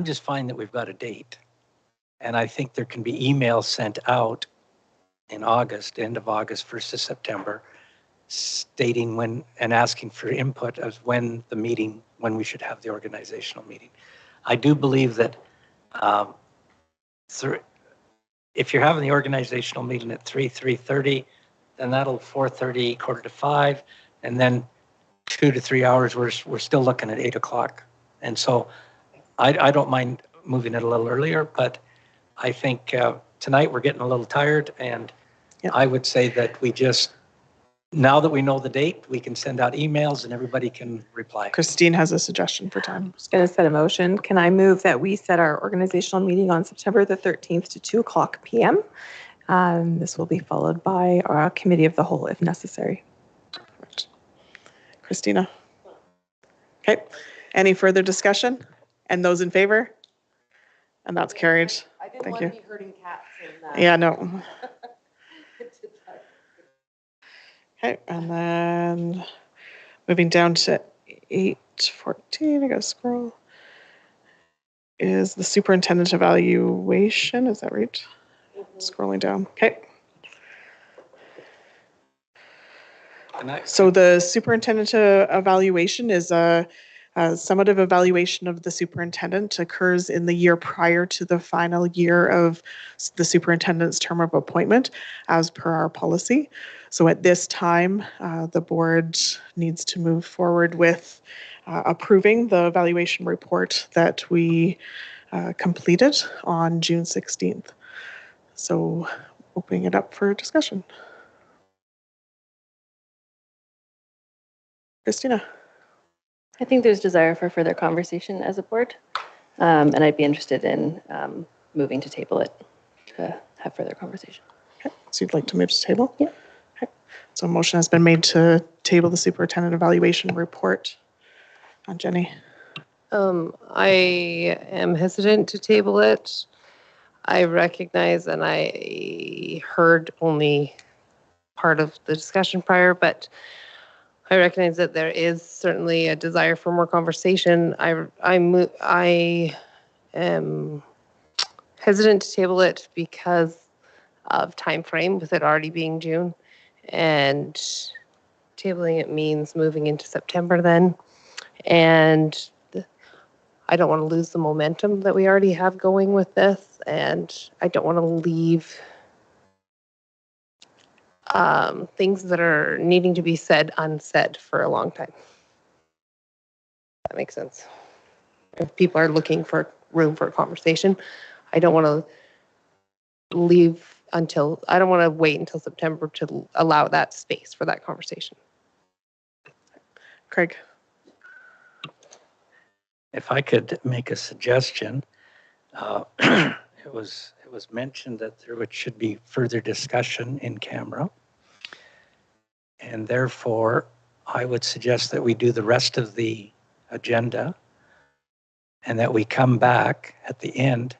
just fine that we've got a date. And I think there can be emails sent out in August, end of August, 1st of September, stating when and asking for input as when we should have the organizational meeting. I do believe that if you're having the organizational meeting at 3:30, then that'll 4:30, 4:45, and then 2 to 3 hours, we're still looking at 8 o'clock. And so I don't mind moving it a little earlier, but I think tonight we're getting a little tired, and I would say that we just Now that we know the date, we can send out emails and everybody can reply. Christine has a suggestion for time. I'm just going to set a motion. Can I move that we set our organizational meeting on September the 13th to 2:00 p.m.? This will be followed by our committee of the whole if necessary. Christina? Okay. Any further discussion? And those in favor? And that's carried. I didn't Thank want you. to be hurting cats. And, Yeah, no. Okay, and then moving down to 8:14, I gotta scroll, is the superintendent evaluation. Is that right? Scrolling down. Okay. So the superintendent evaluation is a summative evaluation of the superintendent, occurs in the year prior to the final year of the superintendent's term of appointment, as per our policy. So at this time, the board needs to move forward with approving the evaluation report that we completed on June 16th. So opening it up for discussion. Christina. I think there's desire for further conversation as a board, and I'd be interested in moving to table it to have further conversation. Okay, so you'd like to move to table? Yeah. Okay. So a motion has been made to table the superintendent evaluation report. Jenny. I am hesitant to table it. I recognize, and I heard only part of the discussion prior, but I recognize that there is certainly a desire for more conversation. I am hesitant to table it because of time frame, with it already being June, and tabling it means moving into September then, and I don't want to lose the momentum that we already have going with this, and I don't want to leave things that are needing to be said unsaid for a long time. That makes sense. If people are looking for room for a conversation, I don't want to I don't want to wait until September to allow that space for that conversation. Craig. If I could make a suggestion, it was mentioned that there should be further discussion in camera. And therefore, I would suggest that we do the rest of the agenda and that we come back at the end,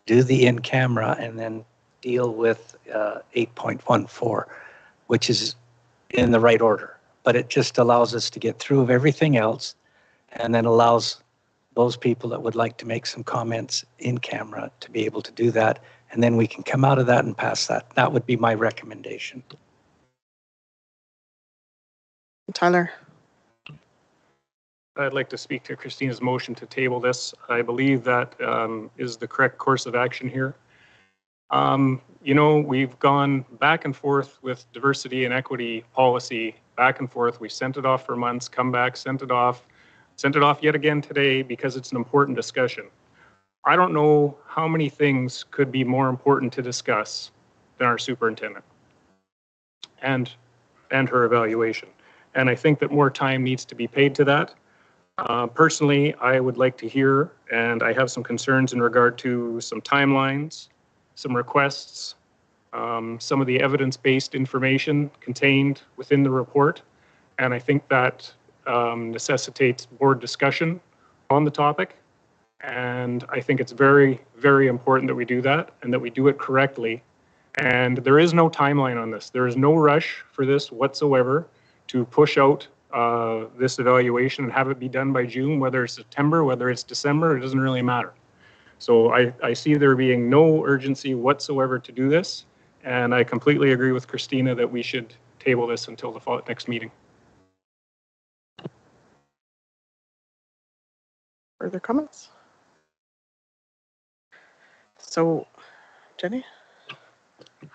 do the in-camera, and then deal with 8.14, which is in the right order. But it just allows us to get through of everything else and then allows those people that would like to make some comments in camera to be able to do that. And then we can come out of that and pass that. That would be my recommendation. Tyler. I'd like to speak to Christina's motion to table this. I believe that is the correct course of action here. You know, we've gone back and forth with diversity and equity policy, back and forth. We sent it off for months, come back, sent it off yet again today because it's an important discussion. I don't know how many things could be more important to discuss than our superintendent and her evaluation. And I think that more time needs to be paid to that. Personally, I would like to hear, and I have some concerns in regard to some timelines, some requests, some of the evidence-based information contained within the report. And I think that necessitates board discussion on the topic. And I think it's very, very important that we do that and that we do it correctly. And there is no timeline on this. There is no rush for this whatsoever to push out this evaluation and have it be done by June, whether it's September, whether it's December, it doesn't really matter. So I see there being no urgency whatsoever to do this. And I completely agree with Christina that we should table this until the next meeting. Further comments? So, Jenny?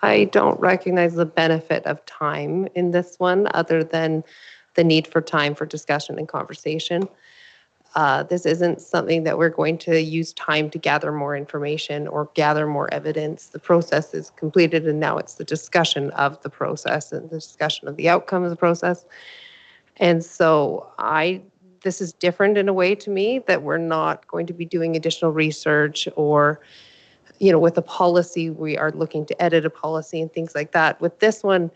I don't recognize the benefit of time in this one other than the need for time for discussion and conversation. This isn't something that we're going to use time to gather more information or gather more evidence. The process is completed, and now it's the discussion of the process and the discussion of the outcome of the process. And so this is different in a way to me, that we're not going to be doing additional research or, with a policy, we are looking to edit a policy and things like that. With this one,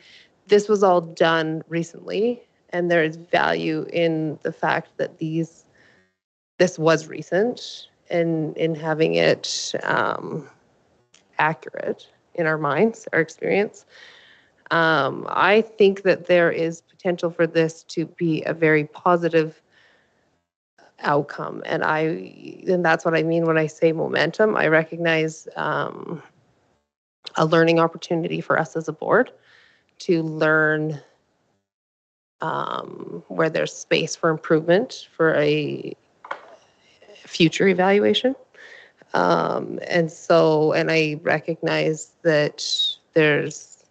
this was all done recently, and there is value in the fact that this was recent and in having it accurate in our minds, our experience. I think that there is potential for this to be a very positive outcome, and that's what I mean when I say momentum. I recognize a learning opportunity for us as a board to learn where there's space for improvement for a future evaluation. And I recognize that there's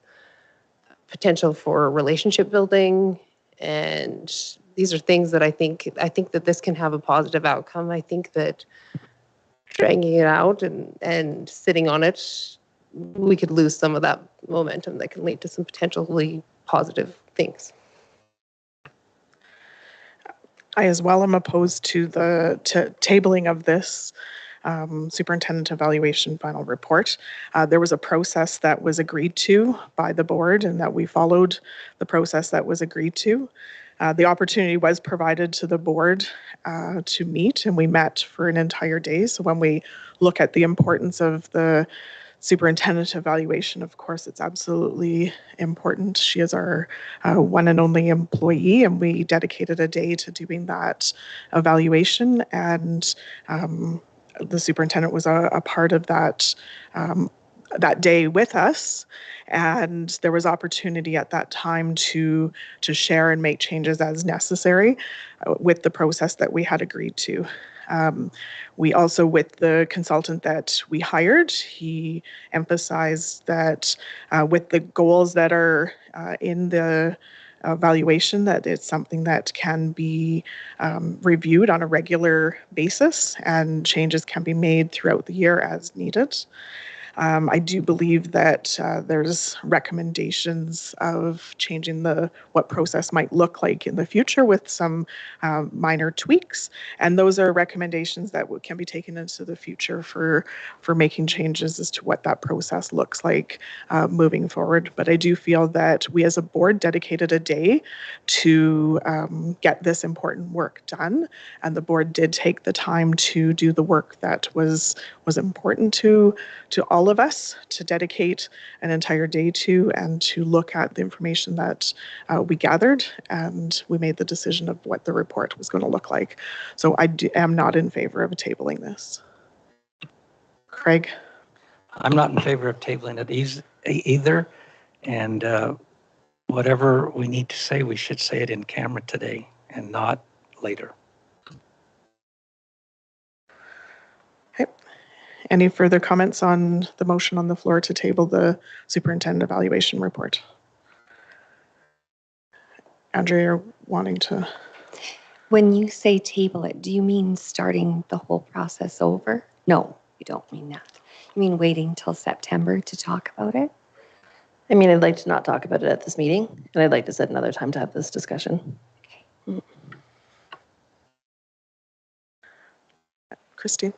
potential for relationship building, and these are things that I think that this can have a positive outcome. I think that dragging it out and sitting on it, we could lose some of that momentum that can lead to some potentially positive things. I as well am opposed to the tabling of this superintendent evaluation final report. There was a process that was agreed to by the board, and that we followed the process that was agreed to. The opportunity was provided to the board to meet, and we met for an entire day. So when we look at the importance of the superintendent evaluation, of course, it's absolutely important. She is our one and only employee, and we dedicated a day to doing that evaluation. And the superintendent was a part of that that day with us, and there was opportunity at that time to share and make changes as necessary with the process that we had agreed to. We also, with the consultant that we hired, he emphasized that with the goals that are in the evaluation, that it's something that can be reviewed on a regular basis, and changes can be made throughout the year as needed. I do believe that there's recommendations of changing what process might look like in the future with some minor tweaks, and those are recommendations that can be taken into the future for making changes as to what that process looks like moving forward. But I do feel that we as a board dedicated a day to get this important work done, and the board did take the time to do the work that was important to all of us, to dedicate an entire day to, and to look at the information that we gathered, and we made the decision of what the report was going to look like. So I am not in favor of tabling this. Craig? I'm not in favor of tabling it either, and whatever we need to say, we should say it in camera today and not later. Okay. Any further comments on the motion on the floor to table the superintendent evaluation report? Andrea, you're wanting to... When you say table it, do you mean starting the whole process over? No, you don't mean that. You mean waiting till September to talk about it? I mean, I'd like to not talk about it at this meeting, and I'd like to set another time to have this discussion. Okay. Christine?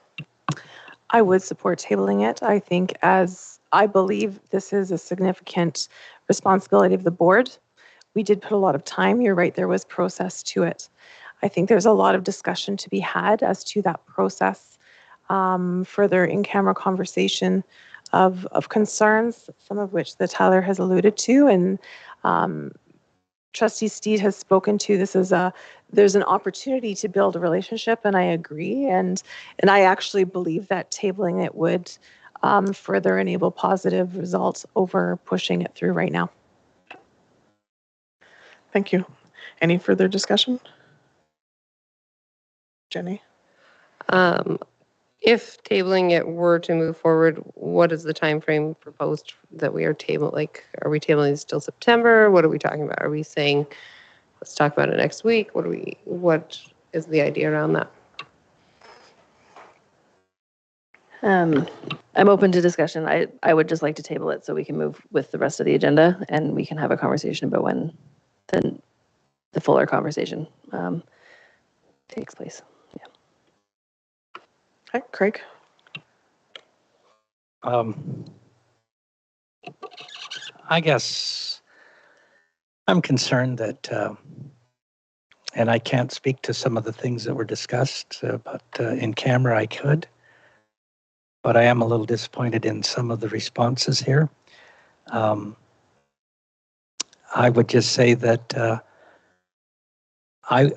I would support tabling it. I think, as I believe this is a significant responsibility of the board. We did put a lot of time. You're right, there was process to it. I think there's a lot of discussion to be had as to that process, further in-camera conversation of concerns, some of which that Tyler has alluded to, and Trustee Steed has spoken to. There's an opportunity to build a relationship, and I agree, and I actually believe that tabling it would further enable positive results over pushing it through right now. Thank you. Any further discussion? Jenny? If tabling it were to move forward, what is the time frame proposed that we are tabling? Like, are we tabling this till September? What are we talking about? Are we saying, let's talk about it next week? What is the idea around that? I'm open to discussion. I would just like to table it so we can move with the rest of the agenda and we can have a conversation about when the fuller conversation takes place. Yeah. Okay, Craig. I guess I'm concerned that, and I can't speak to some of the things that were discussed, but in camera I could. But I am a little disappointed in some of the responses here. I would just say that I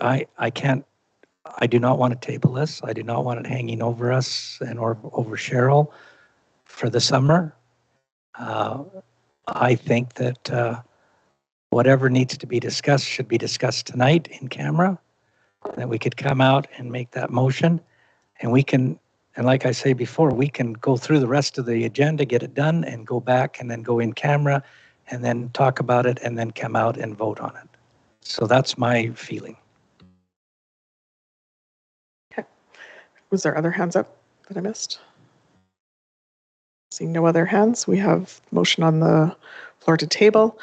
do not want to table this. I do not want it hanging over us and or over Cheryl for the summer. I think that whatever needs to be discussed should be discussed tonight in camera, that we could come out and make that motion, and we can, and like I say before, we can go through the rest of the agenda, get it done, and go back and then go in camera and then talk about it and then come out and vote on it. So that's my feeling. Okay. Was there other hands up that I missed? Seeing no other hands, we have motion on the floor to table.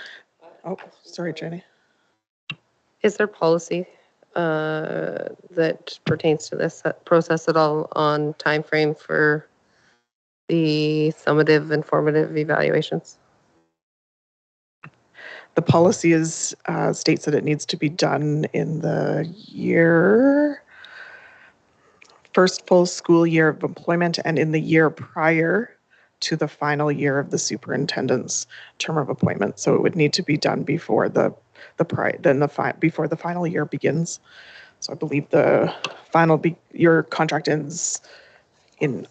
Oh, sorry, Jenny. Is there policy that pertains to this process at all on time frame for the summative and formative evaluations? The policy is states that it needs to be done in the year, first full school year of employment and in the year prior to the final year of the superintendent's term of appointment. So it would need to be done before before the final year begins. So I believe the your contract ends in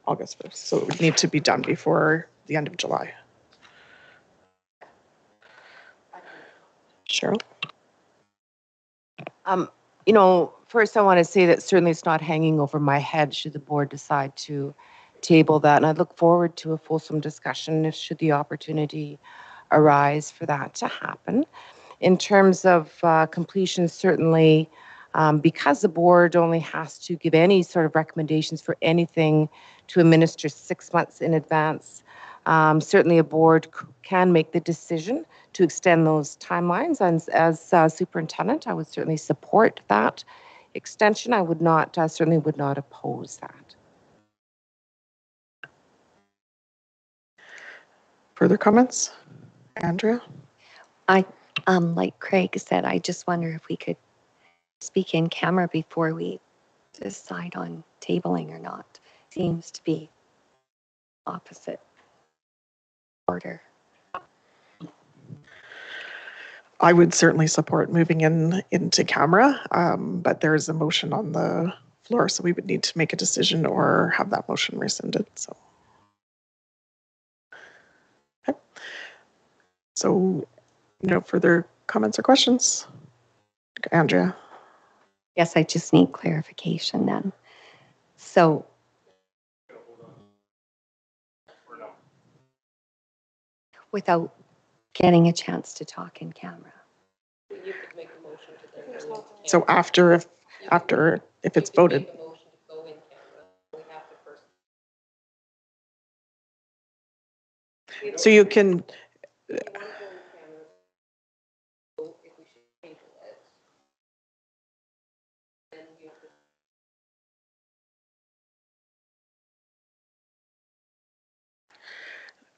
August 1st. So it would need to be done before the end of July. Cheryl? You know, first I want to say that certainly it's not hanging over my head should the board decide to table that. And I look forward to a fulsome discussion if should the opportunity arise for that to happen. In terms of completion, certainly because the board only has to give any sort of recommendations for anything to administer 6 months in advance, certainly a board can make the decision to extend those timelines. And as superintendent, I would certainly support that extension. I would not, certainly would not oppose that. Further comments? Andrea? Like Craig said, I just wonder if we could speak in camera before we decide on tabling or not. Seems to be opposite order. I would certainly support moving into camera, but there is a motion on the floor, so we would need to make a decision or have that motion rescinded. So, okay. So no further comments or questions? Andrea? Yes, I just need clarification then. So, without getting a chance to talk in camera. So after if it's voted. So you can.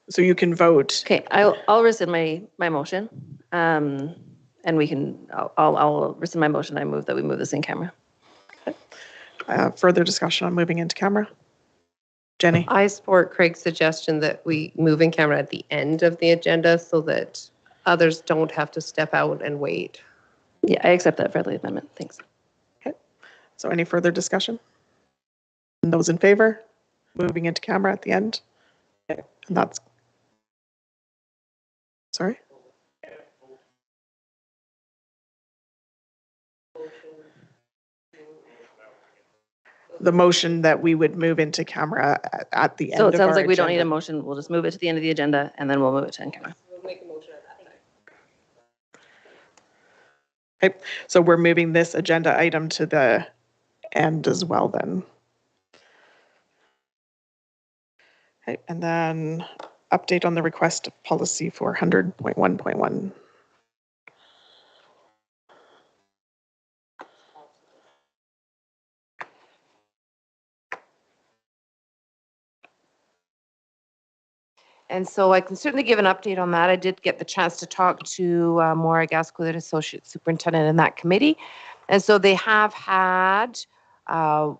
So you can vote. Okay, I'll rescind my motion, and we can. I'll rescind my motion. I move that we move this in camera. Further discussion on moving into camera. Jenny? I support Craig's suggestion that we move in camera at the end of the agenda so that others don't have to step out and wait. Yeah, I accept that friendly amendment. Thanks. Okay. So any further discussion? And those in favor? Moving into camera at the end? Okay. And that's. Sorry? The motion that we would move into camera at the end of our agenda. So it sounds like we don't need a motion. We'll just move it to the end of the agenda and then we'll move it to in camera. We'll make a motion at that time. Okay, so we're moving this agenda item to the end as well then. Okay, and then update on the request of policy 400.1.1. And so I can certainly give an update on that. I did get the chance to talk to Maura Gasco, the Associate Superintendent in that committee. And so they have had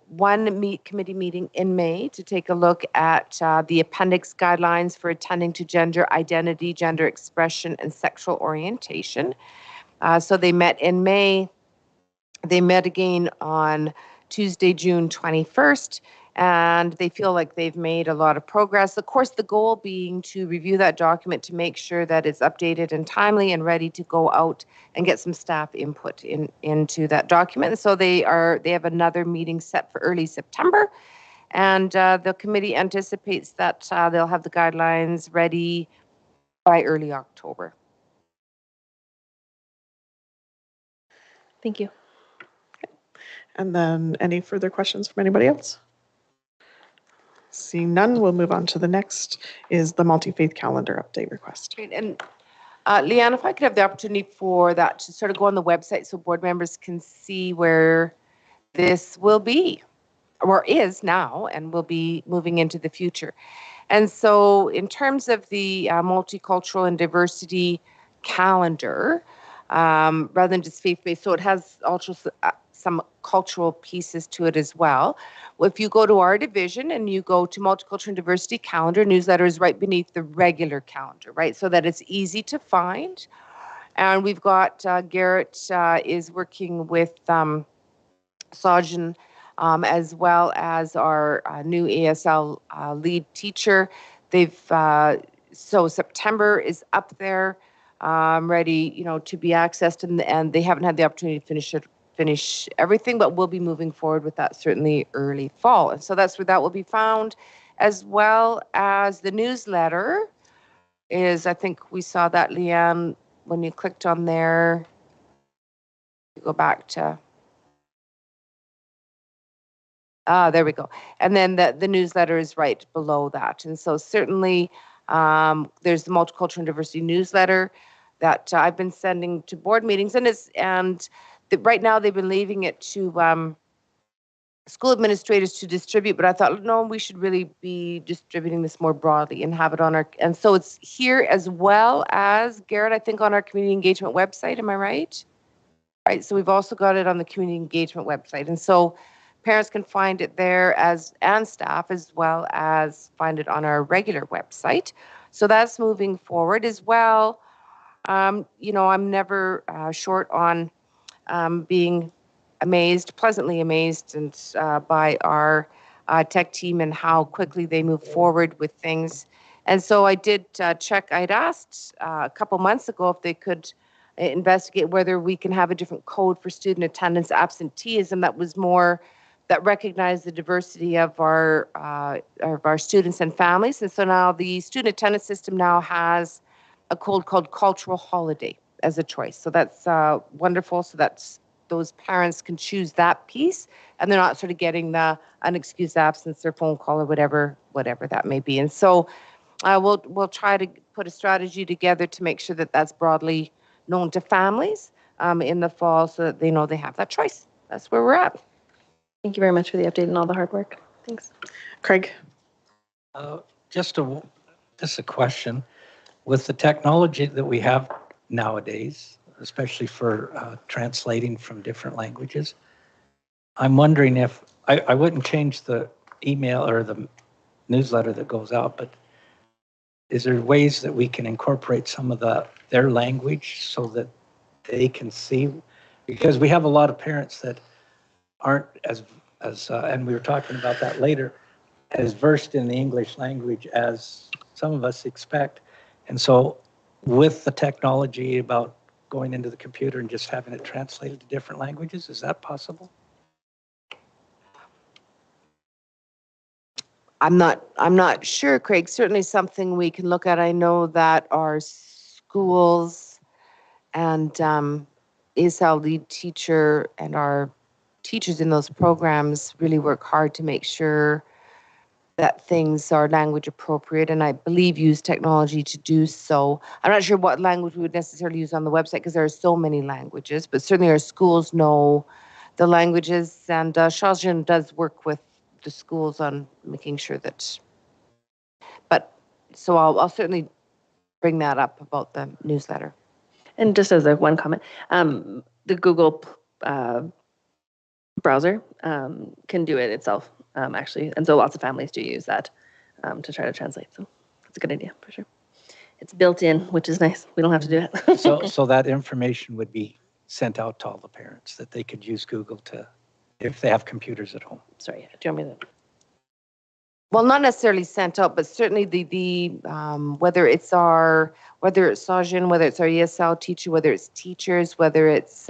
one committee meeting in May to take a look at the appendix guidelines for attending to gender identity, gender expression, and sexual orientation. So they met in May. They met again on Tuesday, June 21st, and they feel like they've made a lot of progress. Of course, the goal being to review that document to make sure that it's updated and timely and ready to go out and get some staff input into that document. And so they have another meeting set for early September, and the committee anticipates that they'll have the guidelines ready by early October. Thank you. And then any further questions from anybody else? Seeing none, we'll move on to the next is the multi-faith calendar update request. Great. And Leanne, if I could have the opportunity for that to sort of go on the website so board members can see where this will be, or is now, and will be moving into the future. And so in terms of the multicultural and diversity calendar, rather than just faith-based, so it has also some cultural pieces to it as well. If you go to our division and you go to Multicultural and Diversity Calendar, newsletter is right beneath the regular calendar, right? So that it's easy to find. And we've got Garrett is working with Sajjan as well as our new ASL lead teacher. They've so September is up there, ready, to be accessed, and they haven't had the opportunity to finish everything, but we'll be moving forward with that certainly early fall. And so that's where that will be found, as well as the newsletter is, I think we saw that, Leanne, when you clicked on there. You go back to, there we go. And then the newsletter is right below that. And so certainly there's the Multicultural and Diversity newsletter that I've been sending to board meetings, and right now they've been leaving it to school administrators to distribute, but I thought, no, we should really be distributing this more broadly and have it on and so it's here as well as, Garrett, I think on our community engagement website, am I right? Right, so we've also got it on the community engagement website, and so parents can find it there and staff, as well as find it on our regular website. So that's moving forward as well. I'm never short on being pleasantly amazed, and by our tech team and how quickly they move forward with things. And so I did check. I'd asked a couple months ago if they could investigate whether we can have a different code for student attendance absenteeism that recognized the diversity of our students and families. And so now the student attendance system now has a code called cultural holiday as a choice. So that's wonderful. So that's those parents can choose that piece, and they're not sort of getting the unexcused absence or phone call or whatever that may be. And so we'll try to put a strategy together to make sure that that's broadly known to families in the fall, so that they know they have that choice. That's where we're at. Thank you very much for the update and all the hard work. Thanks. Craig? Just a question. With the technology that we have nowadays, especially for translating from different languages, I'm wondering if, I wouldn't change the email or the newsletter that goes out, but is there ways that we can incorporate some of their language so that they can see? Because we have a lot of parents that aren't as and we were talking about that later, as versed in the English language as some of us expect. And so with the technology about going into the computer and just having it translated to different languages, is that possible? I'm not sure, Craig. Certainly something we can look at. I know that our schools and ASL lead teacher and our teachers in those programs really work hard to make sure that things are language appropriate, and I believe use technology to do so. I'm not sure what language we would necessarily use on the website because there are so many languages, but certainly our schools know the languages, and Shazjan does work with the schools on making sure that. But so I'll certainly bring that up about the newsletter. And just as one comment, the Google browser can do it itself, actually. And so lots of families do use that to try to translate. So it's a good idea for sure. It's built in, which is nice. We don't have to do it. So that information would be sent out to all the parents that they could use Google to, if they have computers at home. Sorry, do you want me to? Well, not necessarily sent out, but certainly the whether it's Sajin, whether it's our ESL teacher, whether it's teachers, whether it's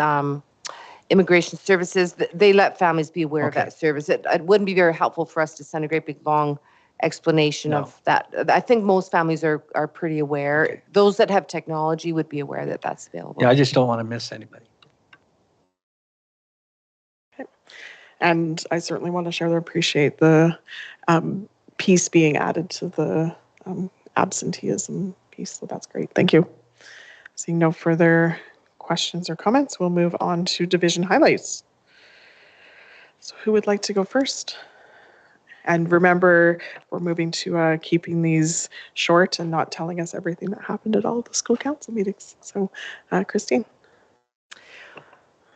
immigration services, they let families be aware of that service. It wouldn't be very helpful for us to send a great big long explanation of that. I think most families are pretty aware. Okay. Those that have technology would be aware that that's available. Yeah, I just don't want to miss anybody. Okay. And I certainly want to share or appreciate the piece being added to the absenteeism piece. So that's great. Thank you. Seeing no further questions or comments, we'll move on to division highlights. So who would like to go first? And remember, we're moving to keeping these short and not telling us everything that happened at all the school council meetings. So Christine.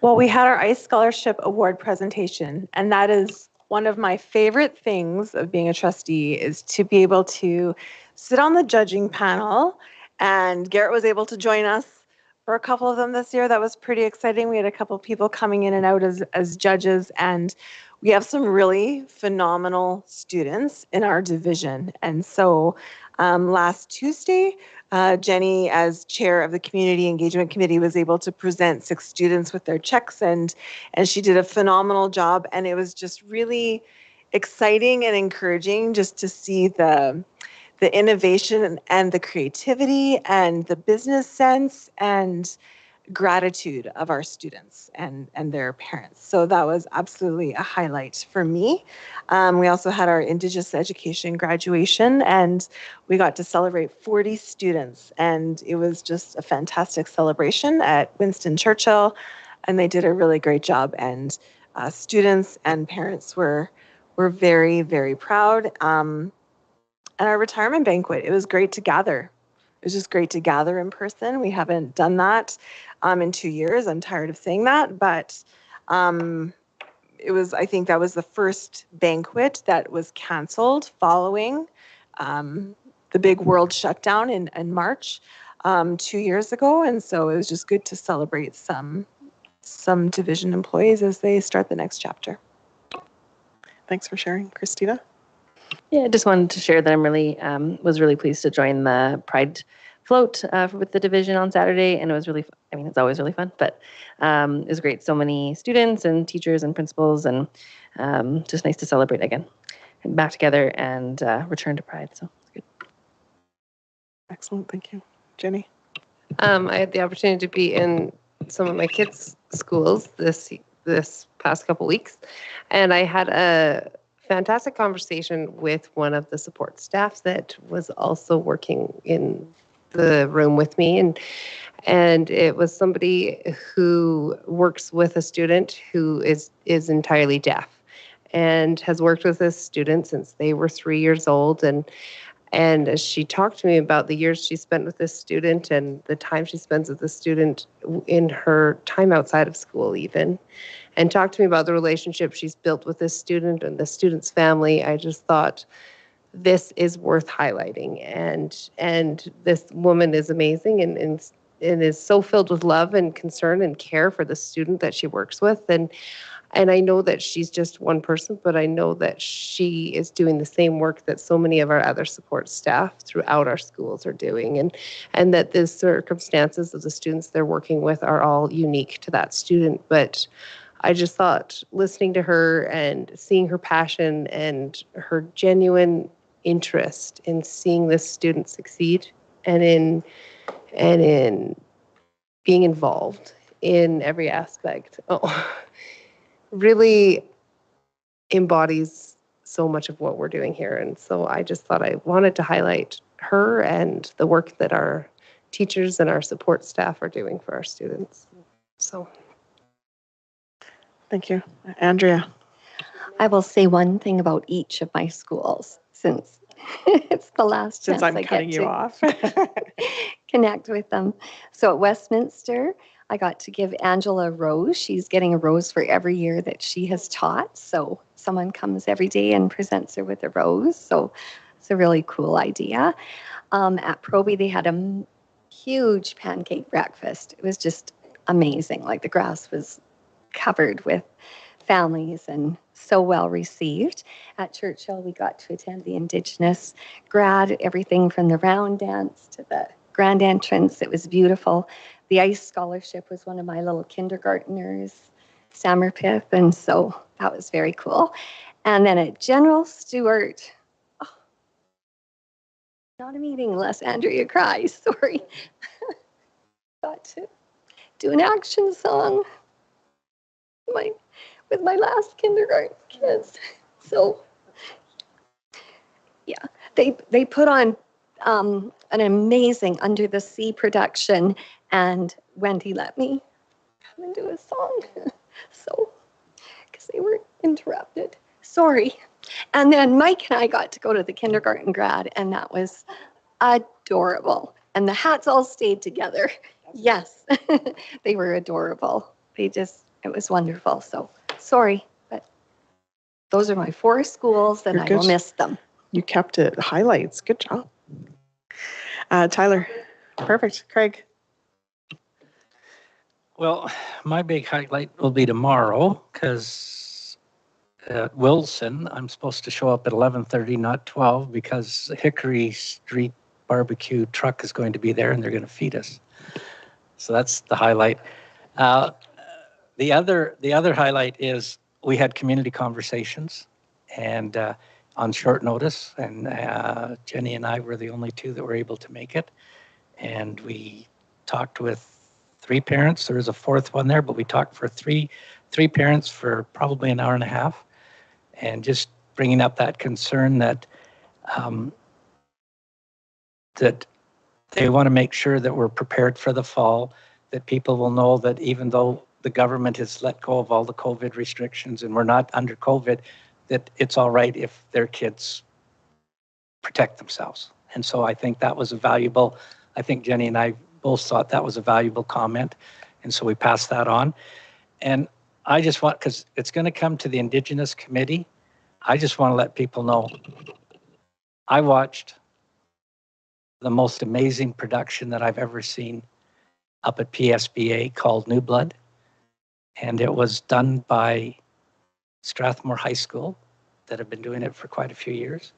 Well, we had our ICE Scholarship Award presentation, and that is one of my favorite things of being a trustee, is to be able to sit on the judging panel, and Garrett was able to join us for a couple of them this year. That was pretty exciting. We had a couple of people coming in and out as judges, and we have some really phenomenal students in our division. And so last Tuesday, Jenny, as chair of the Community Engagement Committee, was able to present 6 students with their checks, and she did a phenomenal job. And it was just really exciting and encouraging just to see the innovation and the creativity and the business sense and gratitude of our students and their parents. So that was absolutely a highlight for me. We also had our Indigenous Education graduation, and we got to celebrate 40 students, and it was just a fantastic celebration at Winston Churchill, and they did a really great job, and students and parents were very, very proud. And our retirement banquet, it was great to gather. It was just great to gather in person. We haven't done that in 2 years. I'm tired of saying that, but I think that was the first banquet that was canceled following the big world shutdown in March 2 years ago. And so it was just good to celebrate some division employees as they start the next chapter. Thanks for sharing, Christina. Yeah, I just wanted to share that I'm really was really pleased to join the Pride float with the division on Saturday, and it was really, it's always really fun, but it was great. So many students and teachers and principals, and just nice to celebrate again, and back together and return to Pride. So it's good. Excellent, thank you, Jenny. I had the opportunity to be in some of my kids' schools this past couple weeks, and I had a fantastic conversation with one of the support staff that was also working in the room with me, and it was somebody who works with a student who is entirely deaf and has worked with this student since they were 3 years old, and as she talked to me about the years she spent with this student and the time she spends with the student in her time outside of school even, and talked to me about the relationship she's built with this student and the student's family, I just thought, this is worth highlighting. And this woman is amazing and is so filled with love and concern and care for the student that she works with. And I know that she's just one person, but I know that she is doing the same work that so many of our other support staff throughout our schools are doing, and that the circumstances of the students they're working with are all unique to that student. But I just thought, listening to her and seeing her passion and her genuine interest in seeing this student succeed and in being involved in every aspect, really embodies so much of what we're doing here. And so I just thought I wanted to highlight her and the work that our teachers and our support staff are doing for our students. So. Thank you. Andrea. I will say one thing about each of my schools since it's the last chance I'm I cutting get you to off. connect with them. So at Westminster, I got to give Angela a rose. She's getting a rose for every year that she has taught. So someone comes every day and presents her with a rose. So it's a really cool idea. At Proby, they had a huge pancake breakfast. It was just amazing. Like the grass was covered with families and so well received. At Churchill, we got to attend the Indigenous grad, everything from the round dance to the grand entrance. It was beautiful. The ICE scholarship was one of my little kindergartners, Samerpith, and so that was very cool. And then at General Stewart, not a meeting unless Andrea cries, sorry. Got to do an action song with my last kindergarten kids. So yeah, they put on an amazing Under the Sea production, and Wendy let me come and do a song. So, because they were interrupted. Sorry. And then Mike and I got to go to the kindergarten grad, and that was adorable. And the hats all stayed together. Yes, they were adorable. It was wonderful. So sorry, but those are my 4 schools, and I will miss them. You kept it highlights. Good job. Tyler. Perfect. Craig. Well, my big highlight will be tomorrow because at Wilson, I'm supposed to show up at 11:30, not 12, because Hickory Street barbecue truck is going to be there and they're going to feed us. So that's the highlight. The other highlight is we had community conversations and on short notice, and Jenny and I were the only 2 that were able to make it. And we talked with 3 parents. There was a 4th one there, but we talked for three parents for probably an hour and a half, and just bringing up that concern that that they want to make sure that we're prepared for the fall, that people will know that even though the government has let go of all the COVID restrictions and we're not under COVID, that it's all right if their kids protect themselves. And so I think that was I think Jenny and I both thought that was a valuable comment. And so we passed that on. And I just want, because it's going to come to the Indigenous Committee, I just want to let people know, I watched the most amazing production that I've ever seen up at PSBA called New Blood. And it was done by Strathmore High School that have been doing it for quite a few years.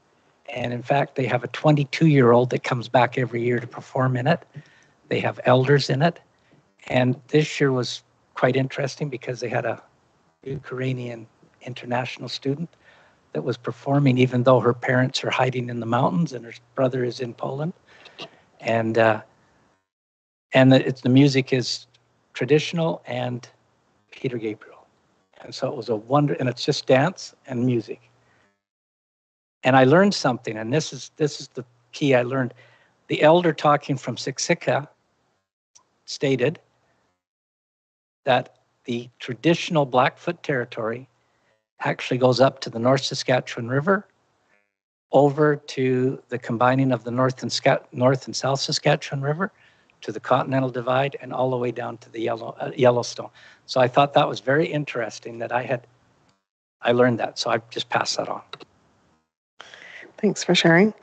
And in fact, they have a 22-year-old that comes back every year to perform in it. They have elders in it. And this year was quite interesting because they had a Ukrainian international student that was performing, even though her parents are hiding in the mountains and her brother is in Poland. And the music is traditional and Peter Gabriel. And so it was a wonder, and it's just dance and music. And I learned something, and this is the key I learned. The elder talking from Siksika stated that the traditional Blackfoot territory actually goes up to the North Saskatchewan River, over to the combining of the North and South Saskatchewan River, to the Continental Divide, and all the way down to the Yellowstone. So I thought that was very interesting that I learned that. So I just passed that on. Thanks for sharing.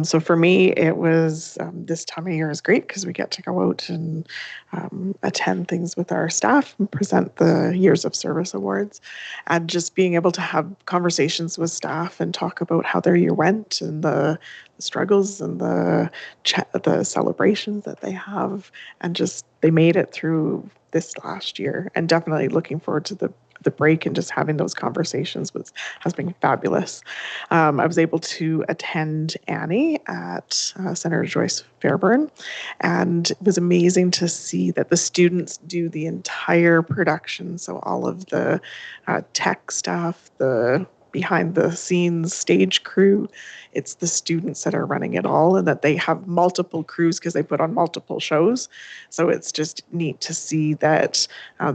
So for me, it was this time of year is great because we get to go out and attend things with our staff and present the Years of Service Awards, and just being able to have conversations with staff and talk about how their year went and the struggles and the celebrations that they have, and just they made it through this last year, and definitely looking forward to the break and just having those conversations has been fabulous. I was able to attend Annie at Senator Joyce Fairburn, and it was amazing to see that the students do the entire production. So all of the tech stuff, the behind the scenes stage crew. It's the students that are running it all, and that they have multiple crews because they put on multiple shows. So it's just neat to see that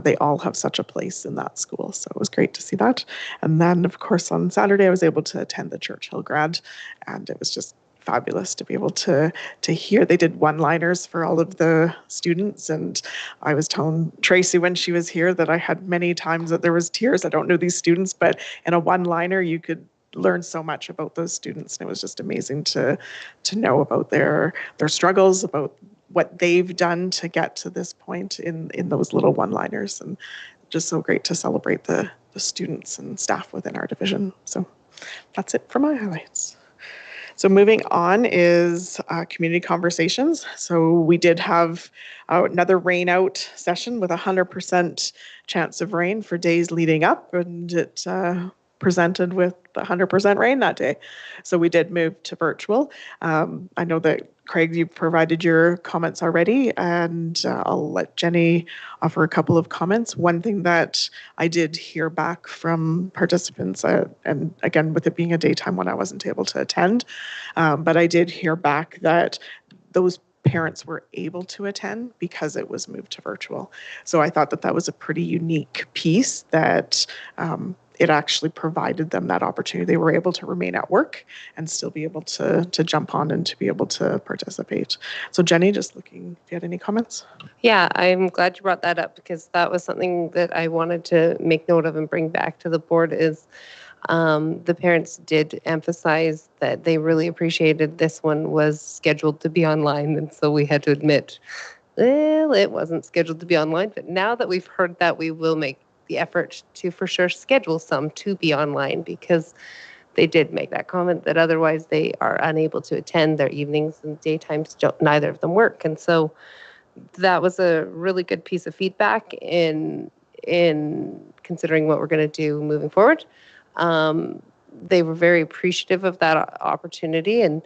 they all have such a place in that school. So it was great to see that. And then, of course, on Saturday, I was able to attend the Churchill grad, and it was just fabulous to be able to hear. They did one-liners for all of the students, and I was telling Tracy when she was here that I had many times that there was tears. I don't know these students, but in a one-liner you could learn so much about those students, and it was just amazing to know about their struggles, about what they've done to get to this point in those little one-liners, and just so great to celebrate the students and staff within our division. So that's it for my highlights. So moving on is community conversations. So we did have another rain out session with 100% chance of rain for days leading up, and it presented with 100% rain that day. So we did move to virtual. I know that Craig, you provided your comments already, and I'll let Jenny offer a couple of comments. One thing that I did hear back from participants, and again, with it being a daytime one, I wasn't able to attend, but I did hear back that those parents were able to attend because it was moved to virtual. So I thought that that was a pretty unique piece, that it actually provided them that opportunity. They were able to remain at work and still be able to jump on and to be able to participate. So Jenny, just looking if you had any comments. Yeah, I'm glad you brought that up, because that was something that I wanted to make note of and bring back to the board. Is the parents did emphasize that they really appreciated this one was scheduled to be online, and so we had to admit, well, it wasn't scheduled to be online. But now that we've heard that, we will make the effort to for sure schedule some to be online, because they did make that comment that otherwise they are unable to attend. Their evenings and daytimes neither of them work, and so that was a really good piece of feedback in considering what we're going to do moving forward. They were very appreciative of that opportunity, and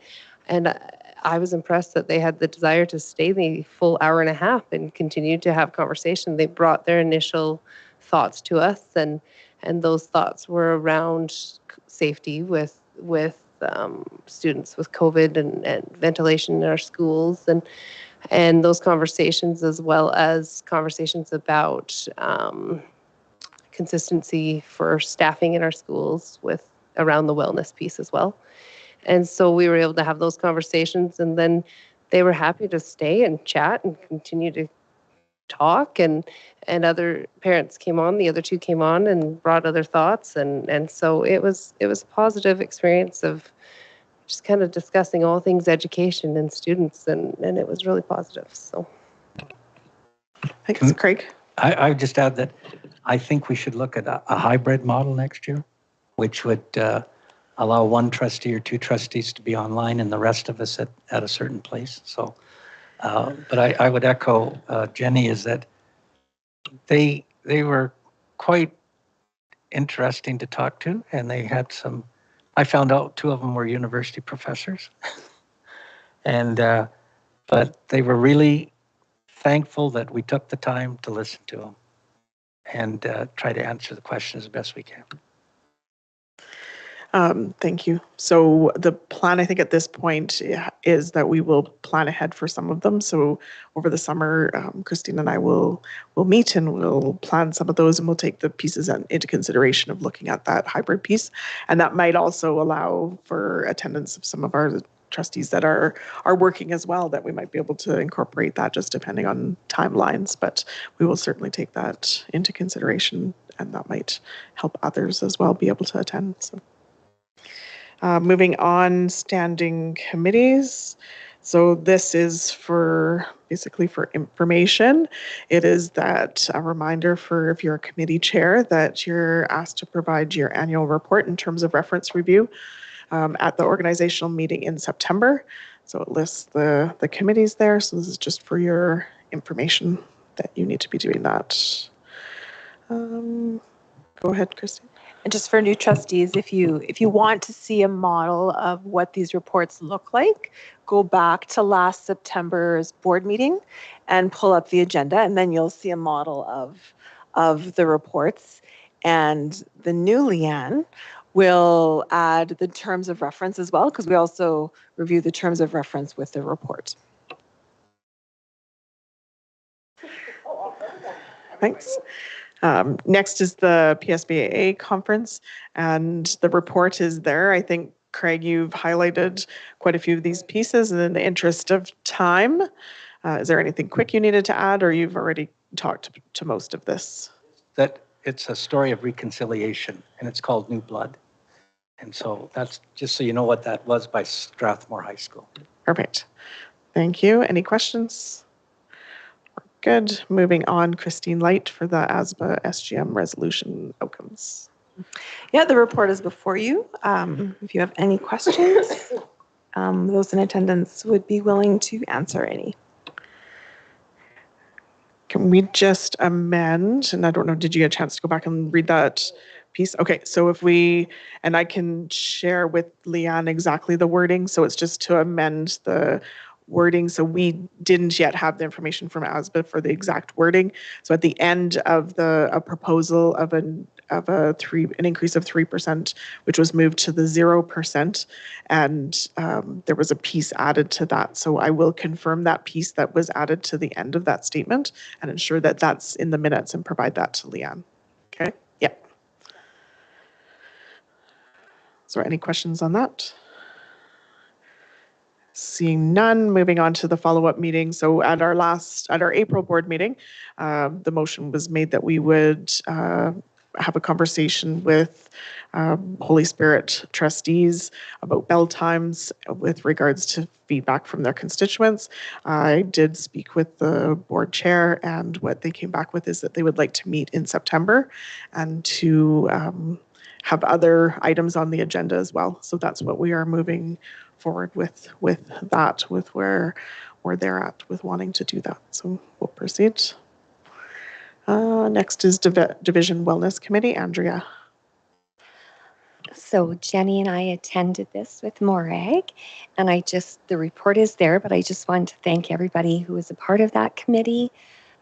I was impressed that they had the desire to stay the full hour and a half and continue to have conversation. They brought their initial thoughts to us, and those thoughts were around safety with students with COVID and ventilation in our schools, and those conversations, as well as conversations about consistency for staffing in our schools with around the wellness piece as well. And so we were able to have those conversations, and then they were happy to stay and chat and continue to talk, and other parents came on, the other two came on and brought other thoughts, and so it was a positive experience of just kind of discussing all things education and students, and it was really positive. So thanks, Craig. I would just add that I think we should look at a hybrid model next year, which would allow one trustee or two trustees to be online and the rest of us at a certain place. So, but I would echo Jenny, is that they were quite interesting to talk to, and they had some, I found out two of them were university professors, and but they were really thankful that we took the time to listen to them and try to answer the questions as best we can. Thank you. So the plan, I think at this point, is that we will plan ahead for some of them. So over the summer, Christine and I will meet and we'll plan some of those, and we'll take the pieces into consideration of looking at that hybrid piece. And that might also allow for attendance of some of our trustees that are working as well, that we might be able to incorporate that, just depending on timelines. But we will certainly take that into consideration, and that might help others as well be able to attend. So. Moving on, standing committees. So this is basically for information. It is that a reminder for, if you're a committee chair, that you're asked to provide your annual report in terms of reference review at the organizational meeting in September. So it lists the committees there. So this is just for your information that you need to be doing that. Go ahead, Christine. And just for new trustees, if you want to see a model of what these reports look like, go back to last September's board meeting and pull up the agenda, and then you'll see a model of the reports. And the new Leanne we'll add the terms of reference as well, because we also review the terms of reference with the report. Thanks. Next is the PSBAA conference, and the report is there. I think, Craig, you've highlighted quite a few of these pieces, and in the interest of time, is there anything quick you needed to add, or you've already talked to most of this? That it's a story of reconciliation, and it's called New Blood. And so that's just so you know what that was by Strathmore High School. Perfect. Thank you. Any questions? Good. Moving on, Christine Light for the ASBA SGM resolution outcomes. Yeah, the report is before you. If you have any questions, those in attendance would be willing to answer any. Can we just amend, and I don't know, did you get a chance to go back and read that piece? Okay, so if we, and I can share with Leanne exactly the wording, so it's just to amend the wording. So we didn't yet have the information from ASBA for the exact wording. So at the end of a proposal of an increase of 3%, which was moved to the 0%, and there was a piece added to that. So I will confirm that piece that was added to the end of that statement and ensure that that's in the minutes and provide that to Leanne. Okay. Yeah. Is there any questions on that? Seeing none, moving on to the follow-up meeting. So at our April board meeting, the motion was made that we would have a conversation with Holy Spirit trustees about bell times with regards to feedback from their constituents. I did speak with the board chair, and what they came back with is that they would like to meet in September and to have other items on the agenda as well. So that's what we are moving forward with that, with where they're at with wanting to do that. So we'll proceed. Next is Division Wellness Committee, Andrea. So Jenny and I attended this with Morag, and the report is there, but I just wanted to thank everybody who was a part of that committee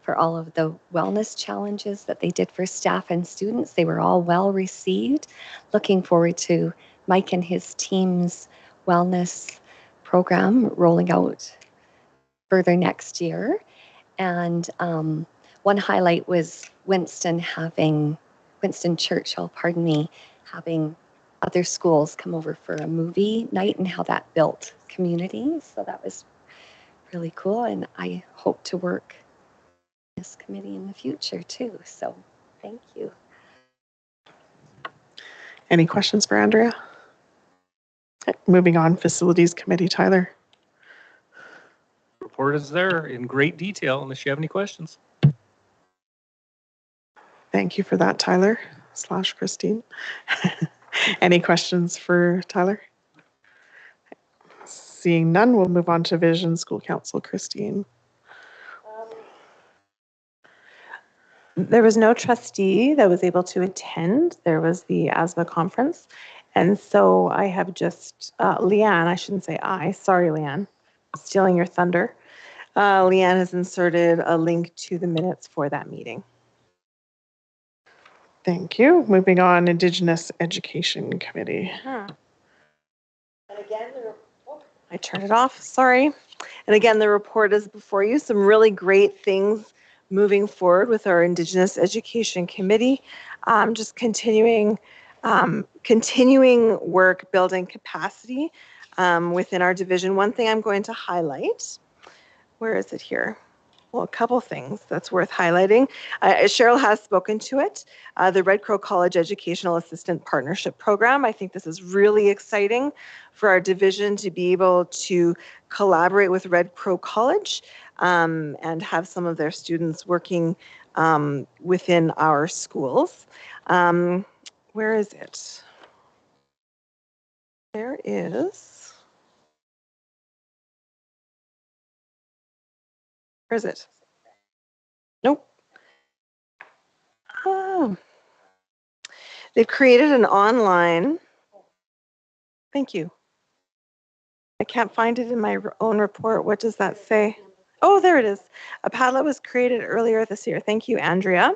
for all of the wellness challenges that they did for staff and students. They were all well received. Looking forward to Mike and his team's wellness program rolling out further next year. And one highlight was Winston Churchill, having other schools come over for a movie night and how that built community. So that was really cool. And I hope to work in this committee in the future too. So thank you. Any questions for Andrea? Okay, moving on, Facilities Committee, Tyler. Report is there in great detail unless you have any questions. Thank you for that, Tyler / Christine. Any questions for Tyler? Seeing none, we'll move on to Vision School Council, Christine. There was no trustee that was able to attend. There was the ASBA conference. And so I have just, Leanne, I shouldn't say I, sorry, Leanne, stealing your thunder. Leanne has inserted a link to the minutes for that meeting. Thank you. Moving on, Indigenous Education Committee. And again, I turned it off, sorry. And again, the report is before you. Some really great things moving forward with our Indigenous Education Committee. Just continuing work building capacity within our division. One thing I'm going to highlight, where is it here? Well, a couple things that's worth highlighting. Cheryl has spoken to it. The Red Crow College Educational Assistant Partnership Program. I think this is really exciting for our division to be able to collaborate with Red Crow College and have some of their students working within our schools. Where is it? There is. Where is it? Nope. Oh. They've created an online. Thank you. I can't find it in my own report. What does that say? Oh, there it is. A Padlet was created earlier this year. Thank you, Andrea.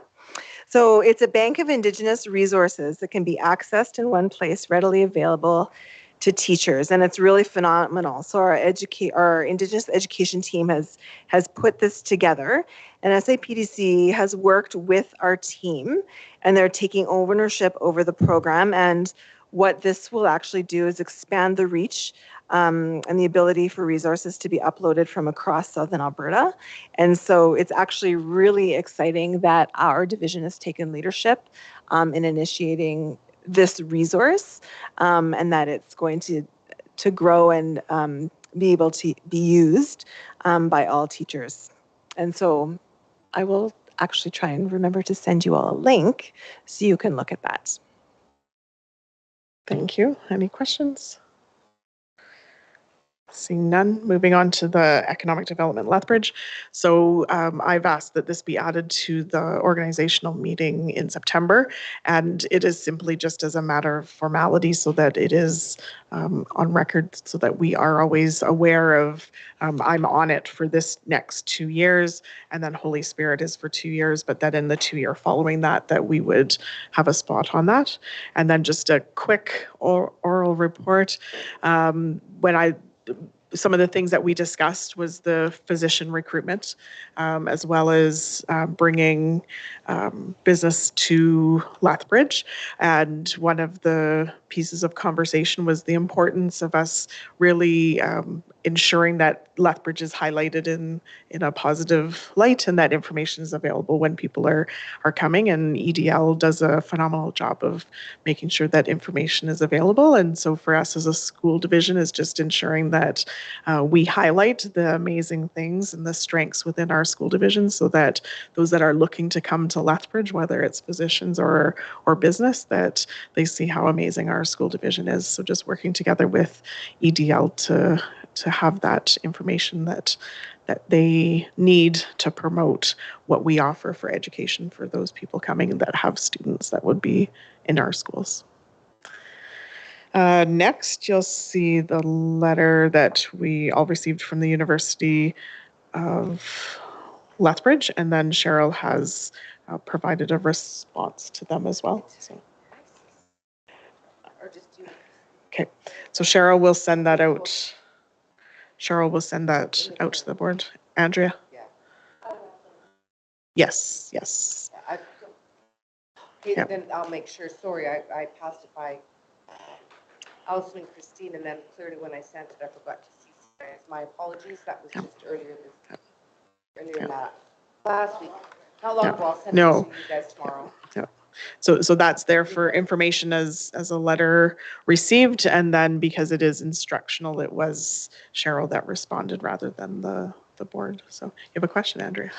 So it's a bank of Indigenous resources that can be accessed in one place, readily available to teachers, and it's really phenomenal. So our Indigenous education team has put this together, and SAPDC has worked with our team, and they're taking ownership over the program. And what this will actually do is expand the reach and the ability for resources to be uploaded from across Southern Alberta. And so it's actually really exciting that our division has taken leadership in initiating this resource, and that it's going to grow and be able to be used by all teachers. And so I will actually try and remember to send you all a link so you can look at that. Thank you. Any questions? Seeing none, moving on to the Economic Development Lethbridge. So I've asked that this be added to the organizational meeting in September, and it is simply just as a matter of formality so that it is on record, so that we are always aware of, I'm on it for this next 2 years, and then Holy Spirit is for 2 years, but that in the 2 year following that we would have a spot on that. And then just a quick oral report. Some of the things that we discussed was the physician recruitment, as well as bringing business to Lethbridge. And one of the pieces of conversation was the importance of us really ensuring that Lethbridge is highlighted in a positive light, and that information is available when people are coming. And EDL does a phenomenal job of making sure that information is available. And so for us as a school division is just ensuring that we highlight the amazing things and the strengths within our school division, so that those that are looking to come to Lethbridge, whether it's physicians or business, that they see how amazing our school division is. So just working together with EDL to have that information that they need to promote what we offer for education for those people coming that have students that would be in our schools. Next, you'll see the letter that we all received from the University of Lethbridge, and then Cheryl has provided a response to them as well. So. Okay, so Cheryl will send that out. Cheryl will send that out to the board. Andrea? Yes, yes. Okay, then I'll make sure. Sorry, I passed it by Allison and Christine, and then clearly when I sent it, I forgot to see you guys. My apologies. That was just earlier last week. How long ago? I'll send it to you guys tomorrow. Yeah. So that's there for information as a letter received, and then because it is instructional, it was Cheryl that responded rather than the board. So you have a question, Andrea?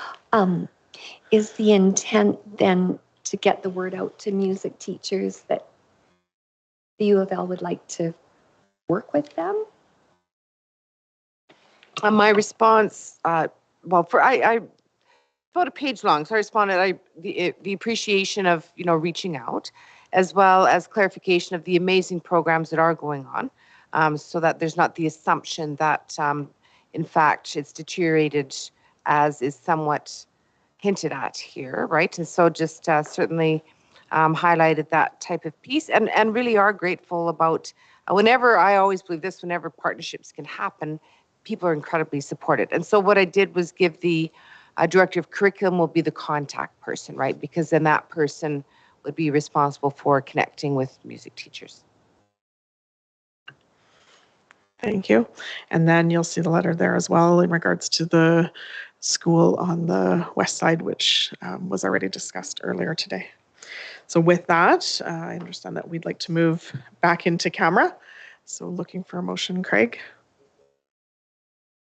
Is the intent then to get the word out to music teachers that the U of L would like to work with them? My response, I about a page long, so I responded the appreciation of reaching out, as well as clarification of the amazing programs that are going on, so that there's not the assumption that in fact it's deteriorated, as is somewhat hinted at here, right? And so just certainly highlighted that type of piece, and really are grateful about whenever, I always believe this, whenever partnerships can happen, people are incredibly supported. And so what I did was give the director of curriculum will be the contact person, right? Because then that person would be responsible for connecting with music teachers. Thank you. And then you'll see the letter there as well in regards to the school on the west side, which was already discussed earlier today. So with that, I understand that we'd like to move back into camera. So looking for a motion, Craig.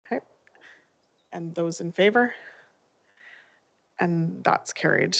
Okay. And those in favor? And that's carried